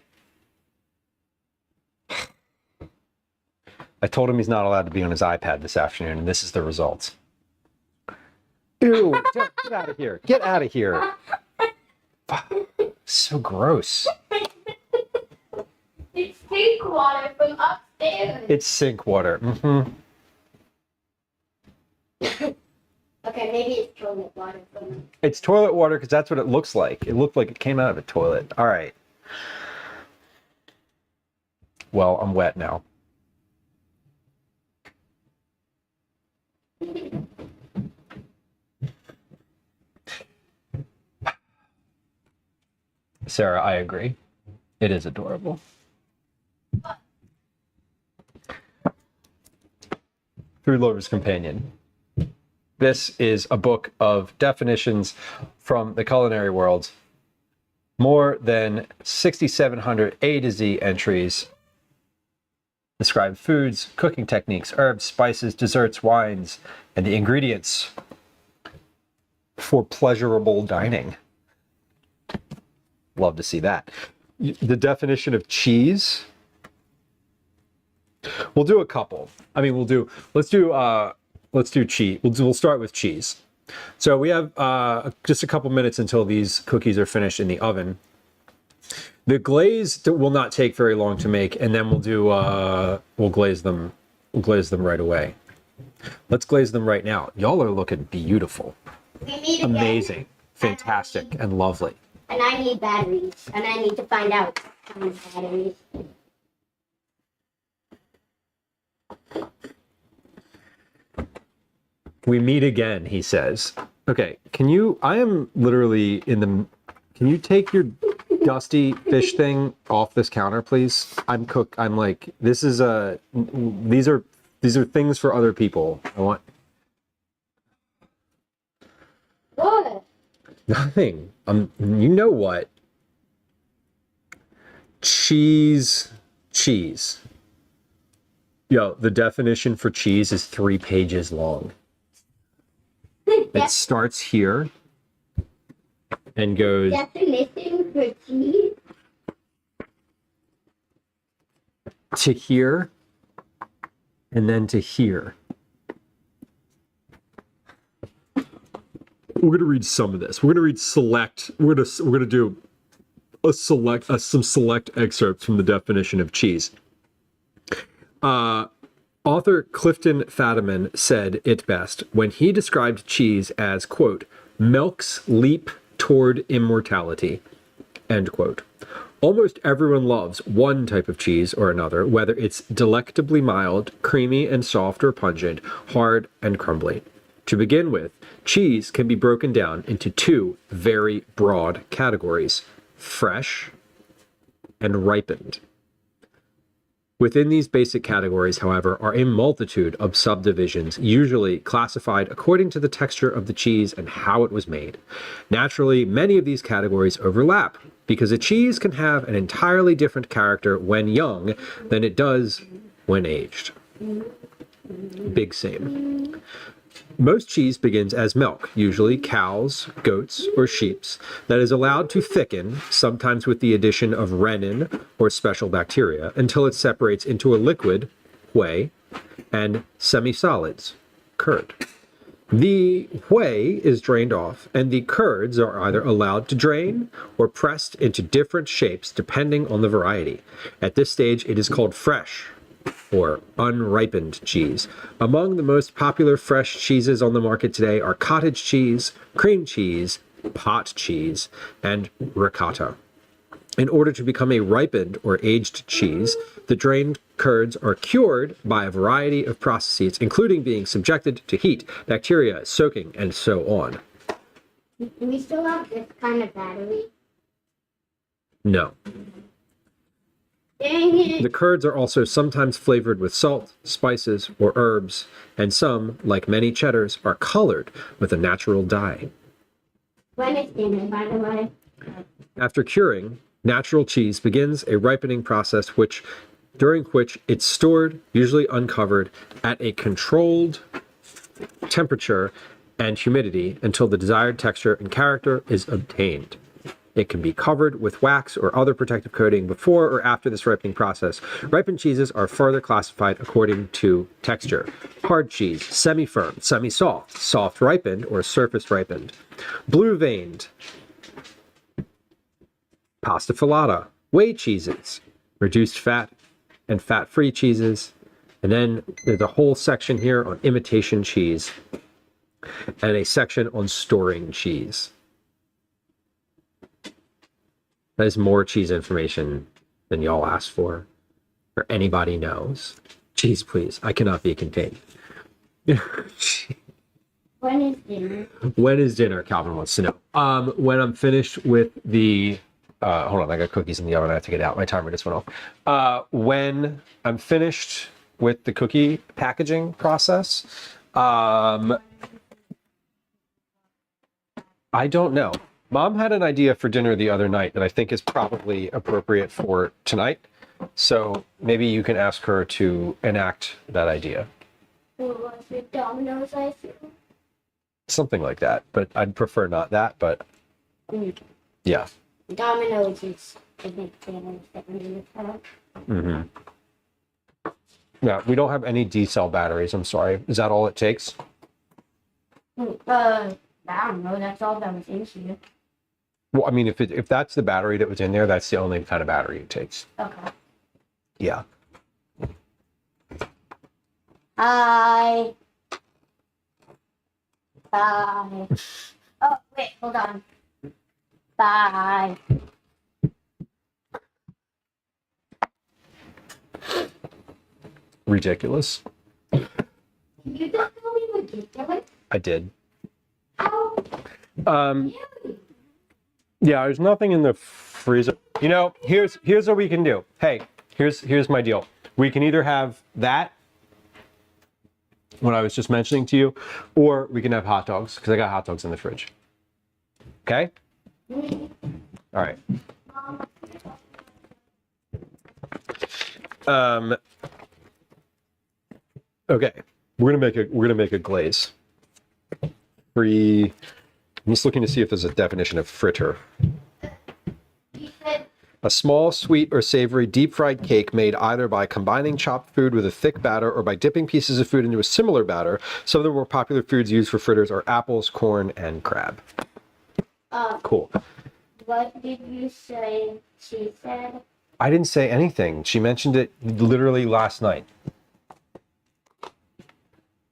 I told him he's not allowed to be on his iPad this afternoon, and this is the result. Ew, get out of here. Get out of here. So gross. It's sink water from upstairs. It's sink water. Mm-hmm. Okay, maybe it's toilet water from. It's toilet water because that's what it looks like. It looked like it came out of a toilet. All right. Well, I'm wet now. Sarah, I agree. It is adorable. Food Lover's Companion. This is a book of definitions from the culinary world. More than 6,700 A to Z entries describe foods, cooking techniques, herbs, spices, desserts, wines, and the ingredients for pleasurable dining. Love to see that. The definition of cheese. We'll do a couple. I mean, let's do cheese. We'll start with cheese. So we have just a couple minutes until these cookies are finished in the oven. The glaze will not take very long to make, and then we'll glaze them right away. Let's glaze them right now. Y'all are looking beautiful. We meet again. Amazing, fantastic, and lovely. And I need batteries, and I need to find out how many batteries. We meet again, he says. Okay, can you take your dusty fish thing off this counter, please? These are things for other people. I want What? nothing. You know what? Cheese. Yo, the definition for cheese is 3 pages long. It starts here and goes Definition for cheese? to here and then to here. We're going to read some of this. We're going to read select. We're going to do some select excerpts from the definition of cheese. Author Clifton Fadiman said it best when he described cheese as, quote, milk's leap toward immortality, end quote. Almost everyone loves one type of cheese or another, whether it's delectably mild, creamy and soft or pungent, hard and crumbly. To begin with, cheese can be broken down into two very broad categories, fresh and ripened. Within these basic categories, however, are a multitude of subdivisions, usually classified according to the texture of the cheese and how it was made. Naturally, many of these categories overlap, because a cheese can have an entirely different character when young than it does when aged. Big same. Most cheese begins as milk, usually cows, goats, or sheep's, that is allowed to thicken, sometimes with the addition of rennin or special bacteria, until it separates into a liquid, whey, and semi-solids, curd. The whey is drained off, and the curds are either allowed to drain or pressed into different shapes depending on the variety. At this stage, it is called fresh, or unripened cheese. Among the most popular fresh cheeses on the market today are cottage cheese, cream cheese, pot cheese, and ricotta. In order to become a ripened or aged cheese, the drained curds are cured by a variety of processes, including being subjected to heat, bacteria, soaking, and so on. Do we still have this kind of battery? No. Dang it. The curds are also sometimes flavored with salt, spices, or herbs, and some, like many cheddars, are colored with a natural dye. When is dinner, by the way? After curing, natural cheese begins a ripening process during which it's stored, usually uncovered, at a controlled temperature and humidity until the desired texture and character is obtained. It can be covered with wax or other protective coating before or after this ripening process. Ripened cheeses are further classified according to texture. Hard cheese, semi-firm, semi-soft, soft ripened or surface ripened. Blue veined, pasta filata, whey cheeses, reduced fat and fat-free cheeses. And then there's a whole section here on imitation cheese and a section on storing cheese. That is more cheese information than y'all asked for, or anybody knows. Cheese, please. I cannot be contained. When is dinner? When is dinner? Calvin wants to know. When I'm finished with the... hold on, I got cookies in the oven. I have to get out. My timer just went off. When I'm finished with the cookie packaging process, I don't know. Mom had an idea for dinner the other night that I think is probably appropriate for tonight. So maybe you can ask her to enact that idea. What was it? Domino's, I assume? Something like that. But I'd prefer not that, but yeah. Domino's is, I think, famous that we need to Mm-hmm. Yeah, we don't have any D-cell batteries. I'm sorry. Is that all it takes? I don't know. That's all that was in here. Well, I mean, if that's the battery that was in there, that's the only kind of battery it takes. Okay. Yeah. Bye. Bye. Oh, wait, hold on. Bye. Ridiculous. You just told me ridiculous? I did. How? Yeah, there's nothing in the freezer. You know, here's what we can do. Hey, here's my deal. We can either have that, what I was just mentioning to you, or we can have hot dogs, because I got hot dogs in the fridge. Okay? All right. Okay. We're gonna make a glaze. I'm just looking to see if there's a definition of fritter. A small, sweet, or savory deep-fried cake made either by combining chopped food with a thick batter or by dipping pieces of food into a similar batter. Some of the more popular foods used for fritters are apples, corn, and crab. Cool. What did you say she said? I didn't say anything. She mentioned it literally last night.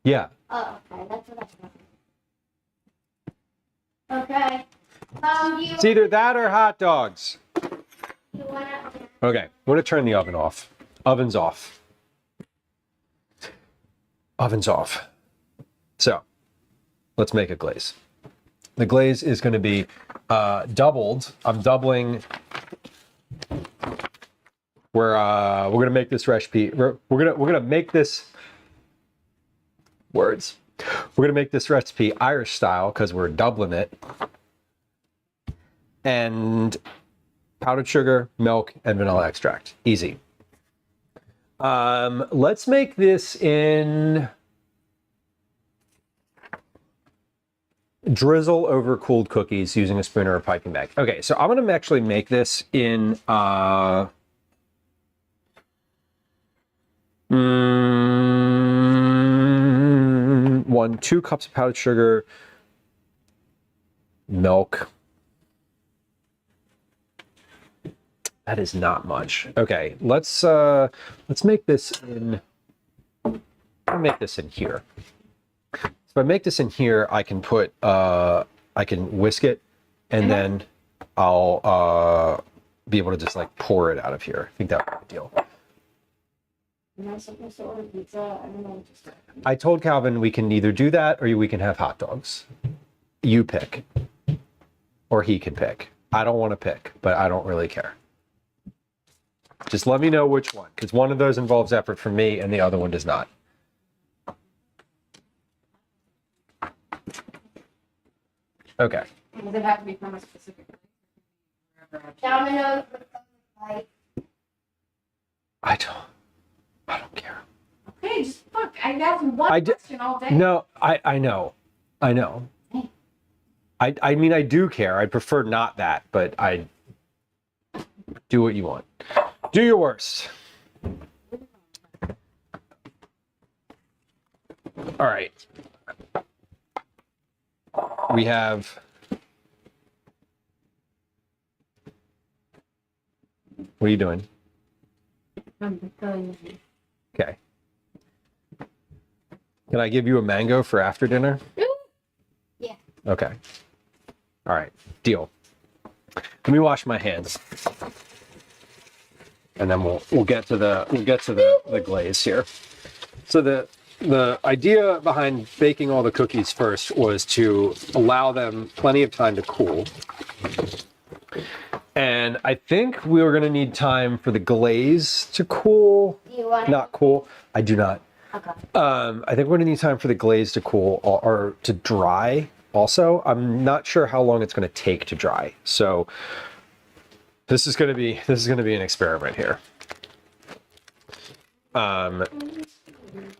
Yeah. Oh, okay, that's what I thought. Okay. You, It's either that or hot dogs. you wanna? Okay, I'm gonna turn the oven off. Oven's off. Oven's off. So, let's make a glaze. The glaze is going to be doubled. I'm doubling. We're gonna make this recipe. We're gonna make this words. We're gonna make this recipe Irish style because we're doubling it. And powdered sugar, milk, and vanilla extract. Easy. Let's make this in drizzle over cooled cookies using a spoon or a piping bag. Okay, so I'm gonna actually make this in 2 cups of powdered sugar, milk. That is not much. Okay, let's make this in. I'll make this in here. So if I make this in here, I can put I can whisk it, and then I'll be able to just like pour it out of here. I think that would be the deal. Am I supposed to order pizza? I don't know what to say. I told Calvin we can either do that or we can have hot dogs. You pick, or he can pick. I don't want to pick, but I don't really care. Just let me know which one, because one of those involves effort from me and the other one does not. Okay. Does it have to be from a specific place? Domino's like I don't care. Okay, just fuck. I asked one I d- question all day. No, I know. I know. I mean, I do care. I prefer not that, but I do what you want. Do your worst. All right. We have. What are you doing? I'm filling it. Okay. Can I give you a mango for after dinner? Yeah. Okay. All right. Deal. Let me wash my hands, and then we'll get to the glaze here. So the idea behind baking all the cookies first was to allow them plenty of time to cool. And I think we were going to need time for the glaze to cool. Do you want Not cool. I do not. Okay. I think we're going to need time for the glaze to cool or to dry also. I'm not sure how long it's going to take to dry. So this is going to be an experiment here.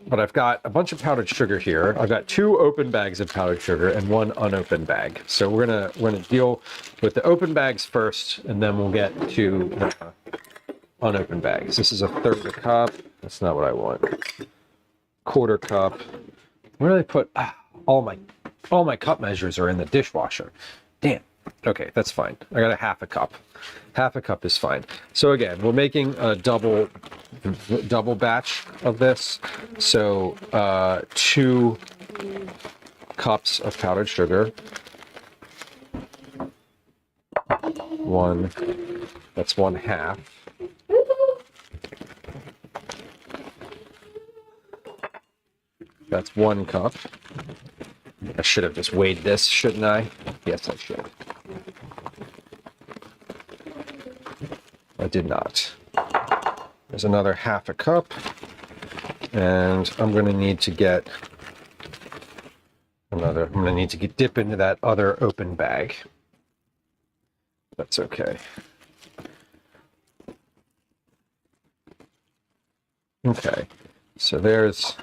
But I've got a bunch of powdered sugar here. I've got 2 open bags of powdered sugar and 1 unopened bag. So we're gonna deal with the open bags first, and then we'll get to the unopened bags. This is a 1/3 cup. That's not what I want. 1/4 cup. Where do I put all my cup measures are in the dishwasher. Damn. Okay, that's fine. I got a 1/2 cup. 1/2 cup is fine. So again, we're making a double batch of this. So 2 cups of powdered sugar. 1. That's 1/2. That's 1 cup. I should have just weighed this, shouldn't I? Yes, I should. I did not. There's another 1/2 cup, and I'm going to need to get another. I'm going to need to dip into that other open bag. That's okay. Okay, so there's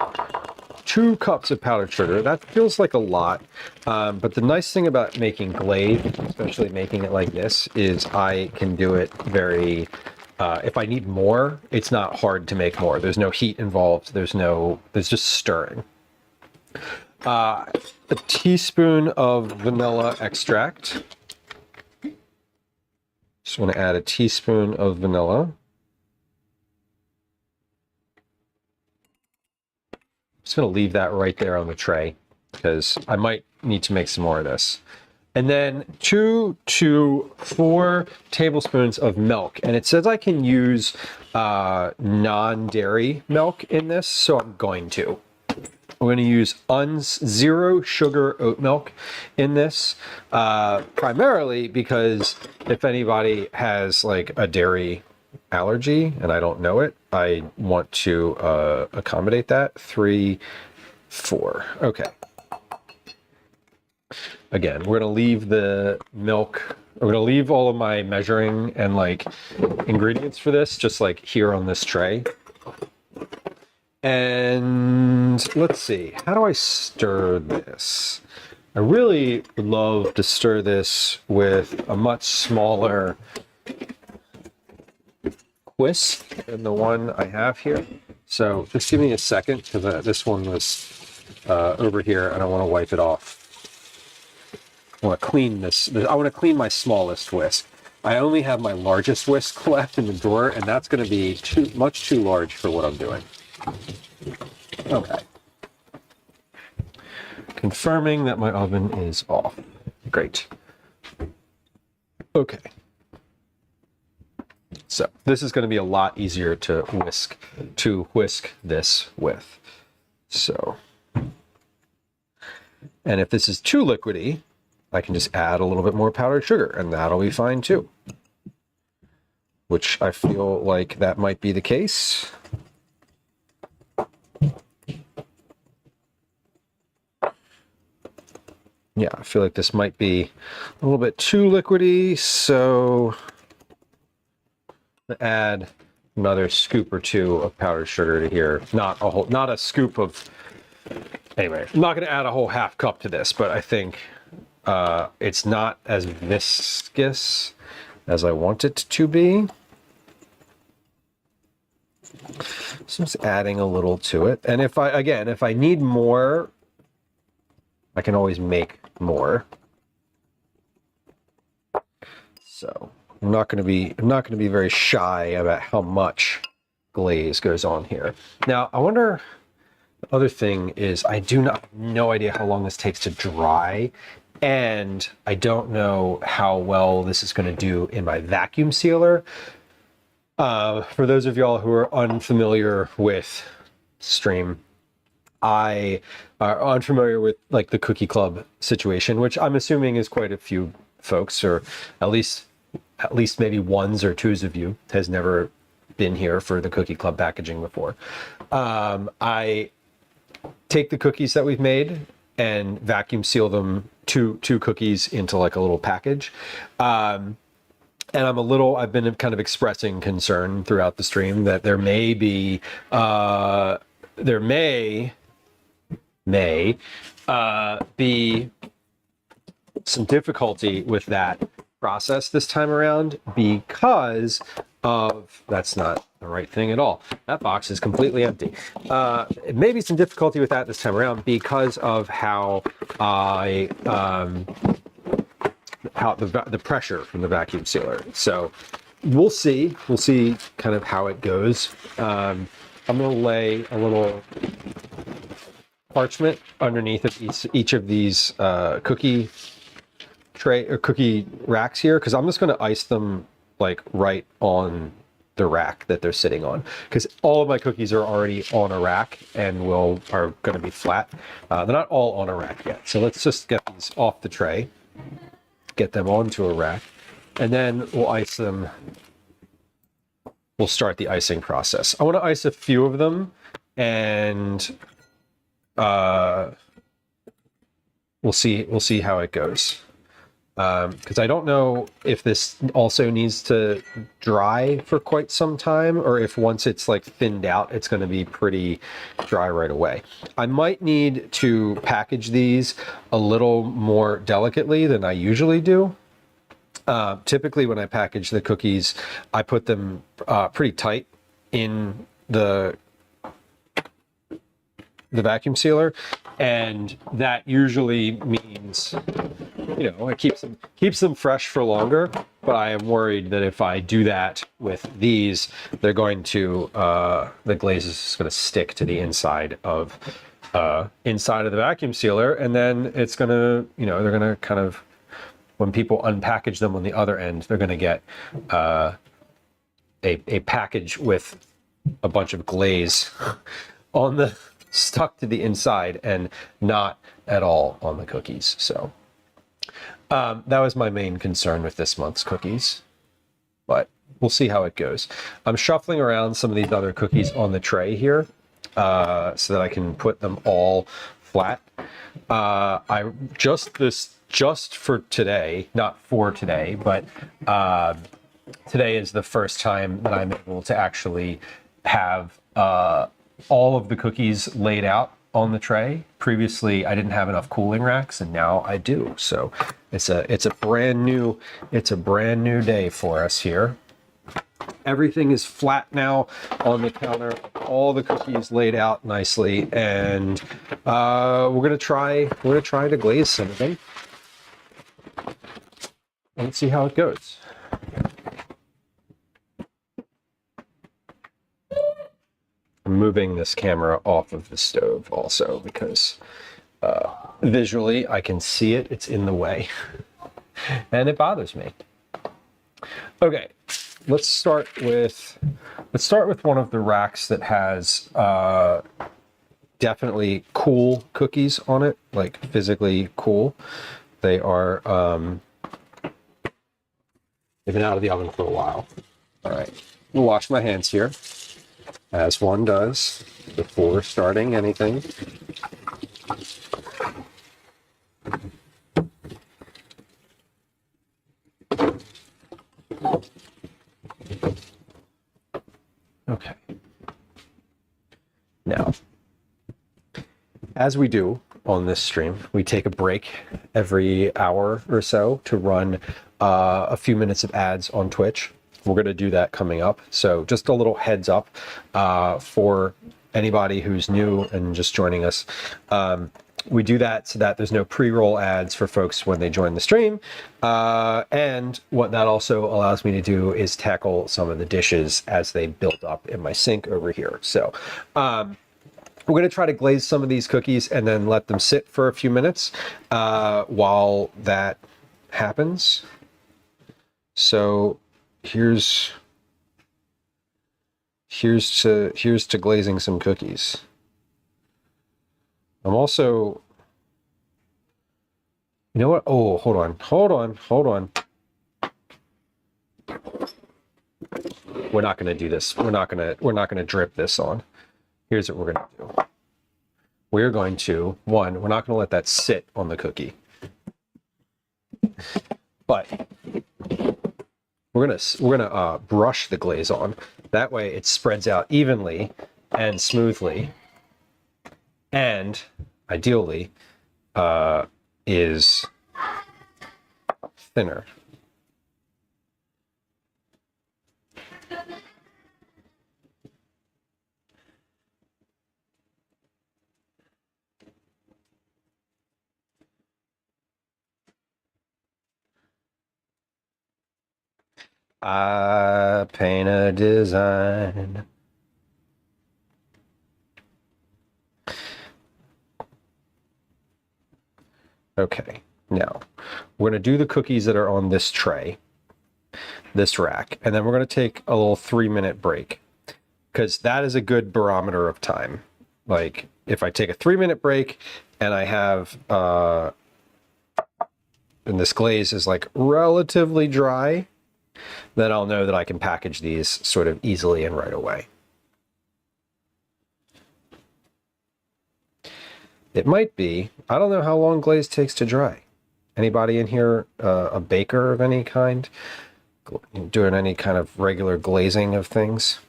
2 cups of powdered sugar. That feels like a lot, but the nice thing about making glaze, especially making it like this, is I can do it very, if I need more, it's not hard to make more. There's no heat involved. There's just stirring. A teaspoon of vanilla extract. Just want to add a teaspoon of vanilla. Just going to leave that right there on the tray because I might need to make some more of this. And then 2 to 4 tablespoons of milk. And it says I can use non-dairy milk in this, so I'm going to. I'm going to use zero sugar oat milk in this, primarily because if anybody has like a dairy allergy and I don't know it, I want to accommodate that. 3, 4. Okay. Again, we're going to leave the milk, we're going to leave all of my measuring and like ingredients for this just like here on this tray. And let's see, how do I stir this? I really would love to stir this with a much smaller whisk than the one I have here. So just give me a second because this one was over here and I want to wipe it off. I want to clean this. I want to clean my smallest whisk. I only have my largest whisk left in the drawer, and that's going to be much too large for what I'm doing. Okay. Confirming that my oven is off. Great. Okay. So this is going to be a lot easier to whisk this with. So, and if this is too liquidy, I can just add a little bit more powdered sugar and that'll be fine too. Which I feel like that might be the case. Yeah, I feel like this might be a little bit too liquidy, so add another scoop or 2 of powdered sugar to here. Not a scoop of, anyway, I'm not going to add a whole half cup to this, but I think it's not as viscous as I want it to be. So just adding a little to it. And if I need more, I can always make more. So I'm not going to be very shy about how much glaze goes on here. Now, I wonder, the other thing is I no idea how long this takes to dry. And I don't know how well this is going to do in my vacuum sealer. For those of y'all who are unfamiliar with Stream, I are unfamiliar with like the Cookie Club situation, which I'm assuming is quite a few folks, or at least maybe 1s or 2s of you has never been here for the Cookie Club packaging before. I take the cookies that we've made and vacuum seal them, two cookies into like a little package. And I've been kind of expressing concern throughout the stream that there may be some difficulty with that process this time around because of, that's not the right thing at all. That box is completely empty. It may be some difficulty with that this time around because of how the pressure from the vacuum sealer. So we'll see kind of how it goes. I'm going to lay a little parchment underneath of each of these cookie tray or cookie racks here, because I'm just going to ice them like right on the rack that they're sitting on, because all of my cookies are already on a rack and are going to be flat. They're not all on a rack yet, so let's just get these off the tray, get them onto a rack, and then we'll ice them. We'll start the icing process. I want to ice a few of them, and we'll see how it goes. Because I don't know if this also needs to dry for quite some time, or if once it's like thinned out, it's going to be pretty dry right away. I might need to package these a little more delicately than I usually do. Typically when I package the cookies, I put them pretty tight in the vacuum sealer, and that usually means, it keeps them fresh for longer. but I am worried that if I do that with these, they're going to, the glaze is going to stick to the inside of the vacuum sealer, and then it's going to, you know, they're going to kind of, when people unpackage them on the other end, they're going to get a package with a bunch of glaze on the stuck to the inside and not at all on the cookies. So that was my main concern with this month's cookies, but we'll see how it goes. I'm shuffling around some of these other cookies on the tray here so that I can put them all flat. I just for today, not for today, but today is the first time that I'm able to actually have all of the cookies laid out on the tray. Previously, I didn't have enough cooling racks, and now I do. So it's a brand new day for us here. Everything is flat now on the counter. All the cookies laid out nicely, and we're gonna try to glaze some of them and see how it goes. I'm moving this camera off of the stove also because visually I can see it. It's in the way and it bothers me. Okay, let's start with one of the racks that has definitely cool cookies on it, like physically cool. They are they've been out of the oven for a while. All right, I'll wash my hands here, as one does before starting anything. Okay. Now, as we do on this stream, we take a break every hour or so to run a few minutes of ads on Twitch. We're going to do that coming up. So just a little heads up for anybody who's new and just joining us. We do that so that there's no pre-roll ads for folks when they join the stream. And what that also allows me to do is tackle some of the dishes as they build up in my sink over here. So we're going to try to glaze some of these cookies and then let them sit for a few minutes while that happens. So here's to glazing some cookies. I'm also, you know what? Oh, hold on. We're not going to do this. We're not going to drip this on. Here's what we're going to do. We're going to, we're not going to let that sit on the cookie. But we're gonna brush the glaze on. That way it spreads out evenly and smoothly, and ideally is thinner. I paint a design. Okay, now we're going to do the cookies that are on this tray, this rack, and then we're going to take a little 3-minute break because that is a good barometer of time. Like if I take a 3-minute break and I have, and this glaze is like relatively dry, then I'll know that I can package these sort of easily and right away. It might be, I don't know how long glaze takes to dry. Anybody in here a baker of any kind? Doing any kind of regular glazing of things?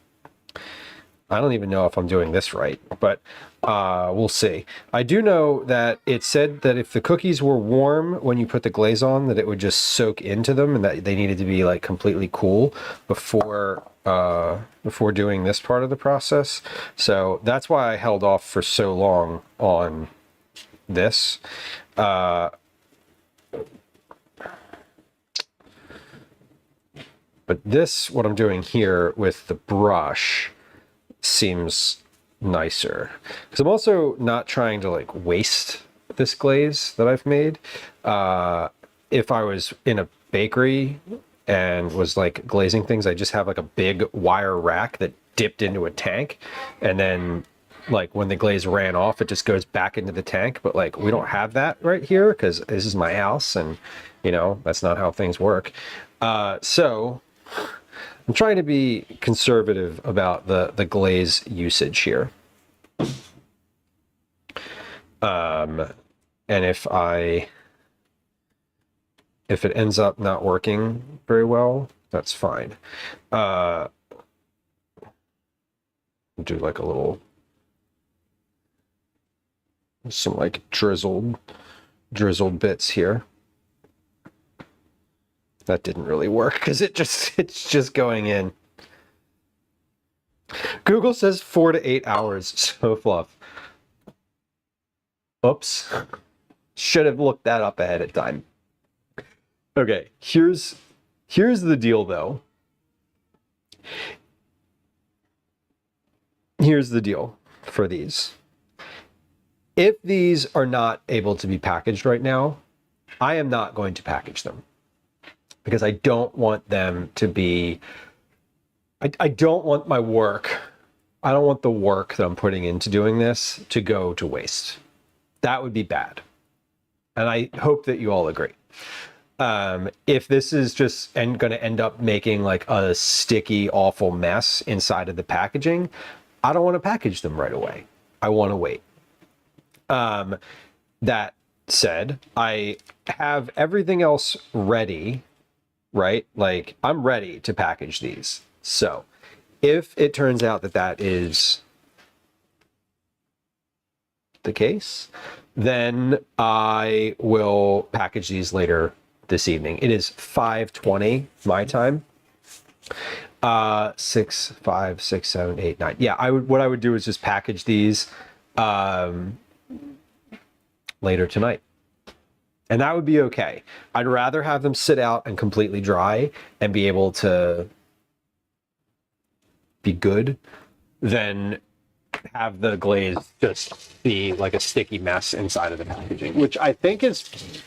I don't even know if I'm doing this right, but we'll see. I do know that it said that if the cookies were warm when you put the glaze on, that it would just soak into them, and that they needed to be like completely cool before doing this part of the process. So that's why I held off for so long on this. But this, what I'm doing here with the brush, seems nicer. Because I'm also not trying to like waste this glaze that I've made. If I was in a bakery and was like glazing things, I just have like a big wire rack that dipped into a tank, and then like when the glaze ran off, it just goes back into the tank. But like we don't have that right here because this is my house, and you know that's not how things work. So I'm trying to be conservative about the glaze usage here. And if it ends up not working very well, that's fine. Do like a little, some like drizzled bits here. That didn't really work because it's just going in. Google says 4 to 8 hours. So fluff. Oops. Should have looked that up ahead of time. Okay, here's the deal though. Here's the deal for these. If these are not able to be packaged right now, I am not going to package them. Because I don't want them to be, I don't want my work, I don't want the work that I'm putting into doing this to go to waste. That would be bad. And I hope that you all agree. If this is just going to end up making like a sticky, awful mess inside of the packaging, I don't want to package them right away. I want to wait. That said, I have everything else ready. Right? Like I'm ready to package these. So if it turns out that that is the case, then I will package these later this evening. It is 5:20 my time. 6, 5, 6, 7, 8, 9. Yeah, what I would do is just package these later tonight. And that would be okay. I'd rather have them sit out and completely dry and be able to be good than have the glaze just be like a sticky mess inside of the packaging, which I think is,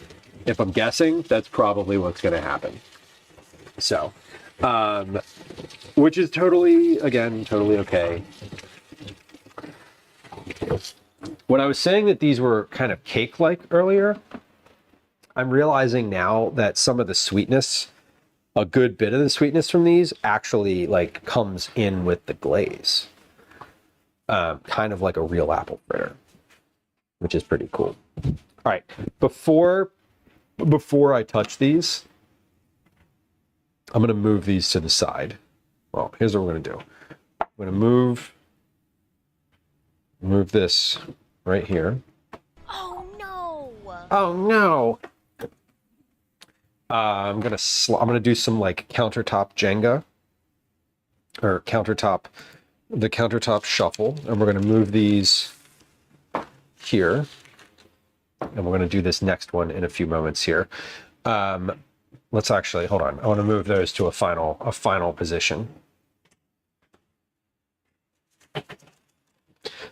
if I'm guessing, that's probably what's going to happen. So, which is totally okay. When I was saying that these were kind of cake-like earlier, I'm realizing now that some of the sweetness, a good bit of the sweetness from these actually like comes in with the glaze. Kind of like a real apple fritter, which is pretty cool. All right, before I touch these, I'm gonna move these to the side. Well, here's what we're gonna do. I'm gonna move this right here. Oh no! Oh no! I'm gonna do some like countertop Jenga, or the countertop shuffle, and we're gonna move these here, and we're gonna do this next one in a few moments here. Let's actually hold on. I want to move those to a final position.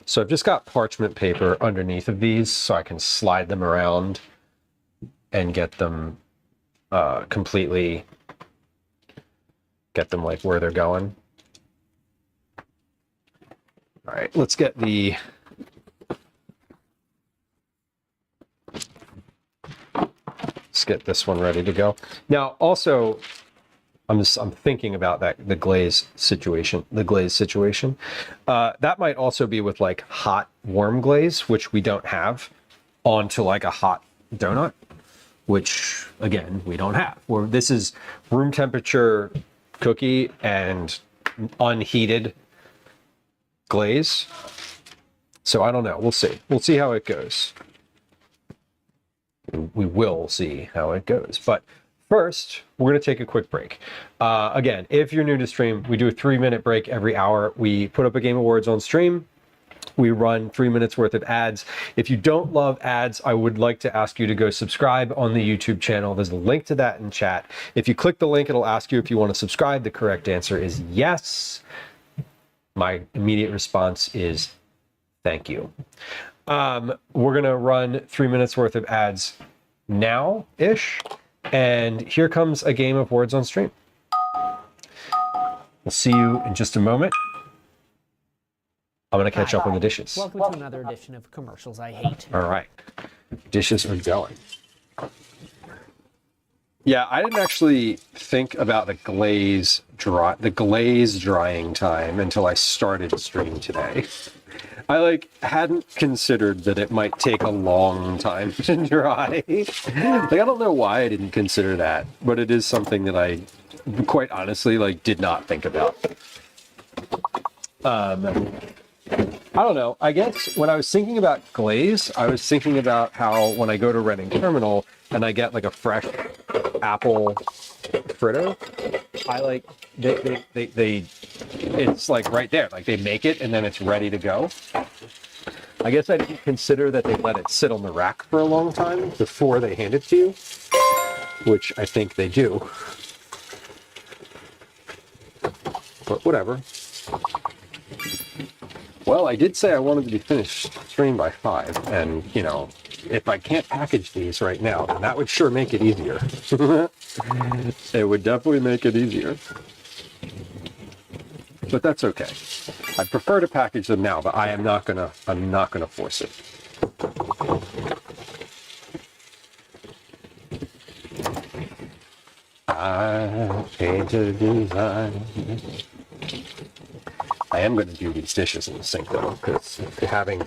So I've just got parchment paper underneath of these, so I can slide them around and get them completely, get them like where they're going. All right, let's get this one ready to go. Now, also, I'm thinking about the glaze situation. That might also be with like hot, warm glaze, which we don't have, onto like a hot donut, which again we don't have. This is room temperature cookie and unheated glaze. So I don't know. We'll see. We'll see how it goes. We will see how it goes. But first, we're going to take a quick break. Again, if you're new to stream, we do a 3-minute break every hour. We put up a game of words on stream. we run 3 minutes worth of ads. If you don't love ads, I would like to ask you to go subscribe on the YouTube channel. There's a link to that in chat. If you click the link, it'll ask you if you want to subscribe. The correct answer is yes. My immediate response is thank you. We're going to run 3 minutes worth of ads now-ish. And here comes a game of words on stream. We'll see you in just a moment. I'm going to catch up on the dishes. Welcome to another edition of Commercials I Hate. All right. Dishes are going. Yeah, I didn't actually think about the glaze drying time until I started stream today. I hadn't considered that it might take a long time to dry. I don't know why I didn't consider that, but it is something that I quite honestly did not think about. I don't know. I guess when I was thinking about glaze, I was thinking about how when I go to Reading Terminal and I get a fresh apple fritter, it's right there. They make it and then it's ready to go. I guess I didn't consider that they let it sit on the rack for a long time before they hand it to you, which I think they do. But whatever. Well, I did say I wanted to be finished stream by 5, and, if I can't package these right now, then that would sure make it easier. It would definitely make it easier. But that's okay. I prefer to package them now, but I'm not gonna force it. I hate to design. I am going to do these dishes in the sink though, because having the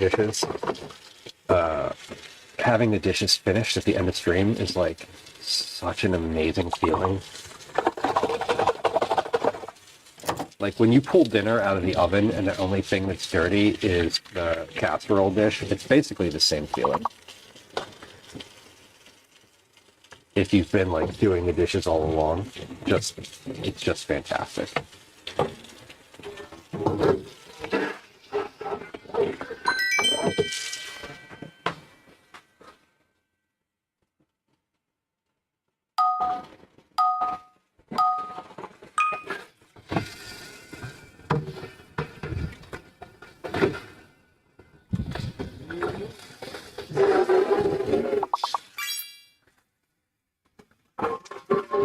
dishes finished at the end of stream is such an amazing feeling. When you pull dinner out of the oven and the only thing that's dirty is the casserole dish, it's basically the same feeling. If you've been doing the dishes all along, it's just fantastic.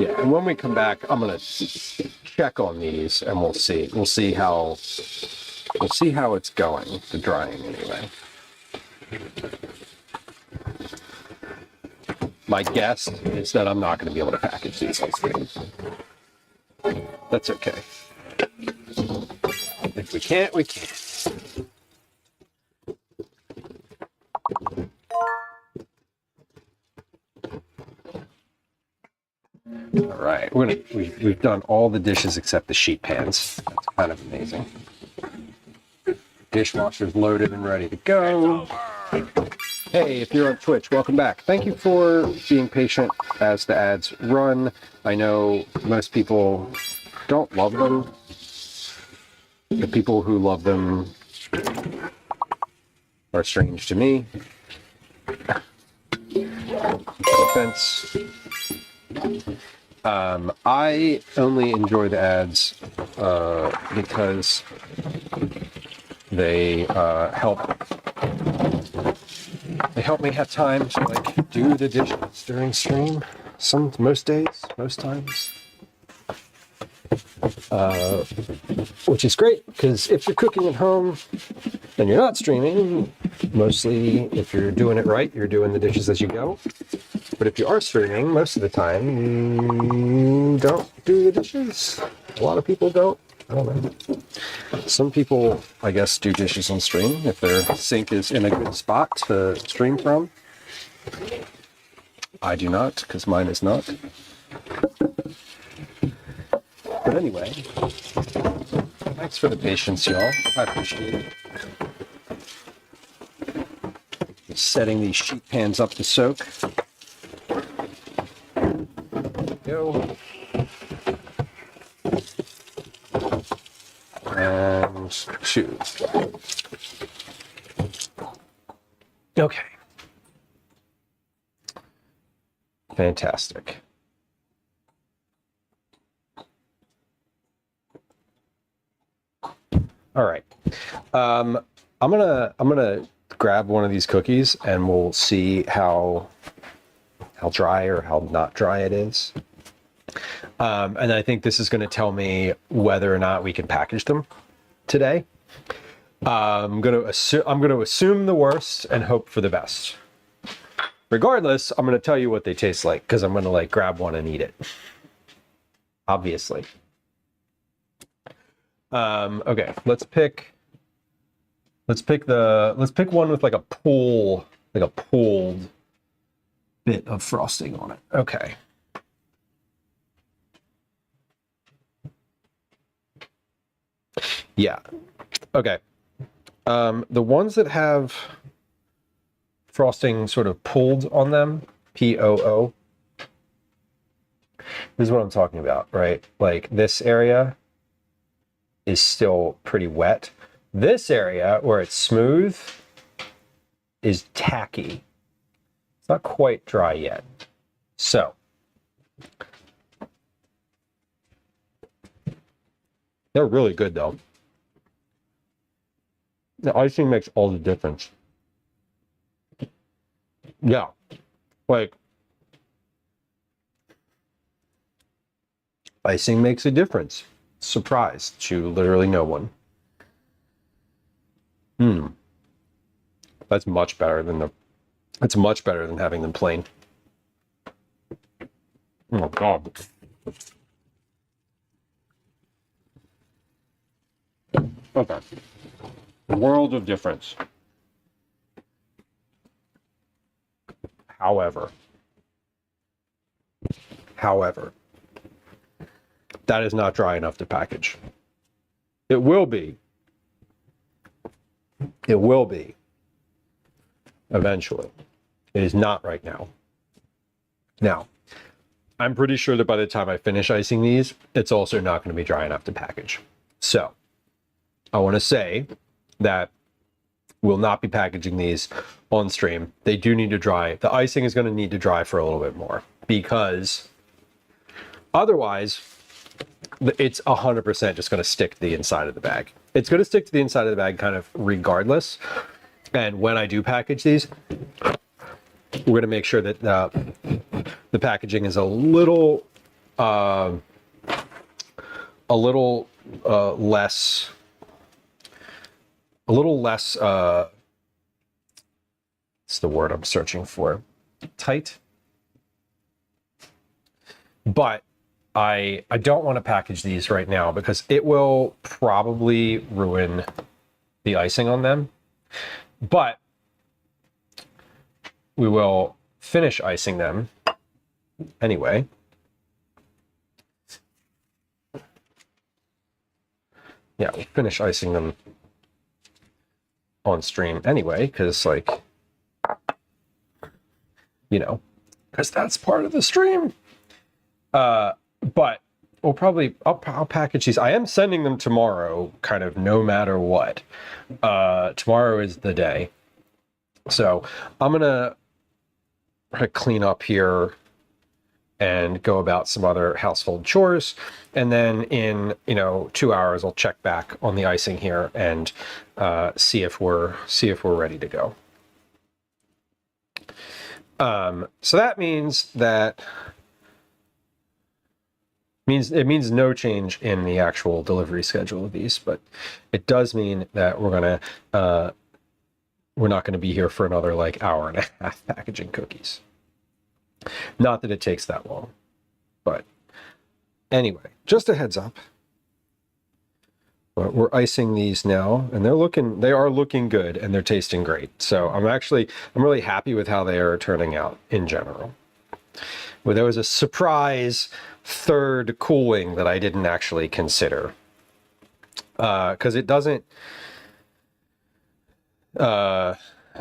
Yeah, and when we come back, I'm gonna check on these, and we'll see how it's going, the drying anyway. My guess is that I'm not going to be able to package these on screen. That's okay. If we can't, we can't. All right, we've done all the dishes except the sheet pans. That's kind of amazing. Dishwasher's loaded and ready to go. Hey, if you're on Twitch, welcome back. Thank you for being patient as the ads run. I know most people don't love them. The people who love them are strange to me. No offense. I only enjoy the ads because they help me have time to do the dishes during stream. Most days, most times. Which is great, because if you're cooking at home and you're not streaming, mostly if you're doing it right, you're doing the dishes as you go. But if you are streaming, most of the time, you don't do the dishes. A lot of people don't. I don't know. Some people, I guess, do dishes on stream if their sink is in a good spot to stream from. I do not, because mine is not. But anyway, thanks for the patience, y'all. I appreciate it. Just setting these sheet pans up to soak. Go. And choose. Okay. Fantastic. All right. I'm gonna grab one of these cookies and we'll see how dry or how not dry it is. And I think this is going to tell me whether or not we can package them today. I'm going to assume the worst and hope for the best. Regardless, I'm going to tell you what they taste like because I'm going to like grab one and eat it. Obviously. Okay, let's pick one with like a pooled bit of frosting on it. Okay. Yeah. Okay. The ones that have frosting sort of pulled on them, POO. This is what I'm talking about, right? Like this area is still pretty wet. This area where it's smooth is tacky. It's not quite dry yet. So they're really good though. The icing makes all the difference. Yeah, like icing makes a difference. Surprise to literally no one. That's much better than having them plain. Oh God. Okay. World of difference. However, that is not dry enough to package. It will be. It will be. Eventually. It is not right now. Now, I'm pretty sure that by the time I finish icing these, it's also not going to be dry enough to package. So, I want to say that we'll not be packaging these on stream. They do need to dry. The icing is going to need to dry for a little bit more because otherwise it's 100% just going to stick to the inside of the bag. It's going to stick to the inside of the bag kind of regardless. And when I do package these, we're going to make sure that the packaging is a little less it's the word I'm searching for, tight. But I don't want to package these right now because it will probably ruin the icing on them. But we will finish icing them anyway. Yeah, we'll finish icing them on stream anyway, because like, you know, because that's part of the stream. But we'll probably, I'll package these. I am sending them tomorrow, kind of no matter what. Tomorrow is the day. So I'm gonna clean up here and go about some other household chores. And then in, 2 hours, I'll check back on the icing here and see if we're ready to go. So that means that it means no change in the actual delivery schedule of these, but it does mean that we're not gonna be here for another like hour and a half packaging cookies. Not that it takes that long, but anyway, just a heads up. But we're icing these now, and they are looking good, and they're tasting great. So I'm really happy with how they are turning out in general. Well, there was a surprise third cooling that I didn't actually consider, because it doesn't.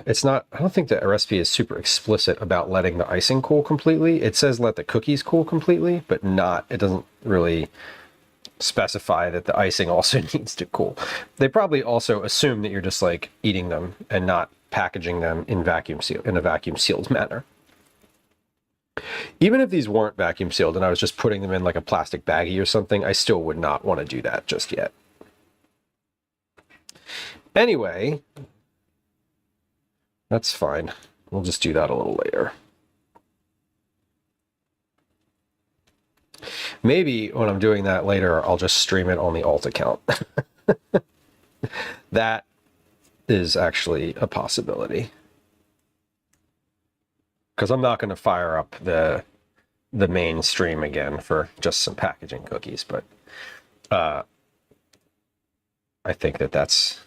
It's not, I don't think the recipe is super explicit about letting the icing cool completely. It says let the cookies cool completely, but it doesn't really specify that the icing also needs to cool. They probably also assume that you're just like eating them and not packaging them in a vacuum sealed manner. Even if these weren't vacuum sealed and I was just putting them in like a plastic baggie or something, I still would not want to do that just yet. Anyway, that's fine. We'll just do that a little later. Maybe when I'm doing that later, I'll just stream it on the alt account. That is actually a possibility. Because I'm not going to fire up the main stream again for just some packaging cookies, but I think that that's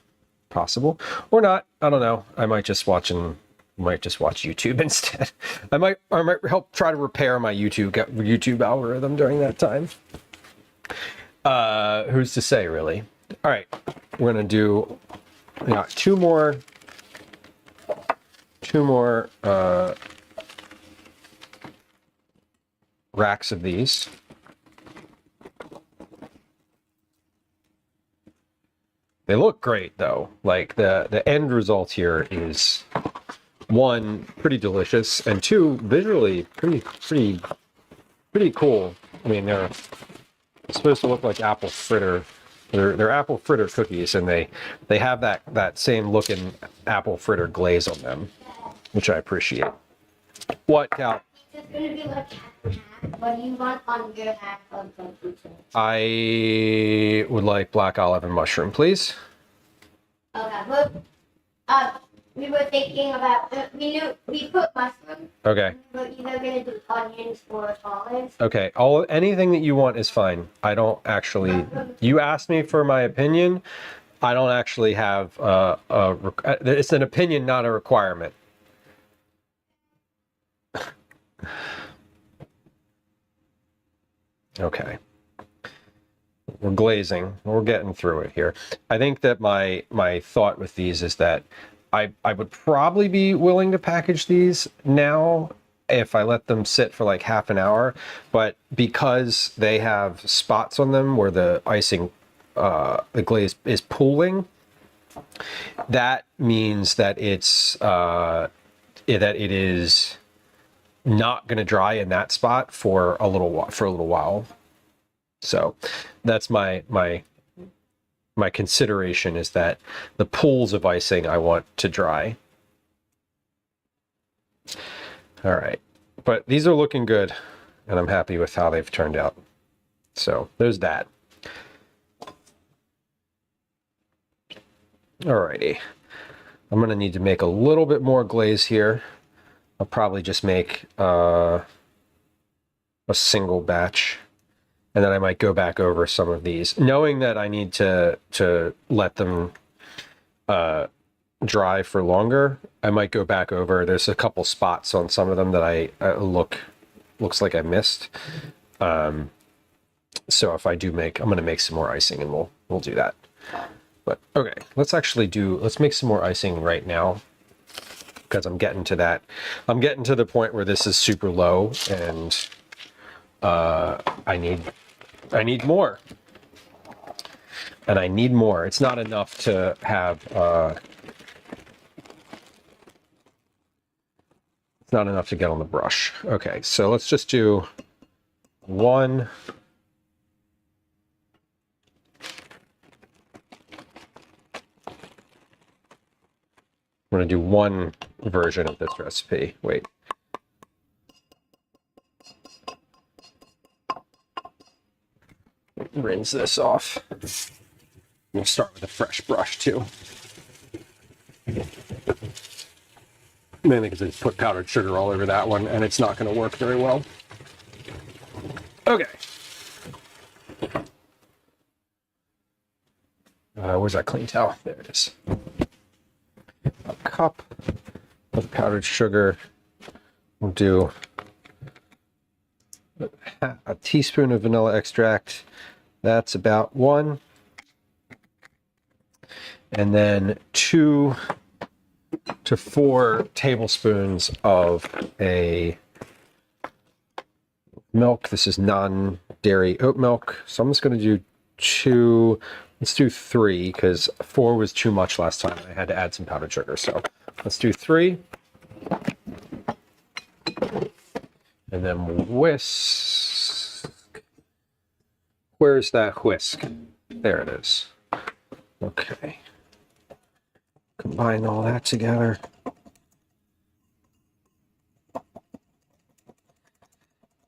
possible or not. I don't know. I might just watch YouTube instead. I might help try to repair my YouTube algorithm during that time. Who's to say, really? All right, we're gonna do two more racks of these. They look great though. Like the end result here is, one, pretty delicious, and two, visually pretty cool. I mean, they're supposed to look like apple fritter. They're apple fritter cookies, and they have that same looking apple fritter glaze on them, which I appreciate. What, Cal? It's going to be like half and half. What do you want on your half of the pizza? I would like black olive and mushroom, please. Okay, well, we were thinking about, we put mushroom. Okay. We're either going to do onions or olives. Okay. Anything that you want is fine. I don't actually. You asked me for my opinion. I don't actually have it's an opinion, not a requirement. Okay. We're glazing. We're getting through it here. I think that my thought with these is that I would probably be willing to package these now if I let them sit for like half an hour, but because they have spots on them where the icing, the glaze is pooling, that means that it is not going to dry in that spot for a little while. So that's my consideration, is that the pools of icing I want to dry. All right, but these are looking good, and I'm happy with how they've turned out. So there's that. Alrighty, I'm gonna need to make a little bit more glaze here. I'll probably just make a single batch, and then I might go back over some of these, knowing that I need to let them dry for longer. I might go back over. There's a couple spots on some of them that looks like I missed. So if I do I'm going to make some more icing, and we'll do that. But okay, let's make some more icing right now, because I'm getting to that. I'm getting to the point where this is super low, and I need more. And I need more. It's not enough to have it's not enough to get on the brush. Okay, so let's just do one. I'm going to do one version of this recipe. Wait. Rinse this off. We'll start with a fresh brush too. Mainly because I just put powdered sugar all over that one, and it's not going to work very well. Okay. Where's that clean towel? There it is. A cup of powdered sugar. We'll do a teaspoon of vanilla extract. That's about one. And then 2 to 4 tablespoons of a milk. This is non-dairy oat milk. So I'm just going to do 2. Let's do 3, because 4 was too much last time. I had to add some powdered sugar. So Let's do 3. And then whisk. Where's that whisk? There it is. Okay. Combine all that together.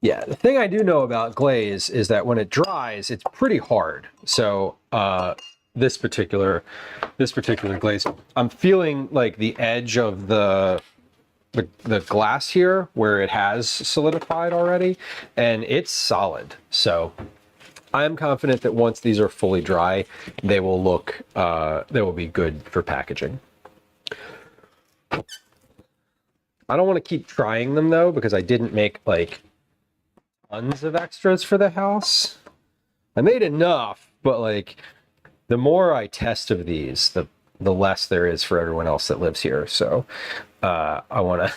Yeah, the thing I do know about glaze is that when it dries, it's pretty hard. So this particular glaze, I'm feeling like the edge of the glass here where it has solidified already, and it's solid. So I'm confident that once these are fully dry, they will look, they will be good for packaging. I don't want to keep trying them though, because I didn't make like tons of extras for the house. I made enough, but like the more I test of these, the less there is for everyone else that lives here. So I want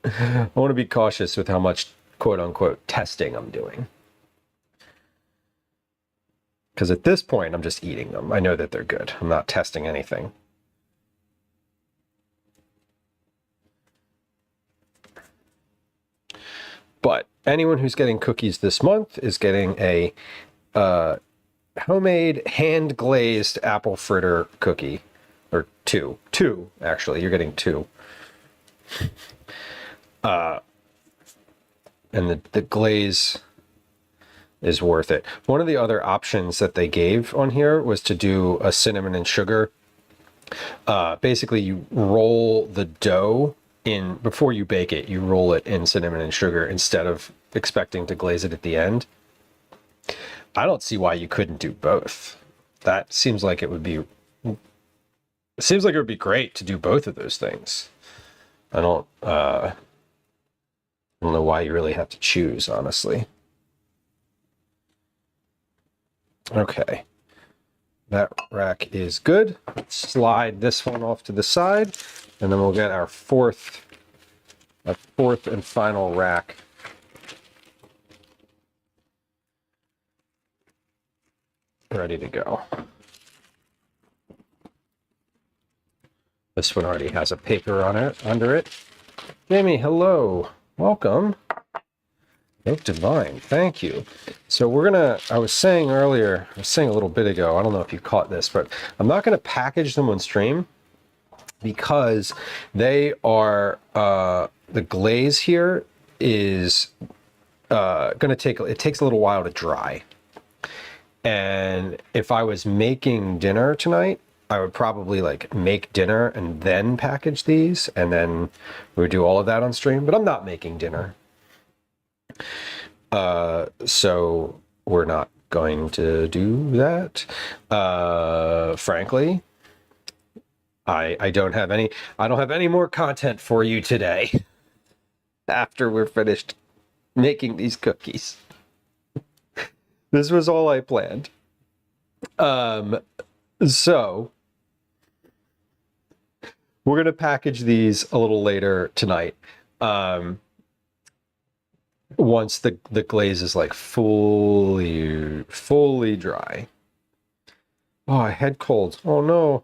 to be cautious with how much quote unquote testing I'm doing. Because at this point, I'm just eating them. I know that they're good. I'm not testing anything. But anyone who's getting cookies this month is getting a homemade hand-glazed apple fritter cookie. Or two. Two, actually. You're getting 2. And the glaze is worth it. One of the other options that they gave on here was to do a cinnamon and sugar. Basically, you roll the dough in, before you bake it, you roll it in cinnamon and sugar instead of expecting to glaze it at the end. I don't see why you couldn't do both. That seems like it would be, great to do both of those things. I don't know why you really have to choose, honestly. Okay, that rack is good. Let's slide this one off to the side, and then we'll get our fourth and final rack. Ready to go. This one already has a paper on it, under it. Jamie, hello, welcome. Oak Divine, thank you. So we're gonna, I was saying a little bit ago, I don't know if you caught this, but I'm not gonna package them on stream because they are, the glaze here is it takes a little while to dry. And if I was making dinner tonight, I would probably like make dinner and then package these, and then we would do all of that on stream, but I'm not making dinner. So we're not going to do that. Frankly, I don't have any more content for you today after we're finished making these cookies. This was all I planned. So we're going to package these a little later tonight. Once the glaze is like fully dry. Oh, I had cold. Oh no.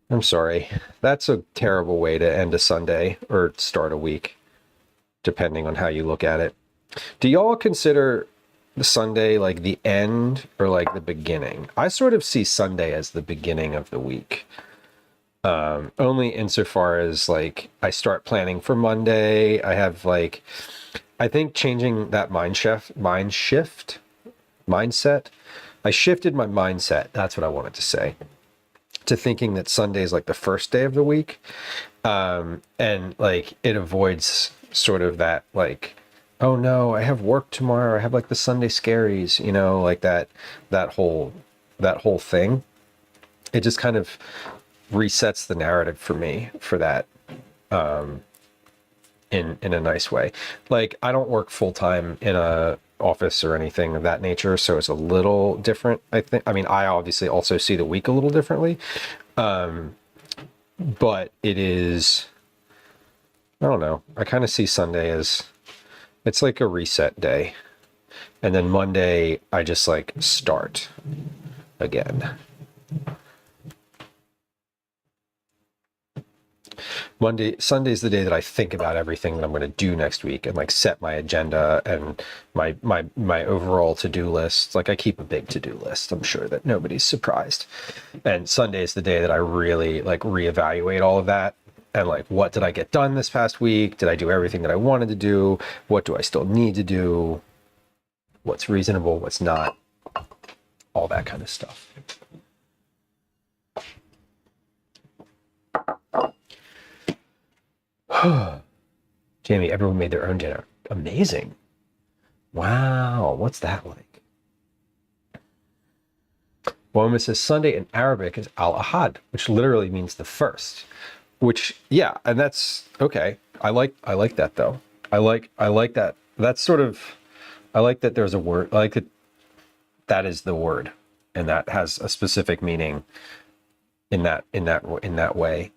I'm sorry. That's a terrible way to end a Sunday or start a week, depending on how you look at it. Do y'all consider the Sunday like the end or like the beginning? I sort of see Sunday as the beginning of the week. Only insofar as like I start planning for Monday. I have like, I think changing that mindset. I shifted my mindset. That's what I wanted to say, to thinking that Sunday is like the first day of the week. And like it avoids sort of that like, oh no, I have work tomorrow. I have like the Sunday scaries, you know, like that whole thing. It just kind of resets the narrative for me for that, in a nice way. Like I don't work full time in a office or anything of that nature, so it's a little different. I think. I mean, I obviously also see the week a little differently, but it is. I don't know. I kind of see Sunday as it's like a reset day, and then Monday I just like start again. Sunday's the day that I think about everything that I'm going to do next week and like set my agenda and my overall to-do list. Like I keep a big to-do list. I'm sure that nobody's surprised. And Sunday's the day that I really like reevaluate all of that. And like, what did I get done this past week? Did I do everything that I wanted to do? What do I still need to do? What's reasonable? What's not? All that kind of stuff. Jamie, everyone made their own dinner. Amazing. Wow, what's that like? Woman says Sunday in Arabic is Al-Ahad, which literally means the first. Which, yeah, and that's okay. I like that though. I like that. That's sort of, I like that there's a word. I like that that is the word, and that has a specific meaning in that way.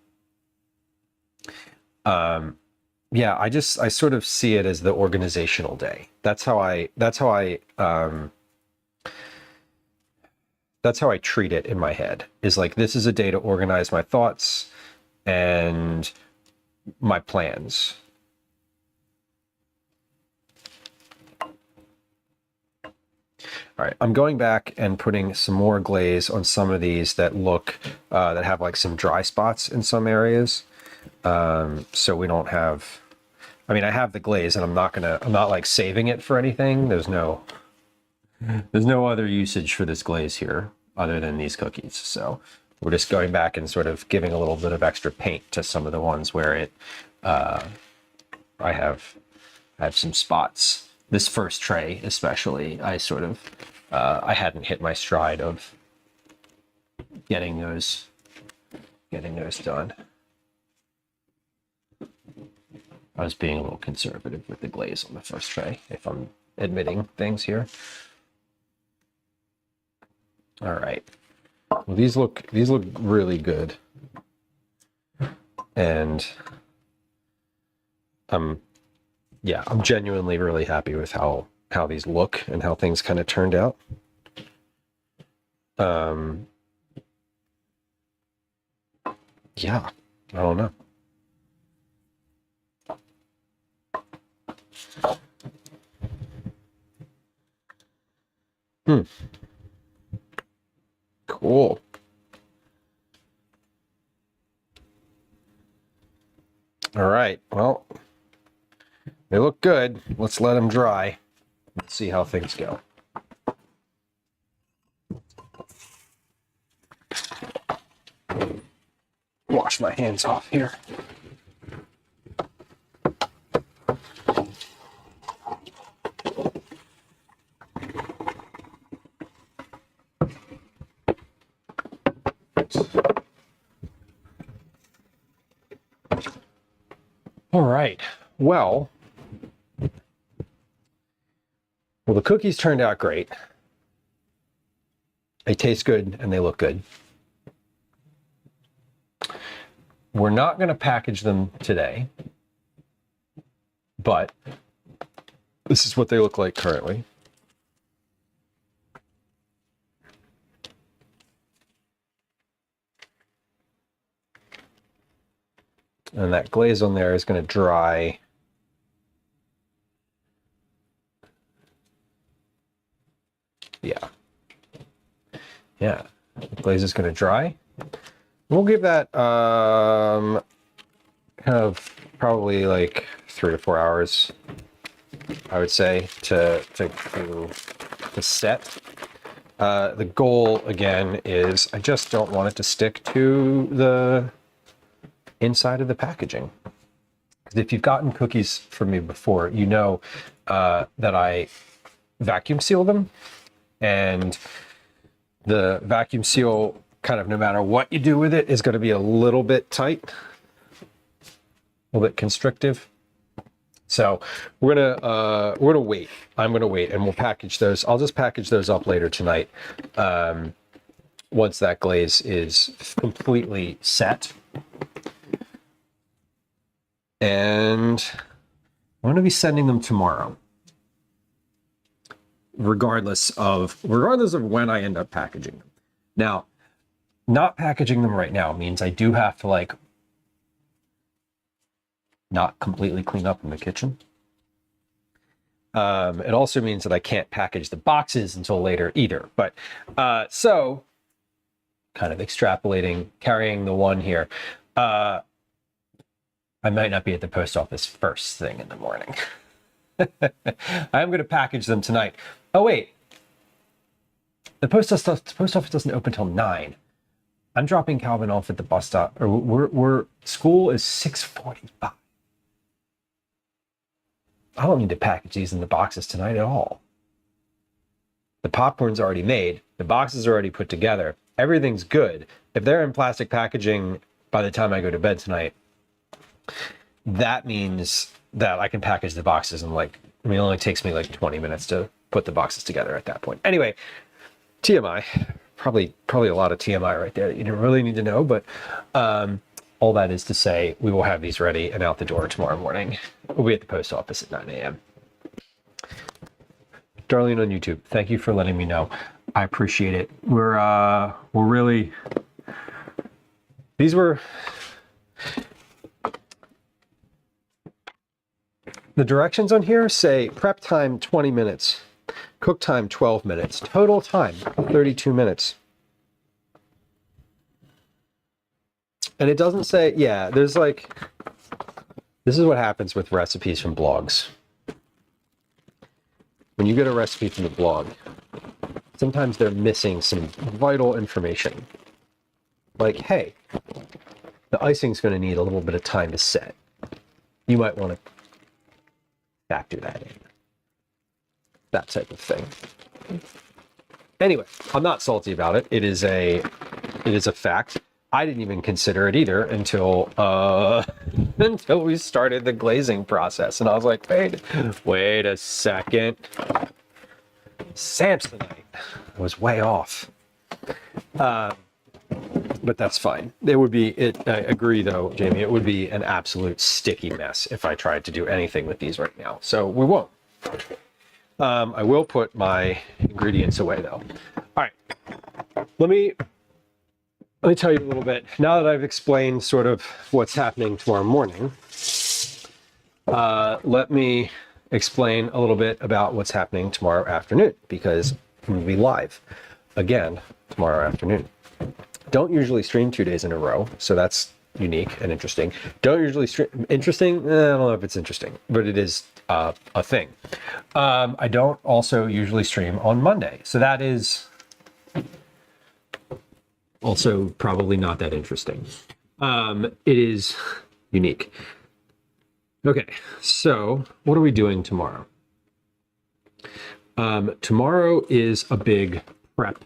Yeah, I sort of see it as the organizational day. That's how I treat it in my head, is like, this is a day to organize my thoughts and my plans. All right, I'm going back and putting some more glaze on some of these that look, that have like some dry spots in some areas. So we don't have, I mean, I have the glaze and I'm not like saving it for anything. There's no other usage for this glaze here other than these cookies. So we're just going back and sort of giving a little bit of extra paint to some of the ones where it, I have some spots. This first tray, especially, I sort of, I hadn't hit my stride of getting those done. I was being a little conservative with the glaze on the first tray, if I'm admitting things here. All right. Well, these look really good, and yeah, I'm genuinely really happy with how these look and how things kind of turned out. Yeah, I don't know. Cool. All right, well, they look good. Let's let them dry. Let's see how things go. Wash my hands off here. All right, well, the cookies turned out great. They taste good and they look good. We're not going to package them today, but this is what they look like currently. And that glaze on there is going to dry. Yeah, the glaze is going to dry. We'll give that kind of probably like 3 to 4 hours, I would say, to set. The goal again is I just don't want it to stick to the inside of the packaging. Because if you've gotten cookies from me before, you know that I vacuum seal them, and the vacuum seal, kind of no matter what you do with it, is going to be a little bit tight, a little bit constrictive. So we're gonna wait. I'm gonna wait, and we'll package those. I'll just package those up later tonight, once that glaze is completely set. And I'm gonna be sending them tomorrow, regardless of when I end up packaging them. Now, not packaging them right now means I do have to like not completely clean up in the kitchen. It also means that I can't package the boxes until later either. But so kind of extrapolating, carrying the one here. I might not be at the post office first thing in the morning. I am going to package them tonight. Oh, wait. The post office doesn't open till 9. I'm dropping Calvin off at the bus stop. Or school is 6:45. I don't need to package these in the boxes tonight at all. The popcorn's already made. The boxes are already put together. Everything's good. If they're in plastic packaging by the time I go to bed tonight, that means that I can package the boxes in it only takes me like 20 minutes to put the boxes together at that point. Anyway, TMI, probably a lot of TMI right there that you didn't really need to know, but all that is to say, we will have these ready and out the door tomorrow morning. We'll be at the post office at 9 a.m. Darlene on YouTube, thank you for letting me know. I appreciate it. We're really, these were, the directions on here say prep time 20 minutes, cook time 12 minutes, total time 32 minutes. And it doesn't say, yeah, there's like, this is what happens with recipes from blogs. When you get a recipe from the blog, sometimes they're missing some vital information. Like, hey, the icing's going to need a little bit of time to set. You might want to factor that in. That type of thing. Anyway, I'm not salty about it. It is a fact. I didn't even consider it either until until we started the glazing process, and I was like, wait a second, Samsonite. I was way off, but that's fine. It would be. I agree, though, Jamie. It would be an absolute sticky mess if I tried to do anything with these right now. So we won't. I will put my ingredients away, though. All right, let me tell you a little bit, now that I've explained sort of what's happening tomorrow morning, let me explain a little bit about what's happening tomorrow afternoon, because I'm going to be live again tomorrow afternoon. Don't usually stream 2 days in a row, so that's unique and interesting. Don't usually stream, interesting? I don't know if it's interesting, but it is a thing. I don't also usually stream on Monday, so that is also probably not that interesting. It is unique. Okay, so what are we doing tomorrow? Tomorrow is a big prep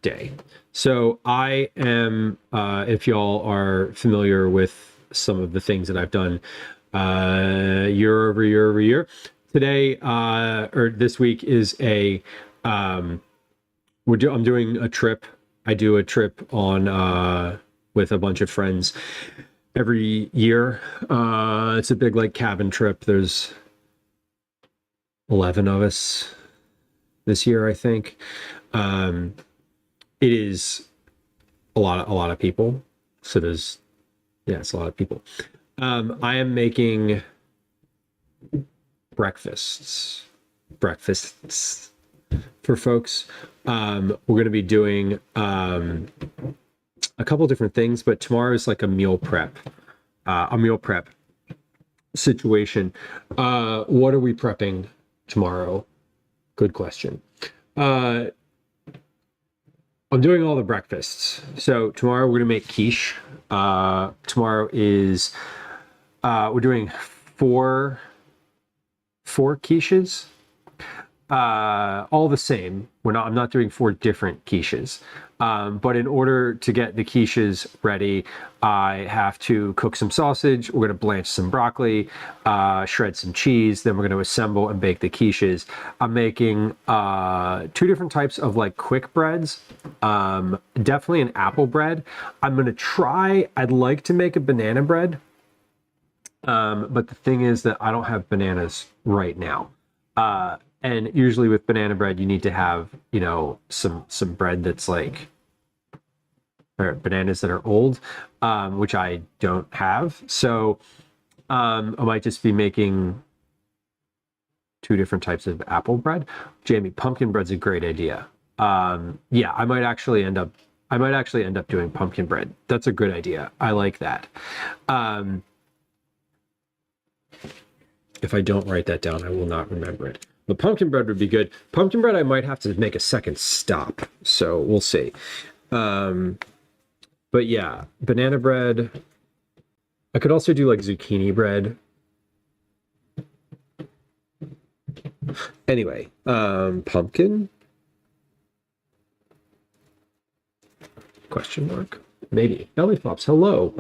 day. So I am, if y'all are familiar with some of the things that I've done year over year, today or this week is I'm doing a trip. I do a trip on with a bunch of friends every year. It's a big like cabin trip. There's 11 of us this year, I think. It is a lot of people. So it's a lot of people. I am making breakfasts for folks. We're going to be doing a couple different things, but tomorrow is like a meal prep situation. What are we prepping tomorrow? Good question. I'm doing all the breakfasts. So tomorrow we're going to make quiche. Tomorrow is we're doing four quiches. All the same. I'm not doing 4 different quiches. But in order to get the quiches ready, I have to cook some sausage. We're going to blanch some broccoli, shred some cheese. Then we're going to assemble and bake the quiches. I'm making 2 different types of like quick breads. Definitely an apple bread. I'd like to make a banana bread. But the thing is that I don't have bananas right now. And usually with banana bread, you need to have, some bread that's like or bananas that are old, which I don't have. So I might just be making 2 different types of apple bread. Jamie, pumpkin bread's a great idea. Yeah, I might actually end up doing pumpkin bread. That's a good idea. I like that. If I don't write that down, I will not remember it. But pumpkin bread would be good. Pumpkin bread, I might have to make a second stop. So we'll see. But yeah, banana bread. I could also do like zucchini bread. Anyway, pumpkin? Question mark? Maybe. Belly flops, hello.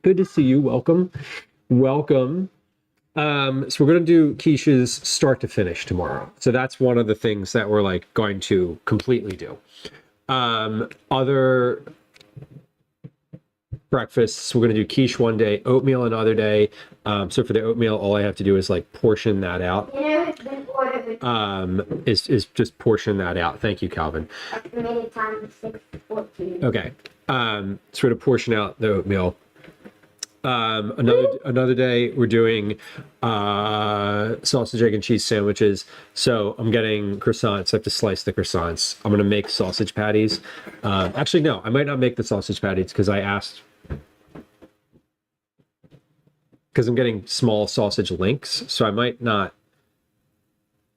Good to see you. Welcome. Welcome. So we're going to do quiche's start to finish tomorrow. So that's one of the things that we're like going to completely do. Other breakfasts, we're going to do quiche one day, oatmeal another day. So for the oatmeal, all I have to do is like portion that out. It's been ordered. Is just portion that out. Thank you, Calvin. Estimated time is 6:14. Okay. Sort of portion out the oatmeal. Another day we're doing sausage, egg, and cheese sandwiches. So I'm getting croissants. I have to slice the croissants. I'm gonna make sausage patties. Actually, no, I might not make the sausage patties because I asked. Because I'm getting small sausage links, so I might not.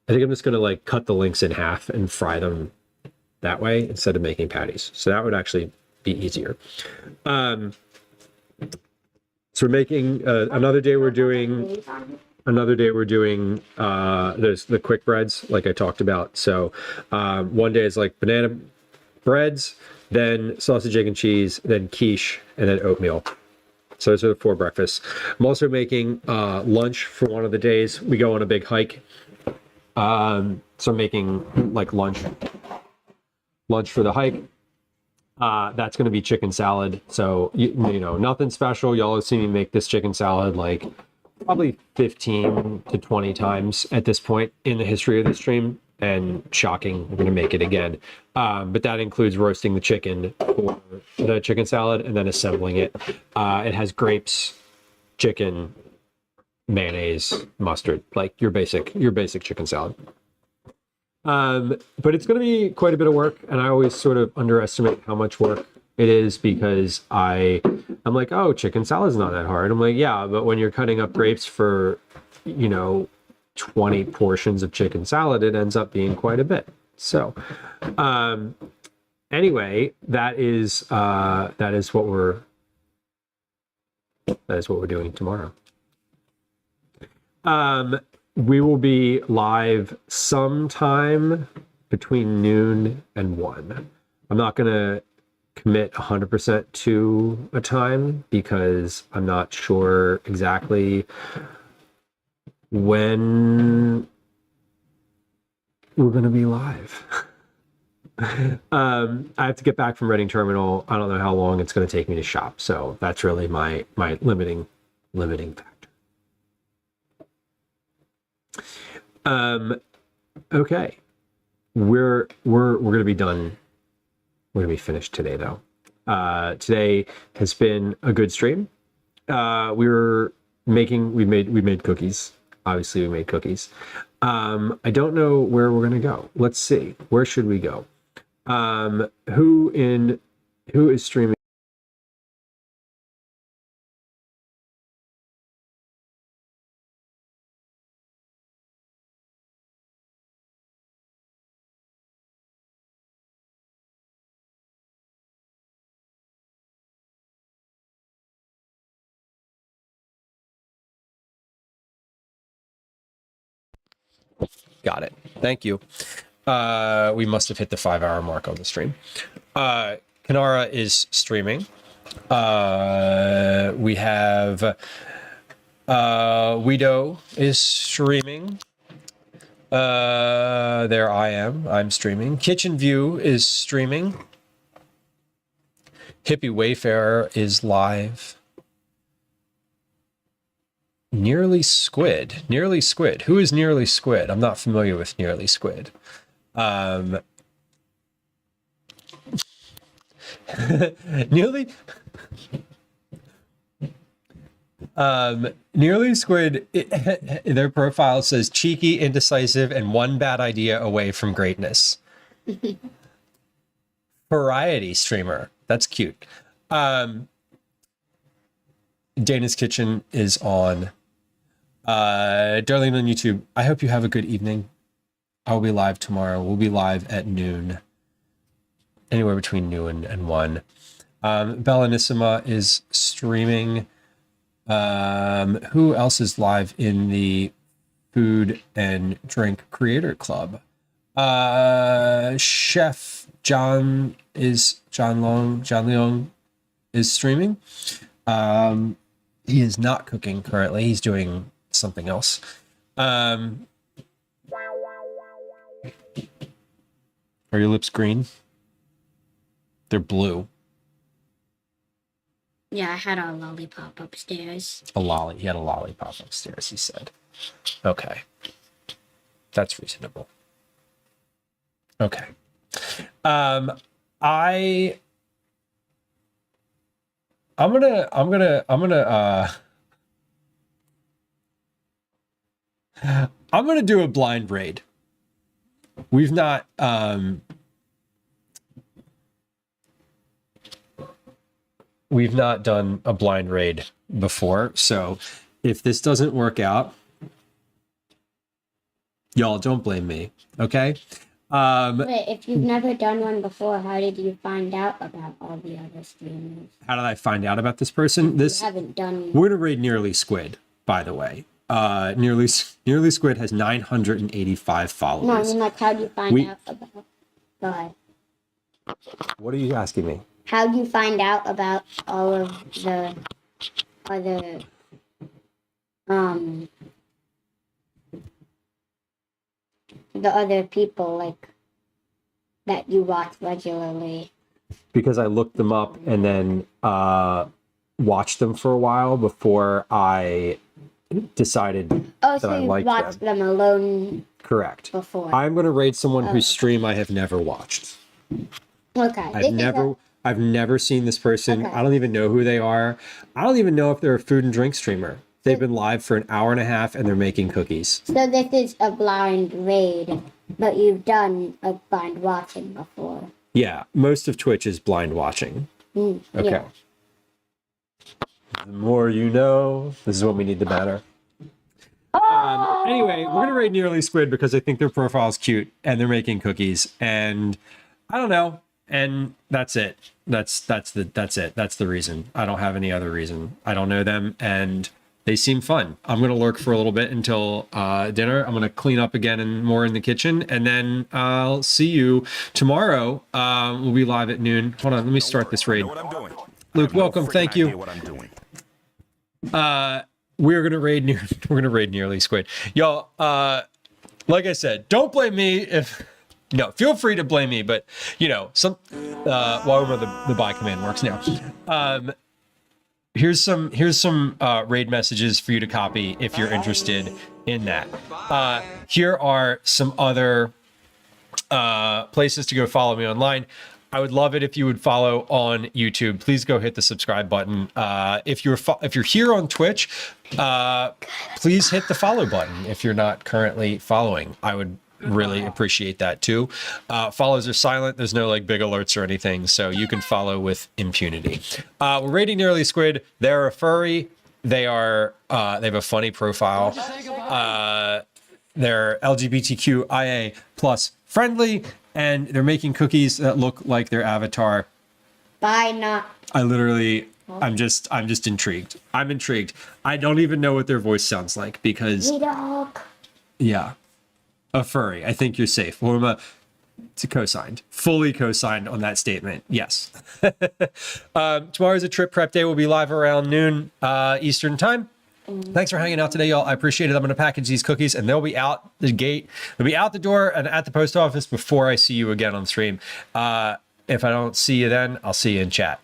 I think I'm just gonna like cut the links in half and fry them that way instead of making patties. So that would actually be easier. So we're making another day we're doing there's the quick breads like I talked about. So one day is like banana breads, then sausage, egg, and cheese, then quiche, and then oatmeal. So those are the 4 breakfasts. I'm also making lunch for one of the days. We go on a big hike. So I'm making like lunch for the hike. That's going to be chicken salad. So, you know, nothing special. Y'all have seen me make this chicken salad like probably 15 to 20 times at this point in the history of the stream. And shocking, we're going to make it again. But that includes roasting the chicken for the chicken salad and then assembling it. It has grapes, chicken, mayonnaise, mustard, like your basic chicken salad. But it's going to be quite a bit of work, and I always sort of underestimate how much work it is because I'm like, oh, chicken salad's not that hard. I'm like, yeah, but when you're cutting up grapes for, 20 portions of chicken salad, it ends up being quite a bit. So, anyway, that is what we're doing tomorrow. We will be live sometime between noon and 1. I'm not going to commit 100% to a time because I'm not sure exactly when we're going to be live. I have to get back from Reading Terminal. I don't know how long it's going to take me to shop. So that's really my limiting factor. Okay, we're gonna be done. We're gonna be finished today, though. Today has been a good stream. We made cookies. Obviously, we made cookies. I don't know where we're gonna go. Let's see. Where should we go? Who is streaming? Got it. Thank you. We must have hit the 5-hour mark on the stream. Kanara is streaming. We have Wido is streaming. There I am. I'm streaming. Kitchen View is streaming. Hippie Wayfarer is live. Nearly Squid. Nearly Squid. Who is Nearly Squid? I'm not familiar with Nearly Squid. Nearly Nearly Squid, their profile says cheeky, indecisive, and one bad idea away from greatness. Variety streamer. That's cute. Dana's Kitchen is on. Darlene on YouTube. I hope you have a good evening. I'll be live tomorrow. We'll be live at noon. Anywhere between noon and 1. Bellanissima is streaming. Who else is live in the Food and Drink Creator Club? Chef John Leong is streaming. He is not cooking currently. He's doing something else. Are your lips green? They're blue. Yeah, I had a lollipop upstairs. He had a lollipop upstairs, he said. Okay. That's reasonable. Okay. I'm gonna do a blind raid. We've not done a blind raid before, so if this doesn't work out, y'all don't blame me, okay? Wait, if you've never done one before, how did you find out about all the other streamers? How did I find out about this person? You haven't done. We're gonna raid Nearly Squid, by the way. Nearly Squid has 985 followers. No, I mean, like, how do you find out about? Go ahead. What are you asking me? How do you find out about all of the other people like that you watch regularly? Because I looked them up and then watched them for a while before I decided Oh, that so I you've liked watched them. them alone Correct. before. I'm going to raid someone whose stream I have never watched. Okay. I've never seen this person. Okay. I don't even know who they are. I don't even know if they're a food and drink streamer. They've been live for an hour and a half and they're making cookies. So this is a blind raid, but you've done a blind watching before. Yeah, most of Twitch is blind watching. Okay. Yeah. The more you know, this is what we need to matter. Anyway, we're gonna raid Nearly Squid because I think their profile is cute and they're making cookies, and I don't know, and that's it. That's it. That's the reason. I don't have any other reason. I don't know them, and they seem fun. I'm gonna lurk for a little bit until dinner. I'm gonna clean up again and more in the kitchen, and then I'll see you tomorrow. We'll be live at noon. Hold on, let me start this raid. Luke, welcome. Thank you. We're gonna raid Nearly Squid, y'all. Like I said, don't blame me if. No, feel free to blame me, but you know, while the buy command works now. Here's some raid messages for you to copy if you're interested in that. Here are some other places to go follow me online. I would love it if you would follow on YouTube. Please go hit the subscribe button. If you're here on Twitch, please hit the follow button if you're not currently following. I would really appreciate that too. Follows are silent. There's no like big alerts or anything, so you can follow with impunity. We're rating Nearly Squid. They're a furry. They have a funny profile. They're LGBTQIA plus friendly, and they're making cookies that look like their avatar. I'm just intrigued. I'm intrigued. I don't even know what their voice sounds like because yeah, a furry. I think you're safe. It's co-signed, fully co-signed on that statement. Yes. Tomorrow's a trip prep day. We'll be live around noon Eastern time. Thanks for hanging out today, y'all. I appreciate it. I'm going to package these cookies and they'll be out the gate. They'll be out the door and at the post office before I see you again on stream. If I don't see you then, I'll see you in chat.